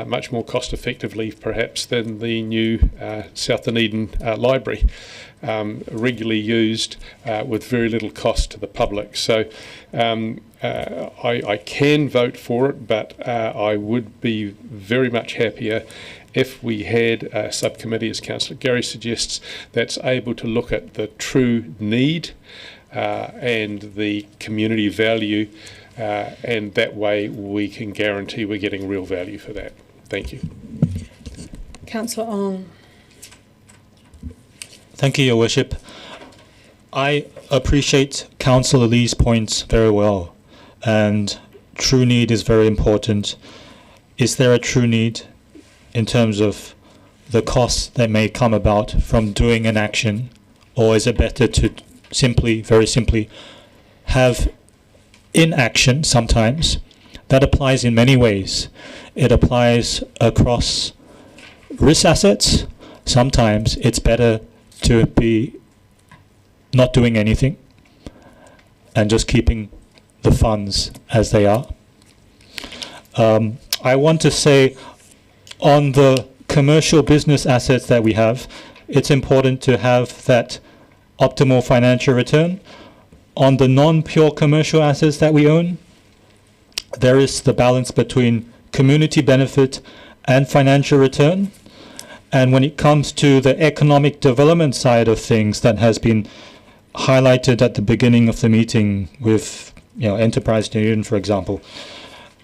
much more cost effectively perhaps than the new South Dunedin library, regularly used with very little cost to the public. So I can vote for it, but I would be very much happier if we had a subcommittee, as Councillor Gary suggests, that's able to look at the true need and the community value, and that way we can guarantee we're getting real value for that. Thank you. Councillor Ong. Thank you, Your Worship. I appreciate Councillor Lee's points very well, and true need is very important. Is there a true need in terms of the costs that may come about from doing an action, or is it better to simply, very simply, have inaction sometimes? That applies in many ways. It applies across risk assets. Sometimes it's better to be not doing anything and just keeping the funds as they are. I want to say on the commercial business assets that we have, it's important to have that optimal financial return. On the non-pure commercial assets that we own, there is the balance between community benefit and financial return. And when it comes to the economic development side of things that has been highlighted at the beginning of the meeting with, Enterprise Dunedin, for example,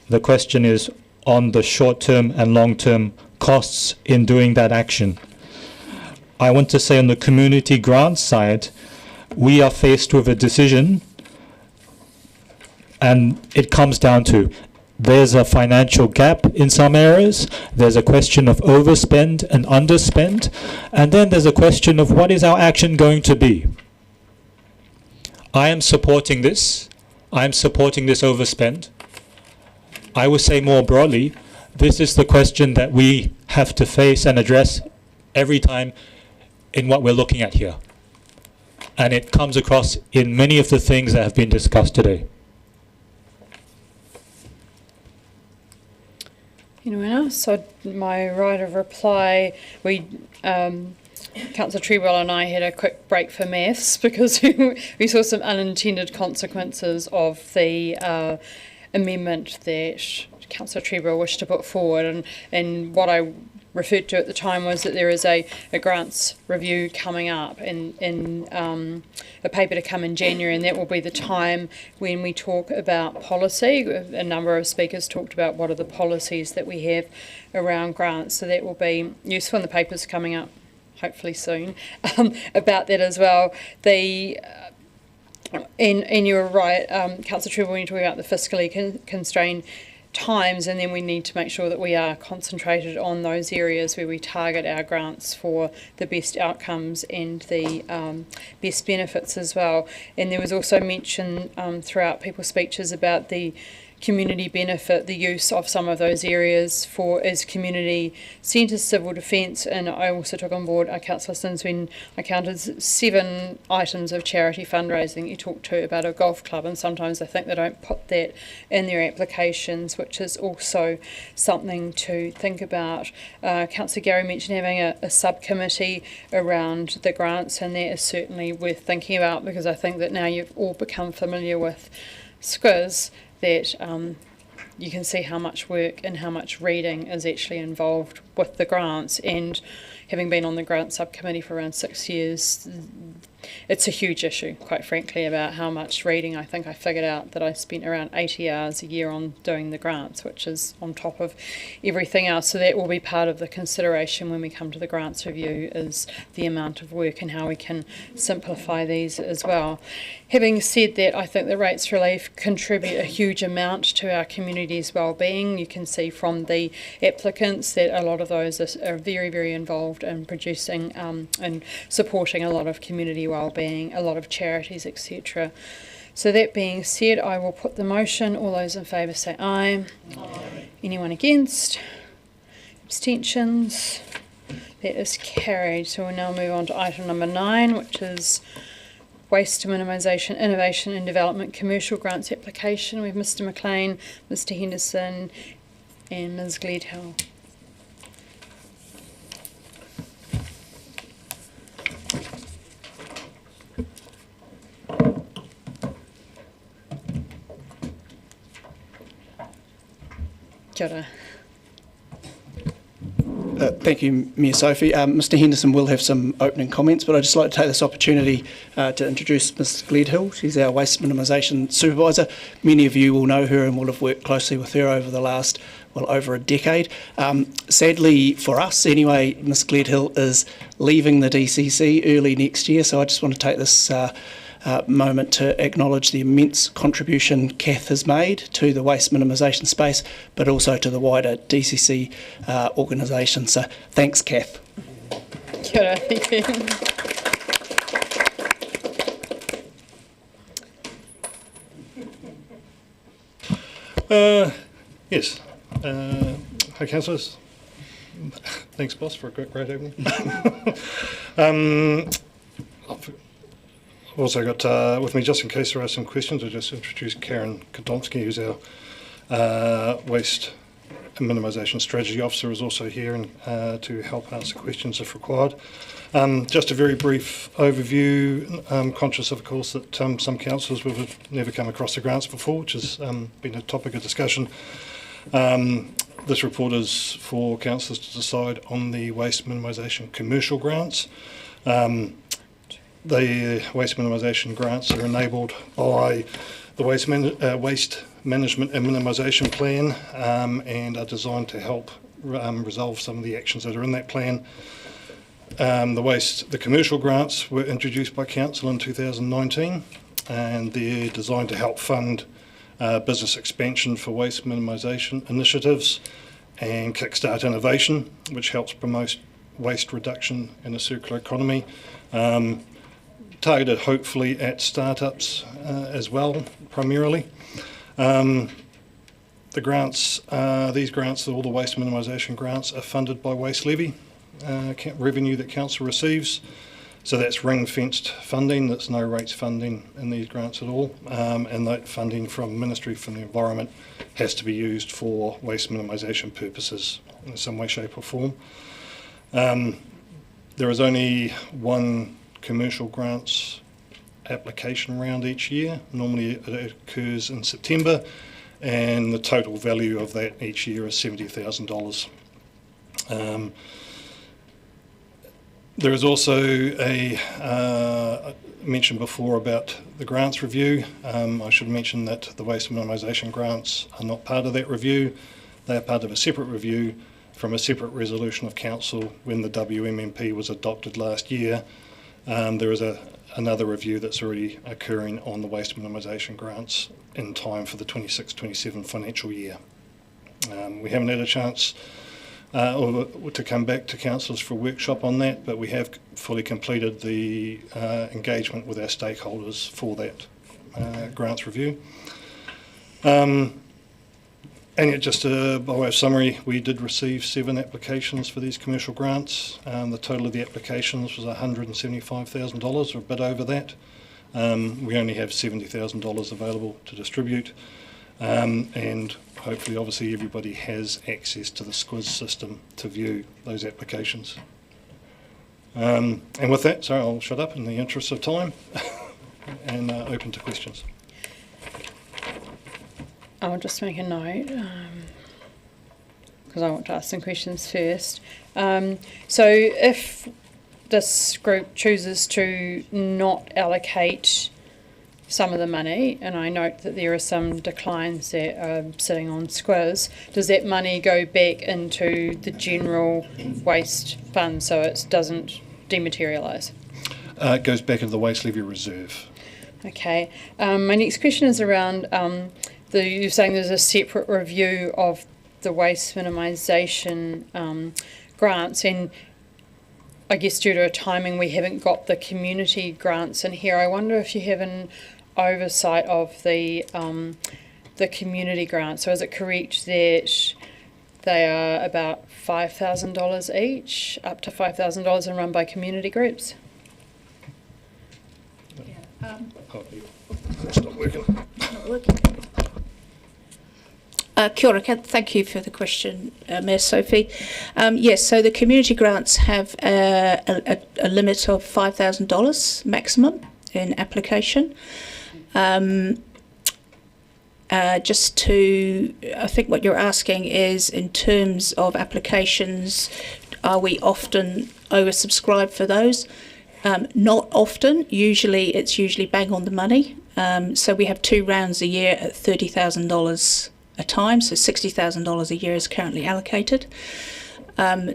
the question is on the short-term and long-term costs in doing that action. I want to say on the community grants side, we are faced with a decision, and it comes down to there's a financial gap in some areas, there's a question of overspend and underspend, and then there's a question of what is our action going to be. I am supporting this. I'm supporting this overspend. I would say more broadly, this is the question that we have to face and address every time in what we're looking at here. And it comes across in many of the things that have been discussed today. Anyone else? So my right of reply, Councillor Treadwell and I had a quick break for maths because we saw some unintended consequences of the amendment that Councillor Treadwell wished to put forward, and what I referred to at the time was that there is a grants review coming up and a paper to come in January, and that will be the time when we talk about policy. A number of speakers talked about what are the policies that we have around grants, so that will be useful, and the paper's coming up hopefully soon about that as well. And you're right, Councillor Treadwell, when you're talking about the fiscally constrained times, and then we need to make sure that we are concentrated on those areas where we target our grants for the best outcomes and the best benefits as well. And there was also mention throughout people's speeches about the community benefit, the use of some of those areas as community centres, civil defence, and I also took on board Councillor Sims when I counted 7 items of charity fundraising you talked to about a golf club, and sometimes I think they don't put that in their applications, which is also something to think about. Councillor Gary mentioned having a subcommittee around the grants, and that is certainly worth thinking about, because I think that now you've all become familiar with SCWS, that you can see how much work and how much reading is actually involved with the grants. And having been on the grant subcommittee for around 6 years, it's a huge issue, quite frankly, about how much reading. I think I figured out that I spent around 80 hours a year on doing the grants, which is on top of everything else. So that will be part of the consideration when we come to the grants review, is the amount of work and how we can simplify these as well. Having said that, I think the rates relief contribute a huge amount to our community's well-being. You can see from the applicants that a lot of those are very, very involved in producing and supporting a lot of community well-being, a lot of charities, etc. So that being said, I will put the motion. All those in favour say aye. Aye. Anyone against? Abstentions? That is carried. So we'll now move on to item number 9, which is Waste Minimisation, Innovation and Development Commercial Grants Application. We have Mr McLean, Mr Henderson and Ms Gledhill. Kia ora. Thank you, Mayor Sophie. Mr Henderson will have some opening comments, but I'd just like to take this opportunity to introduce Ms Gledhill. She's our Waste Minimisation Supervisor. Many of you will know her and will have worked closely with her over the last, over a decade. Sadly, for us anyway, Ms Gledhill is leaving the DCC early next year, so I just want to take this moment to acknowledge the immense contribution Kath has made to the waste minimisation space, but also to the wider DCC organisation. So thanks, Kath. Kia ora, thank you. Yes. Hi, councillors. Thanks, boss, for a great evening. I've also got with me, just in case there are some questions, I'll just introduce Karen Kodomsky, who's our Waste and Minimisation Strategy Officer, is also here and to help answer questions if required. Just a very brief overview. I'm conscious, of course, that some councillors will have never come across the grants before, which has been a topic of discussion. This report is for councillors to decide on the waste minimisation commercial grants. The waste minimisation grants are enabled by the Waste Management and Minimisation Plan and are designed to help resolve some of the actions that are in that plan. The commercial grants were introduced by Council in 2019 and they're designed to help fund business expansion for waste minimisation initiatives and kickstart innovation, which helps promote waste reduction in a circular economy. Targeted hopefully at startups as well, primarily. The grants, these grants, all the waste minimisation grants, are funded by waste levy revenue that council receives. So that's ring-fenced funding. That's no rates funding in these grants at all, and that funding from Ministry for the Environment has to be used for waste minimisation purposes in some way, shape, or form. There is only one commercial grants application round each year. Normally it occurs in September, and the total value of that each year is $70,000. There is also a mention before about the grants review. I should mention that the waste minimisation grants are not part of that review. They are part of a separate review from a separate resolution of council when the WMMP was adopted last year. There is another review that's already occurring on the waste minimisation grants in time for the 26-27 financial year. We haven't had a chance to come back to councillors for a workshop on that, but we have fully completed the engagement with our stakeholders for that grants review. And just by way of summary, we did receive 7 applications for these commercial grants. The total of the applications was $175,000, or a bit over that. We only have $70,000 available to distribute, and hopefully, obviously, everybody has access to the SQUIZ system to view those applications. And with that, sorry, I'll shut up in the interest of time and open to questions. I'll just make a note because I want to ask some questions first. So if this group chooses to not allocate some of the money, and I note that there are some declines that are sitting on SQUIZ, does that money go back into the general waste fund so it doesn't dematerialise? It goes back into the waste levy reserve. Okay. My next question is around you're saying there's a separate review of the waste minimisation grants, and I guess due to a timing we haven't got the community grants in here. I wonder if you have an oversight of the community grants. So is it correct that they are about $5,000 each, up to $5,000, and run by community groups? It's not working. Not working. Kia ora, thank you for the question, Mayor Sophie. Yes, so the community grants have a limit of $5,000 maximum in application. Just to, I think what you're asking is in terms of applications, are we often oversubscribed for those? Not often. It's usually bang on the money. So we have 2 rounds a year at $30,000 a time. So $60,000 a year is currently allocated.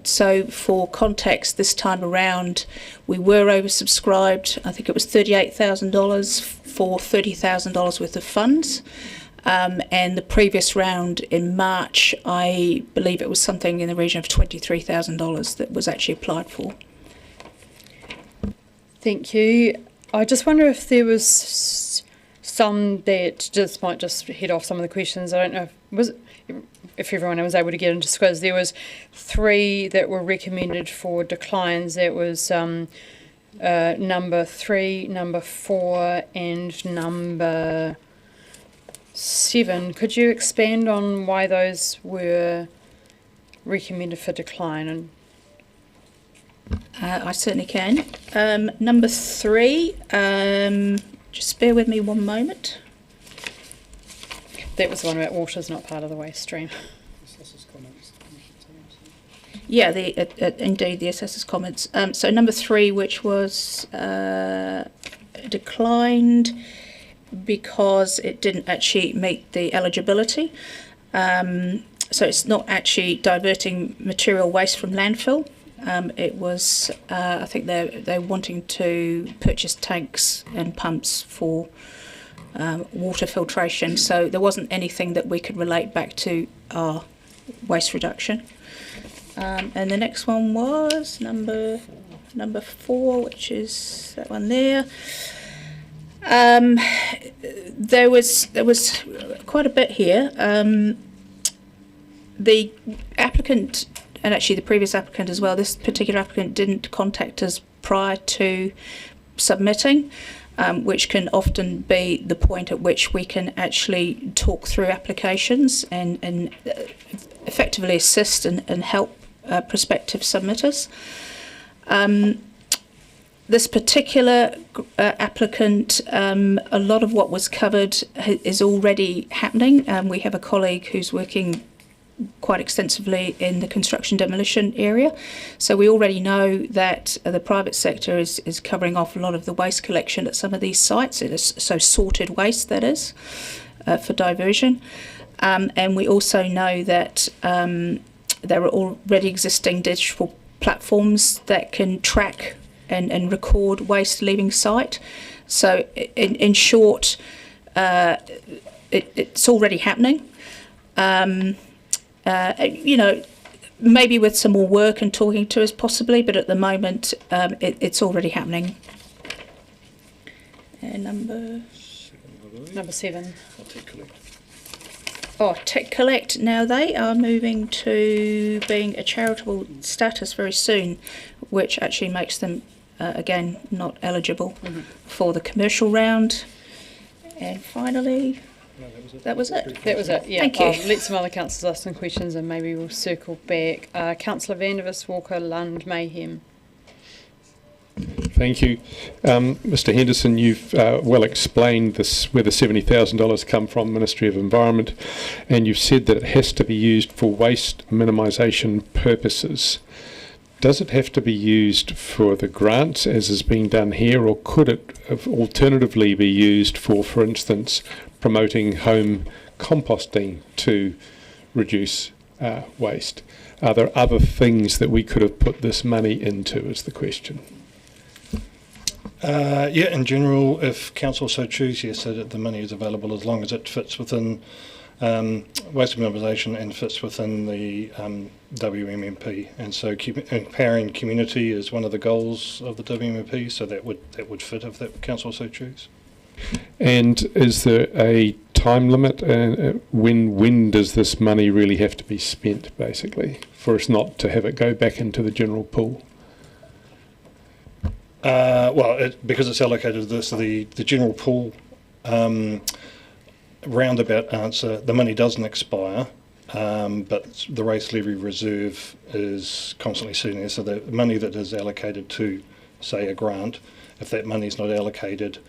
So for context, this time around, we were oversubscribed. I think it was $38,000 for $30,000 worth of funds. And the previous round in March, I believe it was something in the region of $23,000 that was actually applied for. Thank you. I just wonder if there was some that might just head off some of the questions. I don't know if everyone was able to get into squiz. There was 3 that were recommended for declines. That was number 3, number 4, and number 7. Could you expand on why those were recommended for decline? And I certainly can. Number 3, just bear with me one moment. That was the one about water's not part of the waste stream. Yeah, indeed, the assessor's comments. So number 3, which was declined because it didn't actually meet the eligibility. So it's not actually diverting material waste from landfill. It was, I think they're wanting to purchase tanks and pumps for water filtration. So there wasn't anything that we could relate back to our waste reduction. And the next one was number 4, which is that one there. There was quite a bit here. The applicant, and actually the previous applicant as well, this particular applicant didn't contact us prior to submitting, which can often be the point at which we can actually talk through applications and effectively assist and help prospective submitters. This particular applicant, a lot of what was covered is already happening. We have a colleague who's working quite extensively in the construction demolition area. So we already know that the private sector is covering off a lot of the waste collection at some of these sites. It is so sorted waste, that is, for diversion. And we also know that there are already existing digital platforms that can track and record waste leaving site. So in short, it's already happening. Maybe with some more work and talking to us possibly, but at the moment it's already happening. And number 7. Tech Collect. Now they are moving to being a charitable status very soon, which actually makes them again not eligible for the commercial round. And finally, that was it. That was it, yeah. Thank you. I'll let some other councillors ask some questions and maybe we'll circle back. Councillor Vandervis, Walker, Lund, Mayhem. Thank you. Mr Henderson, you've well explained this, where the $70,000 come from, Ministry of Environment, and you've said that it has to be used for waste minimisation purposes. Does it have to be used for the grants, as is being done here, or could it alternatively be used for instance, promoting home composting to reduce waste? Are there other things that we could have put this money into, is the question. Yeah, in general, if council so choose, yes, that the money is available as long as it fits within waste minimisation and fits within the WMMP. And so empowering community is one of the goals of the WMMP, so that would fit if that council so choose. And is there a time limit? When does this money really have to be spent, basically, for us not to have it go back into the general pool? Because it's allocated to this, the general pool, roundabout answer, the money doesn't expire, but the race levy reserve is constantly sitting there. So the money that is allocated to, say, a grant, if that money is not allocated,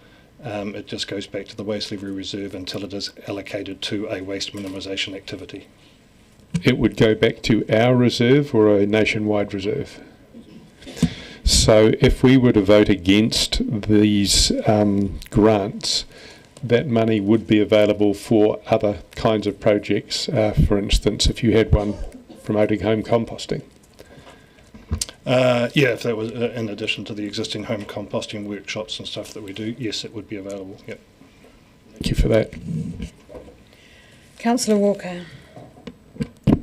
it just goes back to the waste levy reserve until it is allocated to a waste minimisation activity. it would go back to our reserve or a nationwide reserve. So if we were to vote against these grants, that money would be available for other kinds of projects. For instance, if you had one promoting home composting. Yeah, if that was in addition to the existing home composting workshops and stuff that we do, yes, it would be available. Yep. Thank you for that. Councillor Walker.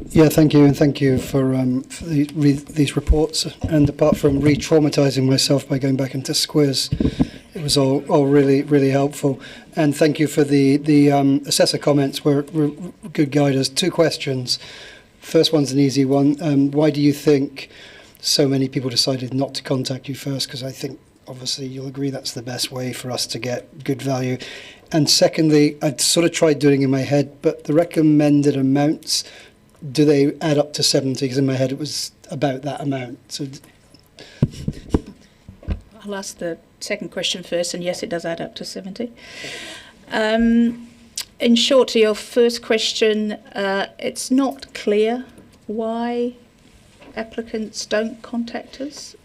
Yeah, thank you, and thank you for these reports. And apart from re-traumatising myself by going back into squares, it was all really, really helpful. And thank you for the assessor comments, were good guiders. 2 questions. First one's an easy one. Why do you think so many people decided not to contact you first? Because I think, obviously, you'll agree that's the best way for us to get good value. And secondly, I'd sort of tried doing it in my head, but the recommended amounts, do they add up to 70? Because in my head it was about that amount. So I'll ask the second question first, and yes, it does add up to 70. In short, to your first question, it's not clear why applicants don't contact us.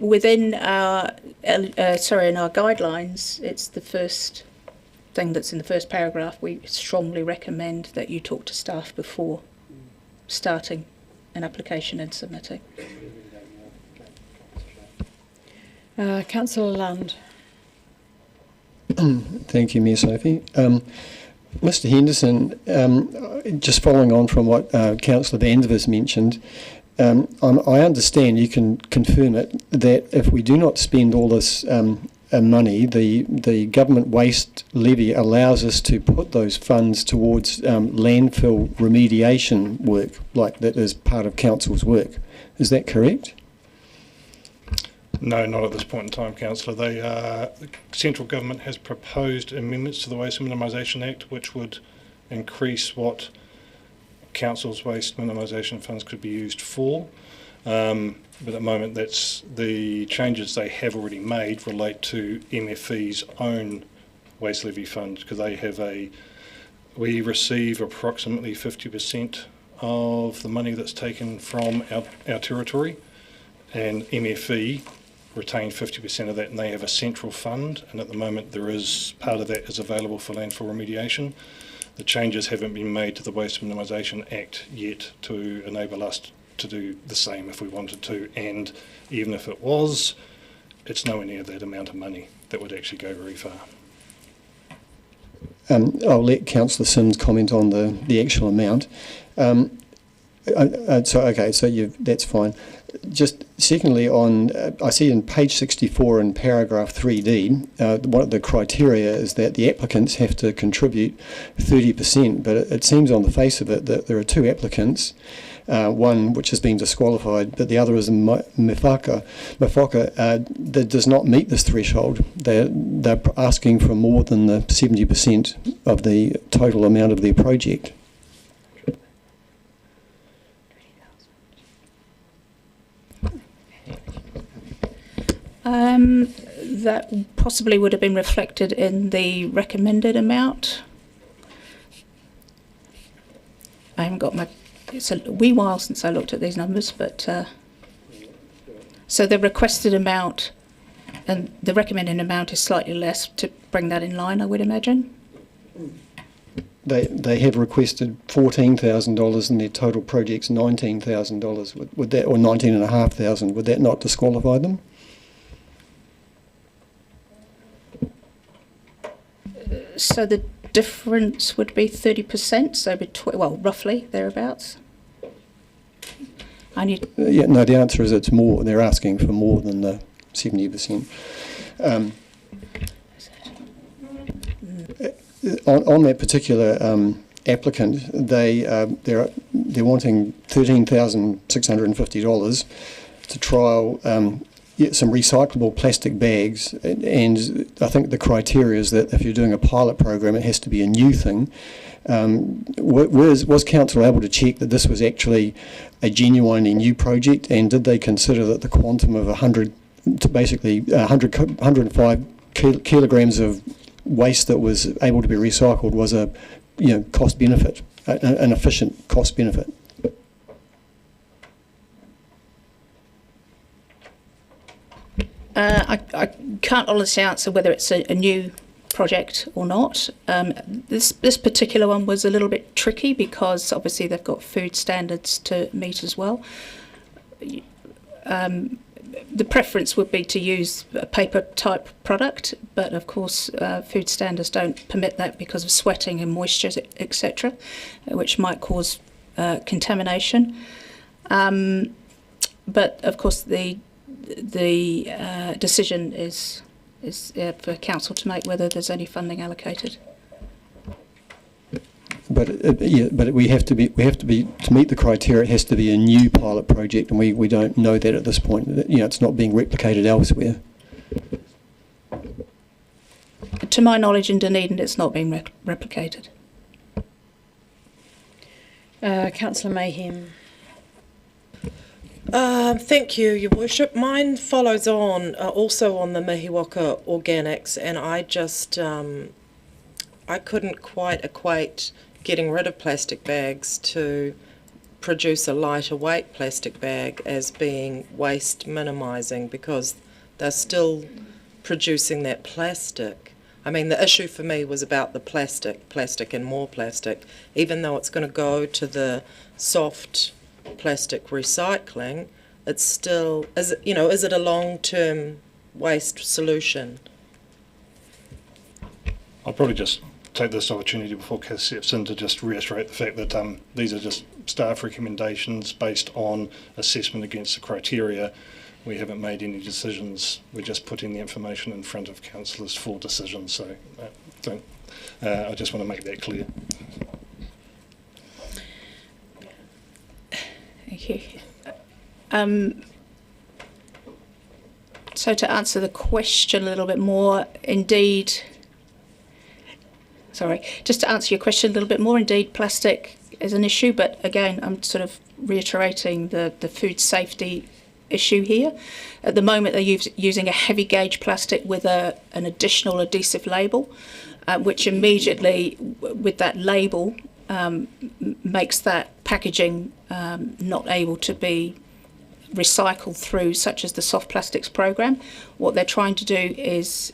Within our in our guidelines, it's the first thing that's in the first paragraph. We strongly recommend that you talk to staff before starting an application and submitting. Councillor Lund. Thank you, Mayor Sophie. Mr Henderson, just following on from what Councillor Vandervis mentioned, I understand, you can confirm it, that if we do not spend all this money, the government waste levy allows us to put those funds towards landfill remediation work, like that is part of council's work. Is that correct? No, not at this point in time, Councillor. The central government has proposed amendments to the Waste Minimisation Act, which would increase what council's waste minimisation funds could be used for. But at the moment, that's the changes they have already made relate to MFE's own waste levy fund, because they have we receive approximately 50% of the money that's taken from our territory, and MFE retain 50% of that, and they have a central fund, and at the moment there is part of that is available for landfill remediation. The changes haven't been made to the Waste Minimisation Act yet to enable us to do the same if we wanted to, and even if it was, it's nowhere near that amount of money that would actually go very far. I'll let Councillor Sims comment on the actual amount. That's fine. Just secondly, I see in page 64 in paragraph 3D, one of the criteria is that the applicants have to contribute 30%, but it seems on the face of it that there are 2 applicants, one which has been disqualified, but the other is Mifaka, that does not meet this threshold. They're asking for more than the 70% of the total amount of their project. That possibly would have been reflected in the recommended amount. I haven't got it's a wee while since I looked at these numbers, but so the requested amount and the recommended amount is slightly less to bring that in line, I would imagine. They have requested $14,000 and their total project's $19,000. Would that, or $19,500? Would that not disqualify them? So the difference would be 30%, so roughly thereabouts. The answer is it's more. They're asking for more than the 70%. On that particular applicant, they're wanting $13,650 to trial some recyclable plastic bags, and I think the criteria is that if you're doing a pilot program, it has to be a new thing. Was council able to check that this was actually a genuinely new project, and did they consider that the quantum of 105 kilograms of waste that was able to be recycled was a cost benefit an efficient cost benefit. I can't honestly answer whether it's a new project or not. This particular one was a little bit tricky because obviously they've got food standards to meet as well. The preference would be to use a paper type product, but of course food standards don't permit that because of sweating and moisture, etc., which might cause contamination. But of course the decision is for council to make whether there's any funding allocated. But we have to be to meet the criteria. It has to be a new pilot project, and we don't know that at this point. It's not being replicated elsewhere. To my knowledge, in Dunedin, it's not being replicated. Councillor Mayhem. Thank you, Your Worship. Mine follows on also on the Mihiwaka organics, and I just I couldn't quite equate getting rid of plastic bags to produce a lighter weight plastic bag as being waste minimising, because they're still producing that plastic. I mean, the issue for me was about the plastic and more plastic, even though it's going to go to the soft plastic recycling. It's still, is it a long-term waste solution? I'll probably just take this opportunity before Kath steps in to just reiterate the fact that these are just staff recommendations based on assessment against the criteria. We haven't made any decisions. We're just putting the information in front of councillors for decisions. So I just want to make that clear. Thank you. So to answer the question a little bit more, indeed, just to answer your question a little bit more, indeed, plastic is an issue, but again, I'm sort of reiterating the food safety issue here. At the moment, they're using a heavy gauge plastic with an additional adhesive label, which immediately, with that label, makes that packaging not able to be recycled through, such as the soft plastics program. What they're trying to do is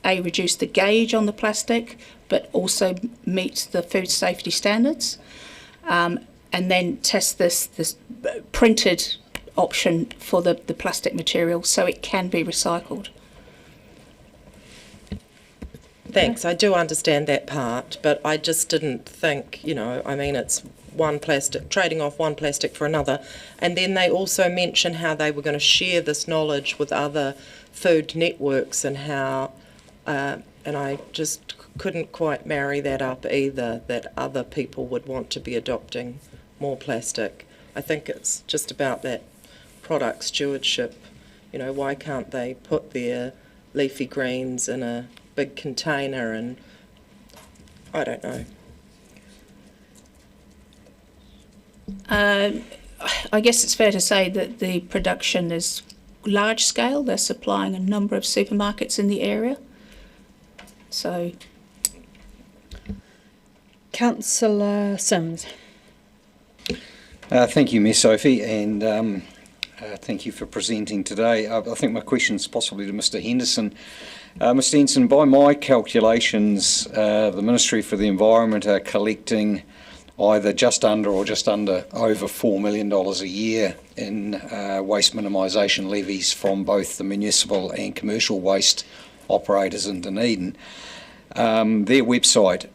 reduce the gauge on the plastic, but also meet the food safety standards, and then test this printed option for the plastic material so it can be recycled. Thanks, I do understand that part, but I just didn't think, I mean, it's one plastic, trading off one plastic for another. And then they also mention how they were going to share this knowledge with other food networks and how, and I just couldn't quite marry that up either, that other people would want to be adopting more plastic. I think it's just about that product stewardship. Why can't they put their leafy greens in a big container, and I don't know. I guess it's fair to say that the production is large scale. They're supplying a number of supermarkets in the area. So, Councillor Sims. Thank you, Ms Sophie, and thank you for presenting today. I think my question is possibly to Mr Henderson. Mr Henderson, by my calculations, the Ministry for the Environment are collecting either just under or just under over $4 million a year in waste minimisation levies from both the municipal and commercial waste operators in Dunedin. Their website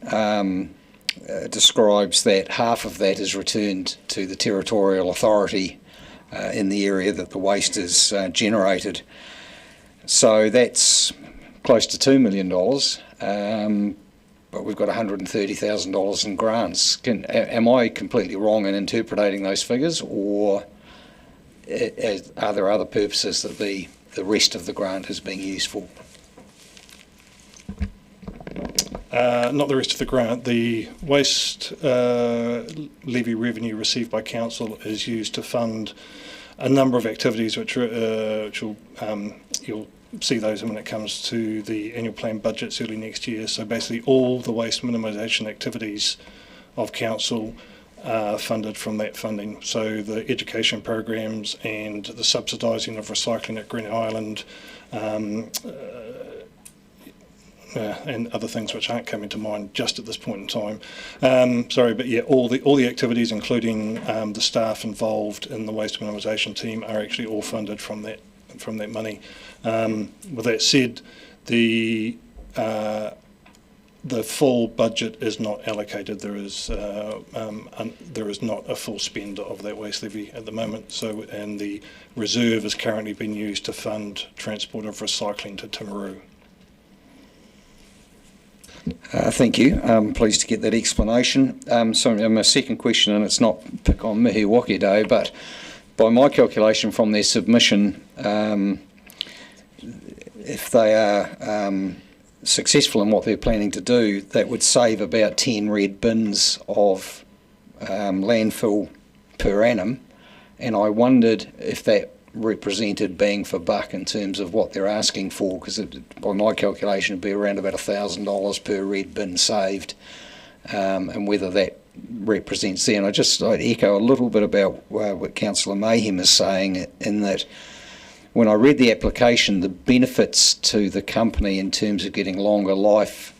describes that half of that is returned to the territorial authority in the area that the waste is generated. So that's close to $2 million, but we've got $130,000 in grants. Am I completely wrong in interpreting those figures, or are there other purposes that the rest of the grant is being used for? Not the rest of the grant. The waste levy revenue received by council is used to fund a number of activities which will you'll see those when it comes to the annual plan budgets early next year. So basically all the waste minimisation activities of council are funded from that funding. So the education programs and the subsidising of recycling at Green Island, and other things which aren't coming to mind just at this point in time. Sorry, but yeah, all the activities, including the staff involved in the waste minimisation team, are actually all funded from that money. With that said, the full budget is not allocated. There is not a full spend of that waste levy at the moment. So, and the reserve is currently being used to fund transport of recycling to Timaru. Thank you. I'm pleased to get that explanation. So my second question, and it's not pick on Mihiwaki Day, but by my calculation from their submission, if they are successful in what they're planning to do, that would save about 10 red bins of landfill per annum. And I wondered if that represented bang for buck in terms of what they're asking for, because by my calculation it'd be around about $1,000 per red bin saved, and whether that represents there. And I'd echo a little bit about what Councillor Mayhem is saying, in that when I read the application, the benefits to the company in terms of getting longer life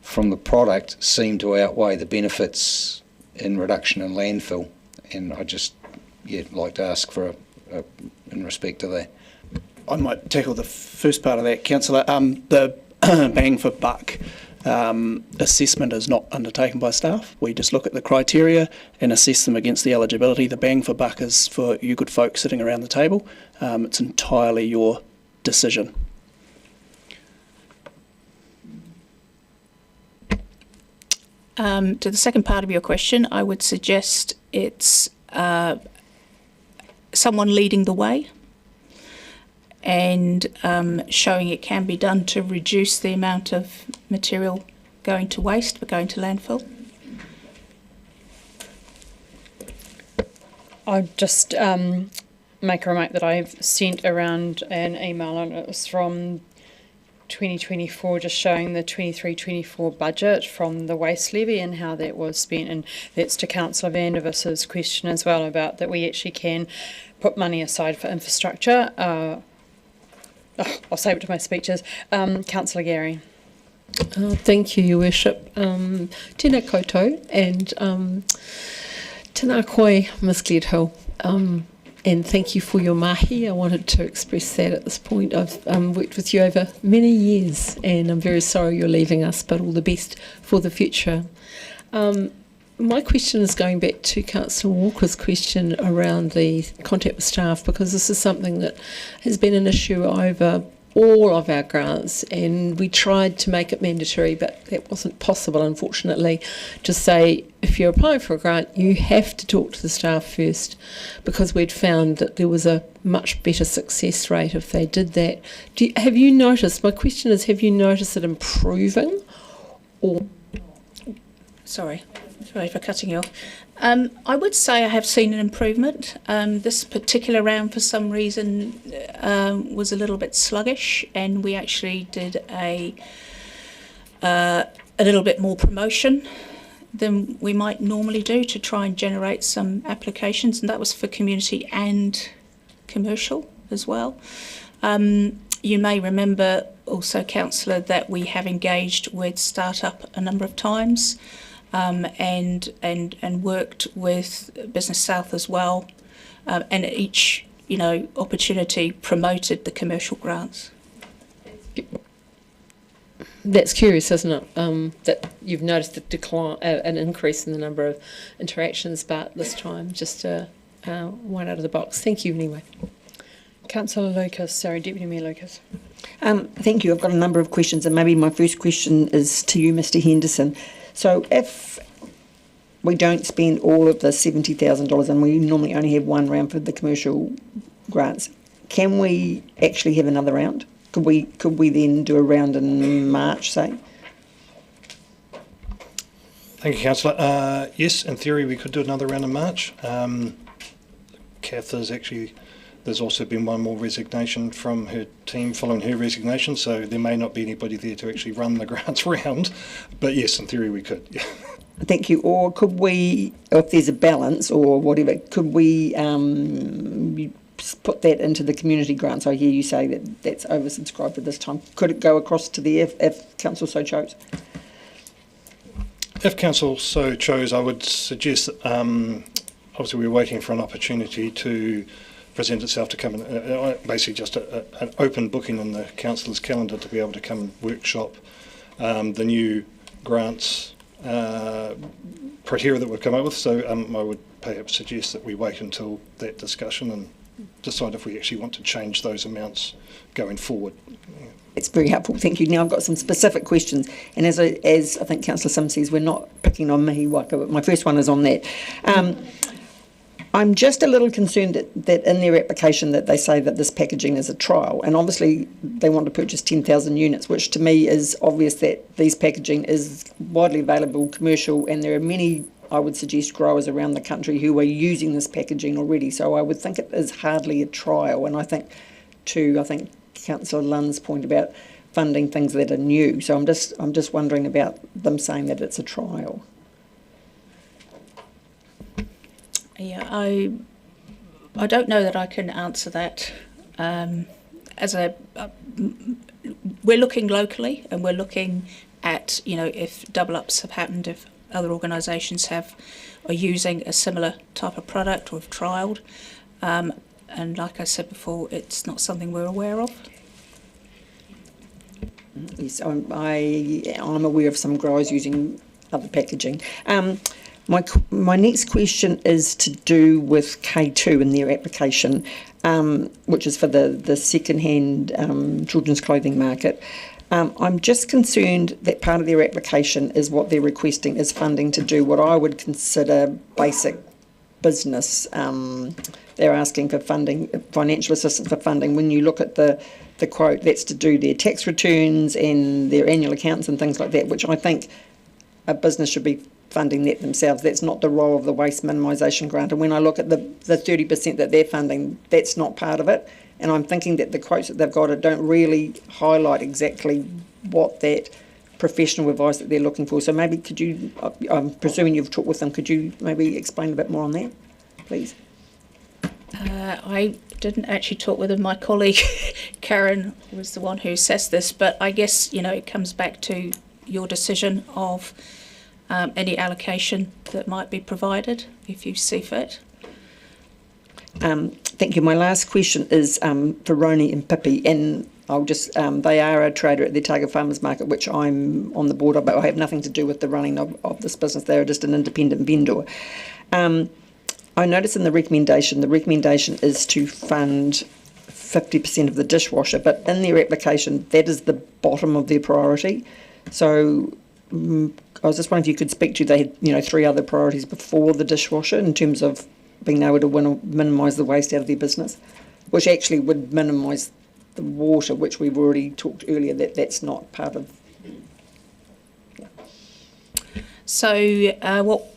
from the product seem to outweigh the benefits in reduction in landfill. And I just like to ask for in respect to that. I might tackle the first part of that, Councillor. The bang for buck assessment is not undertaken by staff. We just look at the criteria and assess them against the eligibility. The bang for buck is for you good folks sitting around the table. It's entirely your decision. To the second part of your question, I would suggest it's someone leading the way and showing it can be done to reduce the amount of material going to waste but going to landfill. I'll just make a remark that I've sent around an email, and it was from 2024, just showing the 23-24 budget from the waste levy and how that was spent, and that's to Councillor Vandervis's question as well, about that we actually can put money aside for infrastructure. I'll save it to my speeches. Councillor Gary. Thank you, Your Worship. Tēnā koutou, and tēnā koe, Ms Gledhill. And thank you for your mahi. I wanted to express that at this point. I've worked with you over many years, and I'm very sorry you're leaving us, but all the best for the future. My question is going back to Councillor Walker's question around the contact with staff, because this is something that has been an issue over all of our grants, and we tried to make it mandatory, but that wasn't possible, unfortunately, to say if you're applying for a grant you have to talk to the staff first, because we'd found that there was a much better success rate if they did that. Have you noticed, my question is, have you noticed it improving, or... Sorry for cutting you off. I would say I have seen an improvement. This particular round, for some reason, was a little bit sluggish, and we actually did a little bit more promotion than we might normally do to try and generate some applications, and that was for community and commercial as well. You may remember also, Councillor, that we have engaged with Startup a number of times. And worked with Business South as well, and each opportunity promoted the commercial grants. That's curious, isn't it? That you've noticed a decline, an increase in the number of interactions, but this time just one out of the box. Thank you anyway. Councillor Lucas, Deputy Mayor Lucas. Thank you. I've got a number of questions, and maybe my first question is to you, Mr Henderson. So if we don't spend all of the $70,000, and we normally only have one round for the commercial grants, can we actually have another round? Could we then do a round in March, say? Thank you, Councillor. Yes, in theory we could do another round in March. Kath is actually... There's also been one more resignation from her team following her resignation, so there may not be anybody there to actually run the grants round. But yes, in theory we could. Yeah. Thank you. Or could we, if there's a balance or whatever, could we put that into the community grants? I hear you say that that's oversubscribed at this time. Could it go across to the if council so chose? If council so chose, I would suggest that obviously we're waiting for an opportunity to present itself to come in, basically just an open booking in the councillor's calendar to be able to come and workshop the new grants criteria that we've come up with. So I would perhaps suggest that we wait until that discussion and decide if we actually want to change those amounts going forward. It's very helpful, thank you. Now I've got some specific questions, and as I think Councillor Sims says, we're not picking on Mihi Waka, but my first one is on that. I'm just a little concerned that in their application that they say that this packaging is a trial, and obviously they want to purchase 10,000 units, which to me is obvious that these packaging is widely available, commercial, and there are many, I would suggest, growers around the country who are using this packaging already. So I would think it is hardly a trial, and I think Councillor Lunn's point about funding things that are new. So I'm just wondering about them saying that it's a trial. Yeah, I don't know that I can answer that. We're looking locally, and we're looking at, if double ups have happened, if other organisations are using a similar type of product or have trialled. And like I said before, it's not something we're aware of. Yes, I'm aware of some growers using other packaging. My next question is to do with K2 in their application, which is for the second-hand children's clothing market. I'm just concerned that part of their application is what they're requesting is funding to do what I would consider basic business. They're asking for funding, financial assistance for funding. When you look at the quote, that's to do their tax returns and their annual accounts and things like that, which I think a business should be funding that themselves. That's not the role of the waste minimisation grant. And when I look at the 30% that they're funding, that's not part of it. And I'm thinking that the quotes that they've got don't really highlight exactly what that professional advice that they're looking for. So maybe could you, I'm presuming you've talked with them, could you maybe explain a bit more on that, please? I didn't actually talk with them. My colleague Karen was the one who assessed this, but I guess, it comes back to your decision of any allocation that might be provided if you see fit. Thank you. My last question is for Roni and Pippi, and I'll just, they are a trader at the Targa Farmers Market, which I'm on the board of, but I have nothing to do with the running of this business. They're just an independent vendor. I noticed in the recommendation is to fund 50% of the dishwasher, but in their application, that is the bottom of their priority. So I was just wondering if you could speak to, they had, 3 other priorities before the dishwasher in terms of being able to minimise the waste out of their business, which actually would minimise the water, which we've already talked earlier, that's not part of. Yeah. So what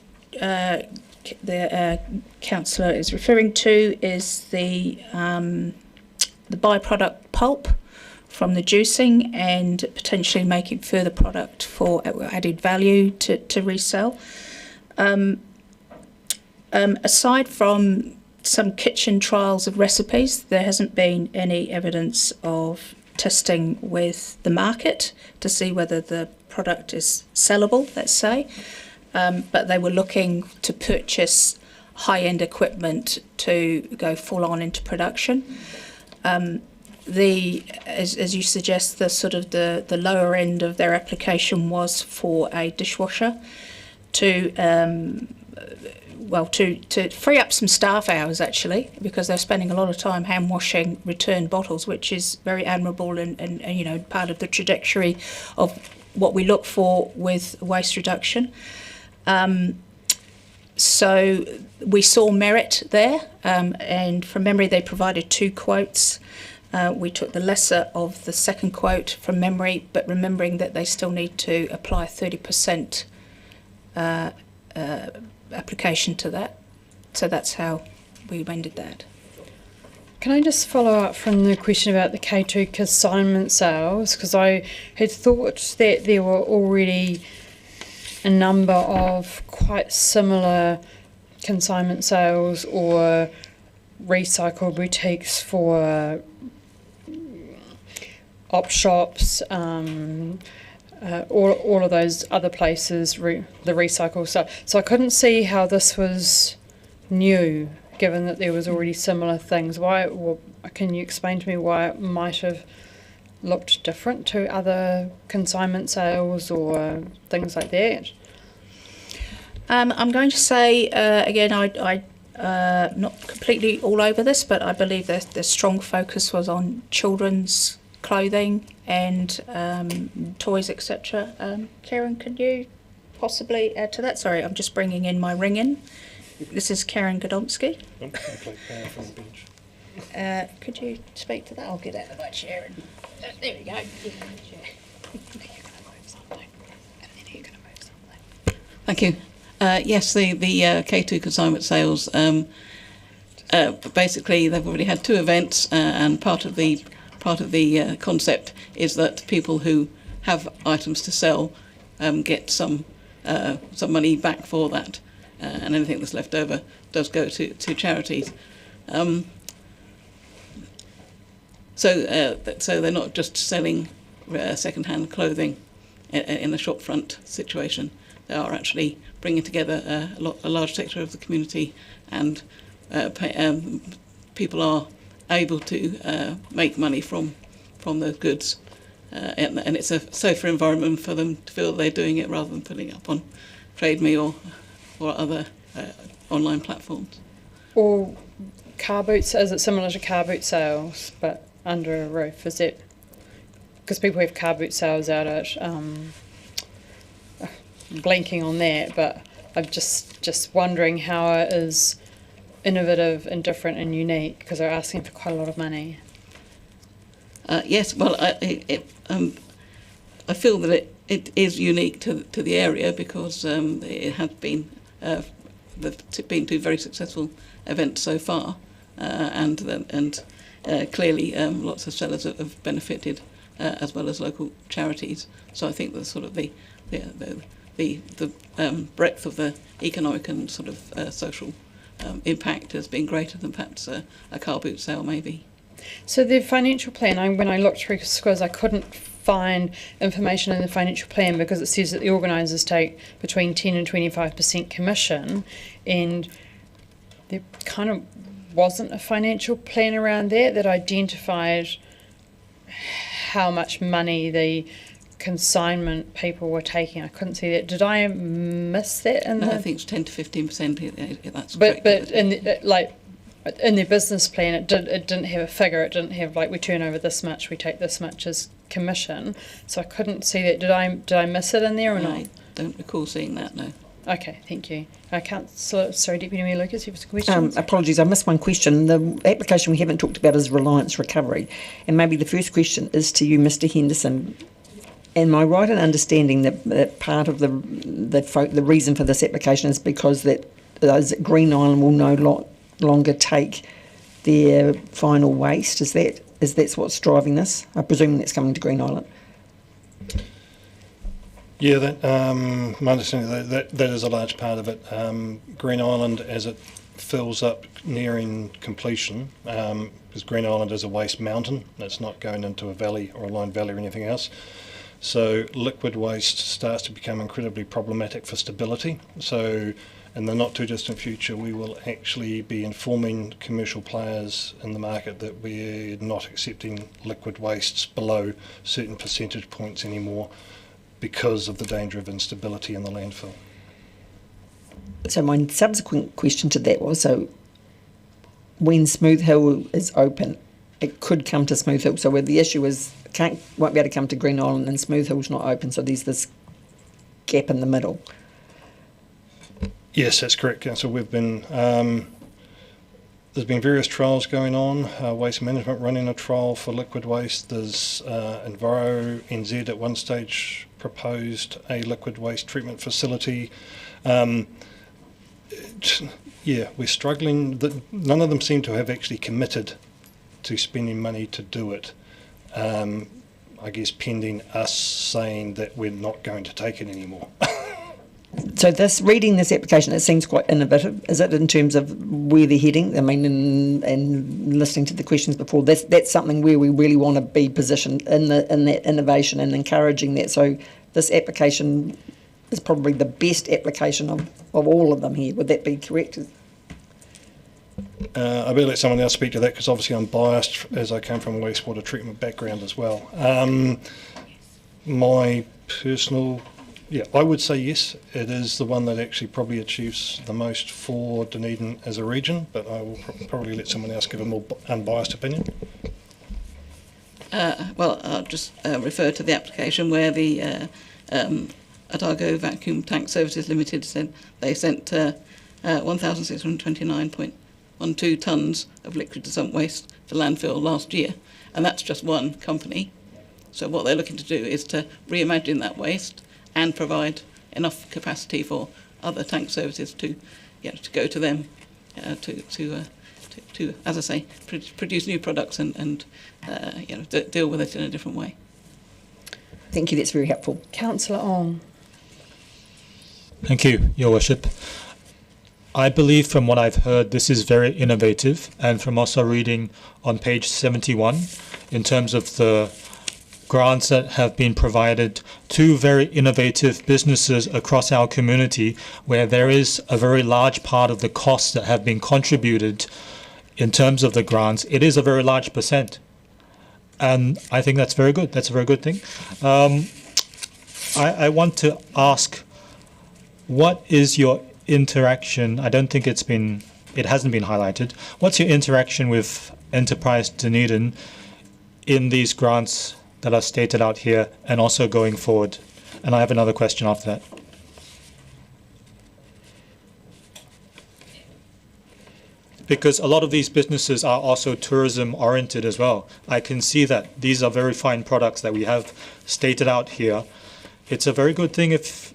the councillor is referring to is the byproduct pulp from the juicing and potentially making further product for added value to resell. Aside from some kitchen trials of recipes, there hasn't been any evidence of testing with the market to see whether the product is sellable, let's say. But they were looking to purchase high-end equipment to go full-on into production. As you suggest, the lower end of their application was for a dishwasher to free up some staff hours, actually, because they're spending a lot of time hand washing return bottles, which is very admirable and part of the trajectory of what we look for with waste reduction. So we saw merit there, and from memory they provided 2 quotes. We took the lesser of the second quote from memory, but remembering that they still need to apply 30% application to that. So that's how we ended that. Can I just follow up from the question about the K2 consignment sales? Because I had thought that there were already a number of quite similar consignment sales or recycle boutiques for op shops, all of those other places, the recycle stuff. So I couldn't see how this was new, given that there was already similar things. Why? Well, can you explain to me why it might have looked different to other consignment sales or things like that? I'm going to say, again, I not completely all over this, but I believe that the strong focus was on children's clothing and toys, etc. Karen, could you possibly add to that? Sorry, I'm just bringing in my ring-in. This is Karen Godomsky. Could you speak to that? I'll get out of my chair. And, there we go. Thank you. Yes, the K2 consignment sales, basically they've already had 2 events, and part of the concept is that people who have items to sell get some money back for that, and anything that's left over does go to charities. So they're not just selling second-hand clothing in a shopfront situation. They are actually bringing together a large sector of the community, and people are able to make money from those goods, and it's a safer environment for them to feel they're doing it rather than putting it up on TradeMe or other online platforms. Or car boots, is it similar to car boot sales but under a roof? Is it, because people have car boot sales out at blanking on that, but I'm just wondering how it is innovative and different and unique, because they're asking for quite a lot of money. Yes, well, I feel that it is unique to the area because it has been there've been 2 very successful events so far, and clearly lots of sellers have benefited, as well as local charities. So I think the sort of the breadth of the economic and sort of social impact has been greater than perhaps a car boot sale maybe. So the financial plan, when I looked through Squares, I couldn't find information in the financial plan because it says that the organisers take between 10 and 25% commission, and there kind of wasn't a financial plan around that identified how much money the consignment people were taking. I couldn't see that. Did I miss that? I think it's 10 to 15%. That's but correct. In their business plan, it didn't have a figure. It didn't have we turn over this much, we take this much as commission. So I couldn't see that. Did I miss it in there or not? I don't recall seeing that. No. Okay, thank you. Sorry, Deputy Mayor Lucas, you have a question? Apologies, I missed one question. The application we haven't talked about is Reliance Recovery, and maybe the first question is to you, Mr. Henderson. Am I right in understanding that part of the reason for this application is because that Green Island will no longer take their final waste? Is that what's driving this? I presume that's coming to Green Island. Yeah, my understanding that is a large part of it. Green Island, as it fills up nearing completion, because Green Island is a waste mountain. It's not going into a valley or a line valley or anything else. So liquid waste starts to become incredibly problematic for stability. So in the not too distant future, we will actually be informing commercial players in the market that we're not accepting liquid wastes below certain percentage points anymore because of the danger of instability in the landfill. So my subsequent question to that was, so when Smooth Hill is open, it could come to Smooth Hill. So where the issue is, won't be able to come to Green Island and Smooth Hill's not open, so there's this gap in the middle. Yes, that's correct, Council. We've been there's been various trials going on. Waste Management running a trial for liquid waste. There's Enviro NZ at one stage proposed a liquid waste treatment facility. Yeah, we're struggling. None of them seem to have actually committed to spending money to do it. I guess pending us saying that we're not going to take it anymore. So reading this application, it seems quite innovative. Is it in terms of where they're heading? I mean, and listening to the questions before, that's something where we really want to be positioned in that innovation and encouraging that. So this application is probably the best application of all of them here. Would that be correct? I better let someone else speak to that because obviously I'm biased as I come from a wastewater treatment background as well. My personal, I would say yes, it is the one that actually probably achieves the most for Dunedin as a region, but I will probably let someone else give a more unbiased opinion. Well, I'll just refer to the application where the Otago Vacuum Tank Services Limited said they sent 1,629.12 tonnes of liquid dissolvent waste to landfill last year, and that's just one company. So what they're looking to do is to reimagine that waste and provide enough capacity for other tank services to go to them to as I say, produce new products and deal with it in a different way. Thank you. That's very helpful. Councillor Ong. Thank you, Your Worship. I believe from what I've heard, this is very innovative, and from also reading on page 71, in terms of the grants that have been provided to very innovative businesses across our community, where there is a very large part of the costs that have been contributed in terms of the grants. It is a very large percent, and I think that's very good. That's a very good thing. I want to ask, what is your interaction? I don't think it hasn't been highlighted. What's your interaction with Enterprise Dunedin in these grants that are stated out here and also going forward? And I have another question after that. Because a lot of these businesses are also tourism oriented as well. I can see that these are very fine products that we have stated out here. It's a very good thing if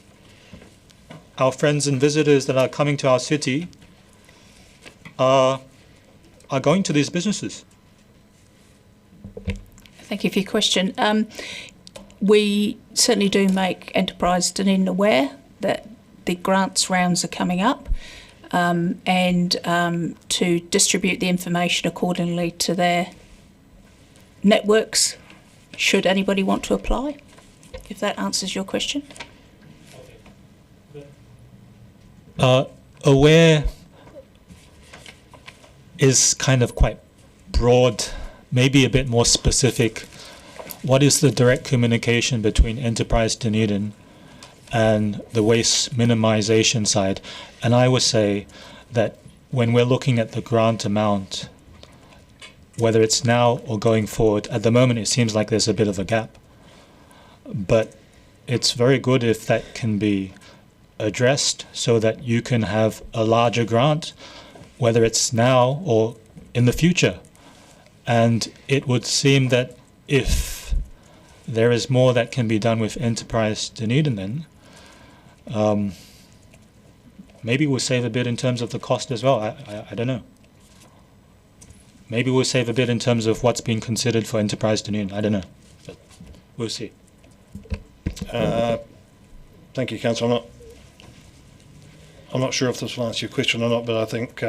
our friends and visitors that are coming to our city are going to these businesses. Thank you for your question. We certainly do make Enterprise Dunedin aware that the grants rounds are coming up, and to distribute the information accordingly to their networks should anybody want to apply, if that answers your question. Aware is kind of quite broad, maybe a bit more specific. What is the direct communication between Enterprise Dunedin and the waste minimisation side? And I would say that when we're looking at the grant amount, whether it's now or going forward, at the moment it seems like there's a bit of a gap. But it's very good if that can be addressed so that you can have a larger grant, whether it's now or in the future. And it would seem that if there is more that can be done with Enterprise Dunedin, then maybe we'll save a bit in terms of the cost as well. I don't know. Maybe we'll save a bit in terms of what's being considered for Enterprise Dunedin. I don't know. But we'll see. Thank you, Councillor. I'm not sure if this will answer your question or not, but I think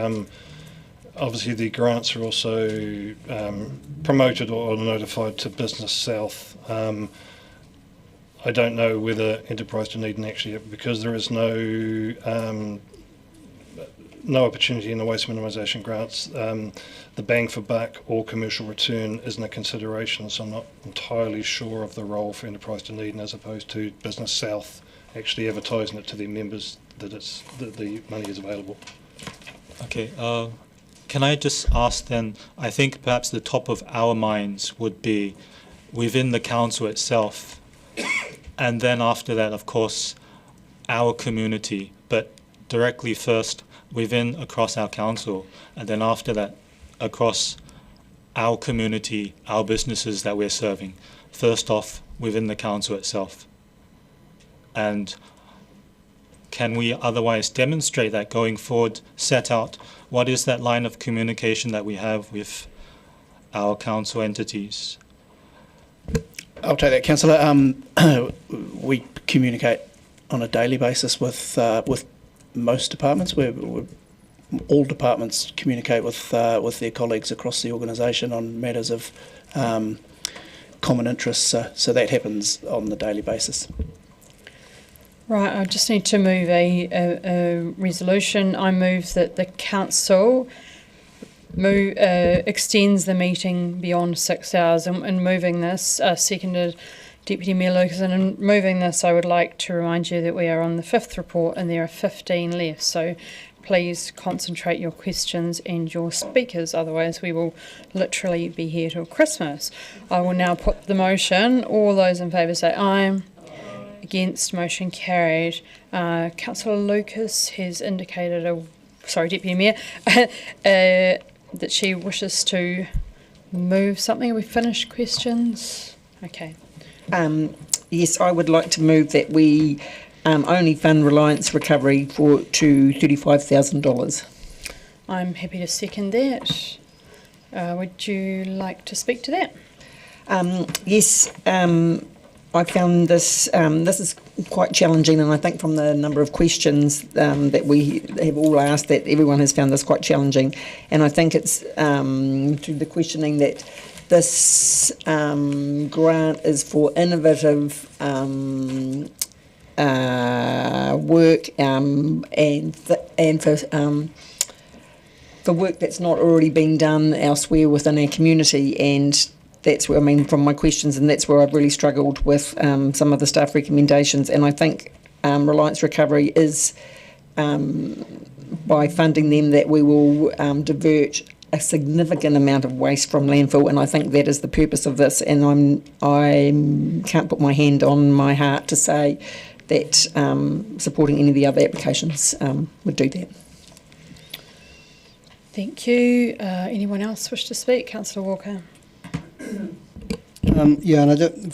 obviously the grants are also promoted or notified to Business South. I don't know whether Enterprise Dunedin actually, because there is no opportunity in the waste minimisation grants, the bang for buck or commercial return isn't a consideration, so I'm not entirely sure of the role for Enterprise Dunedin as opposed to Business South actually advertising it to their members that the money is available. Okay, can I just ask then, I think perhaps the top of our minds would be within the council itself, and then after that, of course, our community, but directly first across our council, and then after that, across our community, our businesses that we're serving. First off, within the council itself. And can we otherwise demonstrate that going forward, set out what is that line of communication that we have with our council entities? I'll take that, Councillor. We communicate on a daily basis with most departments. All departments communicate with their colleagues across the organisation on matters of common interest. So that happens on the daily basis. Right, I just need to move a resolution. I move that the council extends the meeting beyond 6 hours. And moving this, seconded Deputy Mayor Lucas, and in moving this, I would like to remind you that we are on the 5th report and there are 15 left. So please concentrate your questions and your speakers, otherwise we will literally be here till Christmas. I will now put the motion. All those in favour say aye. Against, motion carried. Councillor Lucas has indicated, Deputy Mayor, that she wishes to move something. Have we finished questions? Okay. Yes, I would like to move that we only fund Reliance Recovery to $35,000. I'm happy to second that. Would you like to speak to that? Yes. I found this is quite challenging, and I think from the number of questions that we have all asked, that everyone has found this quite challenging. And I think it's to the questioning that this grant is for innovative work and for work that's not already been done elsewhere within our community. And that's where, from my questions, and that's where I've really struggled with some of the staff recommendations. And I think Reliance Recovery is, by funding them, that we will divert a significant amount of waste from landfill, and I think that is the purpose of this. And I can't put my hand on my heart to say that supporting any of the other applications would do that. Thank you. Anyone else wish to speak? Councillor Walker. Yeah, and I don't.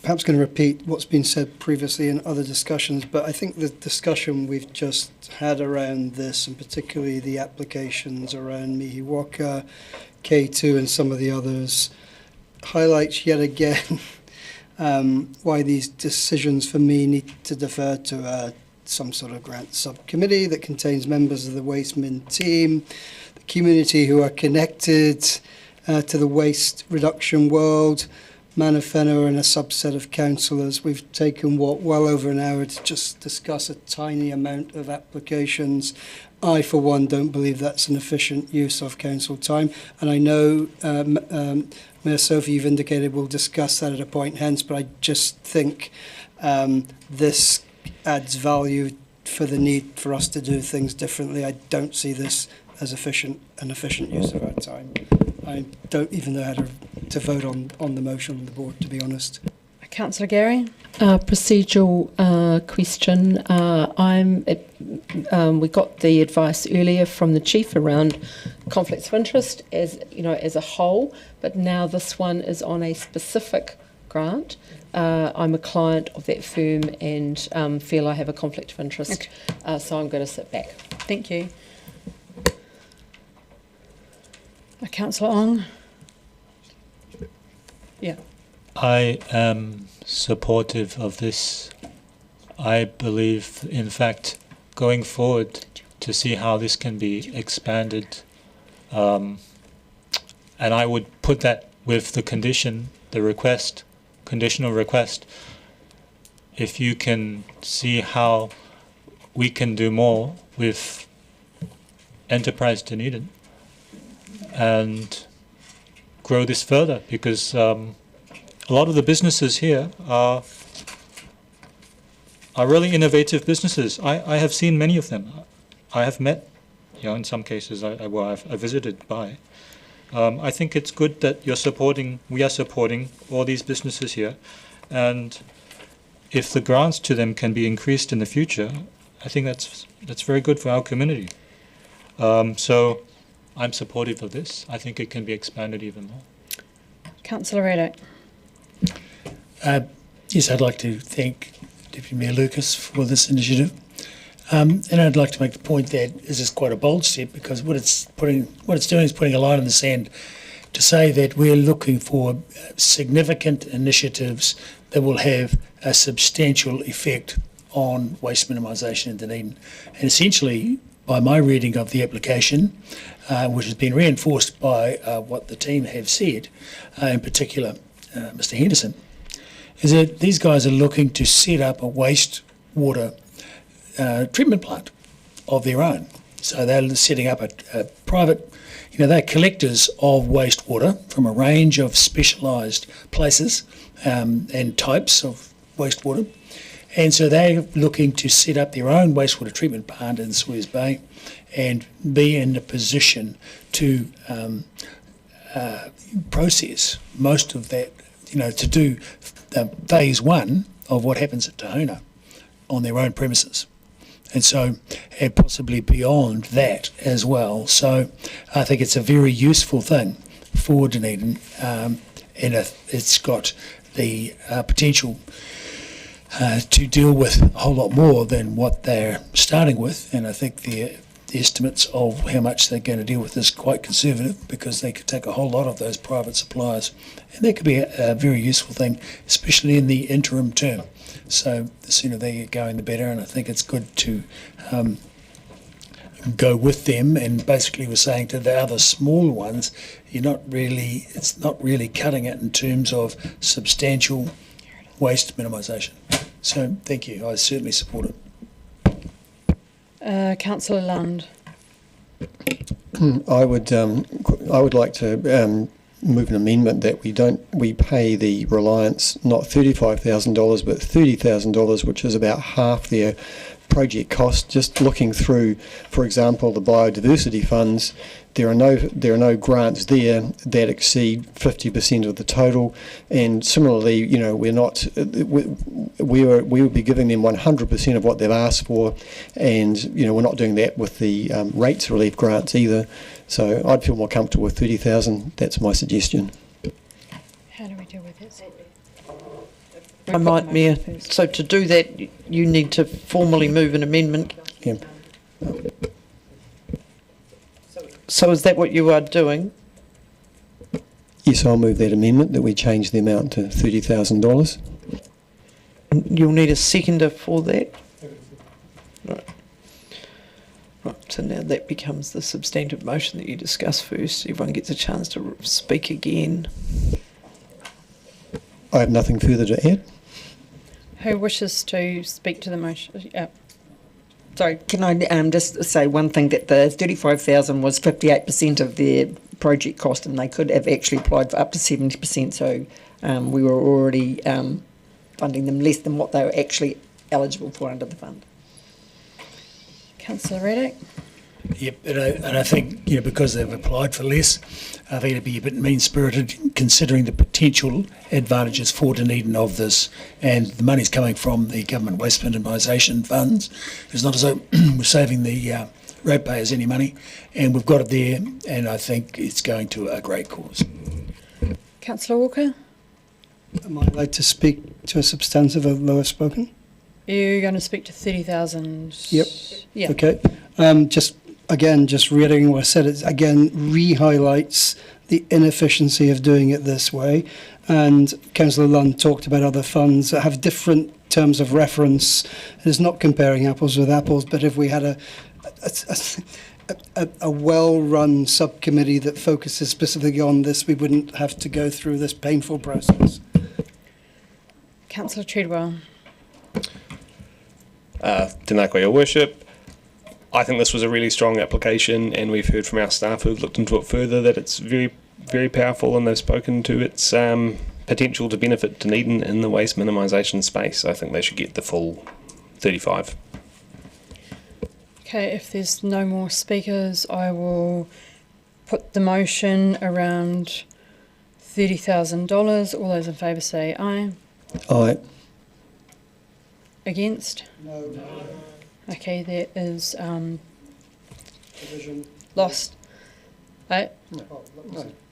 Perhaps going to repeat what's been said previously in other discussions, but I think the discussion we've just had around this, and particularly the applications around Mihiwaka, K2 and some of the others, highlights yet again why these decisions for me need to defer to some sort of grant subcommittee that contains members of the Wastemin team, the community who are connected to the waste reduction world, Manawhana and a subset of councillors. We've taken, well over an hour to just discuss a tiny amount of applications. I, for one, don't believe that's an efficient use of council time. And I know, Mayor Sophie, you've indicated we'll discuss that at a point hence, but I just think this adds value for the need for us to do things differently. I don't see this as an efficient use of our time. I don't even know how to vote on the motion on the board, to be honest. Councillor Gary? Procedural question. We got the advice earlier from the chief around conflicts of interest as a whole, but now this one is on a specific grant. I'm a client of that firm and feel I have a conflict of interest, so I'm going to sit back. Thank you. Councillor Ong? Yeah. I am supportive of this. I believe, in fact, going forward to see how this can be expanded, and I would put that with the conditional request, if you can see how we can do more with Enterprise Dunedin and grow this further, because a lot of the businesses here are really innovative businesses. I have seen many of them. I have met, in some cases I visited by. I think it's good that we are supporting all these businesses here, and if the grants to them can be increased in the future, I think that's very good for our community. So I'm supportive of this. I think it can be expanded even more. Councillor Raddock. Yes, I'd like to thank Deputy Mayor Lucas for this initiative. And I'd like to make the point that this is quite a bold step, because what it's doing is putting a line in the sand to say that we're looking for significant initiatives that will have a substantial effect on waste minimisation in Dunedin. And essentially, by my reading of the application, which has been reinforced by what the team have said, in particular Mr Henderson, is that these guys are looking to set up a wastewater treatment plant of their own. So they're setting up a private, they're collectors of wastewater from a range of specialised places and types of wastewater. And so they're looking to set up their own wastewater treatment plant in Suez Bay and be in a position to process most of that, to do phase one of what happens at Tahuna on their own premises. And so, and possibly beyond that as well. So I think it's a very useful thing for Dunedin, and it's got the potential to deal with a whole lot more than what they're starting with. And I think the estimates of how much they're going to deal with is quite conservative, because they could take a whole lot of those private suppliers. And that could be a very useful thing, especially in the interim term. So the sooner they get going, the better. And I think it's good to go with them. And basically we're saying to the other smaller ones, it's not really cutting it in terms of substantial waste minimisation. So thank you. I certainly support it. Councillor Lund. I would like to move an amendment that we pay the Reliance not $35,000 but $30,000, which is about half their project cost. Just looking through, for example, the biodiversity funds, there are no grants there that exceed 50% of the total, and similarly, we would be giving them 100% of what they've asked for, and we're not doing that with the rates relief grants either. So I'd feel more comfortable with 30,000. That's my suggestion. How do we deal with it? I might, Mayor. So to do that, you need to formally move an amendment. Yeah. So is that what you are doing? Yes, I'll move that amendment that we change the amount to $30,000. You'll need a seconder for that. Right. So now that becomes the substantive motion that you discuss first. Everyone gets a chance to speak again. I have nothing further to add. Who wishes to speak to the motion? Sorry. Can I just say one thing, that the 35,000 was 58% of their project cost, and they could have actually applied for up to 70%. So we were already funding them less than what they were actually eligible for under the fund. Councillor Reddick. Yep, and I think because they've applied for less, I think it'd be a bit mean-spirited considering the potential advantages for Dunedin of this, and the money's coming from the government waste minimisation funds. It's not as though we're saving the ratepayers any money, and we've got it there, and I think it's going to a great cause. Councillor Walker. Am I allowed to speak to a substantive of lower spoken? You're going to speak to 30,000. Yep. Yeah. Okay. Just reiterating what I said, it again re-highlights the inefficiency of doing it this way. And Councillor Lund talked about other funds that have different terms of reference. It's not comparing apples with apples, but if we had a well-run subcommittee that focuses specifically on this, we wouldn't have to go through this painful process. Councillor Treadwell. Tēnā koe, Your Worship. I think this was a really strong application, and we've heard from our staff who've looked into it further that it's very, very powerful, and they've spoken to its potential to benefit Dunedin in the waste minimisation space. I think they should get the full 35. Okay, if there's no more speakers, I will put the motion around $30,000. All those in favour say aye. Aye. Against? No. Okay, there is lost. No,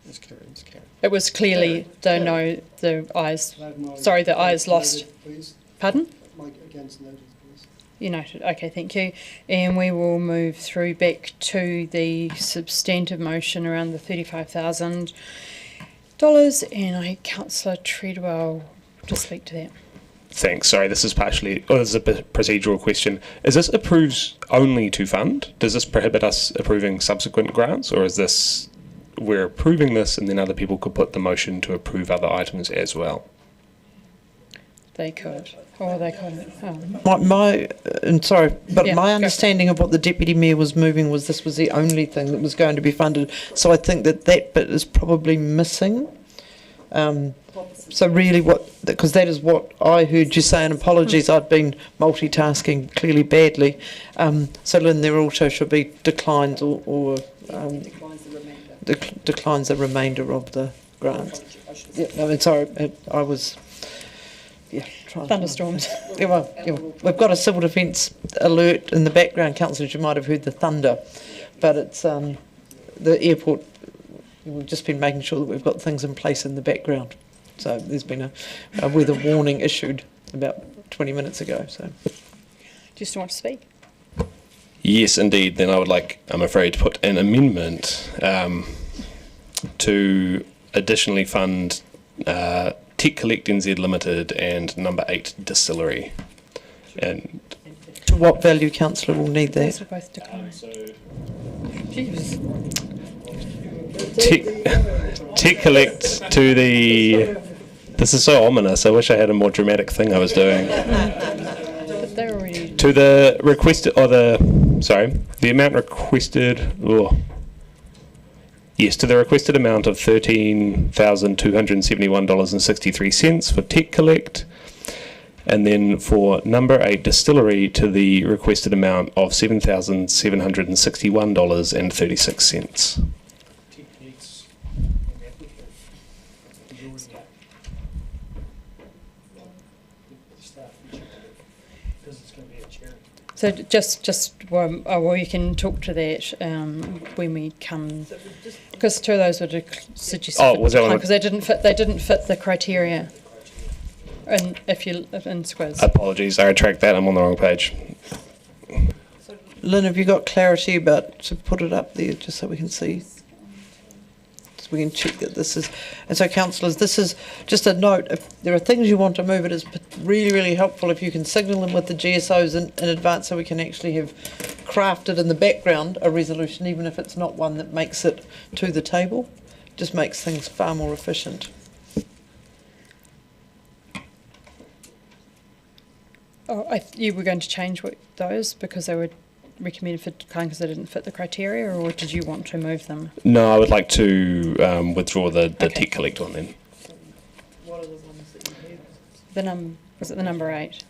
it's carried. It was clearly the ayes. Sorry, the ayes lost. Please. Pardon? Mike against noted, please. United. Okay, thank you. And we will move through back to the substantive motion around the $35,000. And Councillor Treadwell to speak to that. Thanks. Sorry, this is this is a procedural question. Is this approves only to fund? Does this prohibit us approving subsequent grants, or is this we're approving this and then other people could put the motion to approve other items as well? They could, or they couldn't. My understanding of what the Deputy Mayor was moving was this was the only thing that was going to be funded. So I think that bit is probably missing. So really because that is what I heard you say, and apologies, I'd been multitasking clearly badly. So Lynn, there also should be declines or declines the remainder of the grants. Yeah, I was... Yeah, thunderstorms. We've got a civil defence alert in the background, councillors. You might have heard the thunder, but it's the airport. We've just been making sure that we've got things in place in the background. So there's been a weather warning issued about 20 minutes ago. So, do you still want to speak? Yes, indeed. Then I would like, I'm afraid, to put an amendment to additionally fund Tech Collect NZ Limited and number 8 Distillery. And to what value, councillor, will need that? Those are both declined. Tech Collect to the... This is so ominous. I wish I had a more dramatic thing I was doing. But they're already... To the requested, or the amount requested... Yes, to the requested amount of $13,271.63 for Tech Collect, and then for number 8 Distillery to the requested amount of $7,761.36. So you can talk to that when we come, because two of those were suggested because they didn't fit the criteria. And if you in Squiz. Apologies, I retract that. I'm on the wrong page. Lynn, have you got clarity about to put it up there just so we can see? We can check that this is, and so councillors, this is just a note. If there are things you want to move, it is really, really helpful if you can signal them with the GSOs in advance, so we can actually have crafted in the background a resolution, even if it's not one that makes it to the table. Just makes things far more efficient. You were going to change those because they were recommended for decline because they didn't fit the criteria, or did you want to move them? No, I would like to withdraw the Tech Collect one then. What are the ones that you have? Was it the number 8?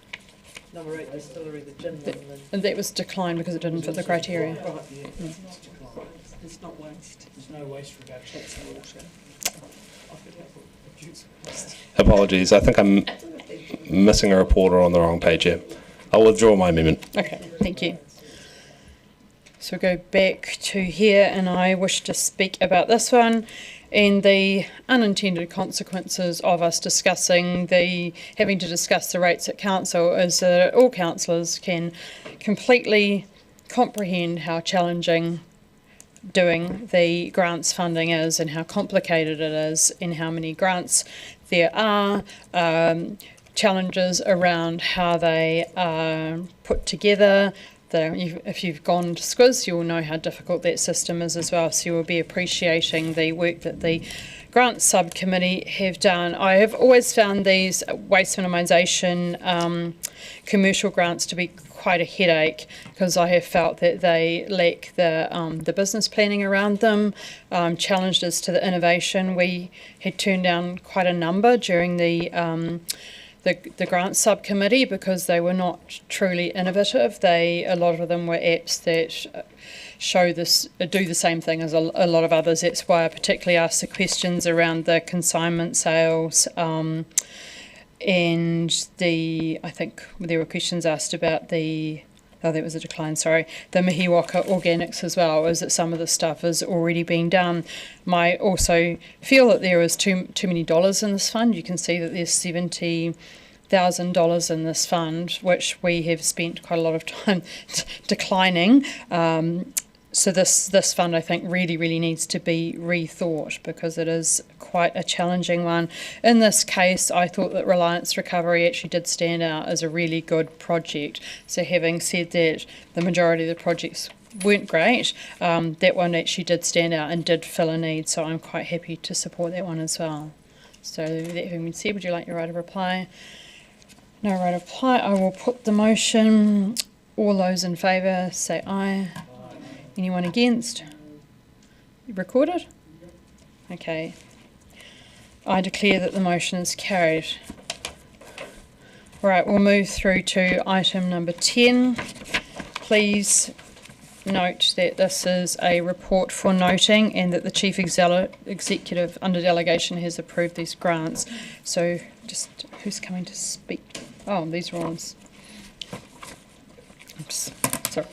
Number 8 Distillery, the gin one. And that was declined because it didn't fit the criteria. Right, yeah. It's not waste. There's no waste reduction. It's water. Apologies, I think I'm missing a reporter on the wrong page here. I'll withdraw my amendment. Okay, thank you. So we go back to here, and I wish to speak about this one and the unintended consequences of us having to discuss the rates at council is that all councillors can completely comprehend how challenging doing the grants funding is and how complicated it is and how many grants there are, challenges around how they are put together. If you've gone to Squiz, you'll know how difficult that system is as well, so you will be appreciating the work that the grants subcommittee have done. I have always found these waste minimisation commercial grants to be quite a headache because I have felt that they lack the business planning around them, challenged as to the innovation. We had turned down quite a number during the grant subcommittee because they were not truly innovative. A lot of them were apps that do the same thing as a lot of others. That's why I particularly asked the questions around the consignment sales, and I think there were questions asked about that was a decline, sorry, the Mihiwaka organics as well, is that some of the stuff is already being done. I also feel that there is too many dollars in this fund. You can see that there's $70 $1,000 in this fund, which we have spent quite a lot of time declining. So this fund, I think, really needs to be rethought because it is quite a challenging one. In this case, I thought that Reliance Recovery actually did stand out as a really good project. So having said that, the majority of the projects weren't great, that one actually did stand out and did fill a need. So I'm quite happy to support that one as well. So that having been said, would you like your right of reply? No right of reply. I will put the motion. All those in favour say aye. Anyone against? Recorded? Okay. I declare that the motion is carried. Right, we'll move through to item number 10. Please note that this is a report for noting and that the Chief Executive under delegation has approved these grants. So just who's coming to speak? Oh, these are all. Oops, sorry.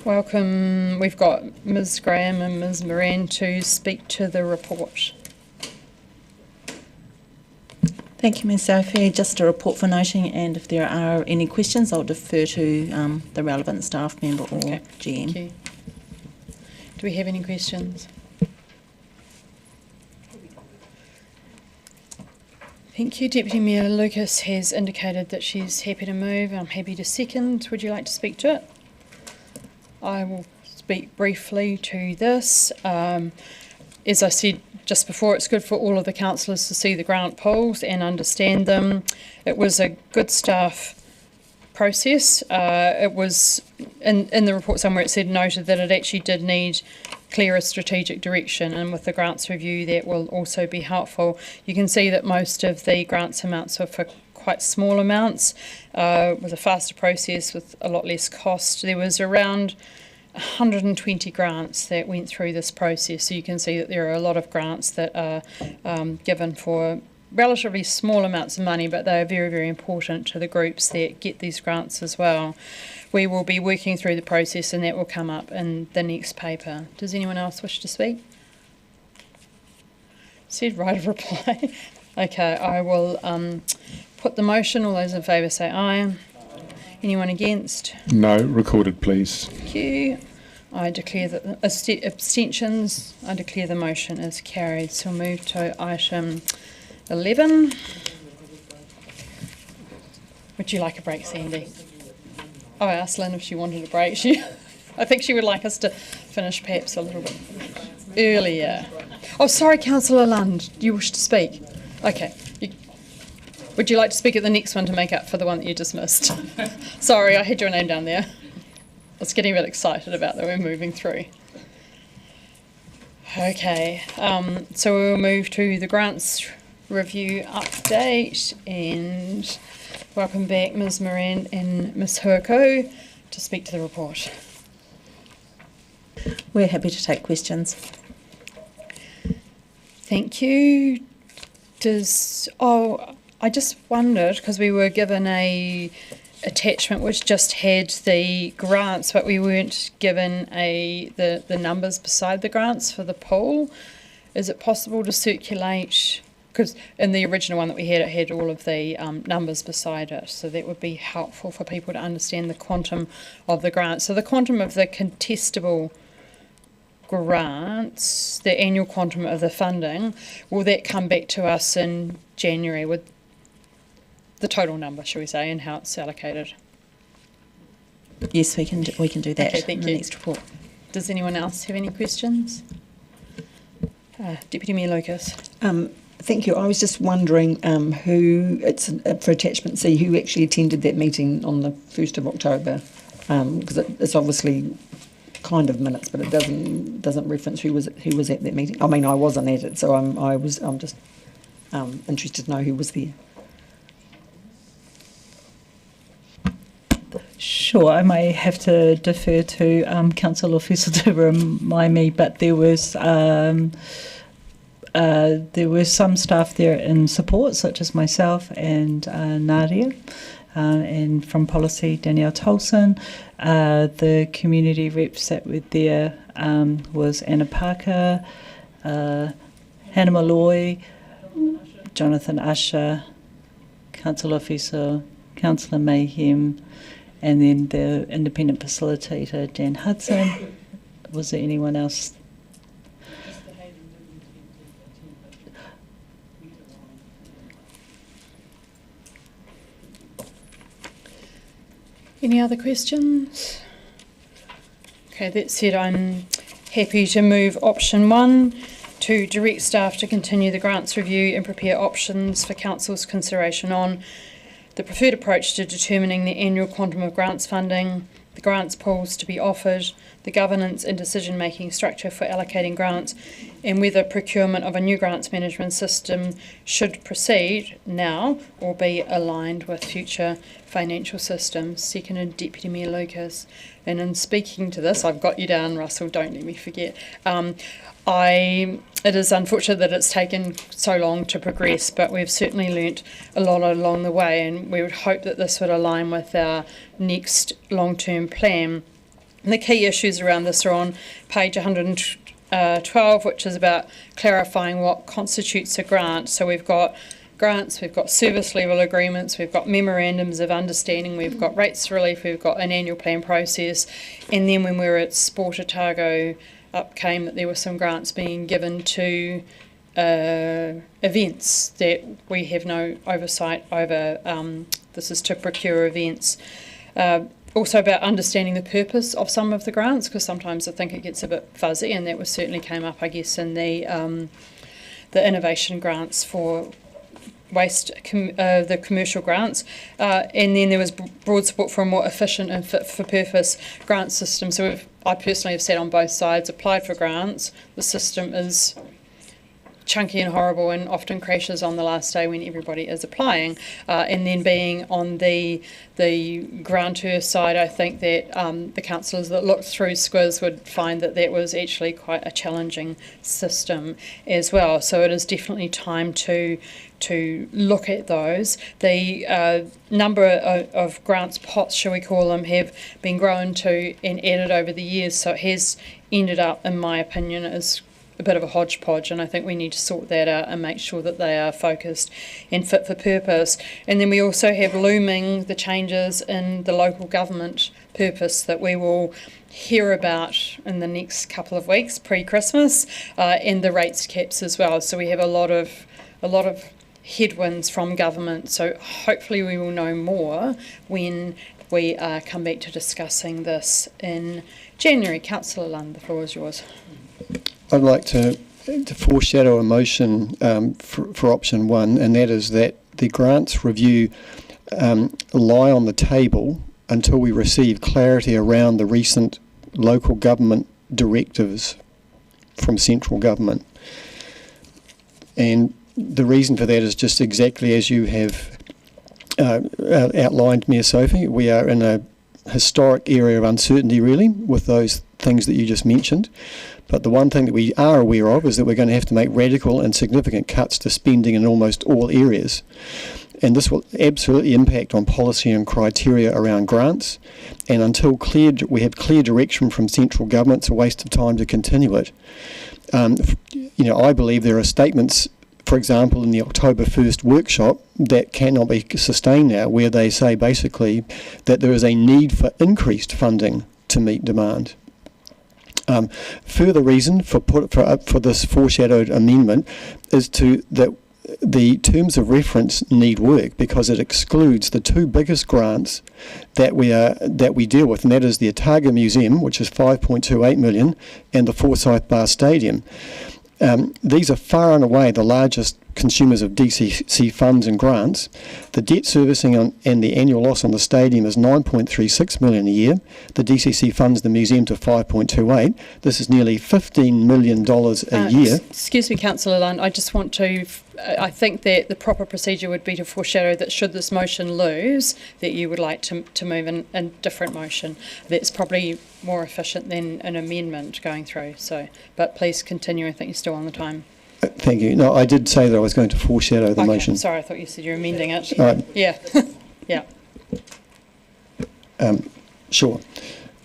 Welcome. We've got Ms. Graham and Ms. Moran to speak to the report. Thank you, Ms. Sophie. Just a report for noting, and if there are any questions, I'll defer to the relevant staff member or GM. Thank you. Do we have any questions? Thank you. Deputy Mayor Lucas has indicated that she's happy to move. I'm happy to second. Would you like to speak to it? I will speak briefly to this. As I said just before, it's good for all of the councillors to see the grant pools and understand them. It was a good staff process. It was, in the report somewhere it said noted that it actually did need clearer strategic direction, and with the grants review that will also be helpful. You can see that most of the grants amounts were for quite small amounts. It was a faster process with a lot less cost. There was around 120 grants that went through this process, so you can see that there are a lot of grants that are given for relatively small amounts of money, but they are very important to the groups that get these grants as well. We will be working through the process and that will come up in the next paper. Does anyone else wish to speak? Said right of reply. Okay, I will put the motion. All those in favour say aye. Anyone against? No. Recorded, please. Thank you. I declare that abstentions. I declare the motion is carried. So we'll move to item 11. Would you like a break, Sandy? Oh, I asked Lynn if she wanted a break. I think she would like us to finish perhaps a little bit earlier. Oh, sorry, Councillor Lund, do you wish to speak? Okay. Would you like to speak at the next one to make up for the one that you dismissed? Sorry, I had your name down there. I was getting a bit excited about that. We're moving through. Okay, so we'll move to the grants review update, and welcome back Ms. Moran and Ms. Huako to speak to the report. We're happy to take questions. Thank you. I just wondered, because we were given a attachment which just had the grants, but we weren't given the numbers beside the grants for the pool. Is it possible to circulate, because in the original one that we had, it had all of the numbers beside it, so that would be helpful for people to understand the quantum of the grants. So the quantum of the contestable grants, the annual quantum of the funding, will that come back to us in January with the total number, shall we say, and how it's allocated? Yes, we can do that in the next report. Does anyone else have any questions? Deputy Mayor Lucas. Thank you. I was just wondering who, it's for attachment C, who actually attended that meeting on the 1st of October, because it's obviously kind of minutes, but it doesn't reference who was at that meeting. I mean, I wasn't at it, so I'm just interested to know who was there. Sure, I may have to defer to Councillor Fussell to remind me, but there was some staff there in support, such as myself and Nadia, and from policy, Danielle Tolson. The community reps that were there was Anna Parker, Hannah Malloy, Jonathan Usher, Councillor Fiso, Councillor Mayhem, and then the independent facilitator, Dan Hudson. Was there anyone else? Any other questions? Okay, that said, I'm happy to move option 1 to direct staff to continue the grants review and prepare options for Council's consideration on the preferred approach to determining the annual quantum of grants funding, the grants pools to be offered, the governance and decision-making structure for allocating grants, and whether procurement of a new grants management system should proceed now or be aligned with future financial systems. Seconded, Deputy Mayor Lucas. And in speaking to this, I've got you down, Russell, don't let me forget. It is unfortunate that it's taken so long to progress, but we've certainly learnt a lot along the way, and we would hope that this would align with our next long-term plan. And the key issues around this are on page 112, which is about clarifying what constitutes a grant. So we've got grants, we've got service level agreements, we've got memorandums of understanding, we've got rates relief, we've got an annual plan process, and then when we were at Sport Otago, up came that there were some grants being given to events that we have no oversight over. This is to procure events. Also about understanding the purpose of some of the grants, because sometimes I think it gets a bit fuzzy, and that was certainly came up, I guess, in the innovation grants for waste, the commercial grants, and then there was broad support for a more efficient and fit for purpose grant system. So I personally have sat on both sides, applied for grants. The system is chunky and horrible and often crashes on the last day when everybody is applying, and then being on the grantor side, I think that the councillors that looked through SQUIZ would find that that was actually quite a challenging system as well. So it is definitely time to look at those. The number of grants pots, shall we call them, have been grown to and added over the years, so it has ended up, in my opinion, as a bit of a hodgepodge, and I think we need to sort that out and make sure that they are focused and fit for purpose. And then we also have looming the changes in the local government purpose that we will hear about in the next couple of weeks pre-Christmas, and the rates caps as well. So we have a lot of headwinds from government, so hopefully we will know more when we come back to discussing this in January. Councillor Lund, the floor is yours. I'd like to foreshadow a motion for option 1, and that is that the grants review lie on the table until we receive clarity around the recent local government directives from central government. And the reason for that is just exactly as you have outlined, Mayor Sophie. We are in a historic area of uncertainty, really, with those things that you just mentioned. But the one thing that we are aware of is that we're going to have to make radical and significant cuts to spending in almost all areas. And this will absolutely impact on policy and criteria around grants. And until we have clear direction from central government, it's a waste of time to continue it. I believe there are statements, for example, in the October 1st workshop that cannot be sustained now, where they say basically that there is a need for increased funding to meet demand. Further reason for this foreshadowed amendment is that the terms of reference need work, because it excludes the two biggest grants that we deal with, and that is the Otago Museum, which is 5.28 million, and the Forsyth Bar Stadium. These are far and away the largest consumers of DCC funds and grants. The debt servicing and the annual loss on the stadium is 9.36 million a year. The DCC funds the museum to 5.28. This is nearly $15 million a year. Excuse me, Councillor Lund, I just want to, I think that the proper procedure would be to foreshadow that should this motion lose, that you would like to move in a different motion. That's probably more efficient than an amendment going through. So, but please continue. I think you're still on the time. Thank you. No, I did say that I was going to foreshadow the motion. Sorry, I thought you said you were amending it. All right. Yeah. Yeah. Sure.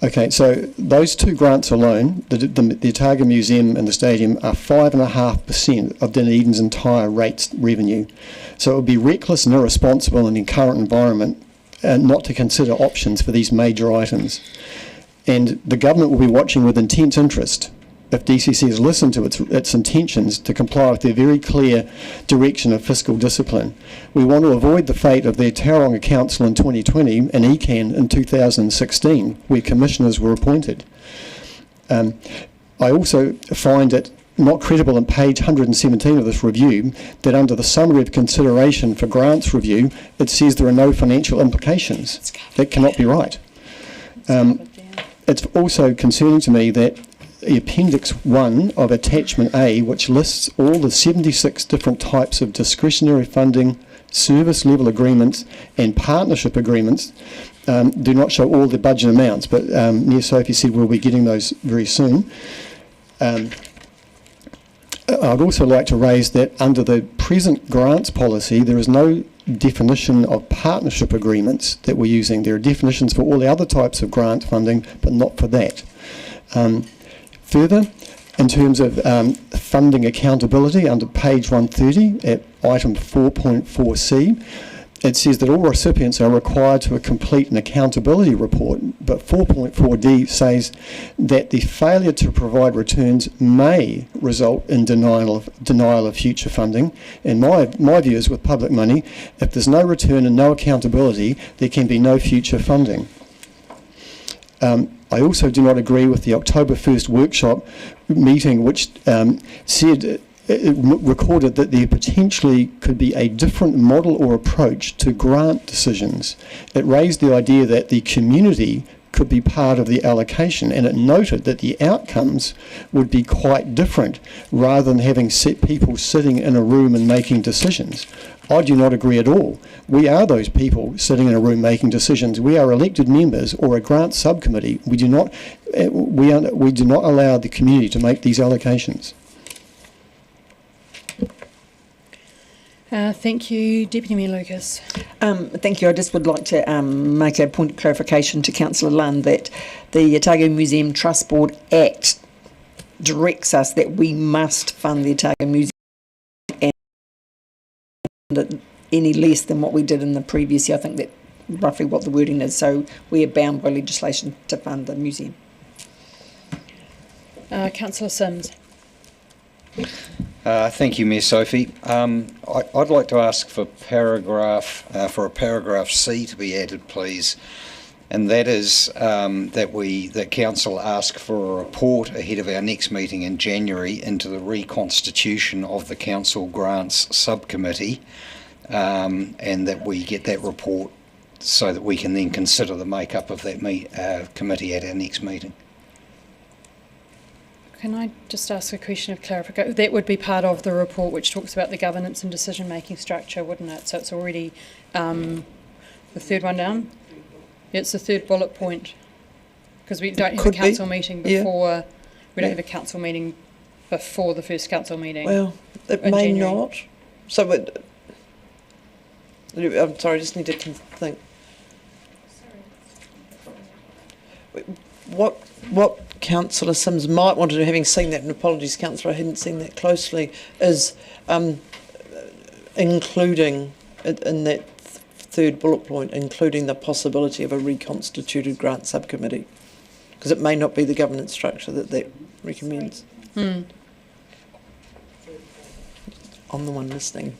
Okay, so those two grants alone, the Otago Museum and the stadium, are 5.5% of Dunedin's entire rates revenue. So it would be reckless and irresponsible in the current environment not to consider options for these major items. And the government will be watching with intense interest if DCC has listened to its intentions to comply with their very clear direction of fiscal discipline. We want to avoid the fate of the Tauranga Council in 2020 and ECAN in 2016, where commissioners were appointed. I also find it not credible on page 117 of this review that under the summary of consideration for grants review, it says there are no financial implications. That cannot be right. It's also concerning to me that the Appendix 1 of Attachment A, which lists all the 76 different types of discretionary funding, service level agreements and partnership agreements, do not show all the budget amounts, but Mayor Sophie said we'll be getting those very soon. I'd also like to raise that under the present grants policy, there is no definition of partnership agreements that we're using. There are definitions for all the other types of grant funding, but not for that. Further, in terms of funding accountability, under page 130 at item 4.4c, it says that all recipients are required to complete an accountability report, but 4.4d says that the failure to provide returns may result in denial of future funding. And my view is with public money, if there's no return and no accountability, there can be no future funding. I also do not agree with the October 1st workshop meeting, which recorded that there potentially could be a different model or approach to grant decisions. It raised the idea that the community could be part of the allocation, and it noted that the outcomes would be quite different rather than having people sitting in a room and making decisions. I do not agree at all. We are those people sitting in a room making decisions. We are elected members or a grant subcommittee. We do not allow the community to make these allocations. Thank you. Deputy Mayor Lucas. Thank you. I just would like to make a point of clarification to Councillor Lund that the Otago Museum Trust Board Act directs us that we must fund the Otago Museum and any less than what we did in the previous year. I think that roughly what the wording is. So we are bound by legislation to fund the museum. Councillor Sims. Thank you, Mayor Sophie. I'd like to ask for a paragraph C to be added, please, and that is that Council ask for a report ahead of our next meeting in January into the reconstitution of the Council Grants Subcommittee, and that we get that report so that we can then consider the makeup of that committee at our next meeting. Can I just ask a question of clarification? That would be part of the report which talks about the governance and decision-making structure, wouldn't it? So it's already the third one down? Yeah, it's the third bullet point. Because we don't have a council meeting before... We don't have a council meeting before the first council meeting. Well, it may not. So, I'm sorry, I just need to think. What Councillor Sims might want to do, having seen that, and apologies, Councillor, I hadn't seen that closely, is including in that third bullet point, including the possibility of a reconstituted grant subcommittee, because it may not be the governance structure that recommends. On the one listening.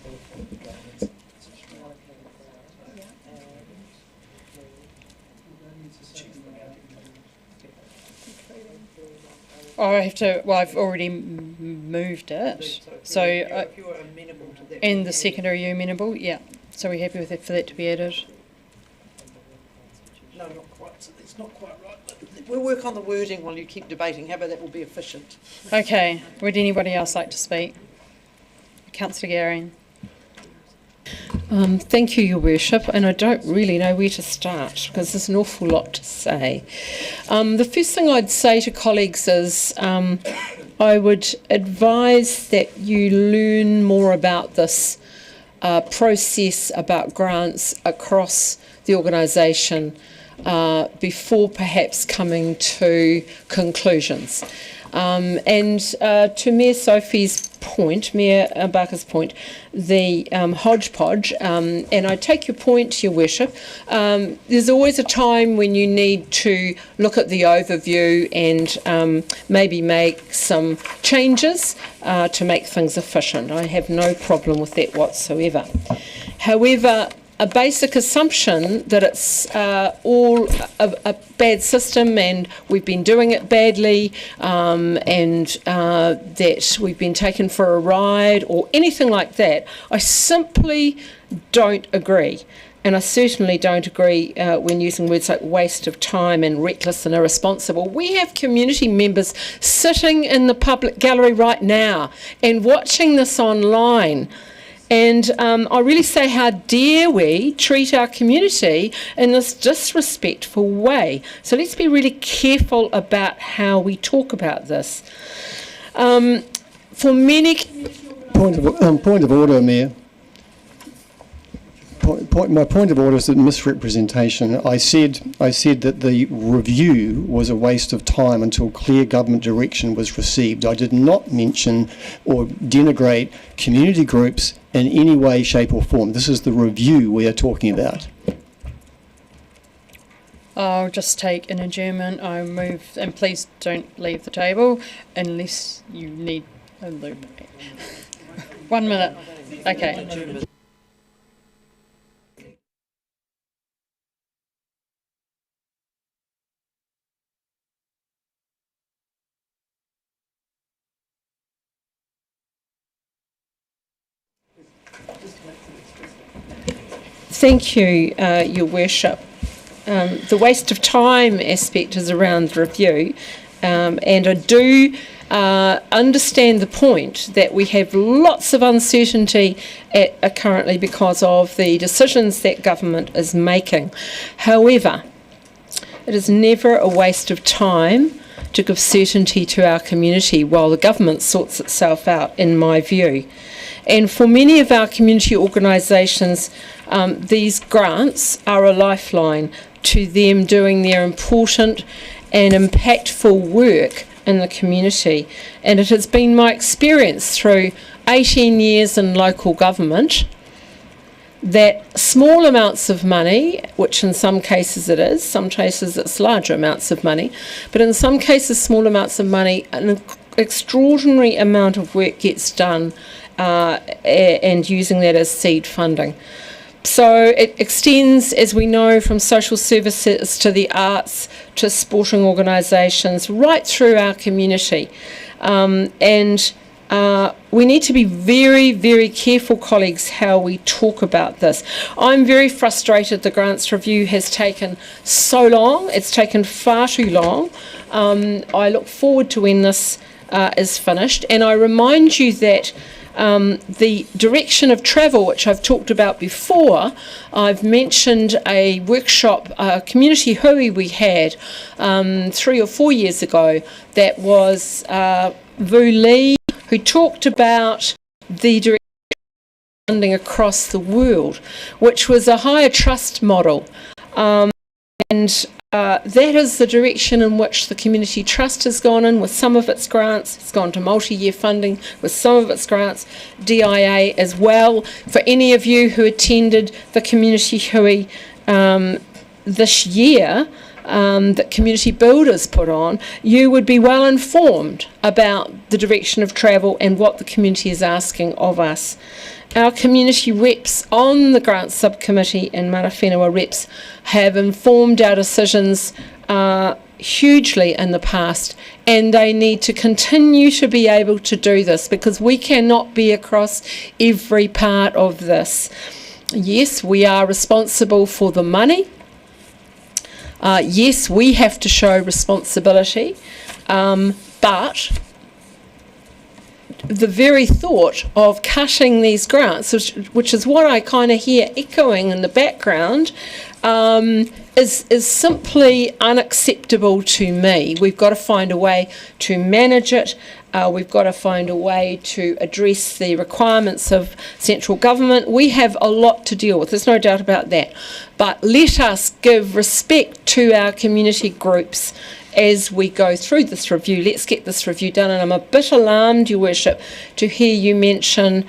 Oh, I have to. Well, I've already moved it. So, and the secondary, you amenable? Yeah. So we're happy with it for that to be added. No, not quite. It's not quite right. We'll work on the wording while you keep debating. How about that will be efficient? Okay. Would anybody else like to speak? Councillor Garing. Thank you, Your Worship, and I don't really know where to start because there's an awful lot to say. The first thing I'd say to colleagues is I would advise that you learn more about this process, about grants across the organisation before perhaps coming to conclusions. And to Mayor Sophie's point, Mayor Barker's point, the hodgepodge, and I take your point, Your Worship, there's always a time when you need to look at the overview and maybe make some changes to make things efficient. I have no problem with that whatsoever. However, a basic assumption that it's all a bad system and we've been doing it badly and that we've been taken for a ride or anything like that, I simply don't agree. And I certainly don't agree when using words like waste of time and reckless and irresponsible. We have community members sitting in the public gallery right now and watching this online. And I really say, how dare we treat our community in this disrespectful way? So let's be really careful about how we talk about this. For many... Point of order, Mayor. My point of order is that misrepresentation. I said that the review was a waste of time until clear government direction was received. I did not mention or denigrate community groups in any way, shape or form. This is the review we are talking about. I'll just take an adjournment. I move, and please don't leave the table unless you need a loop. 1 minute. Okay. Thank you, Your Worship. The waste of time aspect is around the review, and I do understand the point that we have lots of uncertainty currently because of the decisions that government is making. However, it is never a waste of time to give certainty to our community while the government sorts itself out, in my view. And for many of our community organisations, these grants are a lifeline to them doing their important and impactful work in the community. And it has been my experience through 18 years in local government that small amounts of money, which in some cases it is, some cases it's larger amounts of money, but in some cases small amounts of money, an extraordinary amount of work gets done and using that as seed funding. So it extends, as we know, from social services to the arts to sporting organisations right through our community. We need to be very, very careful, colleagues, how we talk about this. I'm very frustrated the grants review has taken so long. It's taken far too long. I look forward to when this is finished, and I remind you that the direction of travel, which I've talked about before, I've mentioned a workshop, a community hui we had 3 or 4 years ago that was Vu Lee, who talked about the direction of funding across the world, which was a higher trust model. That is the direction in which the Community Trust has gone in with some of its grants. It's gone to multi-year funding with some of its grants, DIA as well. For any of you who attended the Community Hui this year, that Community Builders put on, you would be well informed about the direction of travel and what the community is asking of us. Our community reps on the grants subcommittee and Mana Whenua reps have informed our decisions hugely in the past, and they need to continue to be able to do this because we cannot be across every part of this. Yes, we are responsible for the money. Yes, we have to show responsibility, but the very thought of cutting these grants, which is what I kind of hear echoing in the background, is simply unacceptable to me. We've got to find a way to manage it We've got to find a way to address the requirements of central government. We have a lot to deal with, there's no doubt about that. But let us give respect to our community groups as we go through this review. Let's get this review done. And I'm a bit alarmed, Your Worship, to hear you mention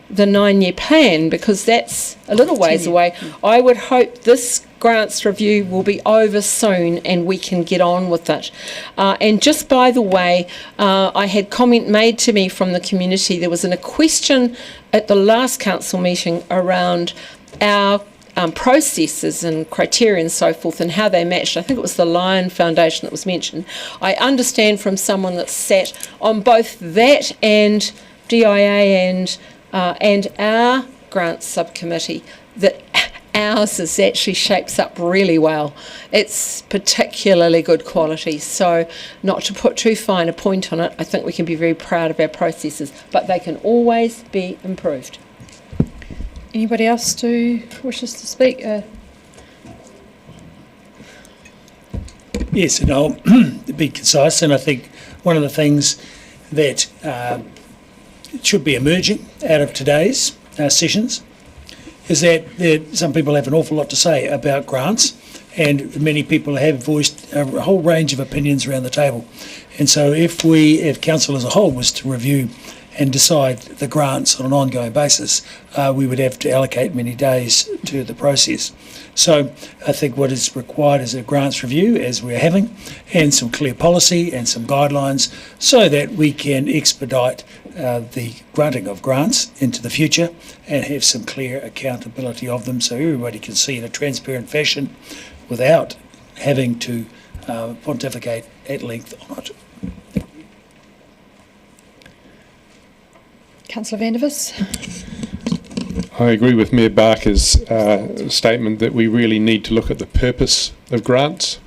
the 9-year plan, because that's a little ways away. I would hope this grants review will be over soon and we can get on with it. And just by the way, I had comment made to me from the community. There was a question at the last council meeting around our processes and criteria and so forth and how they matched. I think it was the Lion Foundation that was mentioned. I understand from someone that sat on both that and DIA and our grants subcommittee that ours is actually shapes up really well. It's particularly good quality. So not to put too fine a point on it, I think we can be very proud of our processes, but they can always be improved. Anybody else wishes to speak? Yes, and I'll be concise, and I think one of the things that should be emerging out of today's sessions is that some people have an awful lot to say about grants, and many people have voiced a whole range of opinions around the table. And so if council as a whole was to review and decide the grants on an ongoing basis, we would have to allocate many days to the process. So I think what is required is a grants review, as we're having, and some clear policy and some guidelines so that we can expedite the granting of grants into the future and have some clear accountability of them so everybody can see in a transparent fashion without having to pontificate at length on it. Councillor Vandervis. I agree with Mayor Barker's statement that we really need to look at the purpose of grants.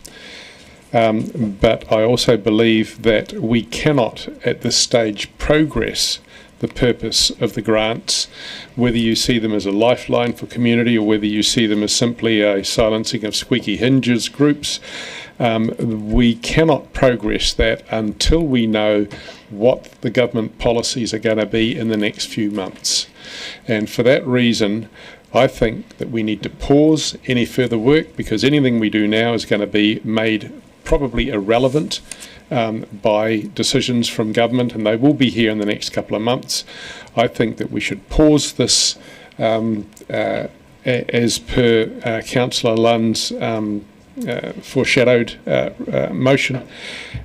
But I also believe that we cannot at this stage progress the purpose of the grants, whether you see them as a lifeline for community or whether you see them as simply a silencing of squeaky hinges groups. We cannot progress that until we know what the government policies are going to be in the next few months. And for that reason, I think that we need to pause any further work, because anything we do now is going to be made probably irrelevant by decisions from government, and they will be here in the next couple of months. I think that we should pause this as per Councillor Lunn's foreshadowed motion,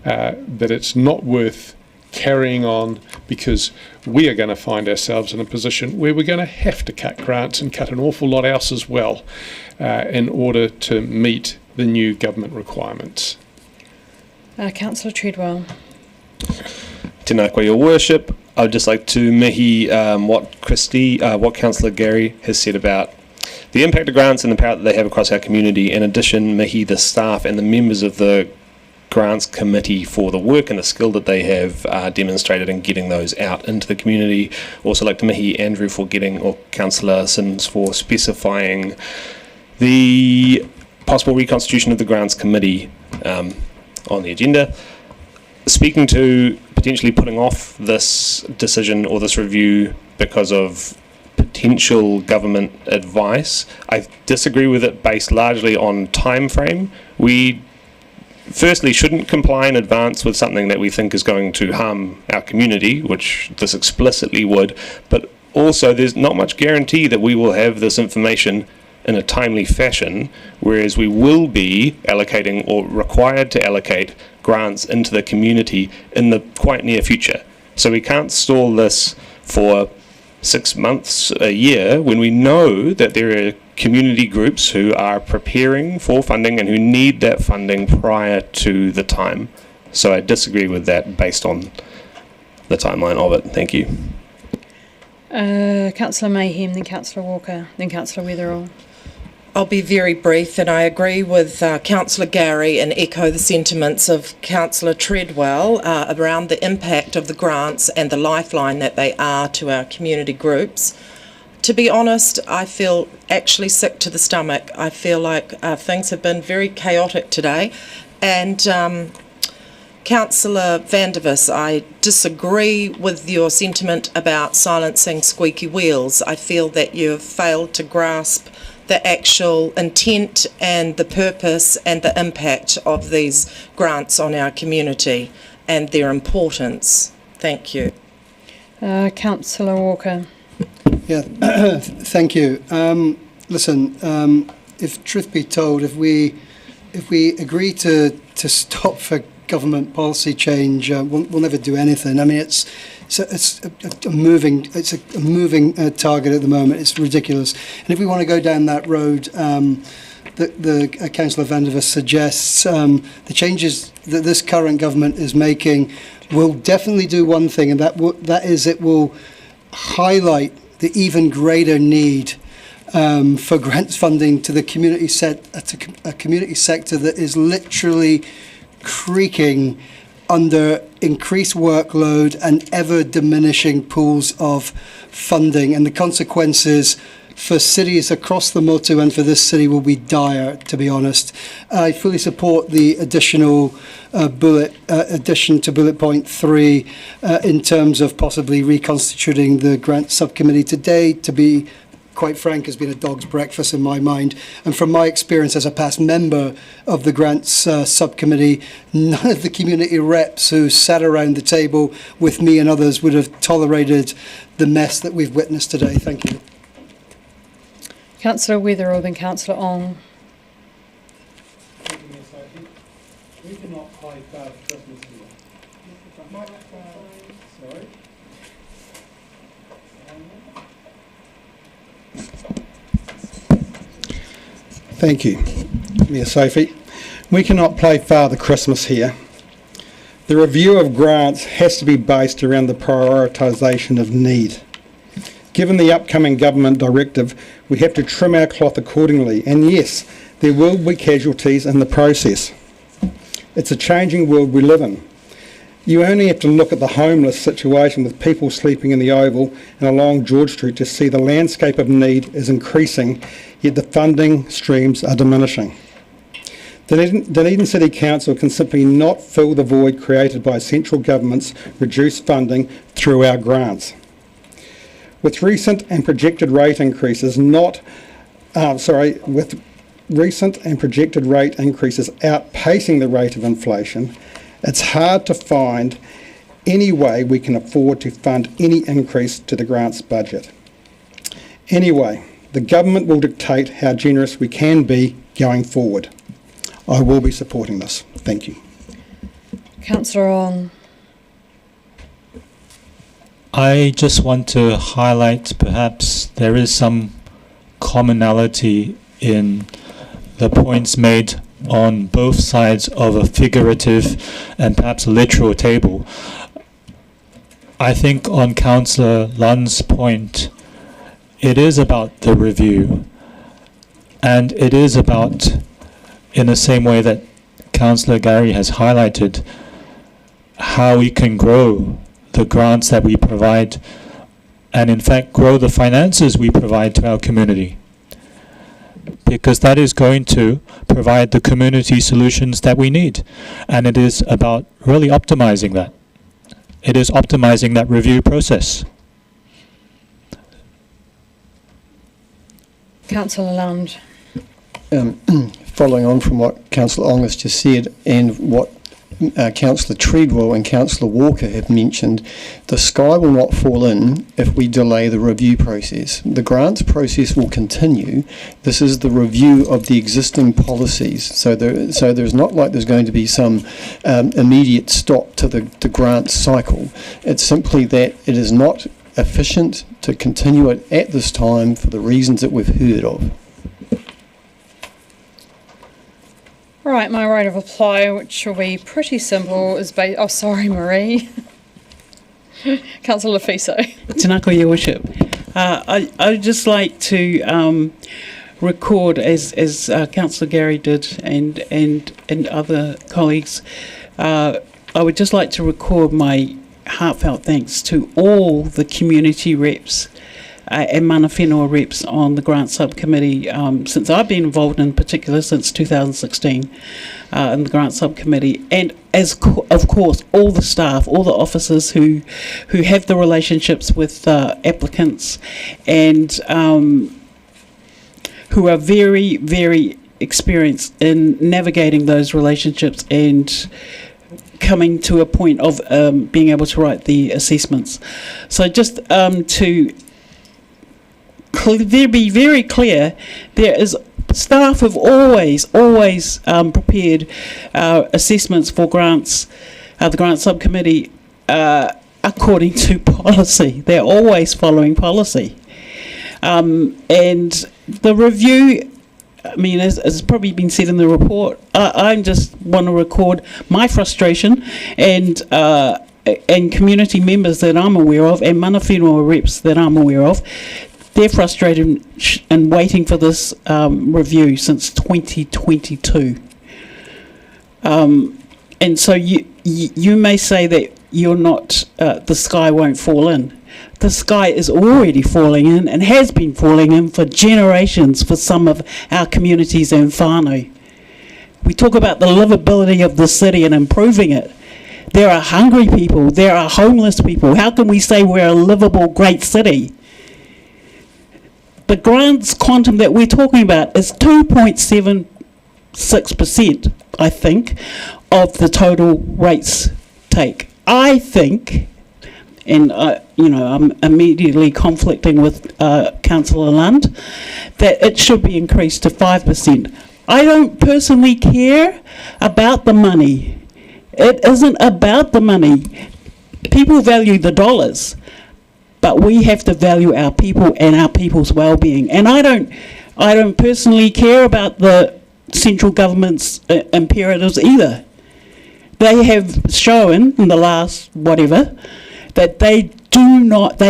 that it's not worth carrying on, because we are going to find ourselves in a position where we're going to have to cut grants and cut an awful lot else as well in order to meet the new government requirements. Councillor Treadwell. Tēnā koe, Your Worship. I would just like to mihi what Councillor Gary has said about the impact of grants and the power that they have across our community. In addition, mihi the staff and the members of the grants committee for the work and the skill that they have demonstrated in getting those out into the community. Also like to mihi Andrew for or Councillor Sims for specifying the possible reconstitution of the grants committee on the agenda. Speaking to potentially putting off this decision or this review because of potential government advice, I disagree with it based largely on time frame. We firstly shouldn't comply in advance with something that we think is going to harm our community, which this explicitly would, but also there's not much guarantee that we will have this information in a timely fashion, whereas we will be allocating or required to allocate grants into the community in the quite near future. So we can't stall this for 6 months, a year, when we know that there are community groups who are preparing for funding and who need that funding prior to the time. So I disagree with that based on the timeline of it. Thank you. Councillor Mayhem, then Councillor Walker, then Councillor Weatherall. I'll be very brief, and I agree with Councillor Gary and echo the sentiments of Councillor Treadwell around the impact of the grants and the lifeline that they are to our community groups. To be honest, I feel actually sick to the stomach. I feel like things have been very chaotic today, and Councillor Vandervis, I disagree with your sentiment about silencing squeaky wheels. I feel that you've failed to grasp the actual intent and the purpose and the impact of these grants on our community and their importance. Thank you. Councillor Walker. Yeah, thank you. Listen, if truth be told, if we agree to stop for government policy change, we'll never do anything. I mean, it's a moving target at the moment. It's ridiculous. And if we want to go down that road, the Councillor Vandervis suggests, the changes that this current government is making will definitely do one thing, and that is it will highlight the even greater need for grants funding to the community a community sector that is literally creaking under increased workload and ever diminishing pools of funding, and the consequences for cities across the Motu and for this city will be dire, to be honest. I fully support the additional addition to bullet point 3 in terms of possibly reconstituting the grant subcommittee. Today, to be quite frank, has been a dog's breakfast in my mind. And from my experience as a past member of the grants subcommittee, none of the community reps who sat around the table with me and others would have tolerated the mess that we've witnessed today. Thank you. Councillor Weatherall, then Councillor Ong. We cannot play Father Christmas here. Sorry. Thank you, Mayor Sophie. We cannot play Father Christmas here. The review of grants has to be based around the prioritisation of need. Given the upcoming government directive, we have to trim our cloth accordingly, and yes, there will be casualties in the process. It's a changing world we live in. You only have to look at the homeless situation with people sleeping in the Oval and along George Street to see the landscape of need is increasing, yet the funding streams are diminishing. The Dunedin City Council can simply not fill the void created by central government's reduced funding through our grants. With recent and projected rate increases outpacing the rate of inflation, it's hard to find any way we can afford to fund any increase to the grants budget. Anyway, the government will dictate how generous we can be going forward. I will be supporting this. Thank you. Councillor Ong. I just want to highlight perhaps there is some commonality in the points made on both sides of a figurative and perhaps literal table. I think on Councillor Lunn's point, it is about the review, and it is about, in the same way that Councillor Gary has highlighted, how we can grow the grants that we provide and in fact grow the finances we provide to our community, because that is going to provide the community solutions that we need, and it is about really optimizing that. It is optimizing that review process. Councillor Lund. Following on from what Councillor Ong has just said and what Councillor Treadwell and Councillor Walker have mentioned, the sky will not fall in if we delay the review process. The grants process will continue. This is the review of the existing policies. So there's not like there's going to be some immediate stop to the grant cycle. It's simply that it is not efficient to continue it at this time for the reasons that we've heard of. All right, my right of reply, which will be pretty simple, is based... Oh, sorry, Marie. Councillor Fiso. Tēnā koe, Your Worship. I'd just like to record, as Councillor Gary did and other colleagues, I would just like to record my heartfelt thanks to all the community reps and mana whenua reps on the grant subcommittee since I've been involved in particular since 2016 in the grant subcommittee, and of course all the staff, all the officers who have the relationships with applicants and who are very, very experienced in navigating those relationships and coming to a point of being able to write the assessments. So just to be very clear, there is staff have always prepared assessments for grants, the grant subcommittee, according to policy. They're always following policy. And the review, I mean, as probably been said in the report, I just want to record my frustration and community members that I'm aware of and mana whenua reps that I'm aware of. They're frustrated and waiting for this review since 2022. And so you may say that you're not, the sky won't fall in. The sky is already falling in and has been falling in for generations for some of our communities in whānau. We talk about the livability of the city and improving it. There are hungry people, there are homeless people. How can we say we're a livable, great city? The grants quantum that we're talking about is 2.76%, I think, of the total rates take. I think, and I'm immediately conflicting with Councillor Lund, that it should be increased to 5%. I don't personally care about the money. It isn't about the money. People value the dollars, but we have to value our people and our people's well-being. And I don't personally care about the central government's imperatives either. They have shown in the last whatever that they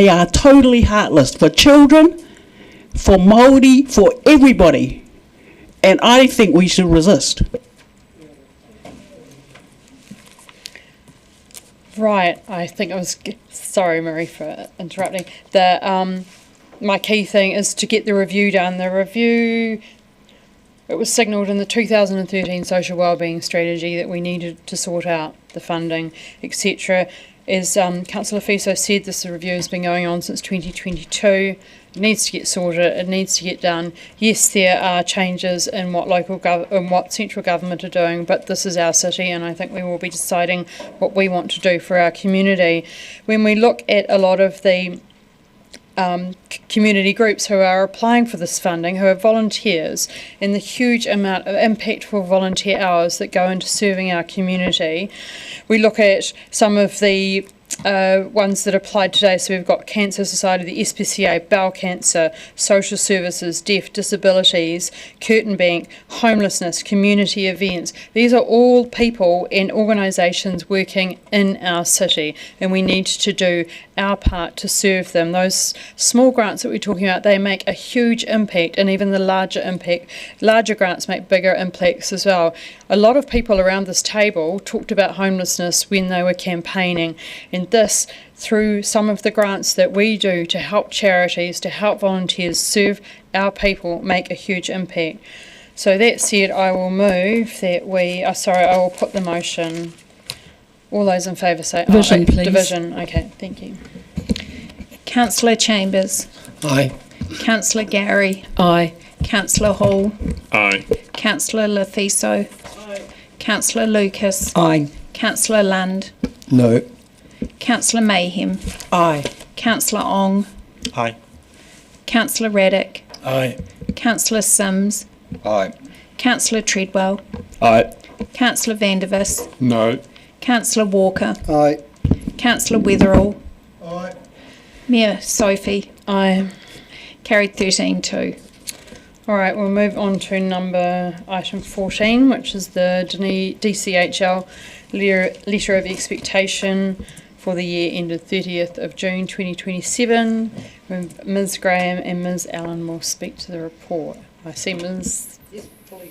are totally heartless for children, for Māori, for everybody. And I think we should resist. Right, I think I was, sorry Marie for interrupting. My key thing is to get the review done. The review, it was signalled in the 2013 social wellbeing strategy that we needed to sort out the funding, etc. As Councillor Fiso said, this review has been going on since 2022. It needs to get sorted. It needs to get done. Yes, there are changes in what what central government are doing, but this is our city, and I think we will be deciding what we want to do for our community. When we look at a lot of the community groups who are applying for this funding, who are volunteers, and the huge amount of impactful volunteer hours that go into serving our community, we look at some of the ones that applied today. So we've got Cancer Society, the SPCA, bowel cancer, social services, deaf, disabilities, Curtin Bank, homelessness, community events. These are all people and organisations working in our city, and we need to do our part to serve them. Those small grants that we're talking about, they make a huge impact, and even the larger grants make bigger impacts as well. A lot of people around this table talked about homelessness when they were campaigning, and this, through some of the grants that we do to help charities, to help volunteers serve our people, make a huge impact. So that said, I will move that I will put the motion. All those in favour say division, aye. Please. Division, okay, thank you. Councillor Chambers. Aye. Councillor Gary. Aye. Councillor Hall. Aye. Councillor Lefiso. Councillor Lucas. Aye. Councillor Lund. No. Councillor Mayhem. Aye. Councillor Ong. Aye. Councillor Raddick. Aye. Councillor Sims. Aye. Councillor Treadwell. Aye. Councillor Vandervis. No. Councillor Walker. Aye. Councillor Wetherall. Aye. Mayor Sophie. Aye. Carried 13-2. All right, we'll move on to item 14, which is the DCHL letter of expectation for the year ended 30th of June 2027. Ms Graham and Ms Allen will speak to the report. I see Ms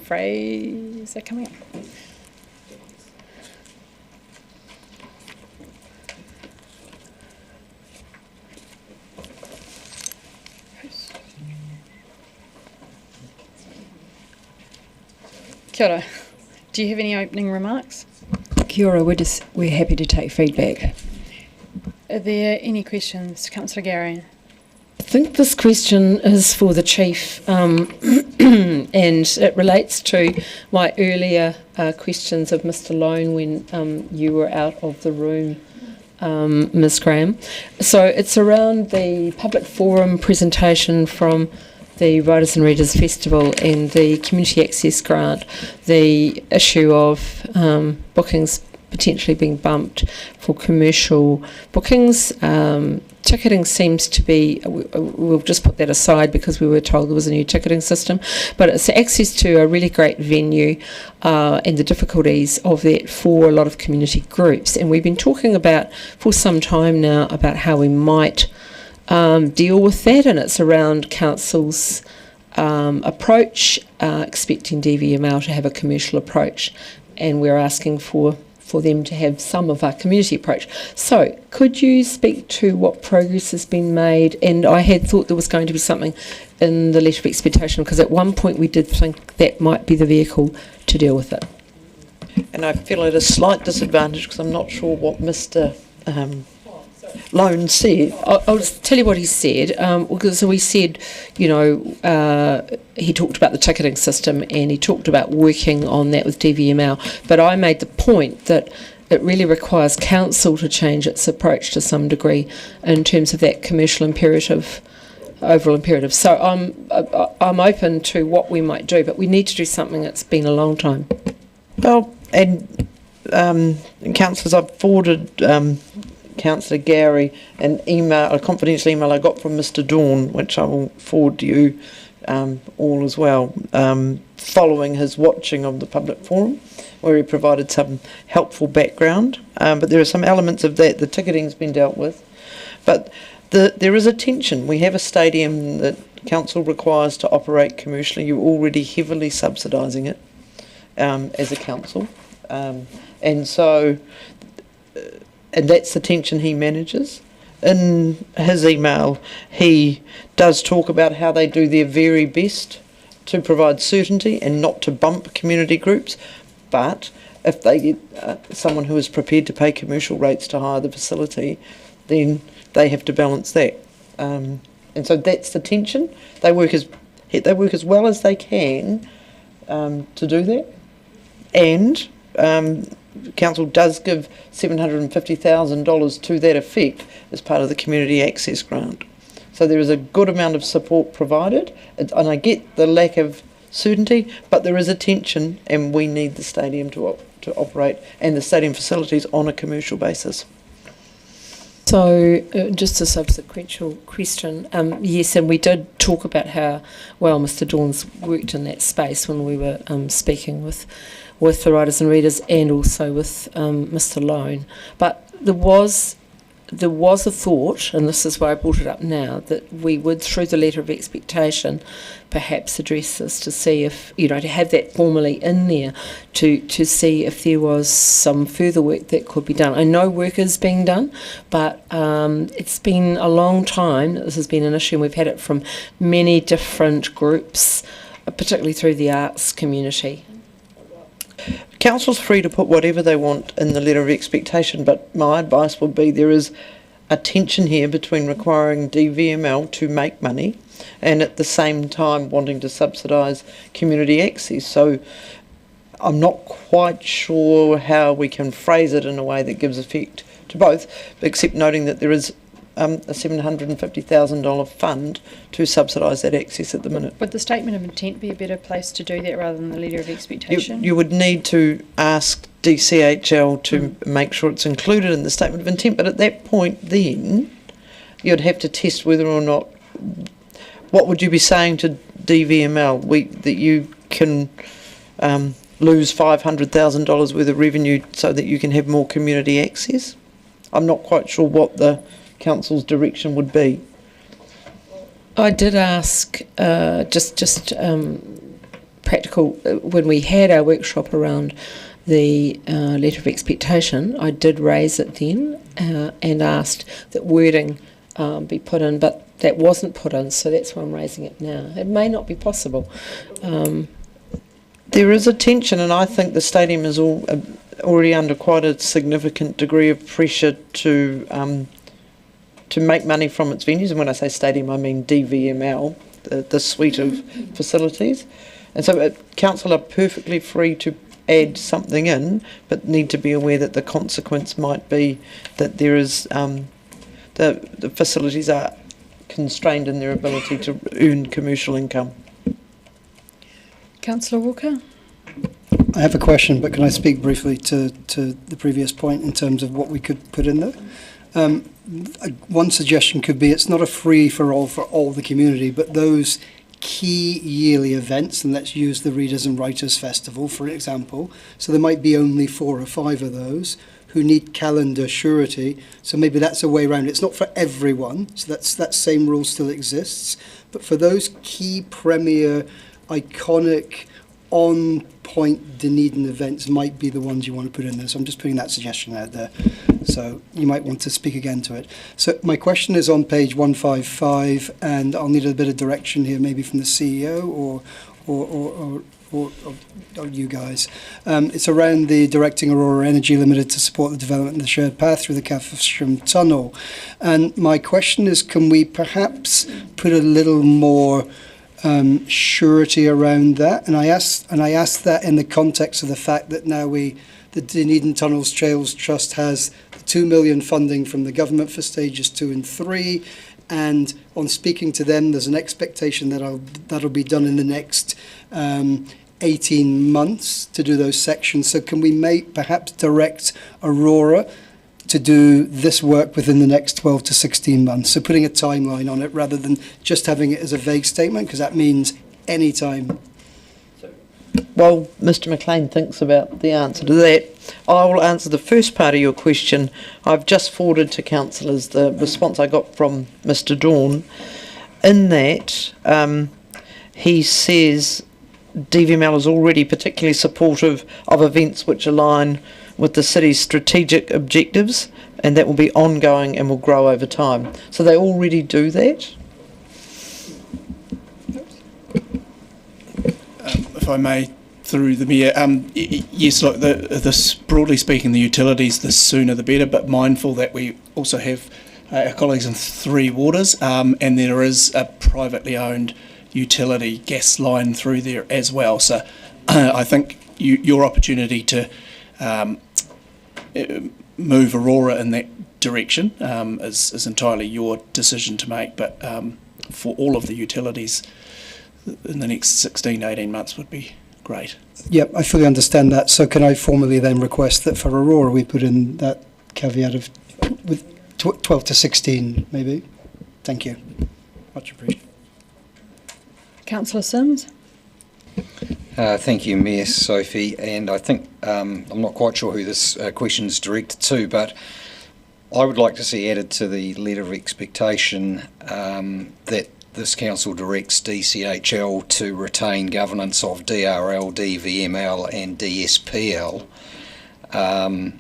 Fraser coming up. Kia ora. Do you have any opening remarks? Kia ora, we're happy to take feedback. Are there any questions, Councillor Gary? I think this question is for the Chief, and it relates to my earlier questions of Mr. Lone when you were out of the room, Ms. Graham. So it's around the public forum presentation from the Writers and Readers Festival and the Community Access Grant, the issue of bookings potentially being bumped for commercial bookings. Ticketing seems to be, we'll just put that aside because we were told there was a new ticketing system, but it's access to a really great venue and the difficulties of that for a lot of community groups. And we've been talking about for some time now about how we might deal with that, and it's around council's approach, expecting DVML to have a commercial approach, and we're asking for them to have some of our community approach. So could you speak to what progress has been made? And I had thought there was going to be something in the letter of expectation, because at one point we did think that might be the vehicle to deal with it. And I feel at a slight disadvantage because I'm not sure what Mr. Lone said. I'll just tell you what he said. So he said, you know, he talked about the ticketing system and he talked about working on that with DVML. But I made the point that it really requires council to change its approach to some degree in terms of that commercial imperative, overall imperative. So I'm open to what we might do, but we need to do something that's been a long time. Well, and councillors, I've forwarded Councillor Gary an email, a confidential email I got from Mr. Dawn, which I will forward to you all as well, following his watching of the public forum, where he provided some helpful background. But there are some elements of that. The ticketing's been dealt with, but there is a tension. We have a stadium that council requires to operate commercially. You're already heavily subsidising it as a council, and so. And that's the tension he manages. In his email, he does talk about how they do their very best to provide certainty and not to bump community groups. But if they get someone who is prepared to pay commercial rates to hire the facility, then they have to balance that. And so that's the tension. They work as well as they can to do that. And council does give $750,000 to that effect as part of the community access grant. So there is a good amount of support provided, and I get the lack of certainty, but there is a tension, and we need the stadium to operate and the stadium facilities on a commercial basis. So just a subsequent question, yes, and we did talk about how well Mr. Dawn's worked in that space when we were speaking with the writers and readers, and also with Mr. Lone. But there was a thought, and this is why I brought it up now, that we would, through the letter of expectation, perhaps address this to see if, you know, to have that formally in there, to see if there was some further work that could be done. I know work is being done, but it's been a long time that this has been an issue, and we've had it from many different groups, particularly through the arts community. Council's free to put whatever they want in the letter of expectation, but my advice would be there is a tension here between requiring DVML to make money and at the same time wanting to subsidise community access. So I'm not quite sure how we can phrase it in a way that gives effect to both, except noting that there is a $750,000 fund to subsidise that access at the minute. Would the statement of intent be a better place to do that rather than the letter of expectation? You would need to ask DCHL to make sure it's included in the statement of intent, but at that point then you'd have to test whether or not, what would you be saying to DVML, that you can lose $500,000 worth of revenue so that you can have more community access? I'm not quite sure what the council's direction would be. I did ask just practical, when we had our workshop around the letter of expectation, I did raise it then and asked that wording be put in, but that wasn't put in, so that's why I'm raising it now. It may not be possible. There is a tension, and I think the stadium is already under quite a significant degree of pressure to make money from its venues. And when I say stadium, I mean DVML, the suite of facilities. And so council are perfectly free to add something in, but need to be aware that the consequence might be that there is the facilities are constrained in their ability to earn commercial income. Councillor Walker? I have a question, but can I speak briefly to the previous point in terms of what we could put in there? One suggestion could be it's not a free-for-all for all the community, but those key yearly events, and let's use the Readers and Writers Festival, for example. So there might be only 4 or 5 of those who need calendar surety. So maybe that's a way around. It's not for everyone, so that same rule still exists. But for those key premier, iconic, on-point Dunedin events might be the ones you want to put in there. So I'm just putting that suggestion out there. So you might want to speak again to it. So my question is on page 155, and I'll need a bit of direction here, maybe from the CEO or you guys. It's around the directing Aurora Energy Limited to support the development of the shared path through the Caversham Tunnel. And my question is, can we perhaps put a little more surety around that? And I asked that in the context of the fact that now the Dunedin Tunnels Trails Trust has 2 million funding from the government for stages 2 and 3, and on speaking to them, there's an expectation that that'll be done in the next 18 months to do those sections. So can we perhaps direct Aurora to do this work within the next 12 to 16 months? So putting a timeline on it rather than just having it as a vague statement, because that means any time. While Mr McLean thinks about the answer to that, I will answer the first part of your question. I've just forwarded to councillors the response I got from Mr Dawn. In that, he says DVML is already particularly supportive of events which align with the city's strategic objectives, and that will be ongoing and will grow over time. So they already do that. If I may, through the Mayor, yes, look, this, broadly speaking, the utilities, the sooner the better, but mindful that we also have our colleagues in Three Waters, and there is a privately owned utility gas line through there as well. So I think your opportunity to move Aurora in that direction is entirely your decision to make, but for all of the utilities in the next 16, 18 months would be great. Yep, I fully understand that. So can I formally then request that for Aurora we put in that caveat of with 12 to 16 maybe? Thank you. Much appreciated. Councillor Sims? Thank you, Mayor Sophie. And I think, I'm not quite sure who this question is directed to, but I would like to see added to the letter of expectation that this council directs DCHL to retain governance of DRL, DVML and DSPL. I'm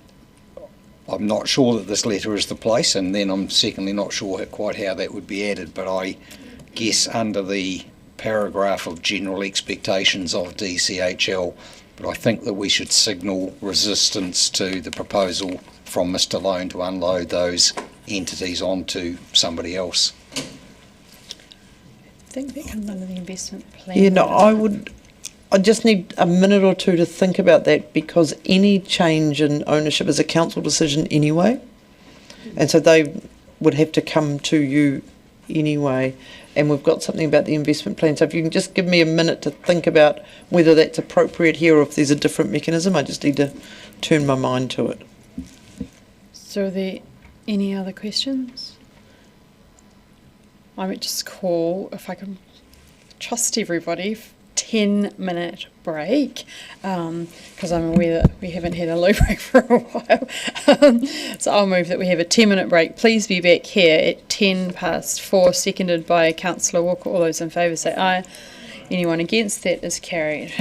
not sure that this letter is the place, and then I'm secondly not sure quite how that would be added, but I guess under the paragraph of general expectations of DCHL, but I think that we should signal resistance to the proposal from Mr Lone to unload those entities onto somebody else. I think that comes under the investment plan. Yeah, no, I just need a minute or two to think about that, because any change in ownership is a council decision anyway, and so they would have to come to you anyway, and we've got something about the investment plan. So if you can just give me a minute to think about whether that's appropriate here or if there's a different mechanism, I just need to turn my mind to it. So are there any other questions? I might just call, if I can trust everybody, 10-minute break, because I'm aware that we haven't had a loo break for a while. So I'll move that we have a 10-minute break. Please be back here at 4:10, seconded by Councillor Walker. All those in favour say aye. Anyone against? That is carried.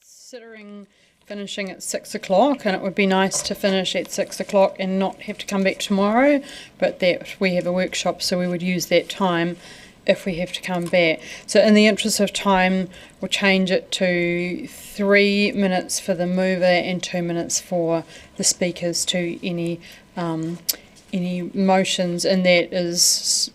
considering finishing at 6 o'clock, and it would be nice to finish at 6 o'clock and not have to come back tomorrow, but that we have a workshop, so we would use that time if we have to come back. So in the interest of time, we'll change it to 3 minutes for the mover and 2 minutes for the speakers to any motions, and that is,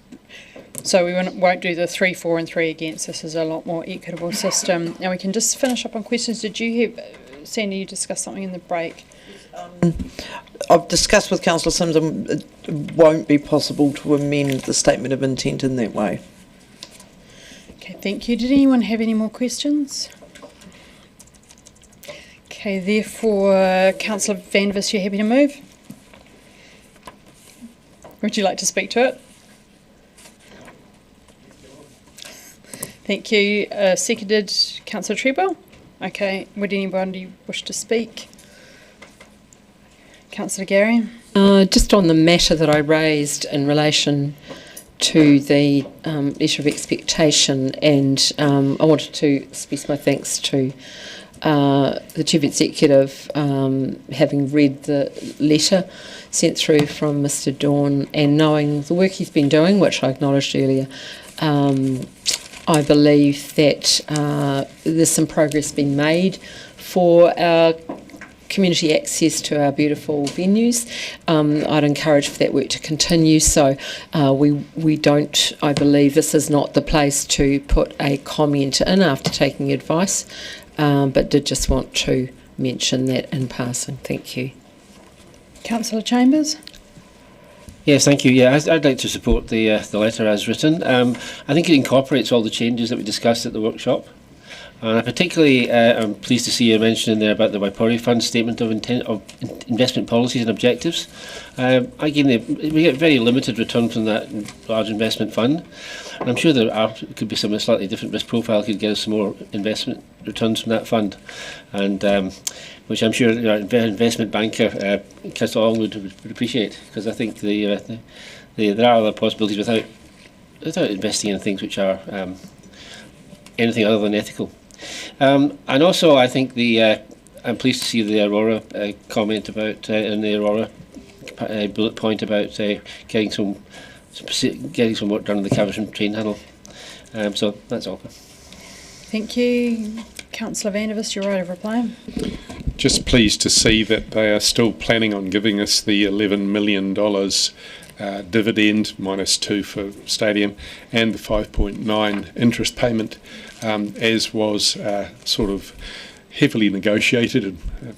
so we won't do the 3 for and 3 against. This is a lot more equitable system. Now we can just finish up on questions. Did you have, Sandy, you discussed something in the break? I've discussed with Councillor Sims, and it won't be possible to amend the statement of intent in that way. Okay, thank you. Did anyone have any more questions? Okay, therefore, Councillor Van Vis, you happy to move? Would you like to speak to it? Thank you. Seconded, Councillor Treble. Okay, would anybody wish to speak? Councillor Gary? Just on the matter that I raised in relation to the letter of expectation, and I wanted to express my thanks to the Chief Executive, having read the letter sent through from Mr. Dawn and knowing the work he's been doing, which I acknowledged earlier. I believe that there's some progress being made for our community access to our beautiful venues. I'd encourage for that work to continue. So we don't, I believe this is not the place to put a comment in after taking advice, but did just want to mention that in passing. Thank you. Councillor Chambers? Yes, thank you. Yeah, I'd like to support the letter as written. I think it incorporates all the changes that we discussed at the workshop. And particularly, I'm pleased to see you mentioning there about the Waipori Fund statement of intent of investment policies and objectives. Again, we get very limited return from that large investment fund. And I'm sure there could be some slightly different risk profile could get us some more investment returns from that fund, and which I'm sure our investment banker, Crystal Ong, would appreciate, because I think there are other possibilities without investing in things which are anything other than ethical. And also, I think I'm pleased to see the Aurora comment about in the Aurora bullet point about getting some work done in the Caversham train tunnel. So that's all. Thank you. Councillor Van Der Vis, your right of reply. Just pleased to see that they are still planning on giving us the $11 million dividend, -2 for stadium, and the 5.9 interest payment, as was sort of heavily negotiated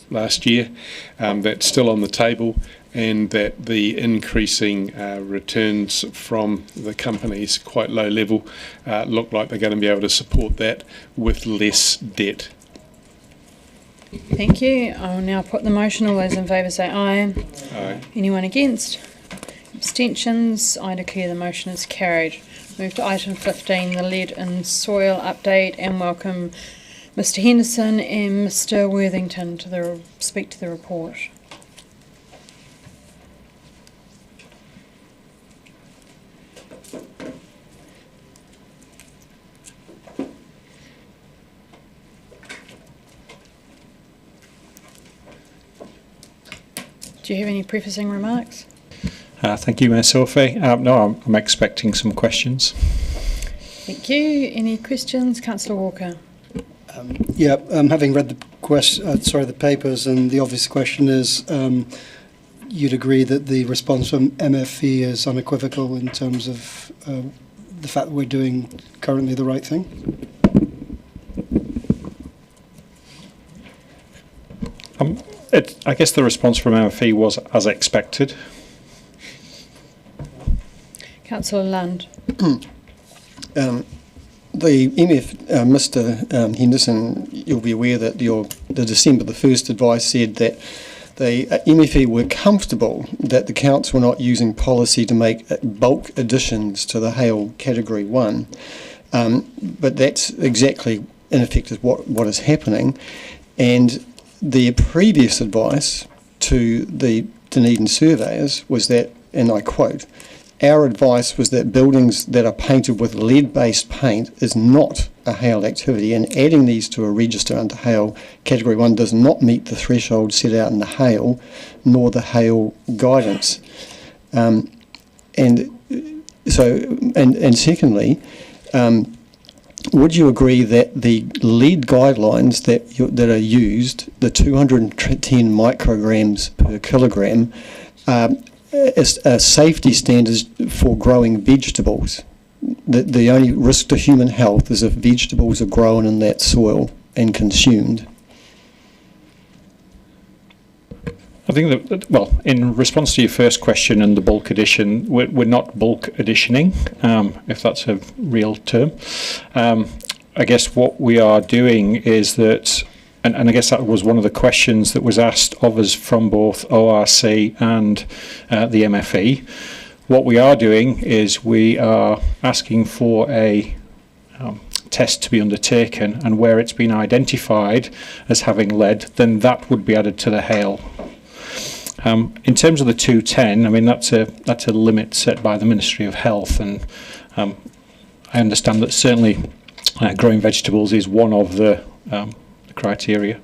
last year. That's still on the table, and that the increasing returns from the companies, quite low level, look like they're going to be able to support that with less debt. Thank you. I'll now put the motion. All those in favour say aye. Aye. Anyone against? Abstentions? I declare the motion is carried. Move to item 15, the lead and soil update, and welcome Mr. Henderson and Mr. Worthington to speak to the report. Do you have any prefacing remarks? Thank you, Mayor Sophie. No, I'm expecting some questions. Thank you. Any questions? Councillor Walker. Having read the papers, and the obvious question is, you'd agree that the response from MFE is unequivocal in terms of the fact that we're doing currently the right thing? I guess the response from MFE was as expected. Councillor Lund. The MF, Mr. Henderson, you'll be aware that the December the 1st advice said that the MFE were comfortable that the council were not using policy to make bulk additions to the Hale Category 1. But that's exactly, in effect, what is happening. And the previous advice to the Dunedin surveyors was that, and I quote, our advice was that buildings that are painted with lead-based paint is not a hail activity, and adding these to a register under hail category 1 does not meet the threshold set out in the hail nor the hail guidance. And secondly, would you agree that the lead guidelines that are used, the 210 micrograms per kilogram, are safety standards for growing vegetables? The only risk to human health is if vegetables are grown in that soil and consumed. I think that, well, in response to your first question and the bulk addition, we're not bulk additioning, if that's a real term. I guess what we are doing is that, and I guess that was one of the questions that was asked of us from both ORC and the MFE. What we are doing is we are asking for a test to be undertaken, and where it's been identified as having lead, then that would be added to the hail. In terms of the 210, I mean, that's a limit set by the Ministry of Health, and I understand that certainly growing vegetables is one of the criteria.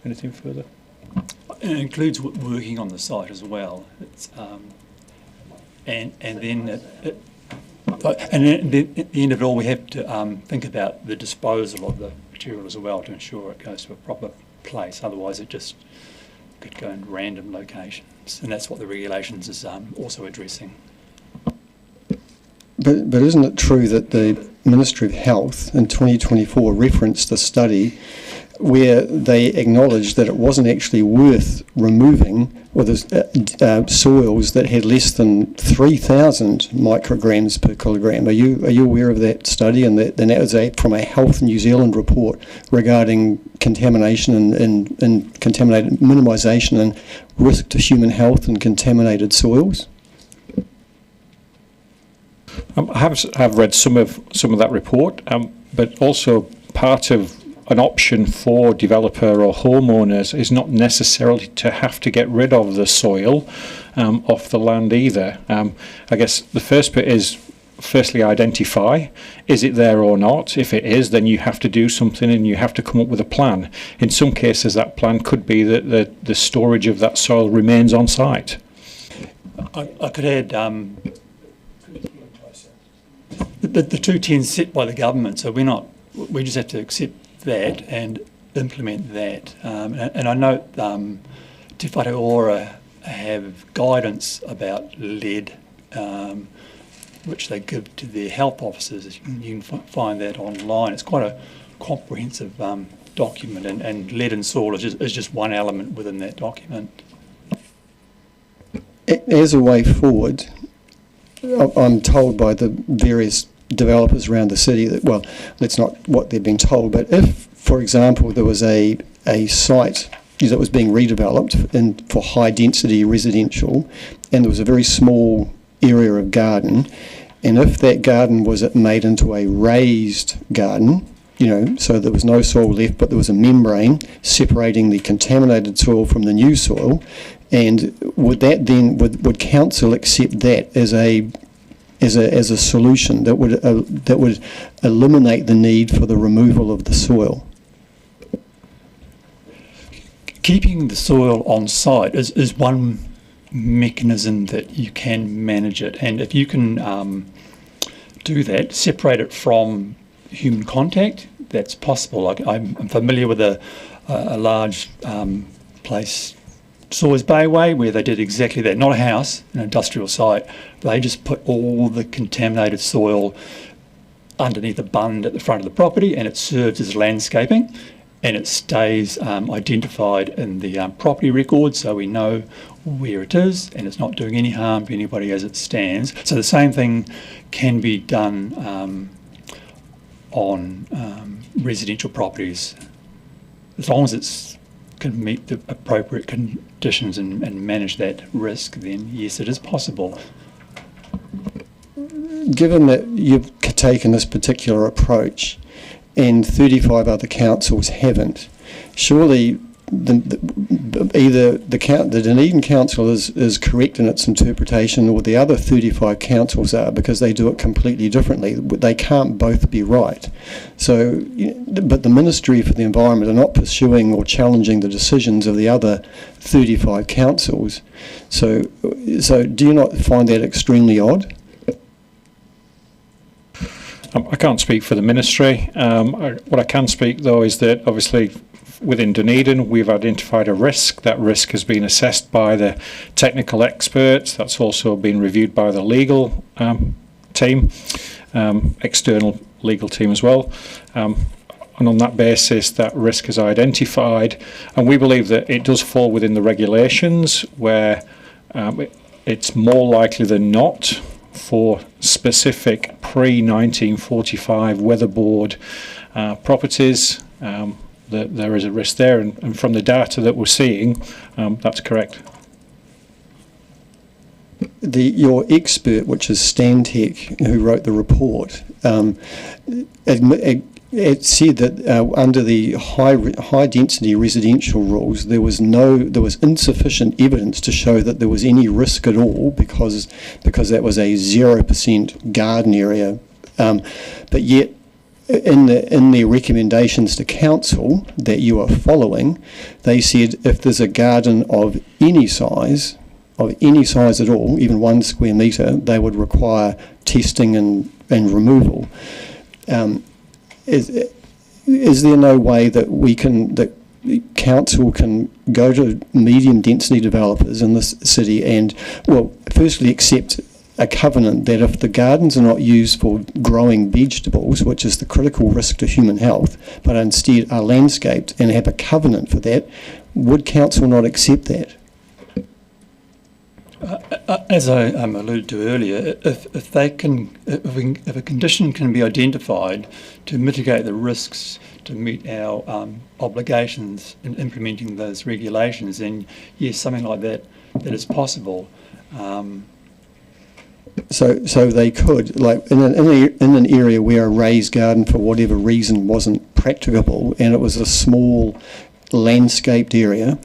Anything further? It includes working on the site as well. It's, and then at the end of it all, we have to think about the disposal of the material as well to ensure it goes to a proper place. Otherwise, it just could go in random locations, and that's what the regulations is also addressing. But isn't it true that the Ministry of Health in 2024 referenced a study where they acknowledged that it wasn't actually worth removing soils that had less than 3,000 micrograms per kilogram? Are you aware of that study? And that was from a Health New Zealand report regarding contamination and contaminated minimisation and risk to human health and contaminated soils. I have read some of that report, but also part of an option for developer or homeowners is not necessarily to have to get rid of the soil off the land either. I guess the first bit is firstly identify, is it there or not? If it is, then you have to do something and you have to come up with a plan. In some cases that plan could be that the storage of that soil remains on site. I could add the 210 set by the government, so we just have to accept that and implement that. And I note Te Whare Ora have guidance about lead, which they give to their health officers. You can find that online. It's quite a comprehensive document, and lead in soil is just one element within that document. As a way forward, I'm told by the various developers around the city that, well, that's not what they've been told, but if, for example, there was a site that was being redeveloped for high density residential, and there was a very small area of garden, and if that garden was made into a raised garden, so there was no soil left, but there was a membrane separating the contaminated soil from the new soil, and would council accept that as a solution that would eliminate the need for the removal of the soil? Keeping the soil on site is one mechanism that you can manage it, and if you can do that, separate it from human contact, that's possible. Like I'm familiar with a large place, Sawyers Bay Way, where they did exactly that. Not a house, an industrial site. They just put all the contaminated soil underneath a bund at the front of the property, and it serves as landscaping, and it stays identified in the property record, so we know where it is, and it's not doing any harm to anybody as it stands. So the same thing can be done on residential properties, as long as it can meet the appropriate conditions and manage that risk. Then yes, it is possible. Given that you've taken this particular approach and 35 other councils haven't, surely either the Dunedin Council is correct in its interpretation, or the other 35 councils are, because they do it completely differently. They can't both be right. So, but the Ministry for the Environment are not pursuing or challenging the decisions of the other 35 councils. So do you not find that extremely odd? I can't speak for the Ministry. What I can speak, though, is that obviously within Dunedin we've identified a risk. That risk has been assessed by the technical experts. That's also been reviewed by the legal team, external legal team as well. And on that basis, that risk is identified. And we believe that it does fall within the regulations, where it's more likely than not for specific pre-1945 weatherboard properties that there is a risk there, and from the data that we're seeing, that's correct. Your expert, which is Stantec, who wrote the report, it said that under the high density residential rules, there was insufficient evidence to show that there was any risk at all, because that was a 0% garden area. But yet, in their recommendations to council that you are following, they said if there's a garden of any size at all, even 1 square metre, they would require testing and removal. Is there no way that council can go to medium density developers in this city and, well, firstly accept a covenant that if the gardens are not used for growing vegetables, which is the critical risk to human health, but instead are landscaped, and have a covenant for that, would council not accept that? As I alluded to earlier, if a condition can be identified to mitigate the risks to meet our obligations in implementing those regulations, then yes, something like that is possible. So they could, like in an area where a raised garden for whatever reason wasn't practicable, and it was a small landscaped area,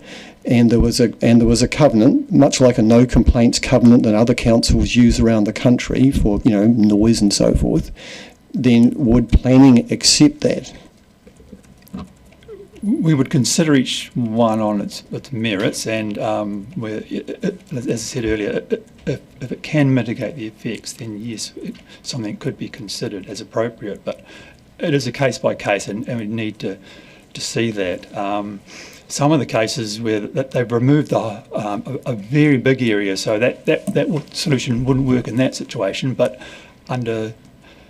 and there was a covenant, much like a no complaints covenant that other councils use around the country for noise and so forth, then would planning accept that? We would consider each one on its merits, and as I said earlier, if it can mitigate the effects, then yes, something could be considered as appropriate. But it is a case by case, and we need to see that. Some of the cases where they've removed a very big area, so that solution wouldn't work in that situation, but under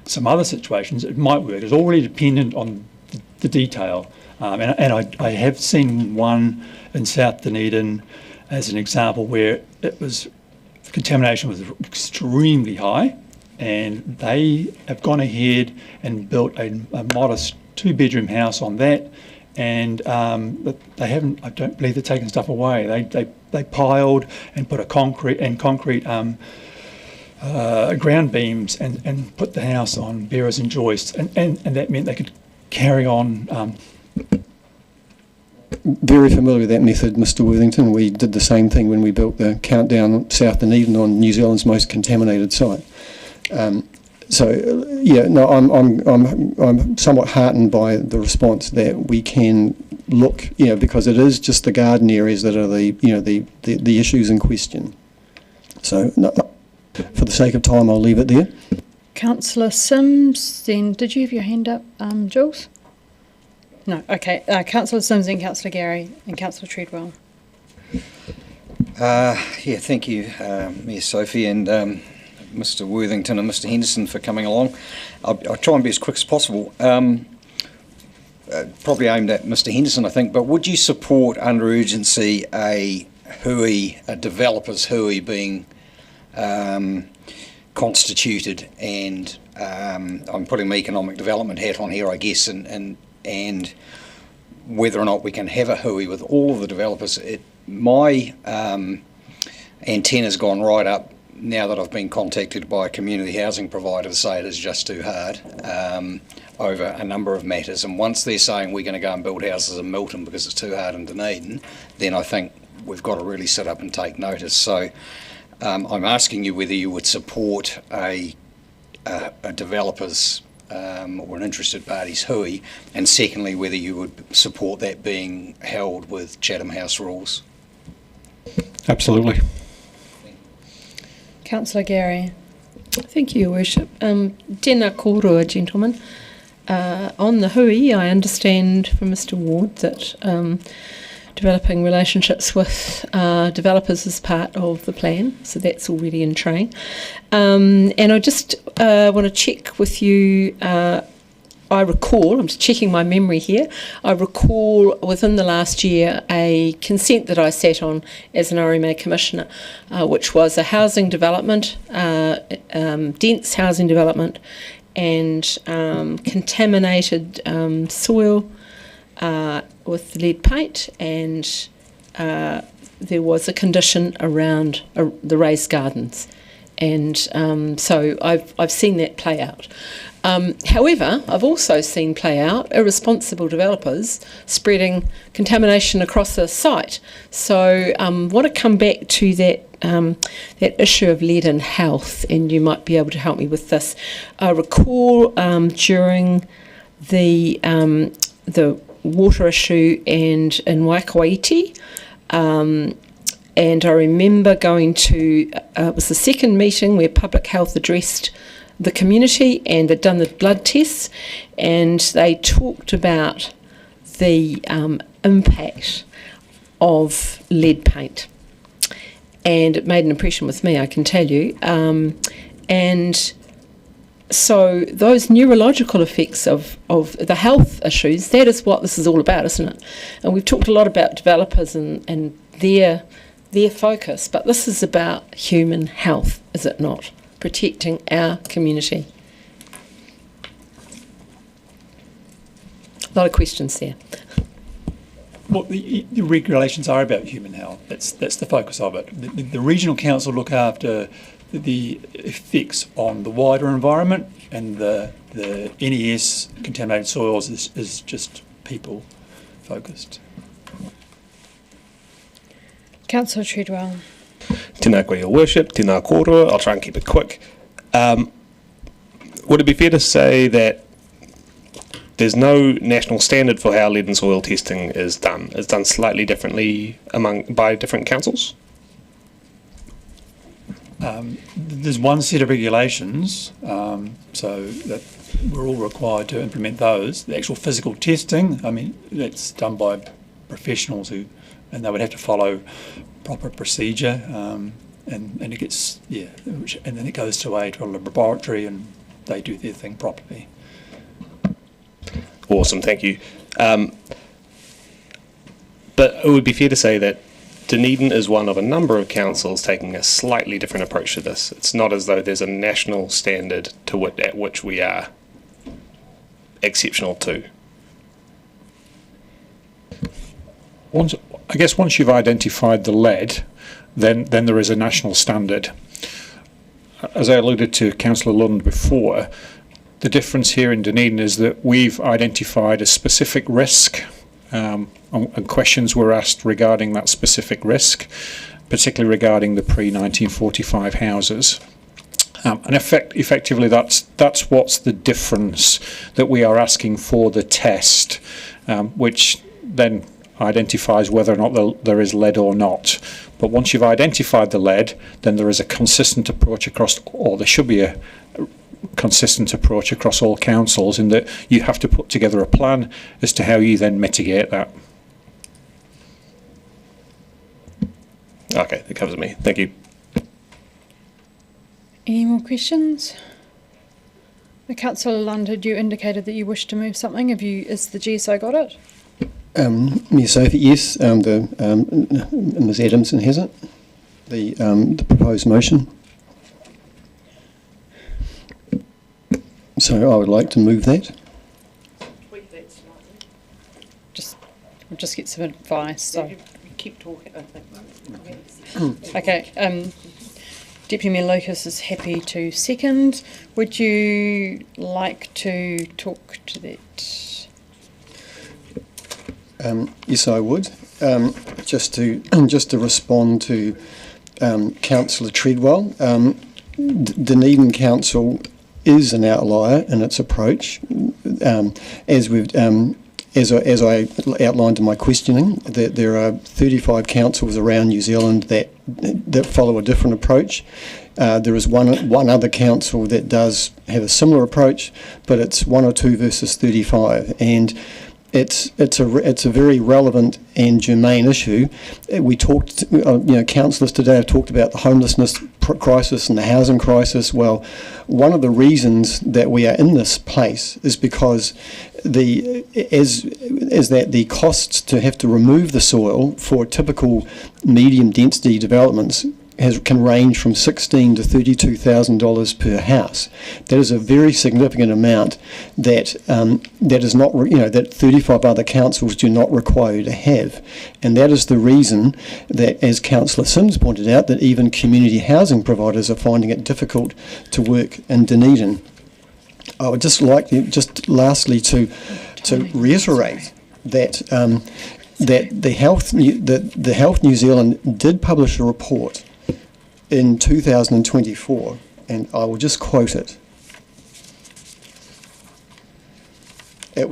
some other situations it might work. It's already dependent on the detail. And I have seen one in South Dunedin as an example where the contamination was extremely high, and they have gone ahead and built a modest 2-bedroom house on that, and they haven't. I don't believe they've taken stuff away. They piled and put concrete ground beams and put the house on bearers and joists, and that meant they could carry on. Very familiar with that method, Mr. Worthington. We did the same thing when we built the Countdown South Dunedin on New Zealand's most contaminated site. I'm somewhat heartened by the response that we can look, because it is just the garden areas that are the issues in question. So, for the sake of time, I'll leave it there. Councillor Sims, then did you have your hand up, Jules? No, okay. Councillor Sims, and Councillor Gary, and Councillor Treadwell. Thank you, Mayor Sophie, and Mr. Worthington and Mr. Henderson for coming along. I'll try and be as quick as possible. Probably aimed at Mr. Henderson, I think, but would you support under urgency a developer's hui being constituted, and I'm putting my economic development hat on here, I guess, and whether or not we can have a hui with all of the developers. My antenna's gone right up now that I've been contacted by a community housing provider to say it is just too hard over a number of matters, and once they're saying we're going to go and build houses in Milton because it's too hard in Dunedin, then I think we've got to really sit up and take notice. So I'm asking you whether you would support a developer's or an interested party's hui, and secondly whether you would support that being held with Chatham House rules. Absolutely. Councillor Gary. Thank you, Your Worship. Tēnā kōrua, gentlemen. On the hui, I understand from Mr Ward that developing relationships with developers is part of the plan, so that's already in train. And I just want to check with you. I recall, I'm just checking my memory here, I recall within the last year a consent that I sat on as an RMA Commissioner, which was a housing development, dense housing development, and contaminated soil with lead paint, and there was a condition around the raised gardens. And so I've seen that play out. However, I've also seen play out irresponsible developers spreading contamination across the site. So I want to come back to that issue of lead and health, and you might be able to help me with this. I recall during the water issue in Waikawaiti, and I remember going to, it was the second meeting where public health addressed the community, and they'd done the blood tests, and they talked about the impact of lead paint. And it made an impression with me, I can tell you. And so those neurological effects of the health issues, that is what this is all about, isn't it? And we've talked a lot about developers and their focus, but this is about human health, is it not? Protecting our community. A lot of questions there. Well, the regulations are about human health. That's the focus of it. The regional council look after the effects on the wider environment, and the NES contaminated soils is just people focused. Councillor Treadwell. Tēnā koe, Your Worship, tēnā kōrua. I'll try and keep it quick. Would it be fair to say that there's no national standard for how lead and soil testing is done? It's done slightly differently by different councils? There's one set of regulations, so that we're all required to implement those. The actual physical testing, I mean, that's done by professionals and they would have to follow proper procedure, and it gets, and then it goes to a laboratory and they do their thing properly. Awesome, thank you. But it would be fair to say that Dunedin is one of a number of councils taking a slightly different approach to this. It's not as though there's a national standard at which we are exceptional to. I guess once you've identified the lead, then there is a national standard. As I alluded to Councillor Lund before, the difference here in Dunedin is that we've identified a specific risk, and questions were asked regarding that specific risk, particularly regarding the pre-1945 houses. And effectively that's what's the difference that we are asking for the test, which then identifies whether or not there is lead or not. But once you've identified the lead, then there is a consistent approach across, or there should be a consistent approach across all councils, in that you have to put together a plan as to how you then mitigate that. Okay, that covers me. Thank you. Any more questions? Councillor Lund, had you indicated that you wish to move something? Is the GSO got it? Ms. Sophie, yes. Ms. Adamson has it. The proposed motion. So I would like to move that. Tweak that slightly. Just get some advice. So keep talking. okay. Deputy Mayor Lucas is happy to second. Would you like to talk to that? Yes, I would. Just to respond to Councillor Treadwell, Dunedin Council is an outlier in its approach, as I outlined in my questioning. That there are 35 councils around New Zealand that follow a different approach. There is one other council that does have a similar approach, but it's 1 or 2 versus 35, and it's a very relevant and germane issue. We talked, councillors today have talked about the homelessness crisis and the housing crisis. Well, one of the reasons that we are in this place is because the costs to have to remove the soil for typical medium density developments can range from $16,000 to $32,000 per house. That is a very significant amount that is not, that 35 other councils do not require you to have, and that is the reason that, as Councillor Sims pointed out, that even community housing providers are finding it difficult to work in Dunedin. I would just like lastly to reiterate that the Health New Zealand did publish a report in 2024, and I will just quote it. It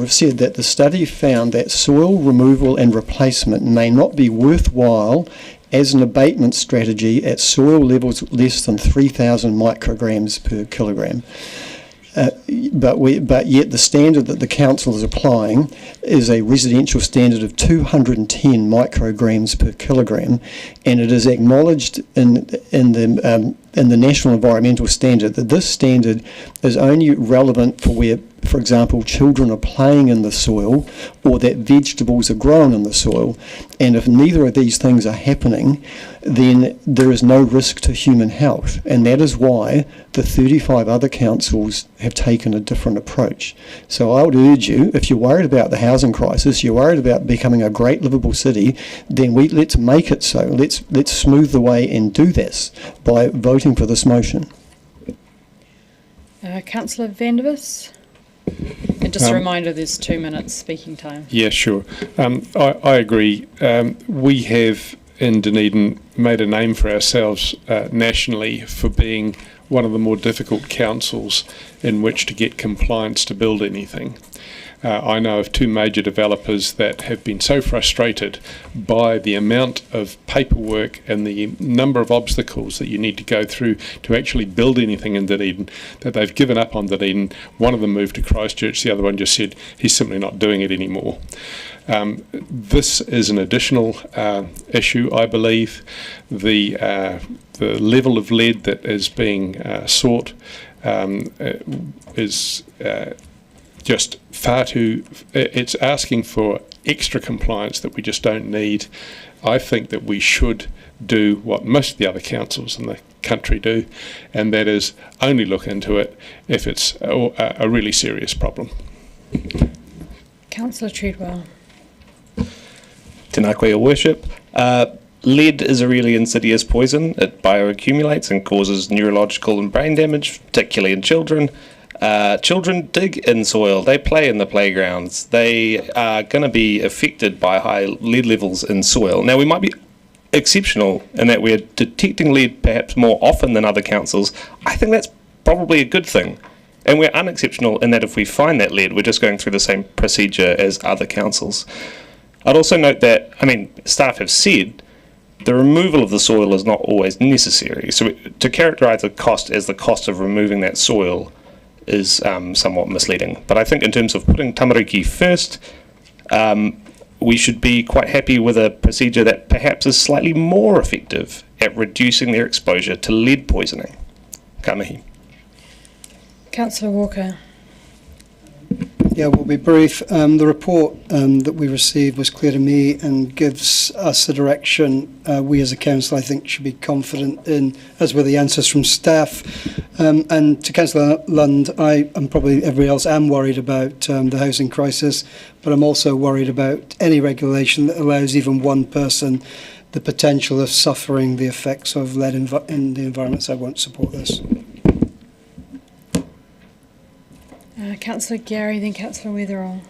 said that the study found that soil removal and replacement may not be worthwhile as an abatement strategy at soil levels less than 3,000 micrograms per kilogram. But yet the standard that the council is applying is a residential standard of 210 micrograms per kilogram, and it is acknowledged in the National Environmental Standard that this standard is only relevant for where, for example, children are playing in the soil or that vegetables are grown in the soil. And if neither of these things are happening, then there is no risk to human health. And that is why the 35 other councils have taken a different approach. So I would urge you, if you're worried about the housing crisis, you're worried about becoming a great livable city, then let's make it so. Let's smooth the way and do this by voting for this motion. Councillor Vandervis? And just a reminder, there's 2 minutes speaking time. Yeah, sure. I agree. We have in Dunedin made a name for ourselves nationally for being one of the more difficult councils in which to get compliance to build anything. I know of 2 major developers that have been so frustrated by the amount of paperwork and the number of obstacles that you need to go through to actually build anything in Dunedin that they've given up on Dunedin. One of them moved to Christchurch, the other one just said he's simply not doing it anymore. This is an additional issue, I believe. The level of lead that is being sought is just far too, it's asking for extra compliance that we just don't need. I think that we should do what most of the other councils in the country do, and that is only look into it if it's a really serious problem. Councillor Treadwell. Tēnā koe, Your Worship. Lead is a really insidious poison. It bioaccumulates and causes neurological and brain damage, particularly in children. Children dig in soil, they play in the playgrounds, they are going to be affected by high lead levels in soil. Now, we might be exceptional in that we're detecting lead perhaps more often than other councils. I think that's probably a good thing. And we're unexceptional in that if we find that lead, we're just going through the same procedure as other councils. I'd also note that, staff have said the removal of the soil is not always necessary. So to characterise the cost as the cost of removing that soil is somewhat misleading. But I think in terms of putting tamariki first, we should be quite happy with a procedure that perhaps is slightly more effective at reducing their exposure to lead poisoning. Ka mihi. Councillor Walker. Yeah, we'll be brief. The report that we received was clear to me and gives us the direction we as a council, I think, should be confident in, as were the answers from staff. And to Councillor Lund, I and probably everybody else am worried about the housing crisis, but I'm also worried about any regulation that allows even one person the potential of suffering the effects of lead in the environment, so I won't support this. Councillor Gary, then Councillor Weatherall.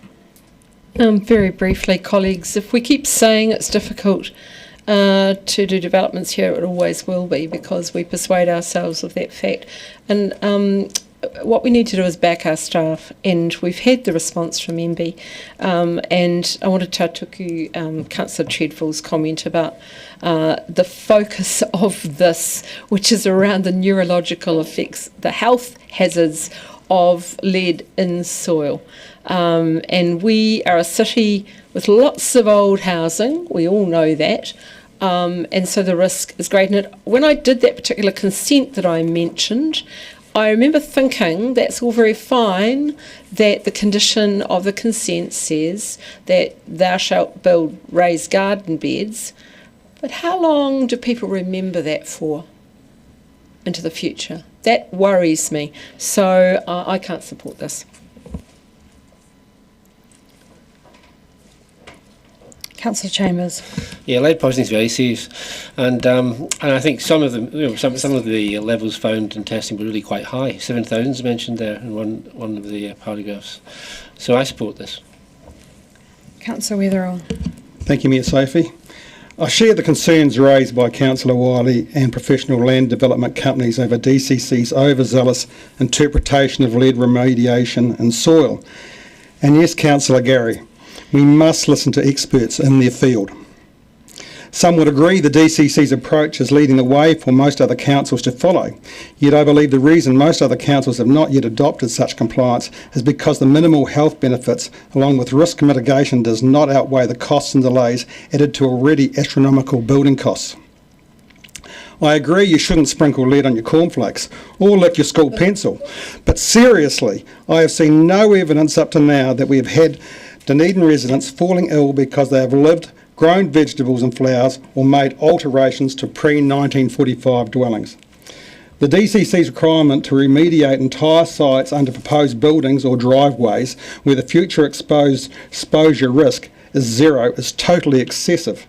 Very briefly, colleagues, if we keep saying it's difficult to do developments here, it always will be, because we persuade ourselves of that fact. And what we need to do is back our staff, and we've had the response from MB. And I want to tautuku Councillor Treadfield's comment about the focus of this, which is around the neurological effects, the health hazards of lead in soil. And we are a city with lots of old housing, we all know that, and so the risk is great. And when I did that particular consent that I mentioned, I remember thinking that's all very fine, that the condition of the consent says that thou shalt build raised garden beds, but how long do people remember that for into the future? That worries me, so I can't support this. Councillor Chambers. Yeah, lead poisoning is very serious, and I think some of the some of the levels found in testing were really quite high. 7,000 is mentioned there in one of the paragraphs. So I support this. Councillor Weatherall. Thank you, Mayor Sophie. I share the concerns raised by Councillor Wiley and professional land development companies over DCC's overzealous interpretation of lead remediation in soil. And yes, Councillor Gary, we must listen to experts in their field. Some would agree the DCC's approach is leading the way for most other councils to follow. Yet I believe the reason most other councils have not yet adopted such compliance is because the minimal health benefits, along with risk mitigation, does not outweigh the costs and delays added to already astronomical building costs. I agree you shouldn't sprinkle lead on your cornflakes or lick your school pencil, but seriously, I have seen no evidence up to now that we have had Dunedin residents falling ill because they have lived, grown vegetables and flowers, or made alterations to pre-1945 dwellings. The DCC's requirement to remediate entire sites under proposed buildings or driveways where the future exposure risk is zero is totally excessive.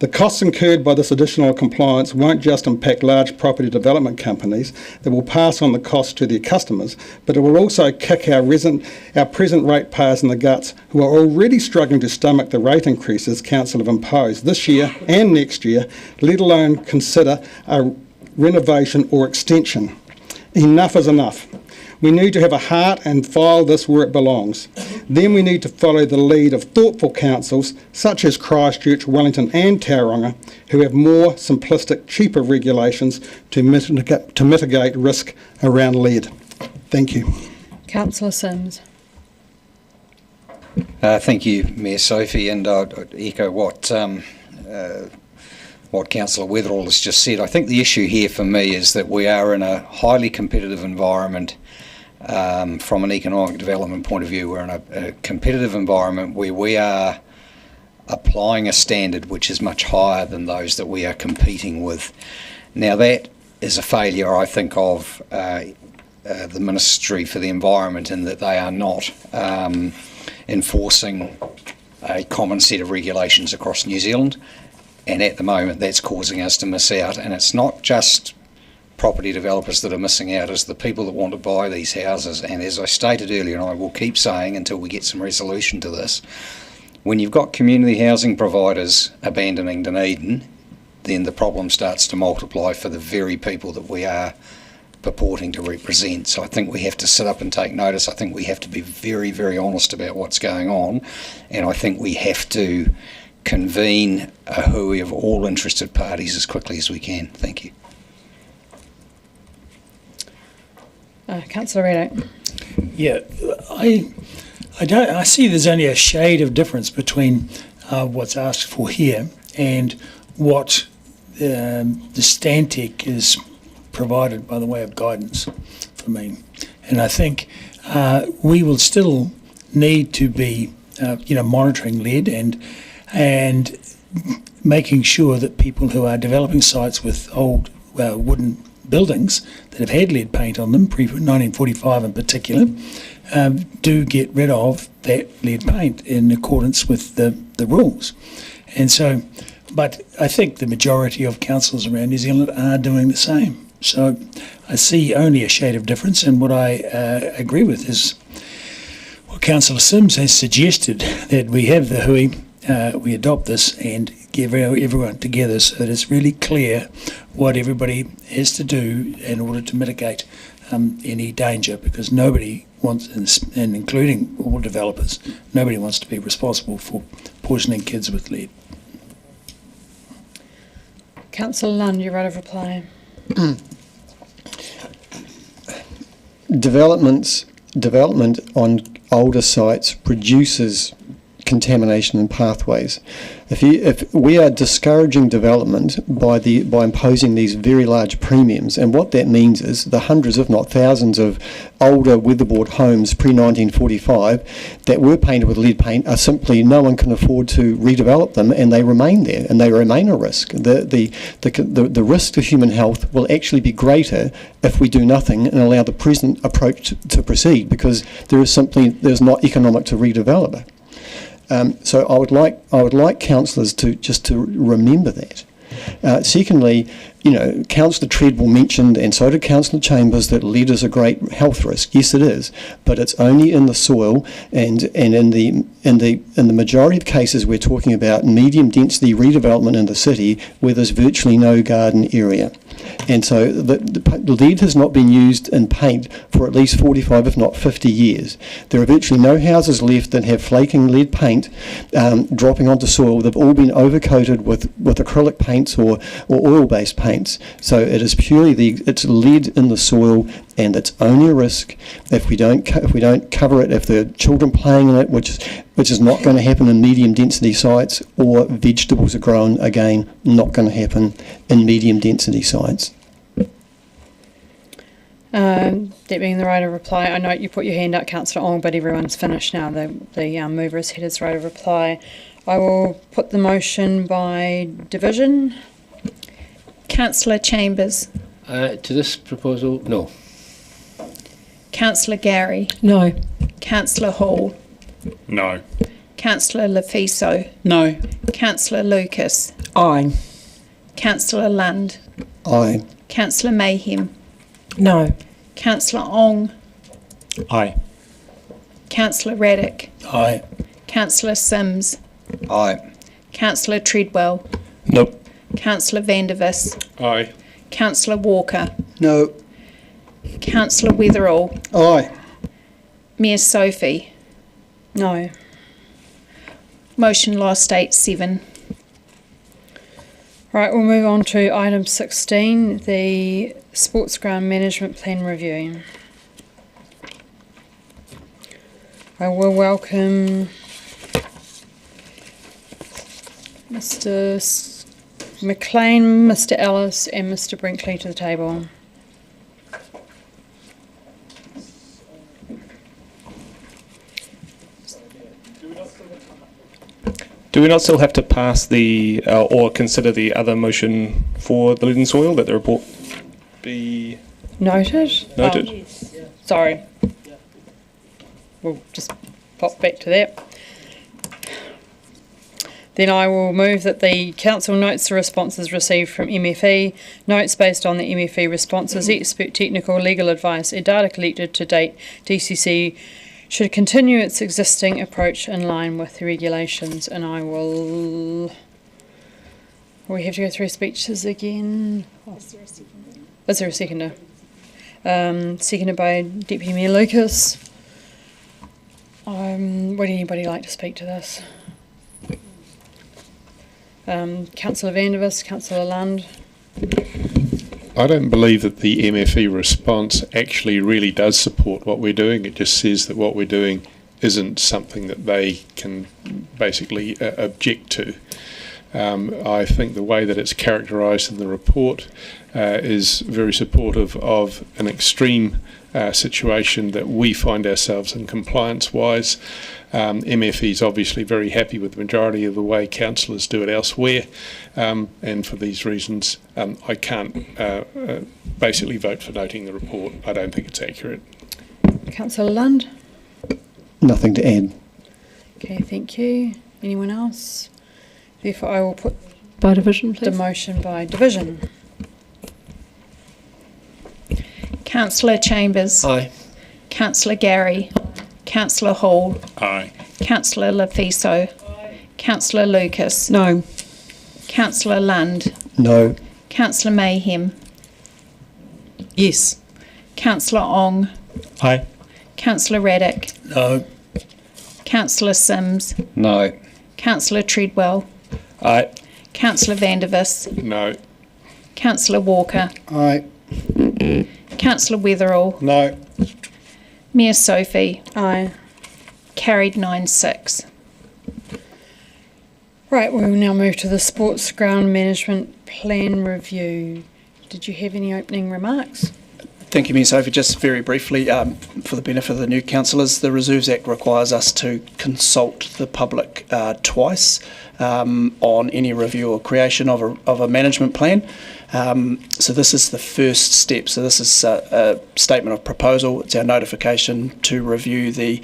The costs incurred by this additional compliance won't just impact large property development companies that will pass on the cost to their customers, but it will also kick our present ratepayers in the guts, who are already struggling to stomach the rate increases Council have imposed this year and next year, let alone consider a renovation or extension. Enough is enough. We need to have a heart and file this where it belongs. Then we need to follow the lead of thoughtful councils such as Christchurch, Wellington and Tauranga, who have more simplistic, cheaper regulations to mitigate risk around lead. Thank you. Councillor Sims. Thank you, Mayor Sophie, and I'd echo what Councillor Weatherall has just said. I think the issue here for me is that we are in a highly competitive environment. From an economic development point of view, we're in a competitive environment where we are applying a standard which is much higher than those that we are competing with. Now that is a failure, I think, of the Ministry for the Environment, in that they are not enforcing a common set of regulations across New Zealand, and at the moment that's causing us to miss out. And it's not just property developers that are missing out, as the people that want to buy these houses. And as I stated earlier, and I will keep saying until we get some resolution to this, when you've got community housing providers abandoning Dunedin, then the problem starts to multiply for the very people that we are purporting to represent. So I think we have to sit up and take notice. I think we have to be very, very honest about what's going on, and I think we have to convene a hui of all interested parties as quickly as we can. Thank you. Councillor Reddock. Yeah, I see there's only a shade of difference between what's asked for here and what the Stantec is provided by the way of guidance for me. And I think we will still need to be, monitoring lead and making sure that people who are developing sites with old wooden buildings that have had lead paint on them, pre-1945 in particular, do get rid of that lead paint in accordance with the rules. And so But I think the majority of councils around New Zealand are doing the same. So I see only a shade of difference, and what I agree with is what Councillor Sims has suggested, that we have the hui, we adopt this and give everyone together so that it's really clear what everybody has to do in order to mitigate any danger, because nobody wants, and including all developers, nobody wants to be responsible for poisoning kids with lead. Councillor Lund, your right of reply. Development on older sites reduces contamination in pathways. If we are discouraging development by imposing these very large premiums, and what that means is the hundreds, if not thousands, of older weatherboard homes pre-1945 that were painted with lead paint are simply, no one can afford to redevelop them, and they remain there, and they remain a risk. The risk to human health will actually be greater if we do nothing and allow the present approach to proceed, because there's not economic to redevelop it. So I would like councillors to remember that. Secondly, Councillor Treadwell mentioned, and so did Councillor Chambers, that lead is a great health risk. Yes, it is, but it's only in the soil, and in the majority of cases we're talking about medium density redevelopment in the city where there's virtually no garden area. And so the lead has not been used in paint for at least 45, if not 50 years. There are virtually no houses left that have flaking lead paint dropping onto soil. They've all been overcoated with acrylic paints or oil-based paints. So it is purely it's lead in the soil, and it's only a risk if we don't cover it, if there are children playing in it, which is not going to happen in medium density sites, or vegetables are grown, again, not going to happen in medium density sites. That being the right of reply, I note you put your hand up, Councillor Ong, but everyone's finished now. The mover has hit his right of reply. I will put the motion by division. Councillor Chambers. To this proposal, no. Councillor Gary. No. Councillor Hall. No. Councillor Lefiso. No. Councillor Lucas. Aye. Councillor Lund. Aye. Councillor Mayhem. No. Councillor Ong. Aye. Councillor Raddick. Aye. Councillor Sims. Aye. Councillor Treadwell. Nope. Councillor Vandervis. Aye. Councillor Walker. No. Councillor Weatherall. Aye. Mayor Sophie. No. Motion lost 8-7. Right, we'll move on to item 16, the Sports Ground Management Plan Review. I will welcome Mr. McLean, Mr. Ellis and Mr. Brinkley to the table. Do we not still have to pass or consider the other motion for the lead and soil, that the report be Noted? noted? Oh, sorry. We'll just pop back to that. Then I will move that the council notes the responses received from MFE, notes based on the MFE responses, expert technical legal advice and data collected to date, DCC should continue its existing approach in line with the regulations. And I will... We have to go through speeches again. Is there a seconder? Seconded by Deputy Mayor Lucas. Would anybody like to speak to this? Councillor Vandervis, Councillor Lund. I don't believe that the MFE response actually really does support what we're doing. It just says that what we're doing isn't something that they can basically object to. I think the way that it's characterised in the report is very supportive of an extreme situation that we find ourselves in compliance-wise. MFE is obviously very happy with the majority of the way councillors do it elsewhere, and for these reasons I can't basically vote for noting the report. I don't think it's accurate. Councillor Lund? Nothing to add. Okay, thank you. Anyone else? Therefore I will put by division, please. Demotion by division. Councillor Chambers. Aye. Councillor Gary. Councillor Hall. Aye. Councillor Lafiso. Councillor Lucas. No. Councillor Lund. No. Councillor Mayhem. Yes. Councillor Ong. Aye. Councillor Raddick. No. Councillor Sims. No. Councillor Treadwell. Aye. Councillor Vandervis. No. Councillor Walker. Aye. Councillor Weatherall. No. Mayor Sophie. Aye. Carried 9-6. Right, we will now move to the Sports Ground Management Plan Review. Did you have any opening remarks? Thank you, Mayor Sophie. Just very briefly, for the benefit of the new councillors, the Reserves Act requires us to consult the public twice on any review or creation of a management plan. So this is the first step. So this is a statement of proposal. It's our notification to review the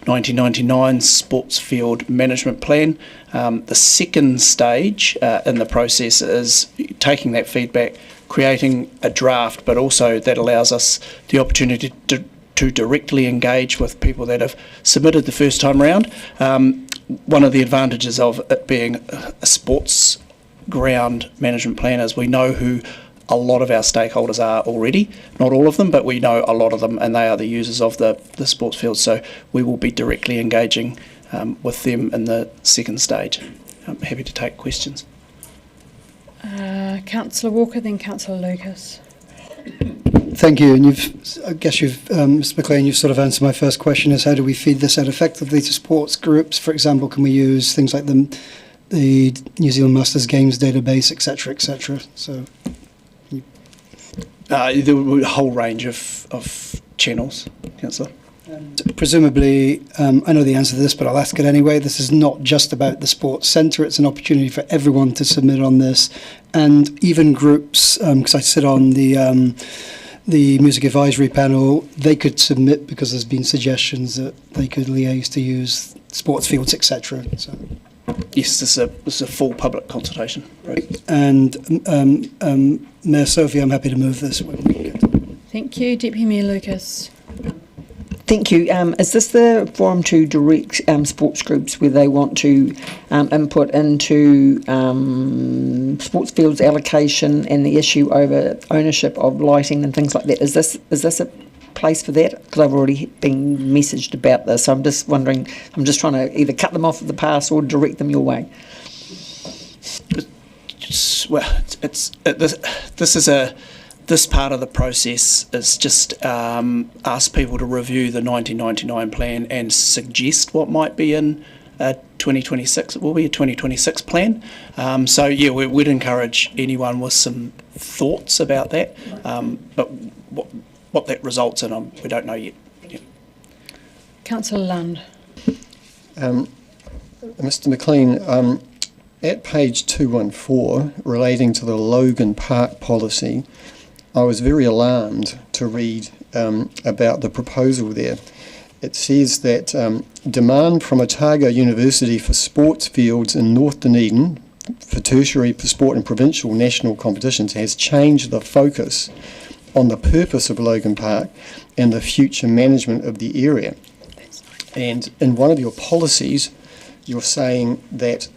1999 Sports Field Management Plan. The second stage in the process is taking that feedback, creating a draft, but also that allows us the opportunity to directly engage with people that have submitted the first time round. One of the advantages of it being a sports ground management plan is we know who a lot of our stakeholders are already. Not all of them, but we know a lot of them, and they are the users of the sports field. So we will be directly engaging with them in the second stage. I'm happy to take questions. Councillor Walker, then Councillor Lucas. Thank you. And Mr McLean, you've sort of answered my first question: is how do we feed this out effectively to sports groups? For example, can we use things like the New Zealand Masters Games database, etc., etc.? So, There were a whole range of channels, Councillor. Presumably, I know the answer to this, but I'll ask it anyway. This is not just about the sports centre. It's an opportunity for everyone to submit on this, and even groups, because I sit on the music advisory panel, they could submit because there's been suggestions that they could liaise to use sports fields, etc. So. Yes, this is a full public consultation. Right. And Mayor Sophie, I'm happy to move this. Thank you. Deputy Mayor Lucas. Thank you. Is this the forum to direct sports groups where they want to input into sports fields allocation and the issue over ownership of lighting and things like that? Is this a place for that? Because I've already been messaged about this. I'm just wondering. I'm just trying to either cut them off at the pass or direct them your way. This part of the process is just ask people to review the 1999 plan and suggest what might be in 2026. It will be a 2026 plan. So yeah, we'd encourage anyone with some thoughts about that. But what that results in, we don't know yet. Yeah. Councillor Lund. Mr McLean, at page 214, relating to the Logan Park policy, I was very alarmed to read about the proposal there. It says that demand from Otago University for sports fields in North Dunedin for tertiary sport and provincial national competitions has changed the focus on the purpose of Logan Park and the future management of the area. And in one of your policies, you're saying that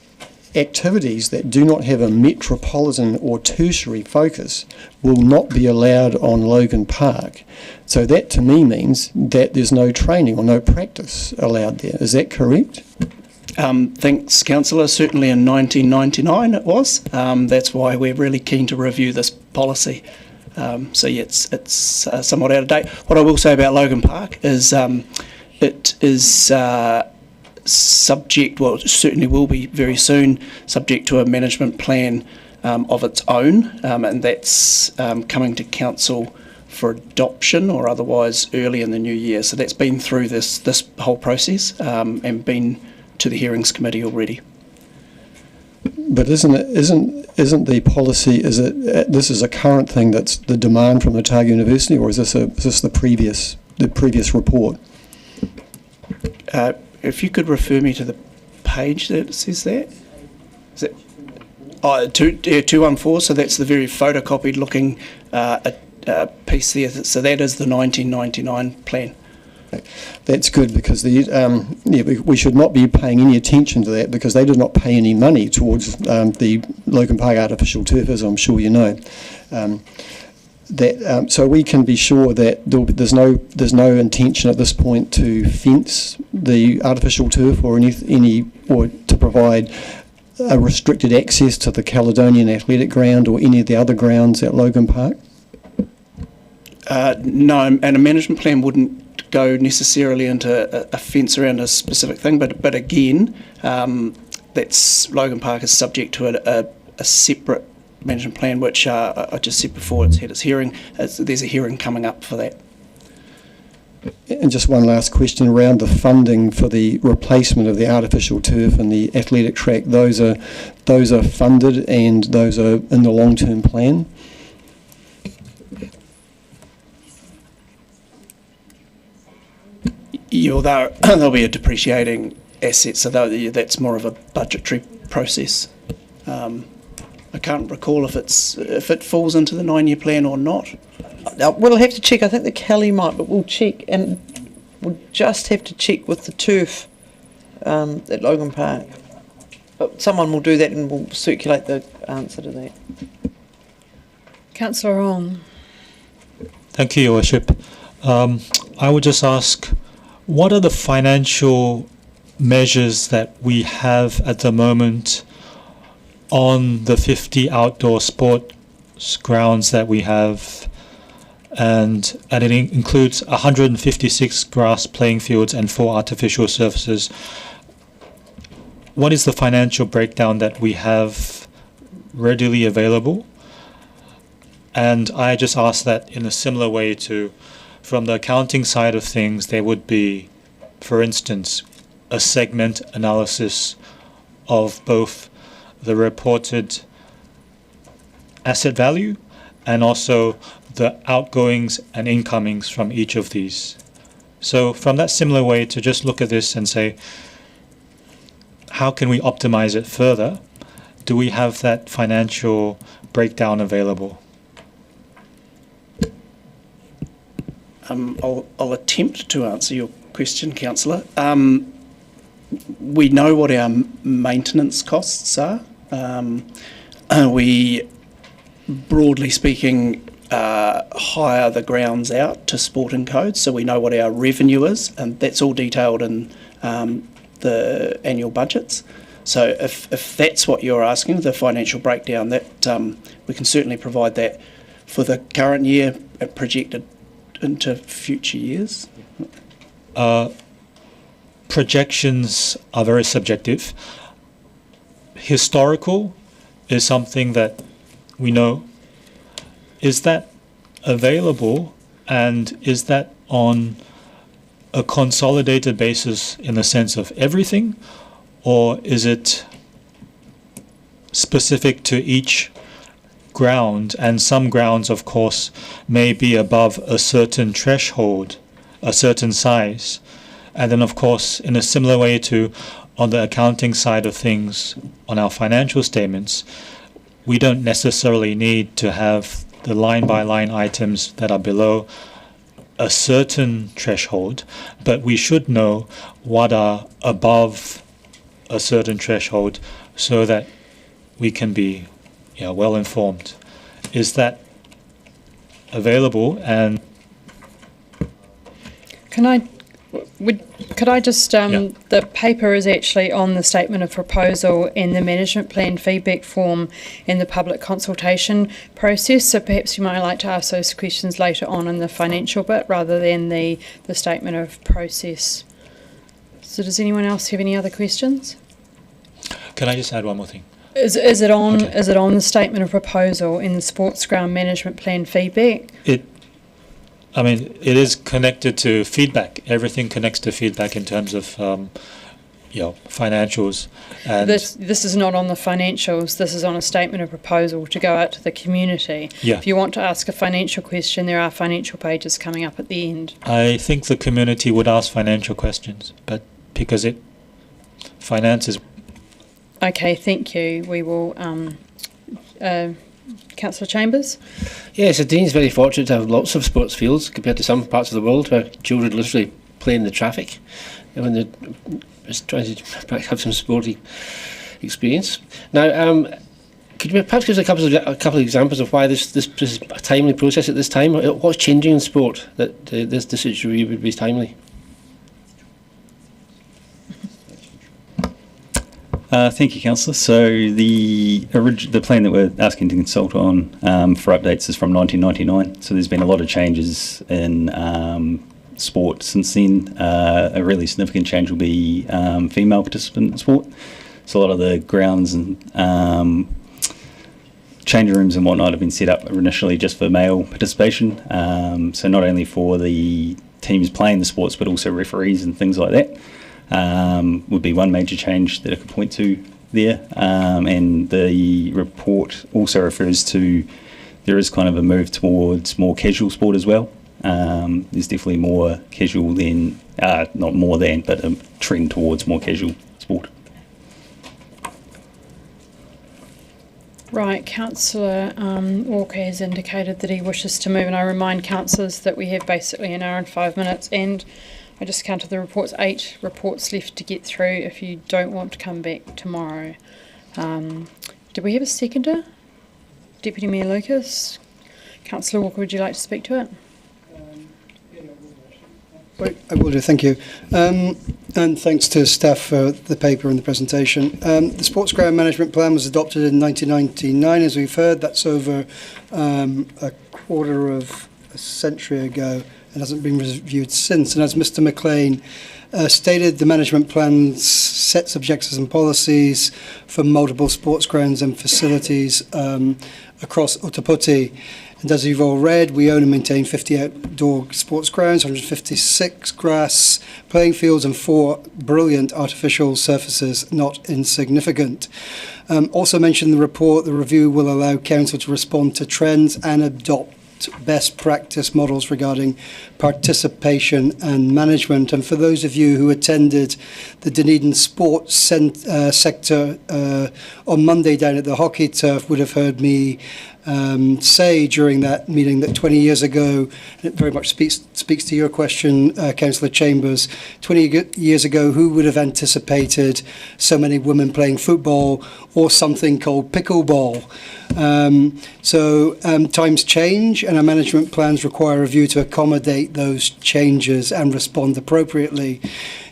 activities that do not have a metropolitan or tertiary focus will not be allowed on Logan Park. So that to me means that there's no training or no practice allowed there. Is that correct? Thanks, Councillor. Certainly in 1999 it was. That's why we're really keen to review this policy. So yeah, it's somewhat out of date. What I will say about Logan Park is it is subject, well, it certainly will be very soon, subject to a management plan of its own, and that's coming to council for adoption or otherwise early in the new year. So that's been through this whole process and been to the hearings committee already. But isn't the policy, this is a current thing that's the demand from Otago University, or is this the previous report? If you could refer me to the page that says that. 214, so that's the very photocopied looking piece there. So that is the 1999 plan. That's good, because we should not be paying any attention to that, because they did not pay any money towards the Logan Park artificial turf, as I'm sure you know. So we can be sure that there's no intention at this point to fence the artificial turf or or to provide a restricted access to the Caledonian Athletic Ground or any of the other grounds at Logan Park. No, and a management plan wouldn't go necessarily into a fence around a specific thing, but again, that's Logan Park is subject to a separate management plan, which I just said before, it's had its hearing. There's a hearing coming up for that. And just one last question around the funding for the replacement of the artificial turf and the athletic track. Those are funded, and those are in the long-term plan. Yeah, they'll be a depreciating asset, so that's more of a budgetary process. I can't recall if it falls into the 9-year plan or not. We'll have to check. I think the Kelly might, but we'll check, and we'll just have to check with the turf at Logan Park. But someone will do that, and we'll circulate the answer to that. Councillor Ong. Thank you, Your Worship. I would just ask, what are the financial measures that we have at the moment on the 50 outdoor sports grounds that we have, and it includes 156 grass playing fields and 4 artificial surfaces? What is the financial breakdown that we have readily available? And I just ask that in a similar way to, from the accounting side of things, there would be, for instance, a segment analysis of both the reported asset value and also the outgoings and incomings from each of these. So from that similar way, to just look at this and say, how can we optimize it further? Do we have that financial breakdown available? I'll attempt to answer your question, Councillor. We know what our maintenance costs are. We, broadly speaking, hire the grounds out to sporting codes, so we know what our revenue is, and that's all detailed in the annual budgets. So if that's what you're asking, the financial breakdown, that we can certainly provide that for the current year and projected into future years. Projections are very subjective. Historical is something that we know. Is that available, and is that on a consolidated basis in the sense of everything, or is it specific to each ground? And some grounds, of course, may be above a certain threshold, a certain size. And then, of course, in a similar way to on the accounting side of things, on our financial statements, we don't necessarily need to have the line-by-line items that are below a certain threshold, but we should know what are above a certain threshold so that we can be well informed. Is that available? And could I just, the paper is actually on the statement of proposal in the management plan feedback form in the public consultation process, so perhaps you might like to ask those questions later on in the financial bit rather than the statement of process. So does anyone else have any other questions? Can I just add one more thing? Is it on the statement of proposal in the sports ground management plan feedback? It is connected to feedback. Everything connects to feedback in terms of, financials. And this is not on the financials. This is on a statement of proposal to go out to the community. Yeah. If you want to ask a financial question, there are financial pages coming up at the end. I think the community would ask financial questions, but because finance is... Okay, thank you. We will Councillor Chambers? Yes, Dunedin's very fortunate to have lots of sports fields compared to some parts of the world where children literally play in the traffic when they're just trying to have some sporty experience. Now, could you perhaps give us a couple of examples of why this is a timely process at this time? What's changing in sport that this review would be timely? Thank you, Councillor. So the plan that we're asking to consult on for updates is from 1999. So there's been a lot of changes in sport since then. A really significant change will be female participant in sport. So a lot of the grounds and changing rooms and whatnot have been set up initially just for male participation. So not only for the teams playing the sports, but also referees and things like that. Would be one major change that I could point to there. And the report also refers to there is kind of a move towards more casual sport as well. There's definitely more casual than, not more than, but a trend towards more casual sport. Right, Councillor Walker has indicated that he wishes to move, and I remind councillors that we have basically an hour and 5 minutes, and I just counted the reports, 8 reports left to get through if you don't want to come back tomorrow. Did we have a seconder? Deputy Mayor Lucas? Councillor Walker, would you like to speak to it? I will do, thank you. And thanks to staff for the paper and the presentation. The Sports Ground Management Plan was adopted in 1999, as we've heard. That's over a quarter of a century ago and hasn't been reviewed since. And as Mr McLean stated, the management plan sets objectives and policies for multiple sports grounds and facilities across Ōtepoti. And as you've all read, we own and maintain 50 outdoor sports grounds, 156 grass playing fields and 4 brilliant artificial surfaces, not insignificant. Also mentioned in the report, the review will allow Council to respond to trends and adopt best practice models regarding participation and management. And for those of you who attended the Dunedin sports sector on Monday down at the hockey turf would have heard me say during that meeting that 20 years ago, and it very much speaks to your question, Councillor Chambers, 20 years ago, who would have anticipated so many women playing football or something called pickleball? So times change, and our management plans require a review to accommodate those changes and respond appropriately.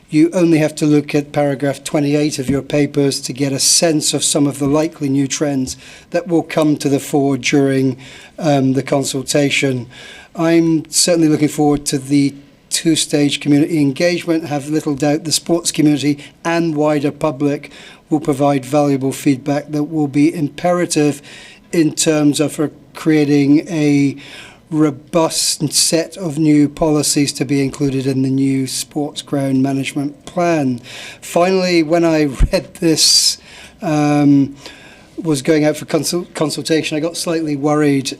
You only have to look at paragraph 28 of your papers to get a sense of some of the likely new trends that will come to the fore during the consultation. I'm certainly looking forward to the 2-stage community engagement. Have little doubt the sports community and wider public will provide valuable feedback that will be imperative in terms of creating a robust set of new policies to be included in the new sports ground management plan. Finally, when I read this, was going out for consultation, I got slightly worried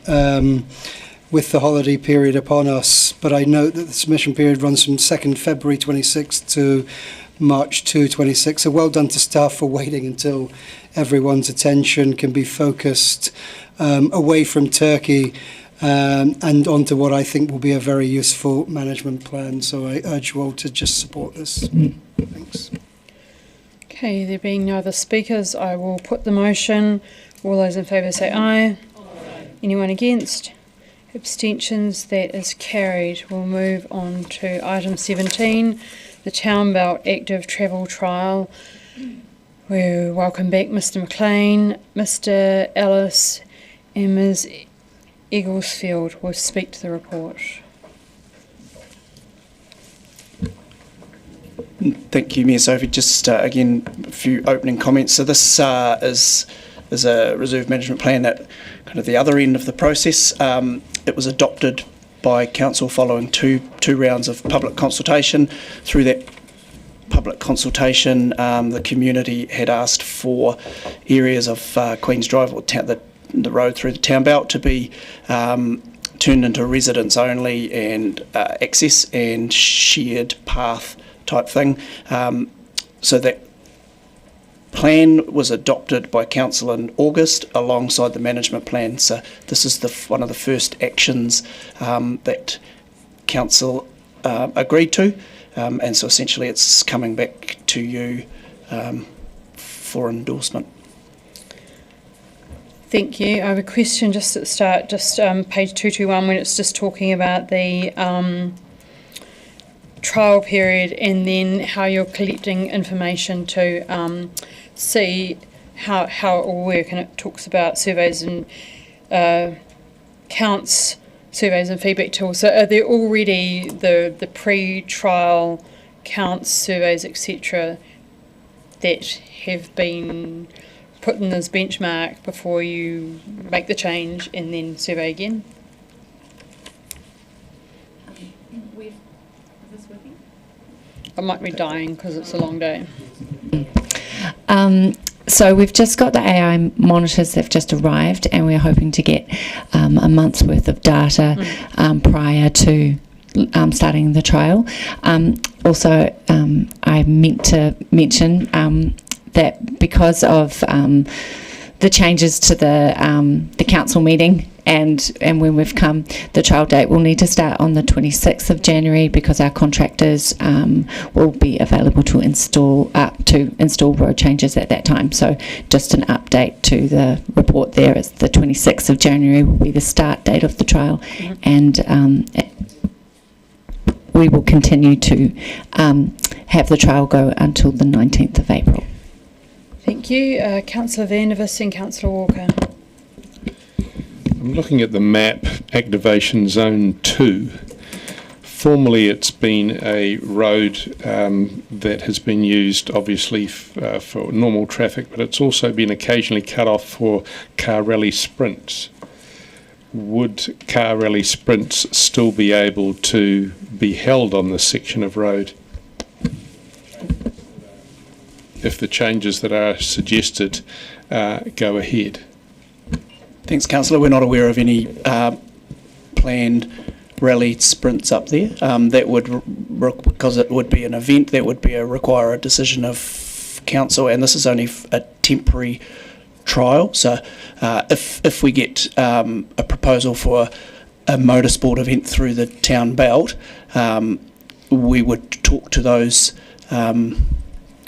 with the holiday period upon us, but I note that the submission period runs from 2nd February 26 to March 2, 26. So well done to staff for waiting until everyone's attention can be focused away from Turkey and onto what I think will be a very useful management plan. So I urge you all to just support this. Thanks. Okay, there being no other speakers, I will put the motion. All those in favour say aye. Anyone against? Abstentions? That is carried. We'll move on to item 17, the Town Belt Active Travel Trial. We welcome back Mr McLean, Mr Ellis and Ms Egglesfield will speak to the report. Thank you, Mayor Sophie. Just again, a few opening comments. So this is a reserve management plan at kind of the other end of the process. It was adopted by Council following two rounds of public consultation. Through that public consultation, the community had asked for areas of Queen's Drive, or the road through the town belt, to be turned into residents only and access and shared path type thing. So that plan was adopted by council in August alongside the management plan. So this is one of the first actions that council agreed to, and so essentially it's coming back to you for endorsement. Thank you. I have a question just at the start, just page 221, when it's just talking about the trial period and then how you're collecting information to see how it will work, and it talks about surveys and counts, surveys and feedback tools. So are there already the pre-trial counts, surveys, etc. that have been put in this benchmark before you make the change and then survey again? I might be dying because it's a long day. So we've just got the AI monitors that have just arrived, and we're hoping to get a month's worth of data prior to starting the trial. Also, I meant to mention that because of the changes to the council meeting and when we've come, the trial date will need to start on the 26th of January because our contractors will be available to install road changes at that time. So just an update to the report there is the 26th of January will be the start date of the trial, and we will continue to have the trial go until the 19th of April. Thank you. Councillor Vandervis and Councillor Walker. I'm looking at the map, Activation Zone 2. Formerly it's been a road that has been used obviously for normal traffic, but it's also been occasionally cut off for car rally sprints. Would car rally sprints still be able to be held on this section of road if the changes that are suggested go ahead? Thanks, Councillor. We're not aware of any planned rally sprints up there. That would, because it would be an event, that would require a decision of council, and this is only a temporary trial. So if we get a proposal for a motorsport event through the town belt, we would talk to those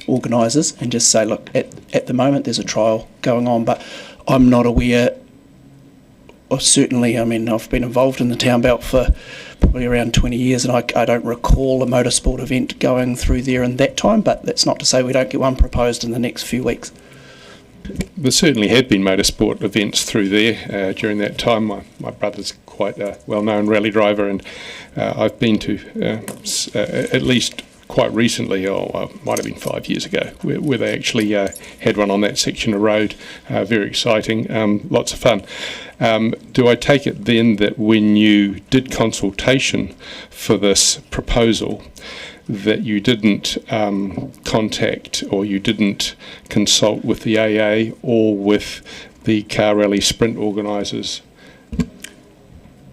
organisers and just say, look, at the moment there's a trial going on, but I'm not aware. Or certainly, I mean, I've been involved in the town belt for probably around 20 years, and I don't recall a motorsport event going through there in that time, but that's not to say we don't get one proposed in the next few weeks. There certainly have been motorsport events through there during that time. My brother's quite a well-known rally driver, and I've been to at least quite recently, or might have been 5 years ago, where they actually had one on that section of road. Very exciting, lots of fun. Do I take it then that when you did consultation for this proposal, that you didn't contact or you didn't consult with the AA or with the car rally sprint organisers?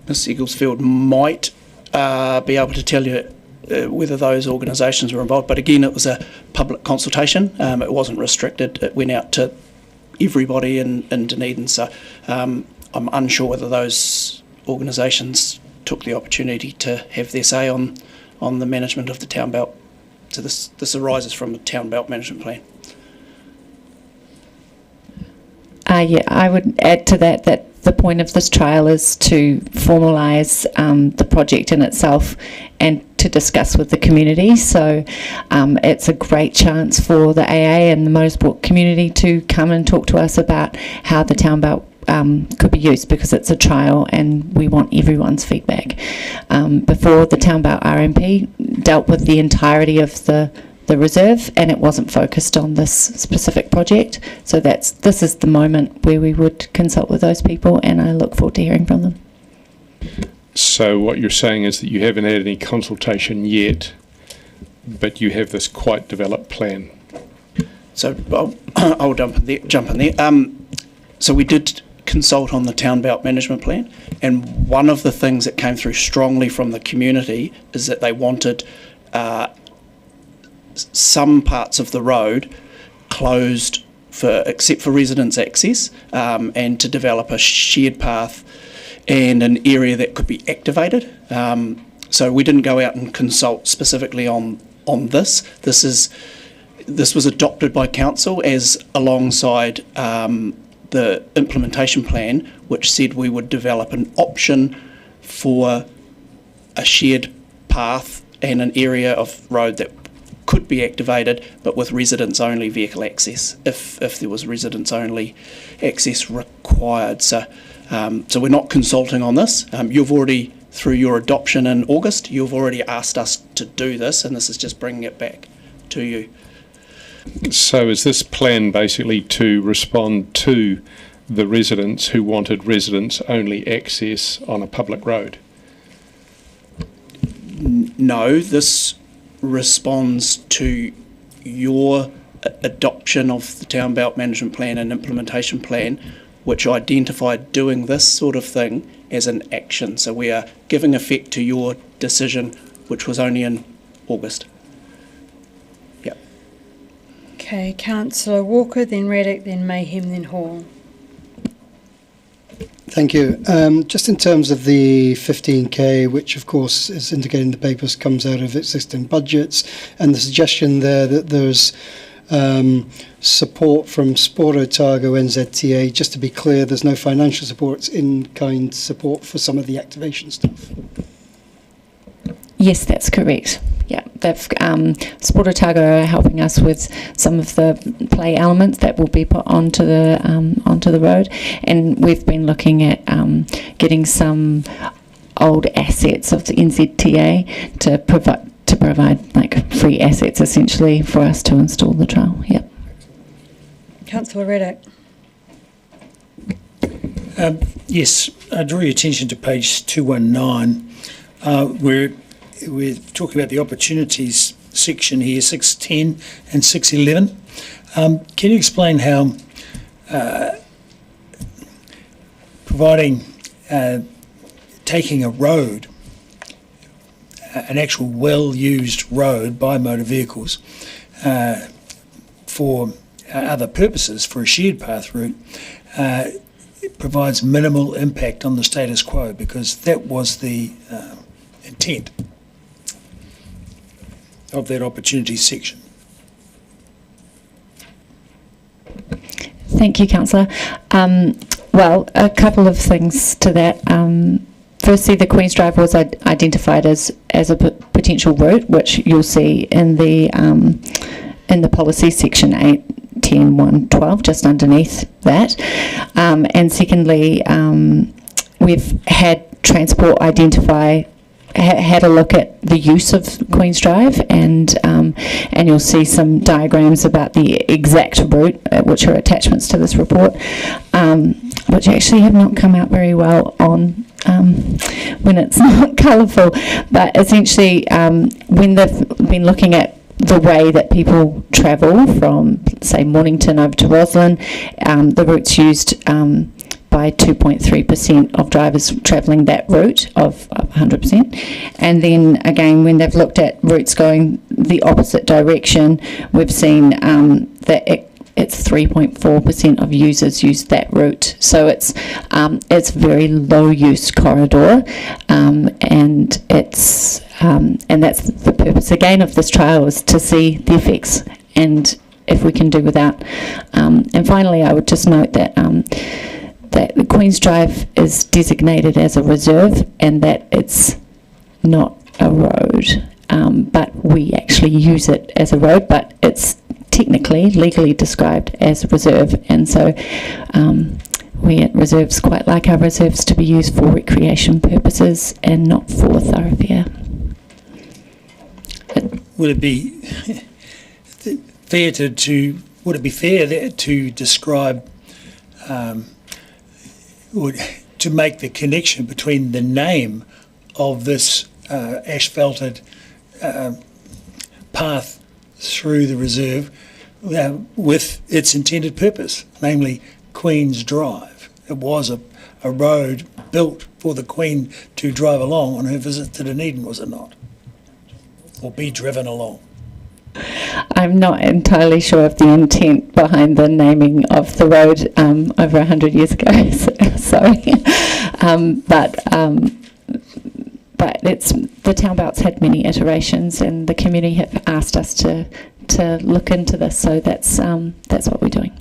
Ms Eaglesfield might be able to tell you whether those organisations were involved, but again, it was a public consultation. It wasn't restricted. It went out to everybody in Dunedin, so I'm unsure whether those organisations took the opportunity to have their say on the management of the town belt. So this arises from the town belt management plan. Yeah, I would add to that the point of this trial is to formalise the project in itself and to discuss with the community. So it's a great chance for the AA and the motorsport community to come and talk to us about how the town belt could be used, because it's a trial and we want everyone's feedback. Before, the town belt RMP dealt with the entirety of the reserve, and it wasn't focused on this specific project. So this is the moment where we would consult with those people, and I look forward to hearing from them. So what you're saying is that you haven't had any consultation yet, but you have this quite developed plan. So I'll jump in there. So we did consult on the town belt management plan, and one of the things that came through strongly from the community is that they wanted some parts of the road closed except for residents access, and to develop a shared path and an area that could be activated. So we didn't go out and consult specifically on this. This was adopted by council as alongside the implementation plan, which said we would develop an option for a shared path and an area of road that could be activated, but with residents-only vehicle access, if there was residents-only access required. So we're not consulting on this. You've already, through your adoption in August, you've already asked us to do this, and this is just bringing it back to you. So is this plan basically to respond to the residents who wanted residents-only access on a public road? No, this responds to your adoption of the Town Belt Management Plan and Implementation Plan, which identified doing this sort of thing as an action. So we are giving effect to your decision, which was only in August. Yep. Okay, Councillor Walker, then Raddick, then Mayhem, then Hall. Thank you. Just in terms of the 15k, which of course is indicated in the papers comes out of existing budgets, and the suggestion there that there's support from Sport Otago NZTA, just to be clear, there's no financial support, it's in-kind support for some of the activation stuff. Yes, that's correct. Yeah, they've Sport Otago are helping us with some of the play elements that will be put onto the road, and we've been looking at getting some old assets of the NZTA to provide like free assets essentially for us to install the trail. Yep. Councillor Raddick. Yes, I draw your attention to page 219, where we're talking about the opportunities section here, 610 and 611. Can you explain how providing, taking a road, an actual well-used road by motor vehicles for other purposes, for a shared path route, it provides minimal impact on the status quo, because that was the intent of that opportunity section. Thank you, Councillor. Well, a couple of things to that. Firstly, the Queen's Drive was identified as a potential route, which you'll see in the policy section 8.10.1.12, just underneath that. And secondly, we've had Transport identify, had a look at the use of Queen's Drive, and you'll see some diagrams about the exact route, which are attachments to this report, which actually have not come out very well on when it's not colourful. But essentially, when they've been looking at the way that people travel from, say, Mornington over to Roslyn, the route's used by 2.3% of drivers travelling that route of 100%. And then again, when they've looked at routes going the opposite direction, we've seen that it's 3.4% of users use that route. So it's very low use corridor, and it's and that's the purpose again of this trial, is to see the effects and if we can do without. And finally, I would just note that that the Queen's Drive is designated as a reserve, and that it's not a road, but we actually use it as a road, but it's technically, legally described as a reserve, and so we at reserves quite like our reserves to be used for recreation purposes and not for thoroughfare. Would it be fair to describe or to make the connection between the name of this asphalted path through the reserve with its intended purpose, namely Queen's Drive? It was a road built for the Queen to drive along on her visit to Dunedin, was it not? Or be driven along. I'm not entirely sure of the intent behind the naming of the road over 100 years ago. Sorry, but it's the town belt's had many iterations, and the community have asked us to look into this. So that's what we're doing.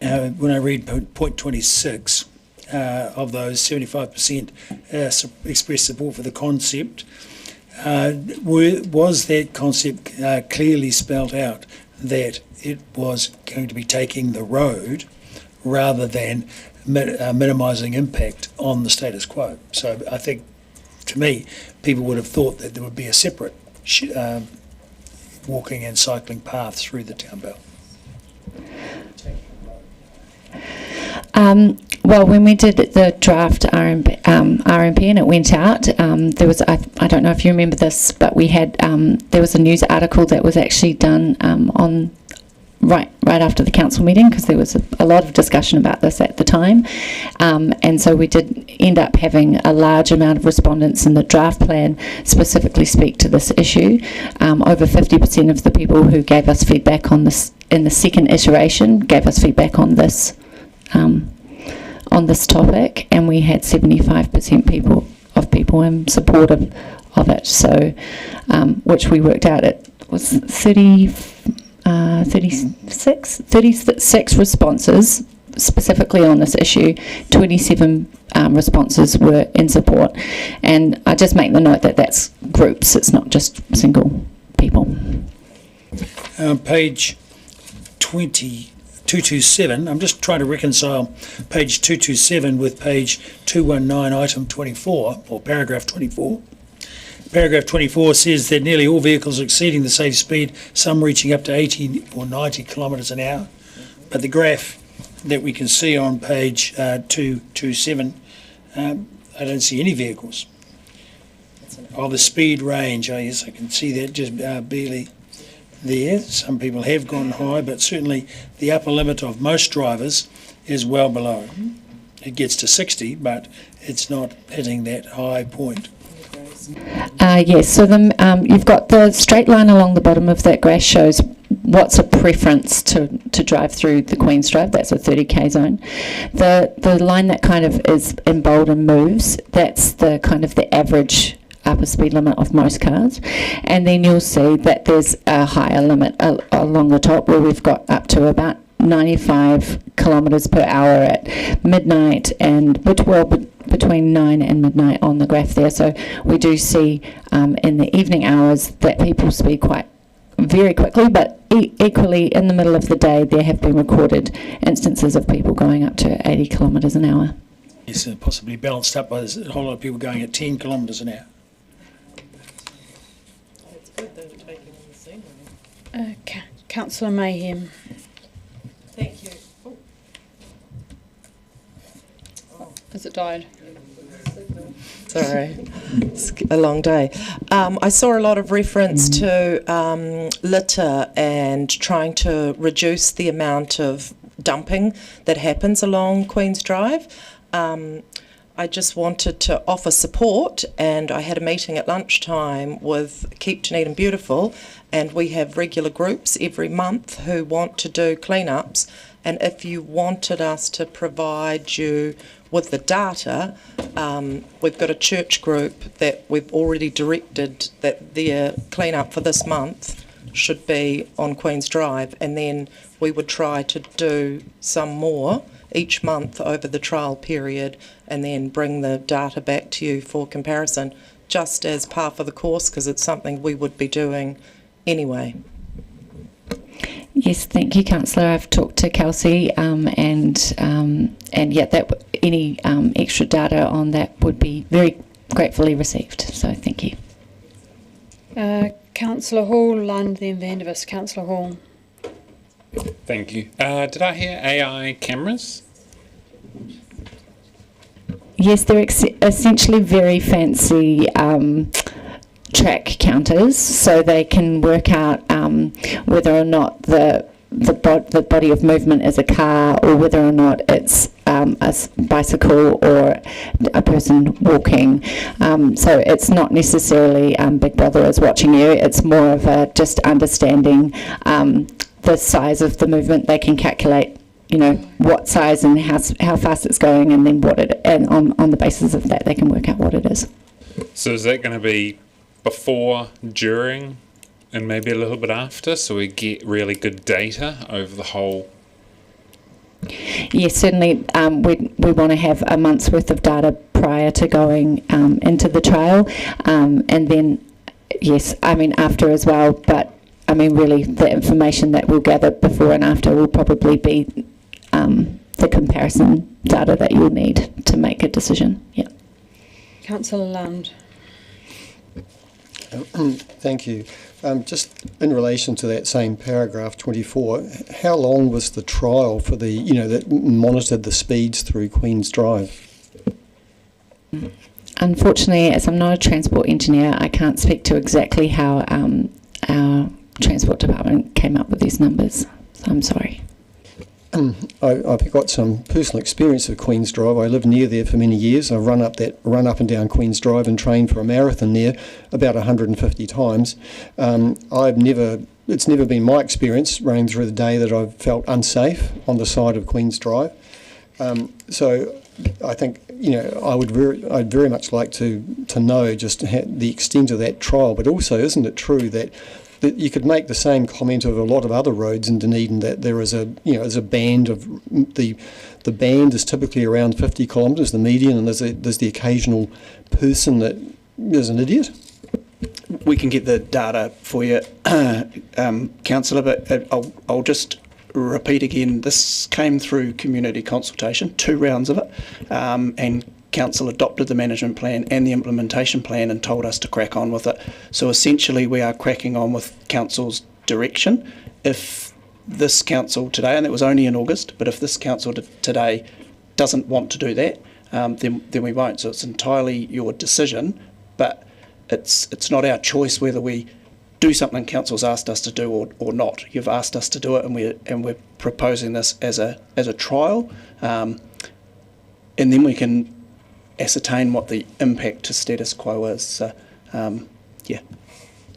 When I read point 26 of those, 75% expressed support for the concept. Was that concept clearly spelt out that it was going to be taking the road rather than minimising impact on the status quo? So I think, to me, people would have thought that there would be a separate walking and cycling path through the town belt. Well, when we did the draft RMP and it went out, there was, I don't know if you remember this, but we had, there was a news article that was actually done on right after the council meeting, because there was a lot of discussion about this at the time, and so we did end up having a large amount of respondents in the draft plan specifically speak to this issue. Over 50% of the people who gave us feedback on this in the second iteration gave us feedback on this topic, and we had 75% people in support of it. So, which we worked out it was 36 responses specifically on this issue. 27 responses were in support, and I just make the note that that's groups. It's not just single people. Page 227, I'm just trying to reconcile page 227 with page 219, item 24, or paragraph 24. Paragraph 24 says that nearly all vehicles exceeding the safe speed, some reaching up to 80 or 90 kilometres an hour. But the graph that we can see on page 227, I don't see any vehicles. Oh, the speed range, yes, I can see that just barely there. Some people have gone high, but certainly the upper limit of most drivers is well below. It gets to 60, but it's not hitting that high point. Yes, so you've got the straight line along the bottom of that graph shows what's a preference to drive through the Queen's Drive. That's a 30k zone. The line that kind of is in bold and moves, that's the kind of the average upper speed limit of most cars, and then you'll see that there's a higher limit along the top where we've got up to about 95 kilometres per hour at midnight and between 9 and midnight on the graph there. So we do see in the evening hours that people speed quite very quickly, but equally in the middle of the day there have been recorded instances of people going up to 80 kilometres an hour. Yes, possibly balanced up by a whole lot of people going at 10 kilometres an hour. Councillor Mayhem. Thank you. Has it died? Sorry, it's a long day. I saw a lot of reference to litter and trying to reduce the amount of dumping that happens along Queen's Drive. I just wanted to offer support, and I had a meeting at lunchtime with Keep Dunedin Beautiful, and we have regular groups every month who want to do cleanups, and if you wanted us to provide you with the data, we've got a church group that we've already directed that their cleanup for this month should be on Queen's Drive, and then we would try to do some more each month over the trial period and then bring the data back to you for comparison, just as par for the course, because it's something we would be doing anyway. Yes, thank you, Councillor. I've talked to Kelsey, and yeah, that any extra data on that would be very gratefully received. So thank you. Councillor Hall, Lund, then Vandervis. Councillor Hall. Thank you. Did I hear AI cameras? Yes, they're essentially very fancy track counters, so they can work out whether or not the body of movement is a car, or whether or not it's bicycle or a person walking. So it's not necessarily Big Brother is watching you. It's more of a just understanding the size of the movement. They can calculate, what size and how fast it's going, and then on the basis of that, they can work out what it is. So is that going to be before, during, and maybe a little bit after, so we get really good data over the whole? Yes, certainly. We want to have a month's worth of data prior to going into the trial, and then, yes, after as well. But really, the information that we'll gather before and after will probably be the comparison data that you'll need to make a decision. Yeah. Councillor Lund. Thank you. Just in relation to that same paragraph 24, how long was the trial for that monitored the speeds through Queen's Drive? Unfortunately, as I'm not a transport engineer, I can't speak to exactly how our transport department came up with these numbers. So I'm sorry. I've got some personal experience of Queen's Drive. I lived near there for many years. I've run up and down Queen's Drive and trained for a marathon there about 150 times. It's never been my experience running through the day that I've felt unsafe on the side of Queen's Drive. So I think I'd very much like to know just the extent of that trial. But also, isn't it true that you could make the same comment of a lot of other roads in Dunedin, that there is a band of the band is typically around 50 kilometres, the median, and there's the occasional person that is an idiot. We can get the data for you, Councillor, but I'll just repeat again. This came through community consultation, 2 rounds of it, and Council adopted the management plan and the implementation plan and told us to crack on with it. So essentially we are cracking on with Council's direction. If this Council today, and it was only in August, but if this Council today doesn't want to do that, then we won't. So it's entirely your decision, but it's not our choice whether we do something Council's asked us to do or not. You've asked us to do it, and we're proposing this as a trial, and then we can ascertain what the impact to status quo is. So, yeah.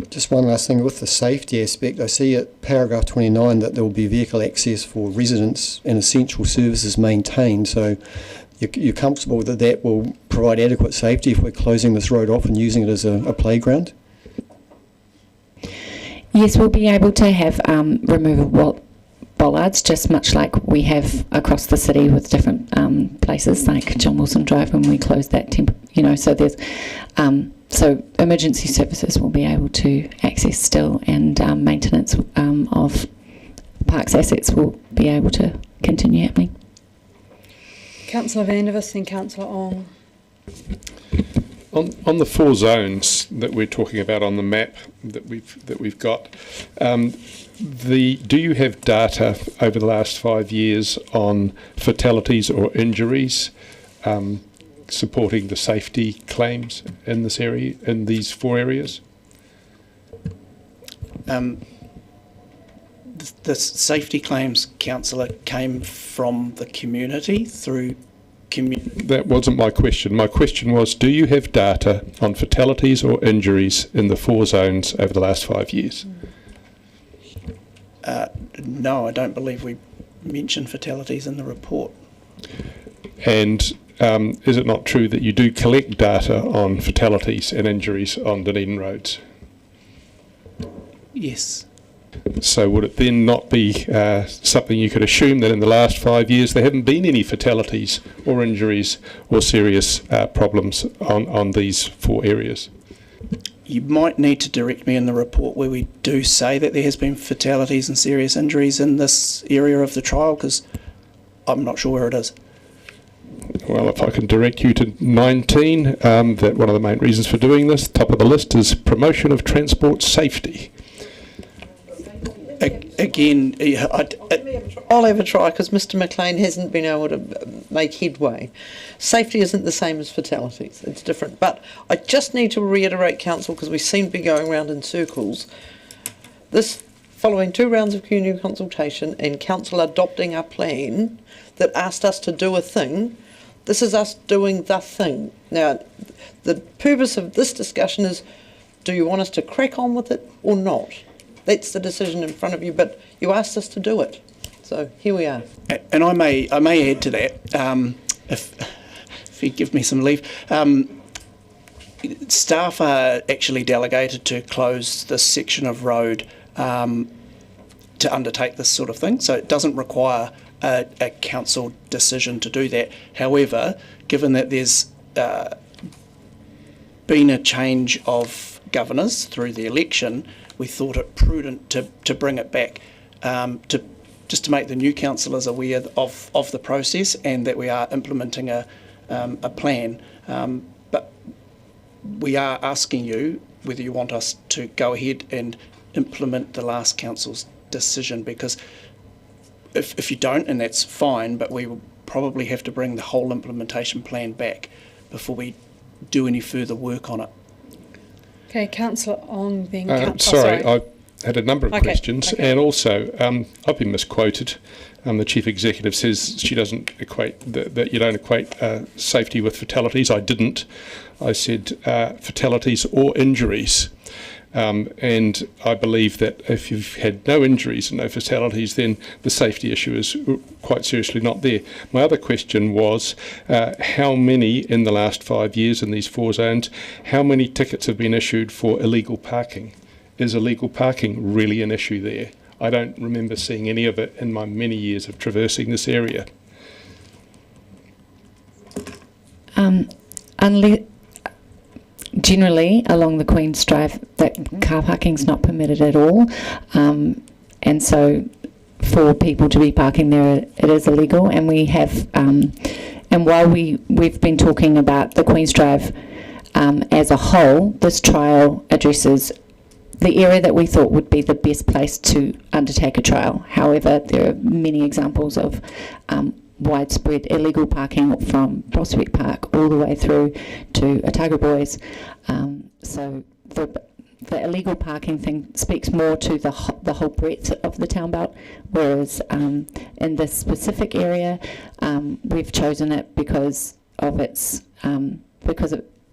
Just one last thing with the safety aspect. I see at paragraph 29 that there will be vehicle access for residents and essential services maintained. So you're comfortable that that will provide adequate safety if we're closing this road off and using it as a playground? Yes, we'll be able to have removable bollards, just much like we have across the city with different places like John Wilson Drive when we close that so there's so emergency services will be able to access still, and maintenance of parks assets will be able to continue happening. Councillor Vandervis and Councillor Ong. On the 4 zones that we're talking about on the map that we've got, do you have data over the last 5 years on fatalities or injuries supporting the safety claims in this area, in these 4 areas? The safety claims, Councillor, came from the community through community. That wasn't my question. My question was, do you have data on fatalities or injuries in the 4 zones over the last 5 years? No, I don't believe we mentioned fatalities in the report. And is it not true that you do collect data on fatalities and injuries on Dunedin roads? Yes. So would it then not be something you could assume that in the last 5 years there haven't been any fatalities or injuries or serious problems on these 4 areas? You might need to direct me in the report where we do say that there has been fatalities and serious injuries in this area of the trial, because I'm not sure where it is. Well, if I can direct you to 19, that one of the main reasons for doing this, top of the list, is promotion of transport safety. Again, I'll have a try, because Mr McLean hasn't been able to make headway. Safety isn't the same as fatalities, it's different. But I just need to reiterate, Council, because we seem to be going round in circles, this following 2 rounds of community consultation and council adopting a plan that asked us to do a thing. This is us doing the thing. Now, the purpose of this discussion is, do you want us to crack on with it or not? That's the decision in front of you, but you asked us to do it. So here we are. And I may add to that, if you give me some leave. Staff are actually delegated to close this section of road to undertake this sort of thing, so it doesn't require a council decision to do that. However, given that there's been a change of governors through the election, we thought it prudent to bring it back just to make the new councillors aware of the process and that we are implementing a plan. But we are asking you whether you want us to go ahead and implement the last council's decision, because if you don't, and that's fine, but we will probably have to bring the whole implementation plan back before we do any further work on it. Okay, Councillor Ong being... sorry, I had a number of questions, okay. and also I've been misquoted. The Chief Executive says she doesn't equate, that you don't equate safety with fatalities. I didn't. I said fatalities or injuries. And I believe that if you've had no injuries and no fatalities, then the safety issue is quite seriously not there. My other question was, how many in the last 5 years in these 4 zones, how many tickets have been issued for illegal parking? Is illegal parking really an issue there? I don't remember seeing any of it in my many years of traversing this area. Generally, along the Queen's Drive, that car parking's not permitted at all, and so for people to be parking there, it is illegal. And we have, and while we've been talking about the Queen's Drive as a whole, this trial addresses the area that we thought would be the best place to undertake a trial. However, there are many examples of widespread illegal parking from Prospect Park all the way through to Otago Boys. So the illegal parking thing speaks more to the whole breadth of the town belt, whereas in this specific area, we've chosen it because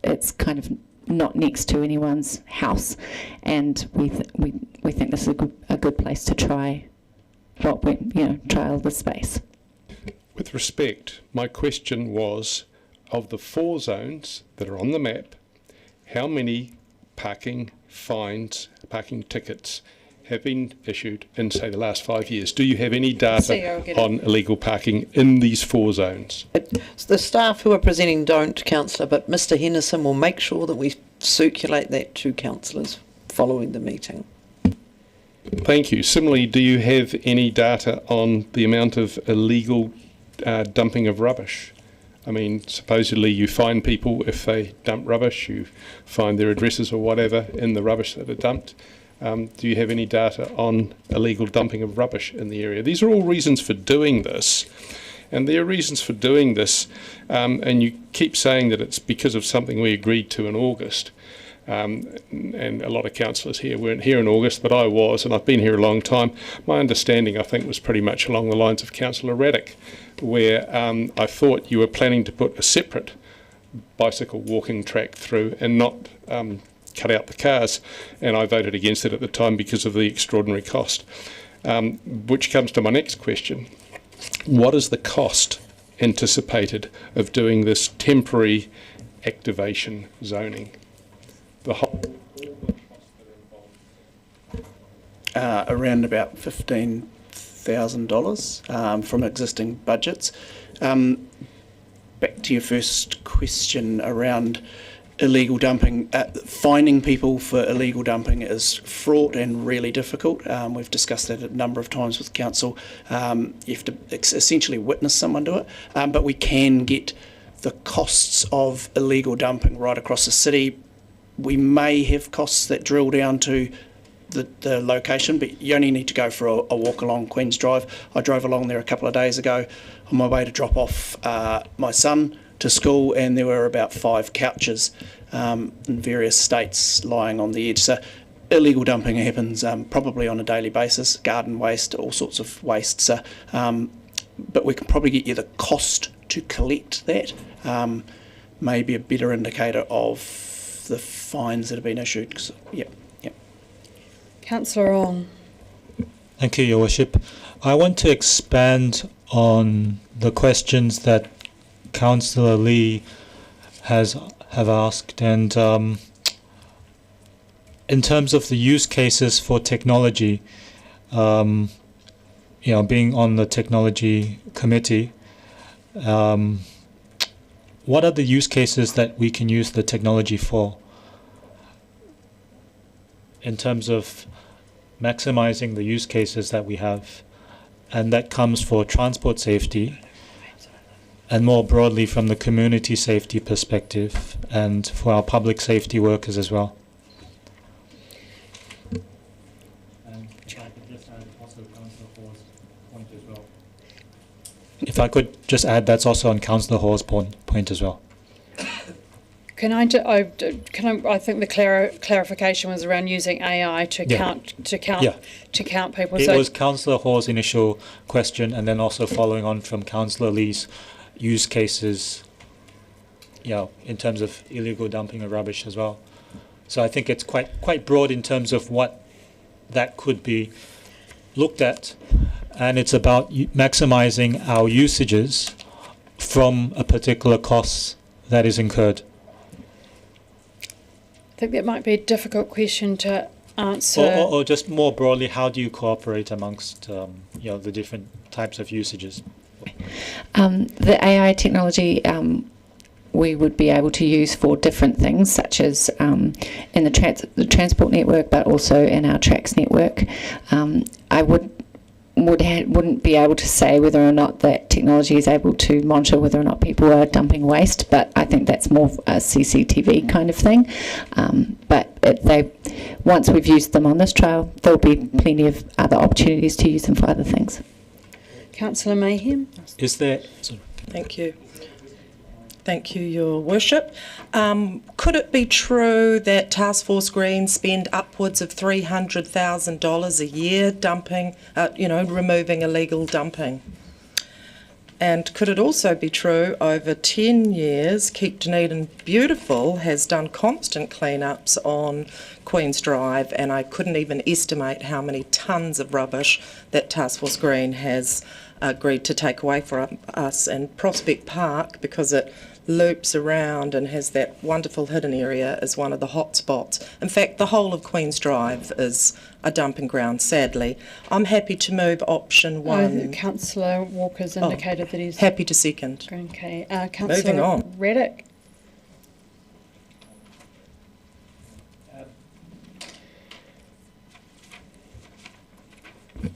it's kind of not next to anyone's house, and we think this is a good place to trial the space. With respect, my question was, of the 4 zones that are on the map, how many parking fines, parking tickets have been issued in, say, the last 5 years? Do you have any data on illegal parking in these 4 zones? The staff who are presenting don't, Councillor, but Mr Henderson will make sure that we circulate that to councillors following the meeting. Thank you. Similarly, do you have any data on the amount of illegal dumping of rubbish? I mean, supposedly you find people if they dump rubbish, you find their addresses or whatever in the rubbish that are dumped. Do you have any data on illegal dumping of rubbish in the area? These are all reasons for doing this, and there are reasons for doing this, and you keep saying that it's because of something we agreed to in August. And a lot of councillors here weren't here in August, but I was, and I've been here a long time. My understanding, I think, was pretty much along the lines of Councillor Raddick, where I thought you were planning to put a separate bicycle walking track through and not cut out the cars, and I voted against it at the time because of the extraordinary cost. Which comes to my next question. What is the cost anticipated of doing this temporary activation zoning? Around about $15,000 from existing budgets. Back to your first question around illegal dumping. Finding people for illegal dumping is fraught and really difficult. We've discussed that a number of times with council. You have to essentially witness someone do it, but we can get the costs of illegal dumping right across the city. We may have costs that drill down to the location, but you only need to go for a walk along Queen's Drive. I drove along there a couple of days ago on my way to drop off my son to school, and there were about 5 couches in various states lying on the edge. So illegal dumping happens probably on a daily basis, garden waste, all sorts of waste. So, but we can probably get you the cost to collect that, maybe a better indicator of the fines that have been issued. So, yep. Councillor Ong. Thank you, Your Worship. I want to expand on the questions that Councillor Lee have asked, and in terms of the use cases for technology, being on the technology committee, what are the use cases that we can use the technology for in terms of maximizing the use cases that we have? And that comes for transport safety and more broadly from the community safety perspective and for our public safety workers as well. If I could just add, that's also on Councillor Hall's point as well. I think the clarification was around using AI to count people. It was Councillor Hall's initial question, and then also following on from Councillor Lee's use cases, in terms of illegal dumping of rubbish as well. So I think it's quite broad in terms of what that could be looked at, and it's about maximising our usages from a particular cost that is incurred. I think that might be a difficult question to answer. Or just more broadly, how do you cooperate amongst the different types of usages? The AI technology we would be able to use for different things, such as in the transport network, but also in our tracks network. I wouldn't be able to say whether or not that technology is able to monitor whether or not people are dumping waste, but I think that's more a CCTV kind of thing. But once we've used them on this trial, there'll be plenty of other opportunities to use them for other things. Councillor Mayhem. Thank you, Your Worship. Could it be true that Task Force Green spend upwards of $300,000 a year dumping, removing illegal dumping? And could it also be true over 10 years, Keep Dunedin Beautiful has done constant cleanups on Queen's Drive, and I couldn't even estimate how many tonnes of rubbish that Task Force Green has agreed to take away from us, and Prospect Park, because it loops around and has that wonderful hidden area, is one of the hot spots. In fact, the whole of Queen's Drive is a dumping ground, sadly. I'm happy to move option one. Councillor Walker's indicated that he's... Happy to second. Okay. Moving Councillor on. Reddick.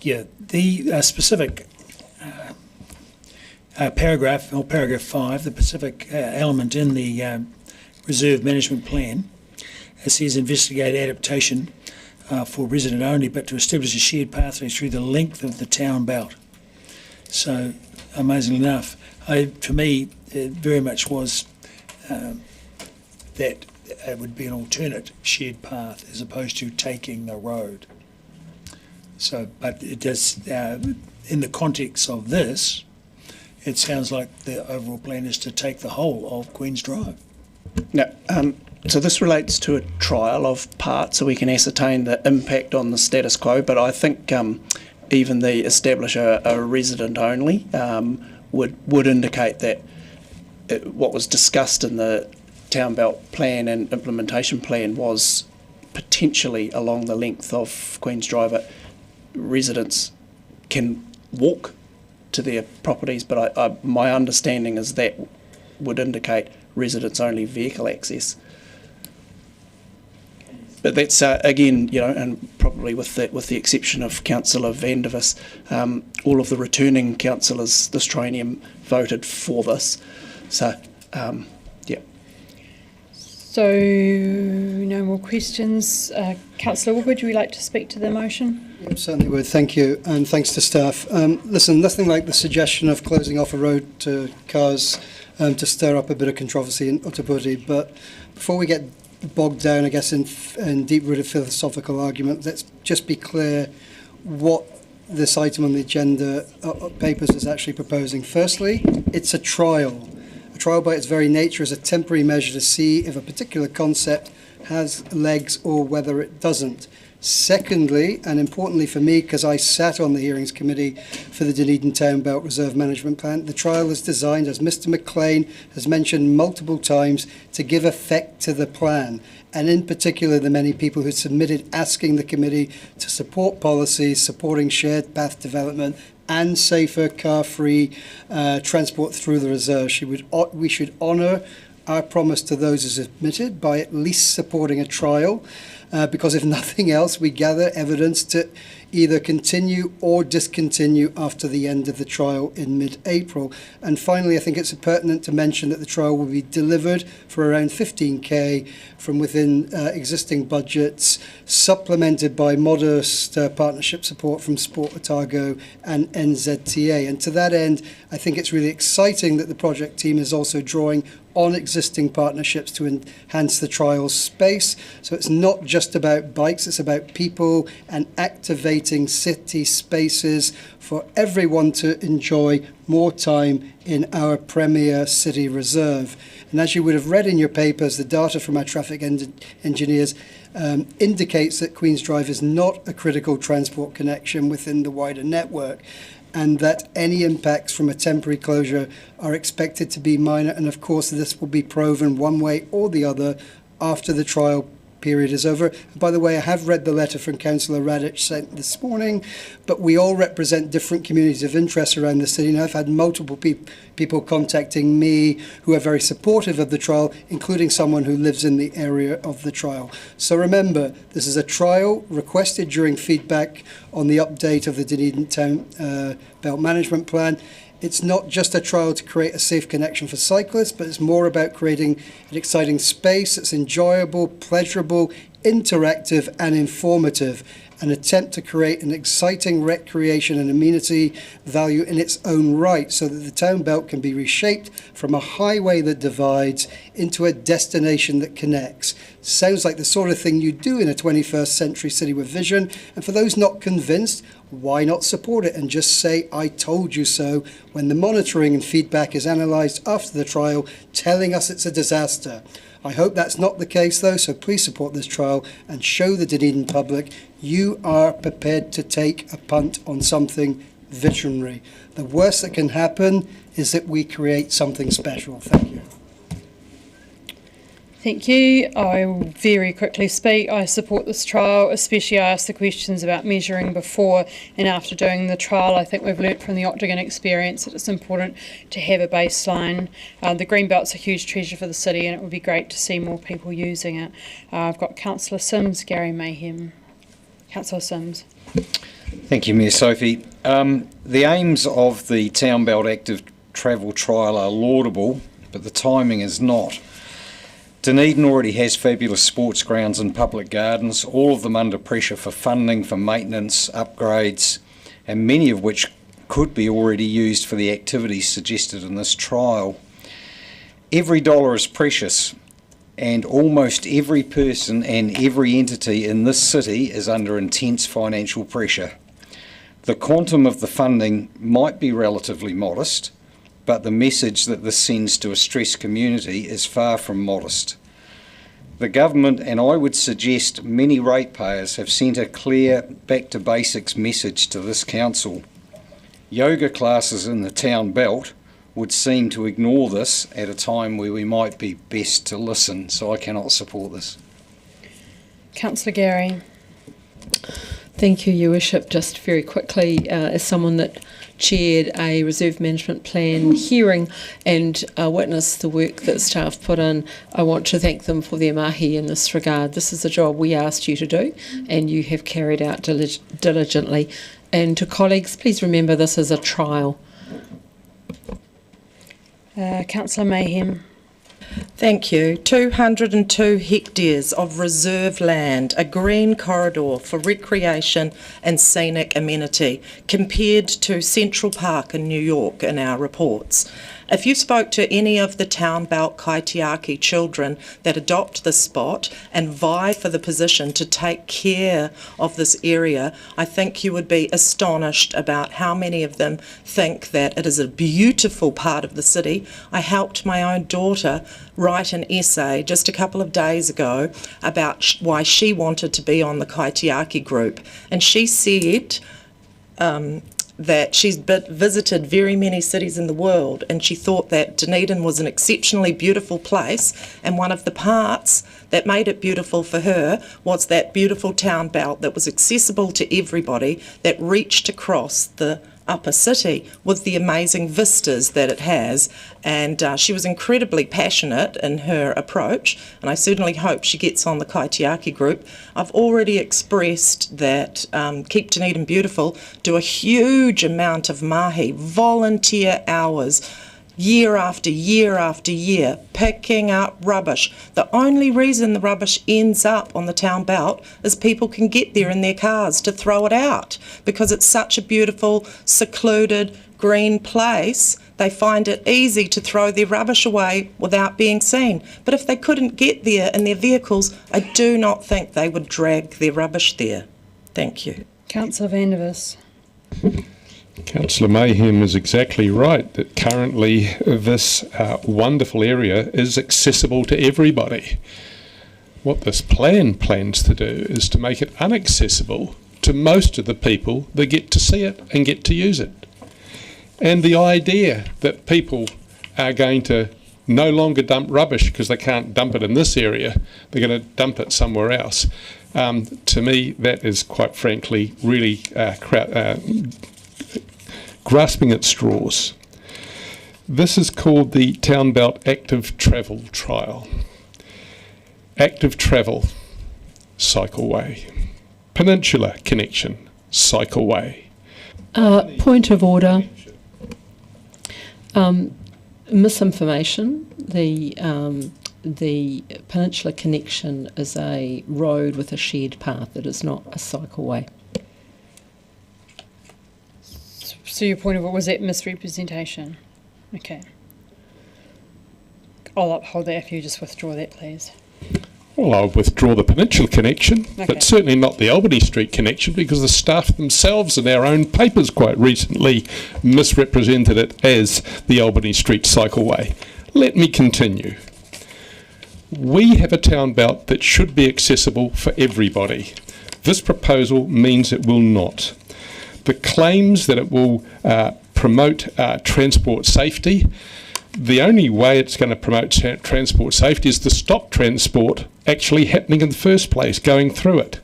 The specific paragraph 5, the specific element in the reserve management plan, it says investigate adaptation for resident only, but to establish a shared pathway through the length of the town belt. So, amazingly enough, for me, it very much was that it would be an alternate shared path as opposed to taking a road. So, but it does, in the context of this, it sounds like the overall plan is to take the whole of Queen's Drive. Now, so this relates to a trial of parts, so we can ascertain the impact on the status quo, but I think even the establish a resident only would indicate that what was discussed in the Town Belt Plan and Implementation Plan was potentially along the length of Queen's Drive. Residents can walk to their properties, but my understanding is that would indicate residents only vehicle access. But that's again, and probably with the exception of Councillor Vandervis, all of the returning councillors this triennium voted for this. So, yeah. So, no more questions. Councillor Wood, would you like to speak to the motion? I certainly would, thank you, and thanks to staff. Listen, nothing like the suggestion of closing off a road to cars to stir up a bit of controversy in Ōtepoti, but before we get bogged down, I guess, in deep-rooted philosophical argument. Let's just be clear what this item on the agenda papers is actually proposing. Firstly, it's a trial. A trial by its very nature is a temporary measure to see if a particular concept has legs or whether it doesn't. Secondly, and importantly for me, because I sat on the hearings committee for the Dunedin Town Belt Reserve Management Plan, the trial is designed, as Mr McLean has mentioned multiple times, to give effect to the plan, and in particular the many people who submitted asking the committee to support policies supporting shared path development and safer car-free transport through the reserve. We should honour our promise to those who submitted by at least supporting a trial, because if nothing else, we gather evidence to either continue or discontinue after the end of the trial in mid-April. And finally, I think it's pertinent to mention that the trial will be delivered for around 15k from within existing budgets, supplemented by modest partnership support from Sport Otago and NZTA. And to that end, I think it's really exciting that the project team is also drawing on existing partnerships to enhance the trial space. So it's not just about bikes, it's about people and activating city spaces for everyone to enjoy more time in our premier city reserve. And as you would have read in your papers, the data from our traffic engineers indicates that Queen's Drive is not a critical transport connection within the wider network, and that any impacts from a temporary closure are expected to be minor. And of course, this will be proven one way or the other after the trial period is over. And by the way, I have read the letter from Councillor Radic sent this morning, but we all represent different communities of interest around the city. Now, I've had multiple people contacting me who are very supportive of the trial, including someone who lives in the area of the trial. So remember, this is a trial requested during feedback on the update of the Dunedin Town Belt Management Plan. It's not just a trial to create a safe connection for cyclists, but it's more about creating an exciting space that's enjoyable, pleasurable, interactive and informative. An attempt to create an exciting recreation and amenity value in its own right, so that the town belt can be reshaped from a highway that divides into a destination that connects. Sounds like the sort of thing you do in a 21st century city with vision. And for those not convinced, why not support it and just say, I told you so, when the monitoring and feedback is analysed after the trial, telling us it's a disaster. I hope that's not the case though, so please support this trial and show the Dunedin public you are prepared to take a punt on something visionary. The worst that can happen is that we create something special. Thank you. Thank you. I will very quickly speak. I support this trial, especially I asked the questions about measuring before and after doing the trial. I think we've learnt from the Octagon experience that it's important to have a baseline. The Greenbelt's a huge treasure for the city and it would be great to see more people using it. I've got Councillor Sims, Gary Mayhem. Councillor Sims. Thank you, Mayor Sophie. The aims of the Town Belt Active Travel Trial are laudable, but the timing is not. Dunedin already has fabulous sports grounds and public gardens, all of them under pressure for funding, for maintenance, upgrades, and many of which could be already used for the activities suggested in this trial. Every dollar is precious, and almost every person and every entity in this city is under intense financial pressure. The quantum of the funding might be relatively modest, but the message that this sends to a stressed community is far from modest. The government, and I would suggest many ratepayers, have sent a clear back to basics message to this council. Yoga classes in the town belt would seem to ignore this at a time where we might be best to listen, so I cannot support this. Councillor Gary. Thank you, Your Worship. Just very quickly, as someone that chaired a reserve management plan hearing and witnessed the work that staff put in, I want to thank them for their mahi in this regard. This is a job we asked you to do and you have carried out diligently. And to colleagues, please remember this is a trial. Councillor Mayhem. Thank you. 202 hectares of reserve land, a green corridor for recreation and scenic amenity, compared to Central Park in New York in our reports. If you spoke to any of the town belt Kaitiaki children that adopt this spot and vie for the position to take care of this area, I think you would be astonished about how many of them think that it is a beautiful part of the city. I helped my own daughter write an essay just a couple of days ago about why she wanted to be on the Kaitiaki group, and she said that she's visited very many cities in the world, and she thought that Dunedin was an exceptionally beautiful place, and one of the parts that made it beautiful for her was that beautiful town belt that was accessible to everybody, that reached across the upper city with the amazing vistas that it has. And she was incredibly passionate in her approach, and I certainly hope she gets on the Kaitiaki group. I've already expressed that Keep Dunedin Beautiful do a huge amount of mahi, volunteer hours, year after year after year, picking up rubbish. The only reason the rubbish ends up on the town belt is people can get there in their cars to throw it out, because it's such a beautiful, secluded, green place. They find it easy to throw their rubbish away without being seen. But if they couldn't get there in their vehicles, I do not think they would drag their rubbish there. Thank you. Councillor Vandervis. Councillor Mayhem is exactly right that currently this wonderful area is accessible to everybody. What this plan plans to do is to make it inaccessible to most of the people that get to see it and get to use it. And the idea that people are going to no longer dump rubbish because they can't dump it in this area, they're going to dump it somewhere else. To me, that is quite frankly really grasping at straws. This is called the Town Belt Active Travel Trial. Active Travel, Cycleway. Peninsula Connection, Cycleway. Point of order. Misinformation. The Peninsula Connection is a road with a shared path. It is not a cycleway. So your point of what was that misrepresentation? Okay. I'll uphold that if you just withdraw that, please. Well, I'll withdraw the Peninsula Connection, but certainly not the Albany Street Connection, because the staff themselves in our own papers quite recently misrepresented it as the Albany Street Cycleway. Let me continue. We have a town belt that should be accessible for everybody. This proposal means it will not. The claims that it will promote transport safety, the only way it's going to promote transport safety is to stop transport actually happening in the first place, going through it.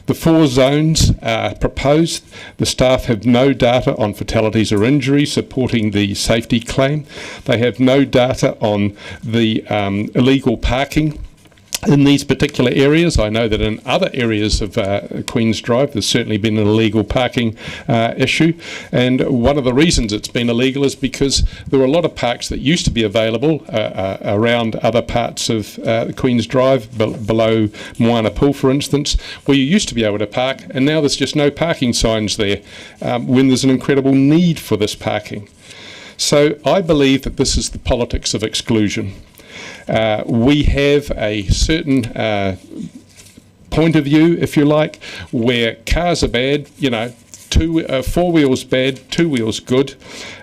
The 4 zones proposed. The staff have no data on fatalities or injuries supporting the safety claim. They have no data on the illegal parking in these particular areas. I know that in other areas of Queen's Drive there's certainly been an illegal parking issue, and one of the reasons it's been illegal is because there were a lot of parks that used to be available around other parts of Queen's Drive, below Moana Pool for instance, where you used to be able to park, and now there's just no parking signs there when there's an incredible need for this parking. So I believe that this is the politics of exclusion. We have a certain point of view, if you like, where cars are bad, 4 wheels bad, 2 wheels good.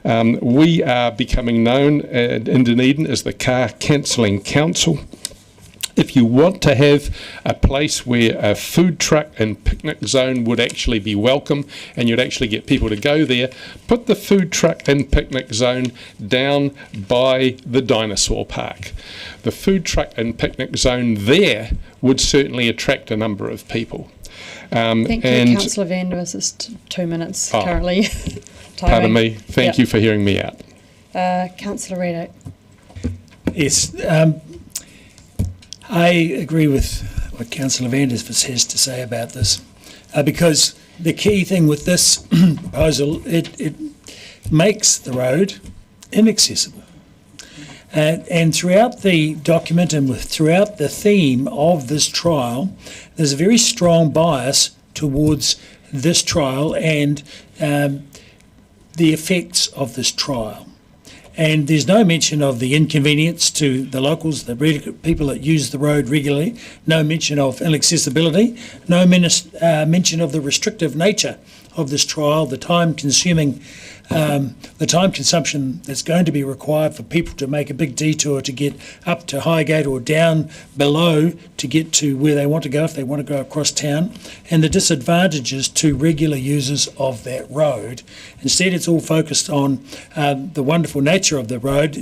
We are becoming known in Dunedin as the Car Cancelling Council. If you want to have a place where a food truck and picnic zone would actually be welcome and you'd actually get people to go there, put the food truck and picnic zone down by the dinosaur park. The food truck and picnic zone there would certainly attract a number of people. Thank you, Councillor Vandervis. It's 2 minutes currently. Pardon me. Thank you for hearing me out. Councillor Reddick. Yes. I agree with what Councillor Vandervis has to say about this, because the key thing with this proposal, it makes the road inaccessible. And throughout the document and throughout the theme of this trial, there's a very strong bias towards this trial and the effects of this trial. And there's no mention of the inconvenience to the locals, the people that use the road regularly, no mention of inaccessibility, no mention of the restrictive nature of this trial, the time consumption that's going to be required for people to make a big detour to get up to Highgate or down below to get to where they want to go if they want to go across town, and the disadvantages to regular users of that road. Instead, it's all focused on the wonderful nature of the road.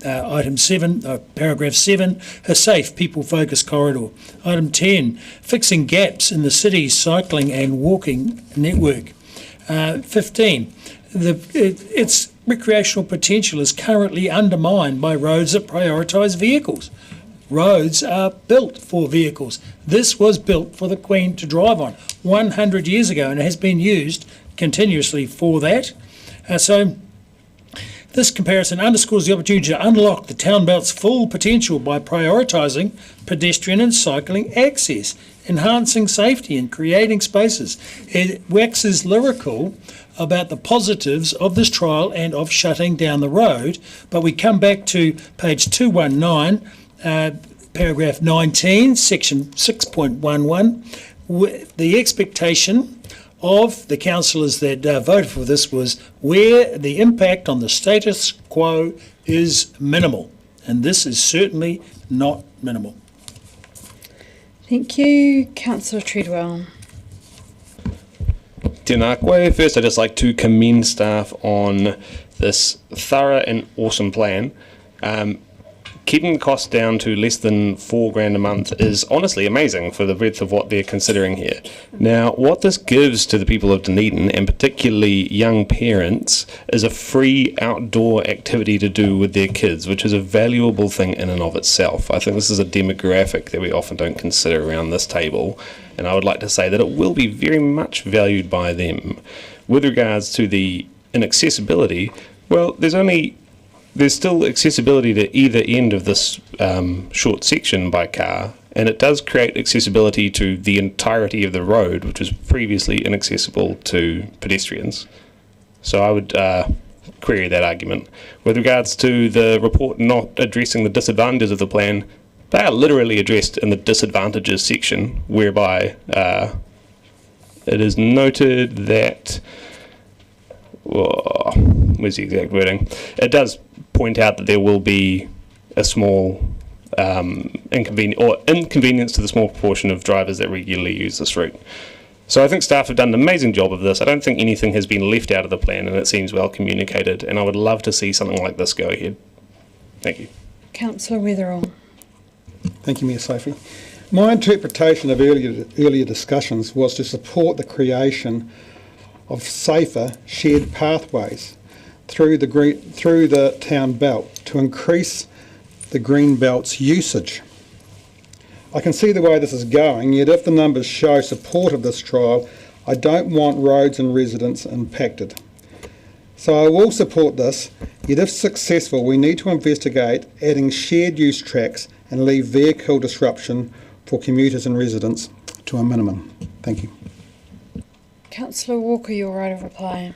Item 7, paragraph 7, a safe people-focused corridor. Item 10, fixing gaps in the city's cycling and walking network. 15, its recreational potential is currently undermined by roads that prioritise vehicles. Roads are built for vehicles. This was built for the Queen to drive on 100 years ago and has been used continuously for that. So this comparison underscores the opportunity to unlock the town belt's full potential by prioritising pedestrian and cycling access, enhancing safety and creating spaces. It waxes lyrical about the positives of this trial and of shutting down the road, but we come back to page 219, paragraph 19, section 6.11. The expectation of the councillors that voted for this was where the impact on the status quo is minimal, and this is certainly not minimal. Thank you. Councillor Treadwell. Tēnā koe. First, I'd just like to commend staff on this thorough and awesome plan. Keeping the cost down to less than $4,000 a month is honestly amazing for the breadth of what they're considering here. Now, what this gives to the people of Dunedin, and particularly young parents, is a free outdoor activity to do with their kids, which is a valuable thing in and of itself. I think this is a demographic that we often don't consider around this table, and I would like to say that it will be very much valued by them. With regards to the inaccessibility, well, there's still accessibility to either end of this short section by car, and it does create accessibility to the entirety of the road, which was previously inaccessible to pedestrians. So I would query that argument. With regards to the report not addressing the disadvantages of the plan, they are literally addressed in the disadvantages section, whereby it is noted that, where's the exact wording? It does point out that there will be a small inconvenience to the small proportion of drivers that regularly use this route. So I think staff have done an amazing job of this. I don't think anything has been left out of the plan, and it seems well communicated, and I would love to see something like this go ahead. Thank you. Councillor Weatherall. Thank you, Mayor Sophie. My interpretation of earlier discussions was to support the creation of safer shared pathways through the town belt to increase the green belt's usage. I can see the way this is going, yet if the numbers show support of this trial, I don't want roads and residents impacted. So I will support this, yet if successful, we need to investigate adding shared use tracks and leave vehicle disruption for commuters and residents to a minimum. Thank you. Councillor Walker, your right of reply.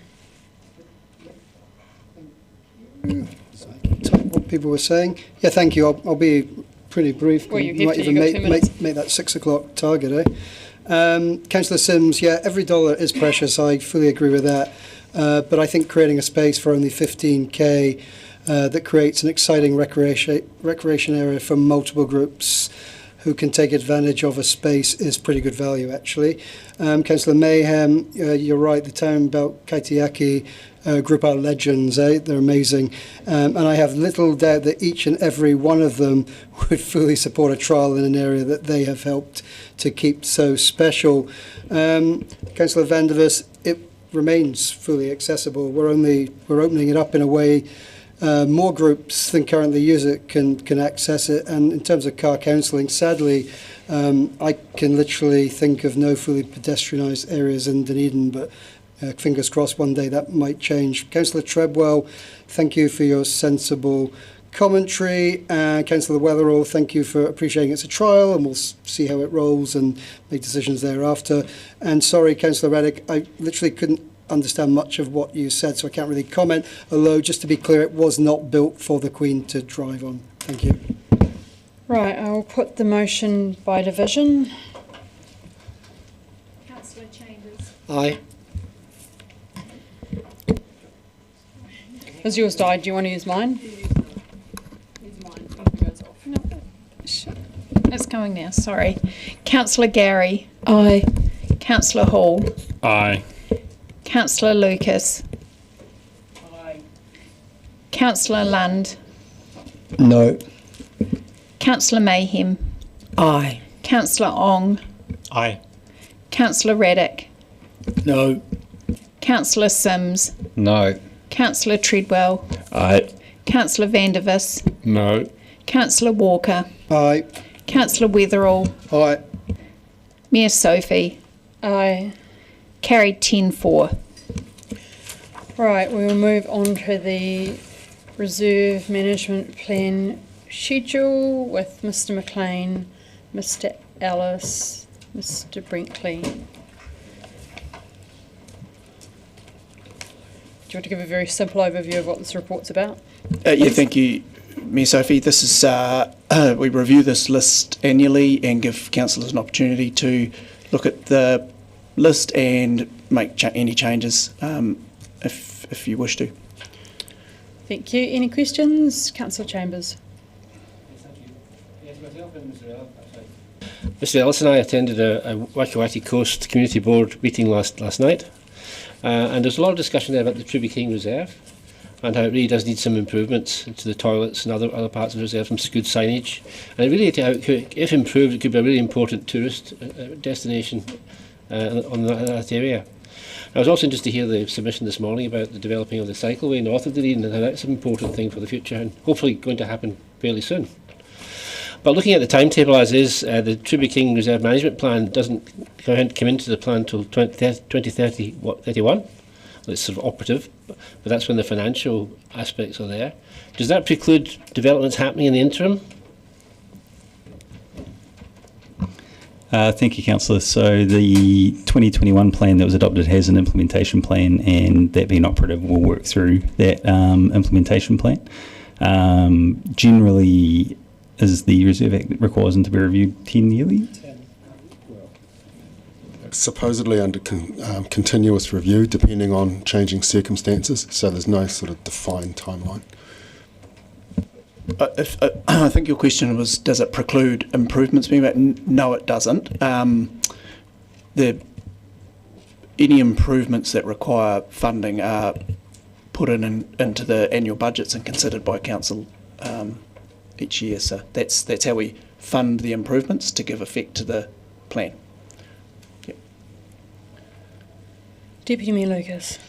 What people were saying. Yeah, thank you. I'll be pretty brief. Well, you might even make that 6 o'clock target, eh? Councillor Sims, yeah, every dollar is precious. I fully agree with that. But I think creating a space for only 15k that creates an exciting recreation area for multiple groups who can take advantage of a space is pretty good value, actually. Councillor Mayhem, you're right, the town belt Kaitiaki group are legends, eh? They're amazing. And I have little doubt that each and every one of them would fully support a trial in an area that they have helped to keep so special. Councillor Vandevers, it remains fully accessible. We're opening it up in a way more groups than currently use it can access it. And in terms of car counselling, sadly, I can literally think of no fully pedestrianised areas in Dunedin, but fingers crossed one day that might change. Councillor Treadwell, thank you for your sensible commentary. Councillor Weatherall, thank you for appreciating it's a trial and we'll see how it rolls and make decisions thereafter. And sorry, Councillor Raddick, I literally couldn't understand much of what you said, so I can't really comment, although just to be clear, it was not built for the Queen to drive on. Thank you. Right, I will put the motion by division. Councillor Chambers. Aye. Has yours died? Do you want to use mine? It's going now, sorry. Councillor Gary. Aye. Councillor Hall. Aye. Councillor Lucas. Aye. Councillor Lund. No. Councillor Mayhem. Aye. Councillor Ong. Aye. Councillor Raddick. No. Councillor Sims. No. Councillor Treadwell. Aye. Councillor Vandervis. No. Councillor Walker. Aye. Councillor Weatherall. Aye. Mayor Sophie. Aye. Carried 10-4. Right, we will move on to the Reserve Management Plan schedule with Mr McLean, Mr Ellis, Mr Brinkley. Do you want to give a very simple overview of what this report's about? Yeah, thank you, Mayor Sophie. This is we review this list annually and give councillors an opportunity to look at the list and make any changes if you wish to. Thank you. Any questions? Councillor Chambers. Mr Ellis and I attended a Waikowhati Coast Community Board meeting last night, and there's a lot of discussion there about the Tribby King Reserve and how it really does need some improvements to the toilets and other parts of the reserve, some good signage, and it really, if improved, it could be a really important tourist destination on that area. I was also interested to hear the submission this morning about the developing of the cycleway north of Dunedin and how that's an important thing for the future and hopefully going to happen fairly soon. But looking at the timetable as is, the Tribby King Reserve Management Plan doesn't come into the plan until 2031. It's sort of operative, but that's when the financial aspects are there. Does that preclude developments happening in the interim? Thank you, Councillor. So the 2021 plan that was adopted has an implementation plan, and that being operative will work through that implementation plan. Generally, is the Reserve Act that requires them to be reviewed 10 yearly? Supposedly under continuous review, depending on changing circumstances, so there's no sort of defined timeline. I think your question was, does it preclude improvements being made? No, it doesn't. Any improvements that require funding are put into the annual budgets and considered by council each year. So that's how we fund the improvements to give effect to the plan. Yep. Deputy Mayor Lucas.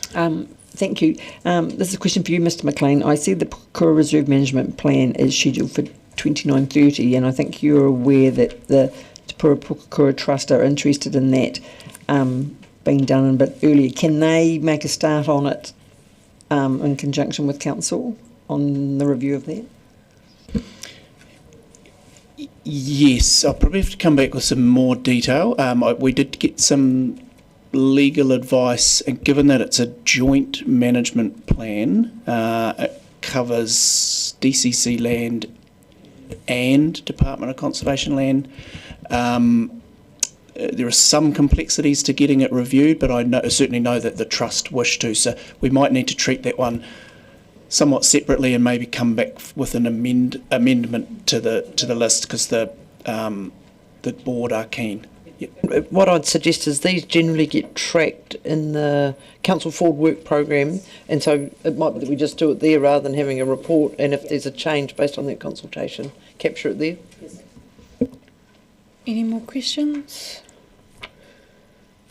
Thank you. This is a question for you, Mr McLean. I see the Pukura Reserve Management Plan is scheduled for 2930, and I think you're aware that the Te Pukura Trust are interested in that being done a bit earlier. Can they make a start on it in conjunction with Council on the review of that? Yes, I'll probably have to come back with some more detail. We did get some legal advice, and given that it's a joint management plan, it covers DCC land and Department of Conservation land. There are some complexities to getting it reviewed, but I certainly know that the Trust wish to, so we might need to treat that one somewhat separately and maybe come back with an amendment to the list, because the board are keen. Yep. What I'd suggest is these generally get tracked in the Council Forward Work Programme, and so it might be that we just do it there rather than having a report, and if there's a change based on that consultation, capture it there. Yes. Any more questions?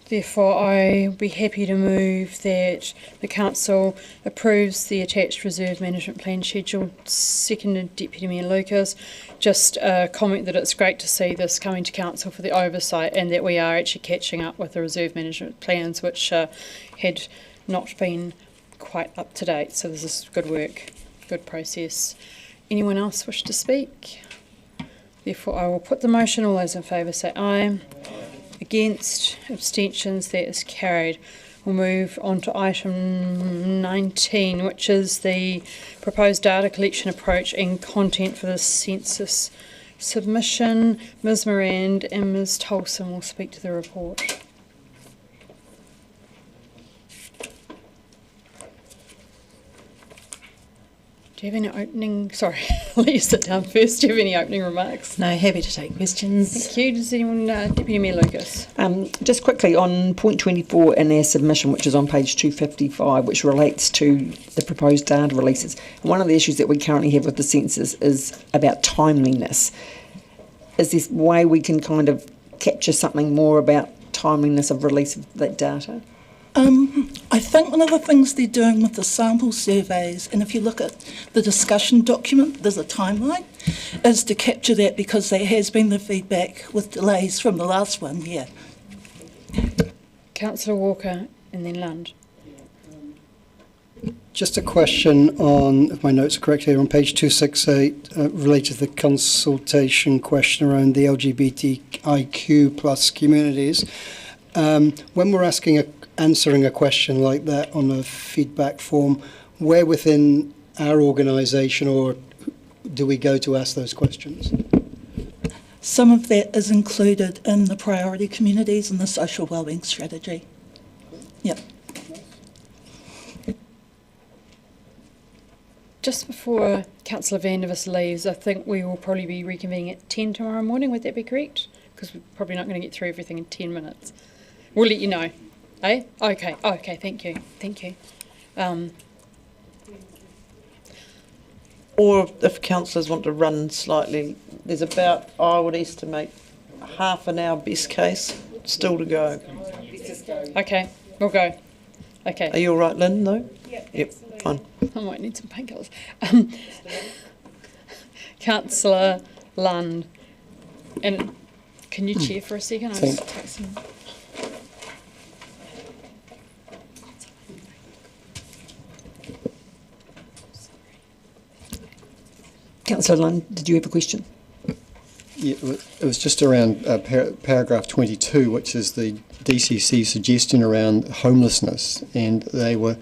Therefore, I'll be happy to move that the Council approves the attached Reserve Management Plan schedule. Seconded Deputy Mayor Lucas. Just a comment that it's great to see this coming to Council for the oversight, and that we are actually catching up with the Reserve Management Plans, which had not been quite up to date. So this is good work, good process. Anyone else wish to speak? Therefore, I will put the motion. All those in favour say aye. Against, abstentions, that is carried. We'll move on to item 19, which is the proposed data collection approach and content for the census submission. Ms. Morand and Ms. Tolson will speak to the report. Do you have any opening, sorry, I'll let you sit down first. Do you have any opening remarks? No, happy to take questions. Thank you. Does anyone, Deputy Mayor Lucas? Just quickly on point 24 in our submission, which is on page 255, which relates to the proposed data releases. And one of the issues that we currently have with the census is about timeliness. Is this way we can kind of capture something more about timeliness of release of that data? I think one of the things they're doing with the sample surveys, and if you look at the discussion document, there's a timeline, is to capture that because there has been the feedback with delays from the last one, yeah. Councillor Walker and then Lund. Just a question on, if my notes are correct here, on page 268, related to the consultation question around the LGBTIQ plus communities. When we're answering a question like that on a feedback form, where within our organisation or do we go to ask those questions? Some of that is included in the priority communities and the social wellbeing strategy. Yep. Just before Councillor Vandervis leaves, I think we will probably be reconvening at 10 tomorrow morning. Would that be correct? Because we're probably not going to get through everything in 10 minutes. We'll let you know. Eh? Okay. Okay. Thank you. Thank you. Or if councillors want to run slightly, there's about, I would estimate, half an hour best case still to go. Okay. We'll go. Okay. Are you all right, Lynn? No? Yep. Fine. I might need some painkillers. Councillor Lund, and can you chair for a second? I'll just take some. Councillor Lund, did you have a question? Yeah, it was just around paragraph 22, which is the DCC suggestion around homelessness, and they were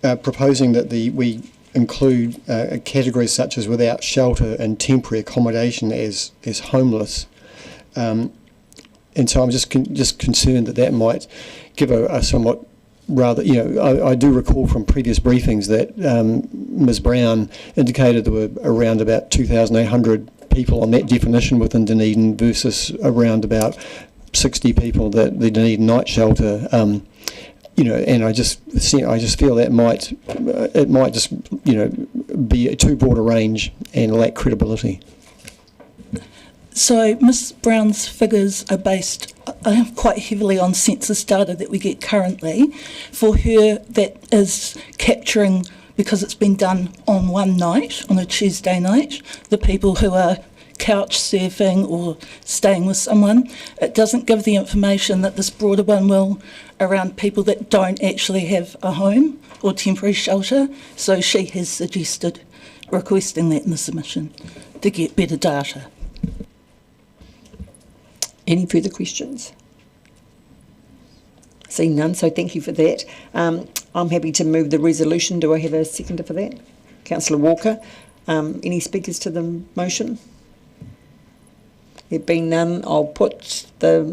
proposing that we include categories such as without shelter and temporary accommodation as homeless, and so I'm just concerned that might give a somewhat rather, I do recall from previous briefings that Ms Brown indicated there were around about 2,800 people on that definition within Dunedin versus around about 60 people that the Dunedin night shelter. And I just feel that it might just be a too broad a range and lack credibility. So Ms Brown's figures are based quite heavily on census data that we get currently. For her, that is capturing, because it's been done on one night, on a Tuesday night, the people who are couch surfing or staying with someone. It doesn't give the information that this broader one will around people that don't actually have a home or temporary shelter. So she has suggested requesting that in the submission to get better data. Any further questions? Seeing none, so thank you for that. I'm happy to move the resolution. Do I have a seconder for that? Councillor Walker. Any speakers to the motion? There being none, I'll put the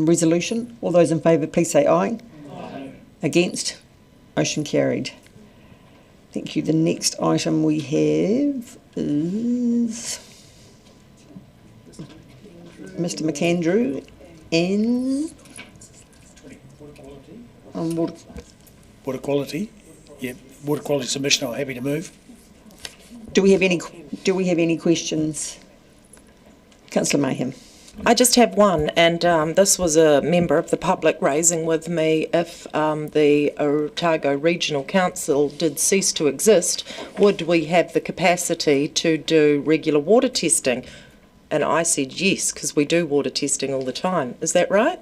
resolution. All those in favour, please say aye. Aye. Against? Motion carried. Thank you. The next item we have is Mr McAndrew and water quality. Yeah, water quality submission. I'm happy to move. Do we have any questions? Councillor Mayhem. I just have one, and this was a member of the public raising with me. If the Otago Regional Council did cease to exist, would we have the capacity to do regular water testing? And I said yes, because we do water testing all the time. Is that right?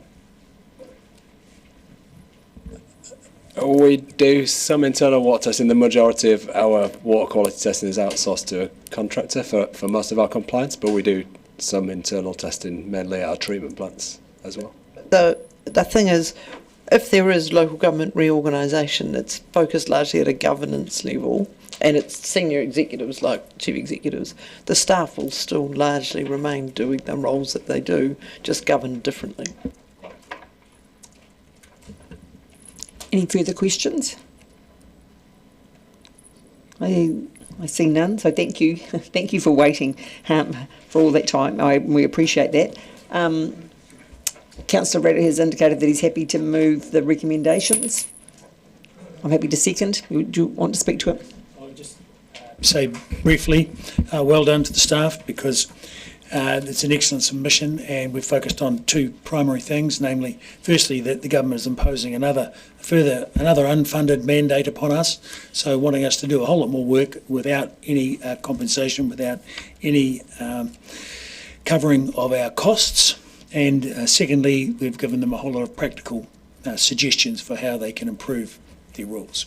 We do some internal water testing. The majority of our water quality testing is outsourced to a contractor for most of our compliance, but we do some internal testing, mainly at our treatment plants as well. The thing is, if there is local government reorganisation, it's focused largely at a governance level, and it's senior executives like chief executives. The staff will still largely remain doing the roles that they do, just governed differently. Any further questions? I see none, so thank you. Thank you for waiting for all that time. We appreciate that. Councillor Ratter has indicated that he's happy to move the recommendations. I'm happy to second. Do you want to speak to it? I'll just say briefly, well done to the staff, because it's an excellent submission, and we've focused on two primary things, namely, firstly, that the government is imposing another unfunded mandate upon us, so wanting us to do a whole lot more work without any compensation, without any covering of our costs. And secondly, we've given them a whole lot of practical suggestions for how they can improve their rules.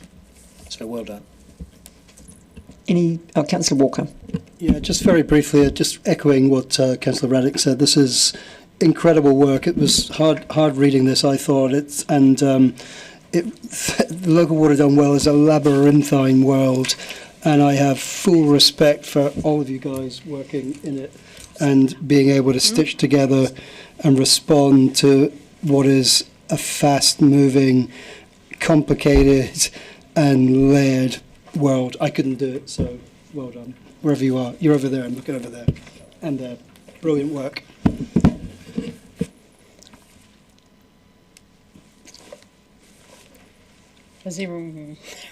So well done. Councillor Walker. Yeah, just very briefly, just echoing what Councillor Raddick said. This is incredible work. It was hard reading this, I thought. The local water done well is a labyrinthine world, and I have full respect for all of you guys working in it and being able to stitch together and respond to what is a fast-moving, complicated and layered world. I couldn't do it, so well done. Wherever you are, you're over there, I'm looking over there. And brilliant work.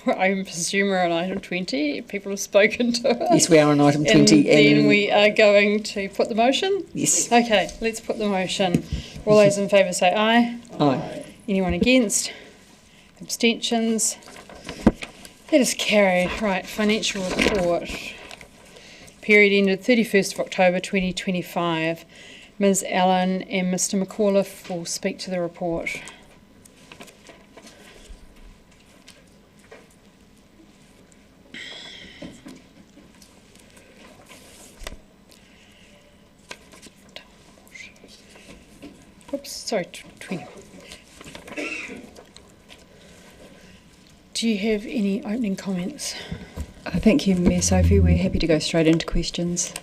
I presume we're on item 20. People have spoken to us. Yes, we are on item 20. And then we are going to put the motion? Yes. Okay, let's put the motion. All those in favour say aye. Aye. Anyone against? Abstentions? That is carried. Right, financial report. Period ended 31st of October 2025. Ms Allen and Mr McAuliffe will speak to the report. Oops, sorry, 20. Do you have any opening comments? Thank you, Mayor Sophie. We're happy to go straight into questions.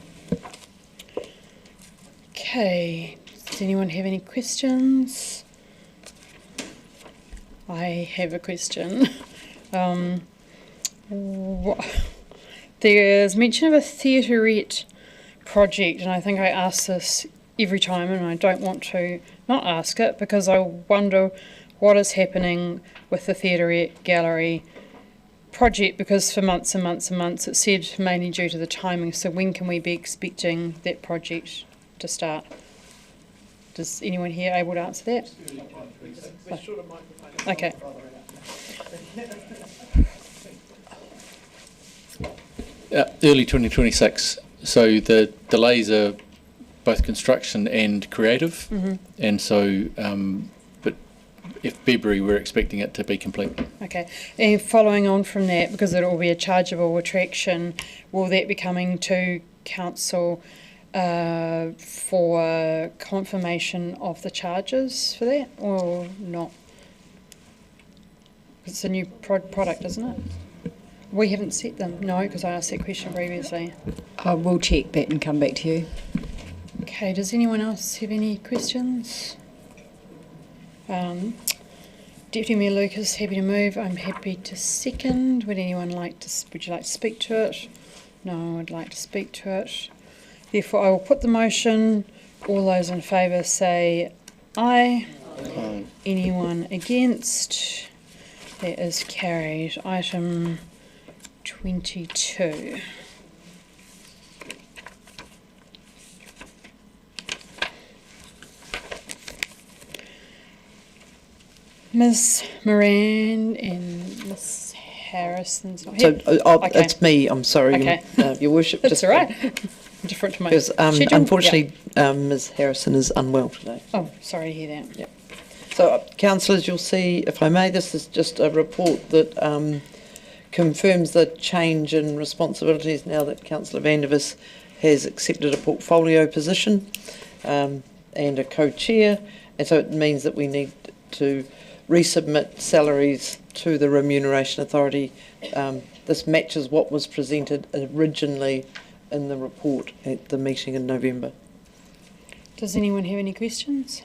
Okay, does anyone have any questions? I have a question. There's mention of a theatrette project, and I think I ask this every time, and I don't want to not ask it because I wonder what is happening with the theatrette gallery project, because for months and months and months it said mainly due to the timing. So when can we be expecting that project to start? Does anyone here able to answer that? Okay. Early 2026. So the delays are both construction and creative, and so but if February we're expecting it to be complete. Okay, and following on from that, because it will be a chargeable attraction, will that be coming to council for confirmation of the charges for that, or not? It's a new product, isn't it? We haven't set them, no, because I asked that question previously. I will check that and come back to you. Okay, does anyone else have any questions? Deputy Mayor Lucas, happy to move. I'm happy to second. Would you like to speak to it? No, I'd like to speak to it. Therefore, I will put the motion. All those in favour say aye. Aye. Anyone against? That is carried. Item 22. Ms Moran and Ms Harrison's not here. So Okay. it's me, I'm sorry, Okay. Your Worship. That's all right. Different to my Because schedule. unfortunately, Ms Harrison is unwell today. Yeah. Oh, sorry to hear that. Yeah. So, councillors, you'll see, if I may, this is just a report that confirms the change in responsibilities now that Councillor Vandervis has accepted a portfolio position and a co-chair, and so it means that we need to resubmit salaries to the Remuneration Authority. This matches what was presented originally in the report at the meeting in November. Does anyone have any questions?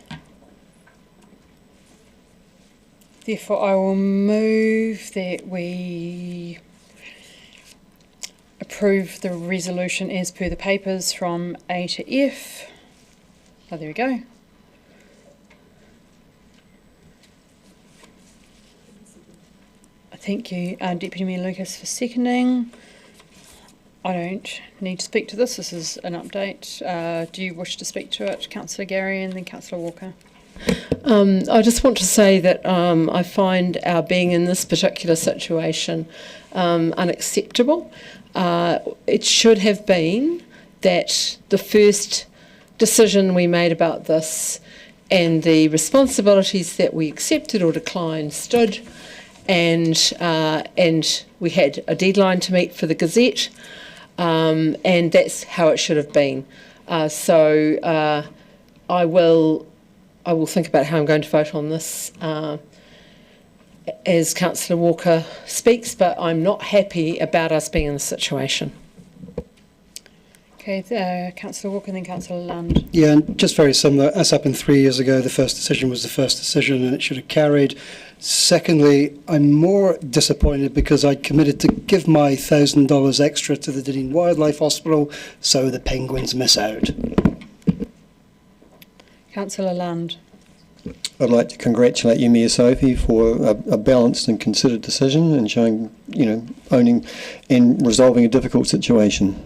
Therefore, I will move that we approve the resolution as per the papers from A to F. Oh, there we go. Thank you, Deputy Mayor Lucas, for seconding. I don't need to speak to this. This is an update. Do you wish to speak to it, Councillor Gary and then Councillor Walker? I just want to say that I find our being in this particular situation unacceptable. It should have been that the first decision we made about this and the responsibilities that we accepted or declined stood, and we had a deadline to meet for the Gazette, and that's how it should have been. So I will think about how I'm going to vote on this as Councillor Walker speaks, but I'm not happy about us being in this situation. Okay, Councillor Walker and then Councillor Lund. Yeah, and just very similar. Us up in 3 years ago, the first decision was the first decision and it should have carried. Secondly, I'm more disappointed because I committed to give my $1,000 extra to the Dunedin Wildlife Hospital, so the penguins miss out. Councillor Lund. I'd like to congratulate you, Mayor Sophie, for a balanced and considered decision and showing, owning and resolving a difficult situation.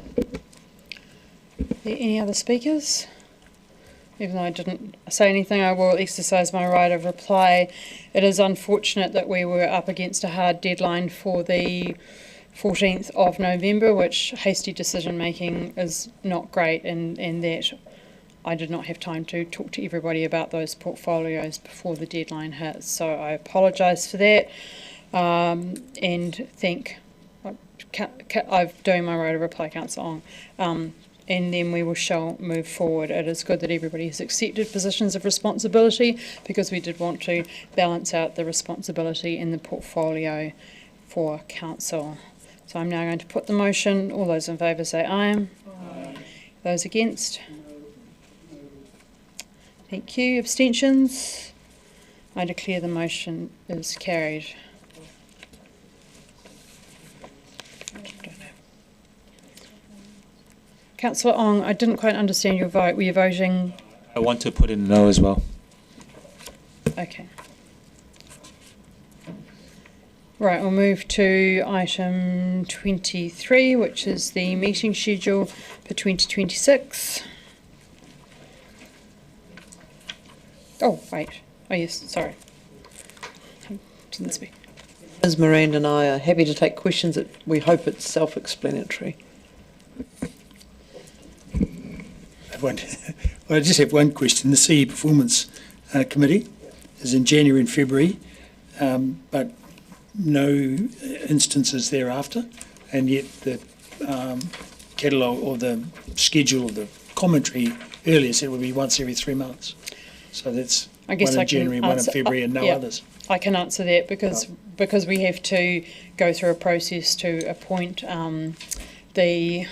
Are there any other speakers? Even though I didn't say anything, I will exercise my right of reply. It is unfortunate that we were up against a hard deadline for the 14th of November, which hasty decision making is not great, and that I did not have time to talk to everybody about those portfolios before the deadline hit. So I apologise for that, and I'm doing my right of reply, Councillor Ong. And then we shall move forward. It is good that everybody has accepted positions of responsibility, because we did want to balance out the responsibility in the portfolio for council. So I'm now going to put the motion. All those in favour say aye. Aye. Those against? Thank you. Abstentions? I declare the motion is carried. Councillor Ong, I didn't quite understand your vote. Were you voting? I want to put in no as well. Okay. Right, we'll move to item 23, which is the meeting schedule for 2026. Oh, wait. Oh, yes, sorry. Didn't speak. Ms. Miranda and I are happy to take questions. We hope it's self-explanatory. I just have one question. The CE Performance Committee is in January and February, but no instances thereafter, and yet the catalogue or the schedule of the commentary earlier said it would be once every 3 months. So that's I guess one in January, one in February, and no others. I can answer that because we have to go through a process to appoint the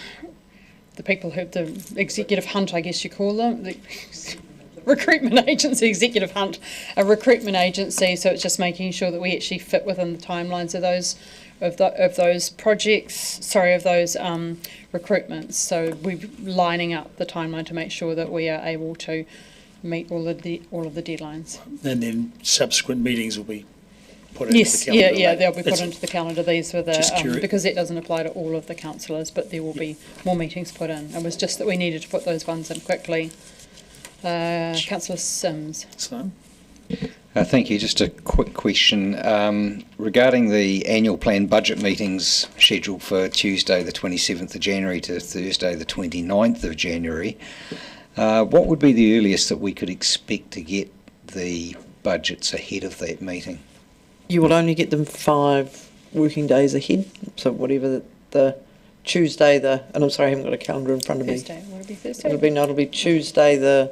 people who, the executive hunt, I guess you call them, the recruitment agency, executive hunt, a recruitment agency. So it's just making sure that we actually fit within the timelines of those recruitments. So we're lining up the timeline to make sure that we are able to meet all of the deadlines. And then subsequent meetings will be put into the calendar. Yes, they'll be put into the calendar. These were the because that doesn't apply to all of the councillors, but there will be more meetings put in. It was just that we needed to put those ones in quickly. Councillor Sims. Thank you. Just a quick question regarding the annual plan budget meetings scheduled for Tuesday the 27th of January to Thursday the 29th of January. What would be the earliest that we could expect to get the budgets ahead of that meeting? You will only get them 5 working days ahead. So whatever the Tuesday, and I'm sorry, I haven't got a calendar in front of me. Thursday. Would it be Thursday? It'll be Tuesday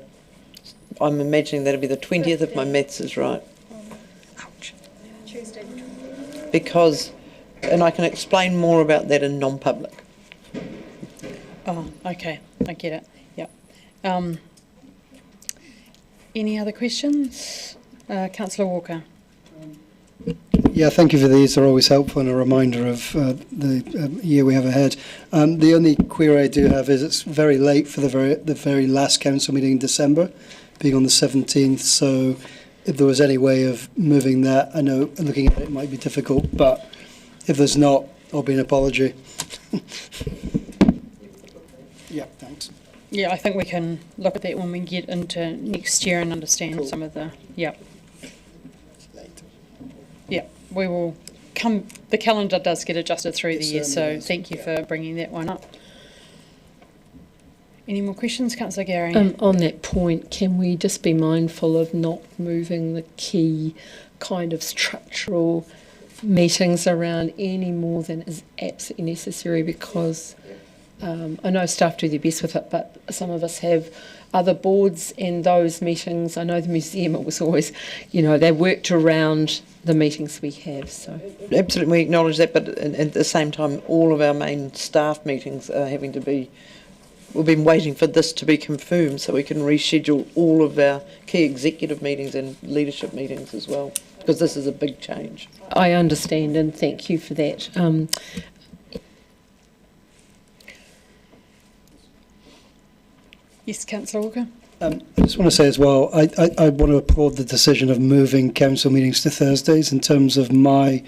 I'm imagining that'll be the 20th if my maths is right. Ouch. because, and I can explain more about that in non-public. Oh, okay, I get it. Yep. Any other questions? Councillor Walker. Yeah, thank you for these. They're always helpful and a reminder of the year we have ahead. The only query I do have is it's very late for the very last council meeting in December, being on the 17th. So if there was any way of moving that, I know looking at it might be difficult, but if there's not, I'll be an apology. Yeah, thanks. Yeah, I think we can look at that when we get into next year and understand some of the, yeah. Yeah, we will come, the calendar does get adjusted through the year, so thank you for bringing that one up. Any more questions, Councillor Gary? On that point, can we just be mindful of not moving the key kind of structural meetings around any more than is absolutely necessary, because I know staff do their best with it, but some of us have other boards and those meetings. I know the museum, it was always, they worked around the meetings we have. So absolutely, we acknowledge that, but at the same time, all of our main staff meetings are having to be. We've been waiting for this to be confirmed so we can reschedule all of our key executive meetings and leadership meetings as well, because this is a big change. I understand, and thank you for that. Yes, Councillor Walker. I just want to say as well, I want to applaud the decision of moving council meetings to Thursdays in terms of I'm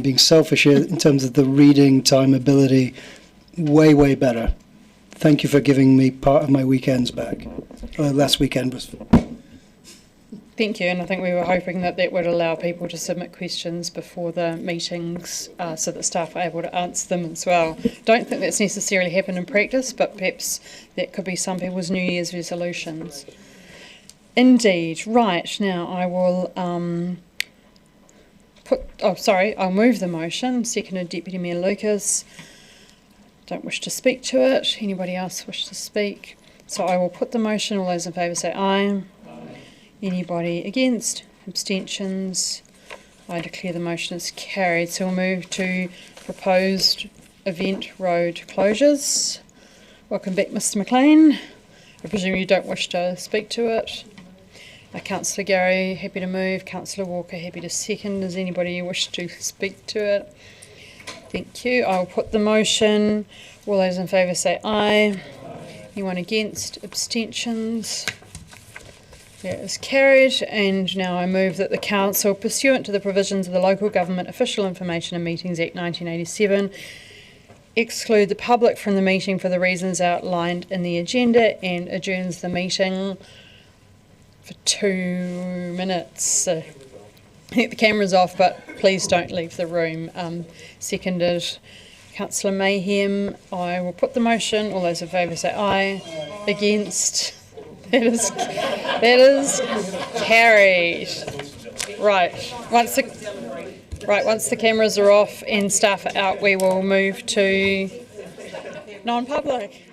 being selfish here, in terms of the reading time ability, way better. Thank you for giving me part of my weekends back. Last weekend was... Thank you, and I think we were hoping that that would allow people to submit questions before the meetings so that staff are able to answer them as well. Don't think that's necessarily happened in practice, but perhaps that could be some people's New Year's resolutions. Indeed. Right, now I will I'll move the motion. Seconded Deputy Mayor Lucas. Don't wish to speak to it. Anybody else wish to speak? So I will put the motion. All those in favour say aye. Anybody against? Abstentions? I declare the motion is carried. So we'll move to proposed event road closures. Welcome back, Mr. McLean. I presume you don't wish to speak to it. Councillor Gary, happy to move. Councillor Walker, happy to second. Does anybody wish to speak to it? Thank you. I'll put the motion. All those in favour say aye. Anyone against? Abstentions? That is carried, and now I move that the Council, pursuant to the provisions of the Local Government Official Information and Meetings Act 1987, exclude the public from the meeting for the reasons outlined in the agenda and adjourns the meeting for 2 minutes. I think the camera's off, but please don't leave the room. Seconded Councillor Mayhem. I will put the motion. All those in favour say aye. Against? That is carried. Right. Once the cameras are off and staff are out, we will move to non-public.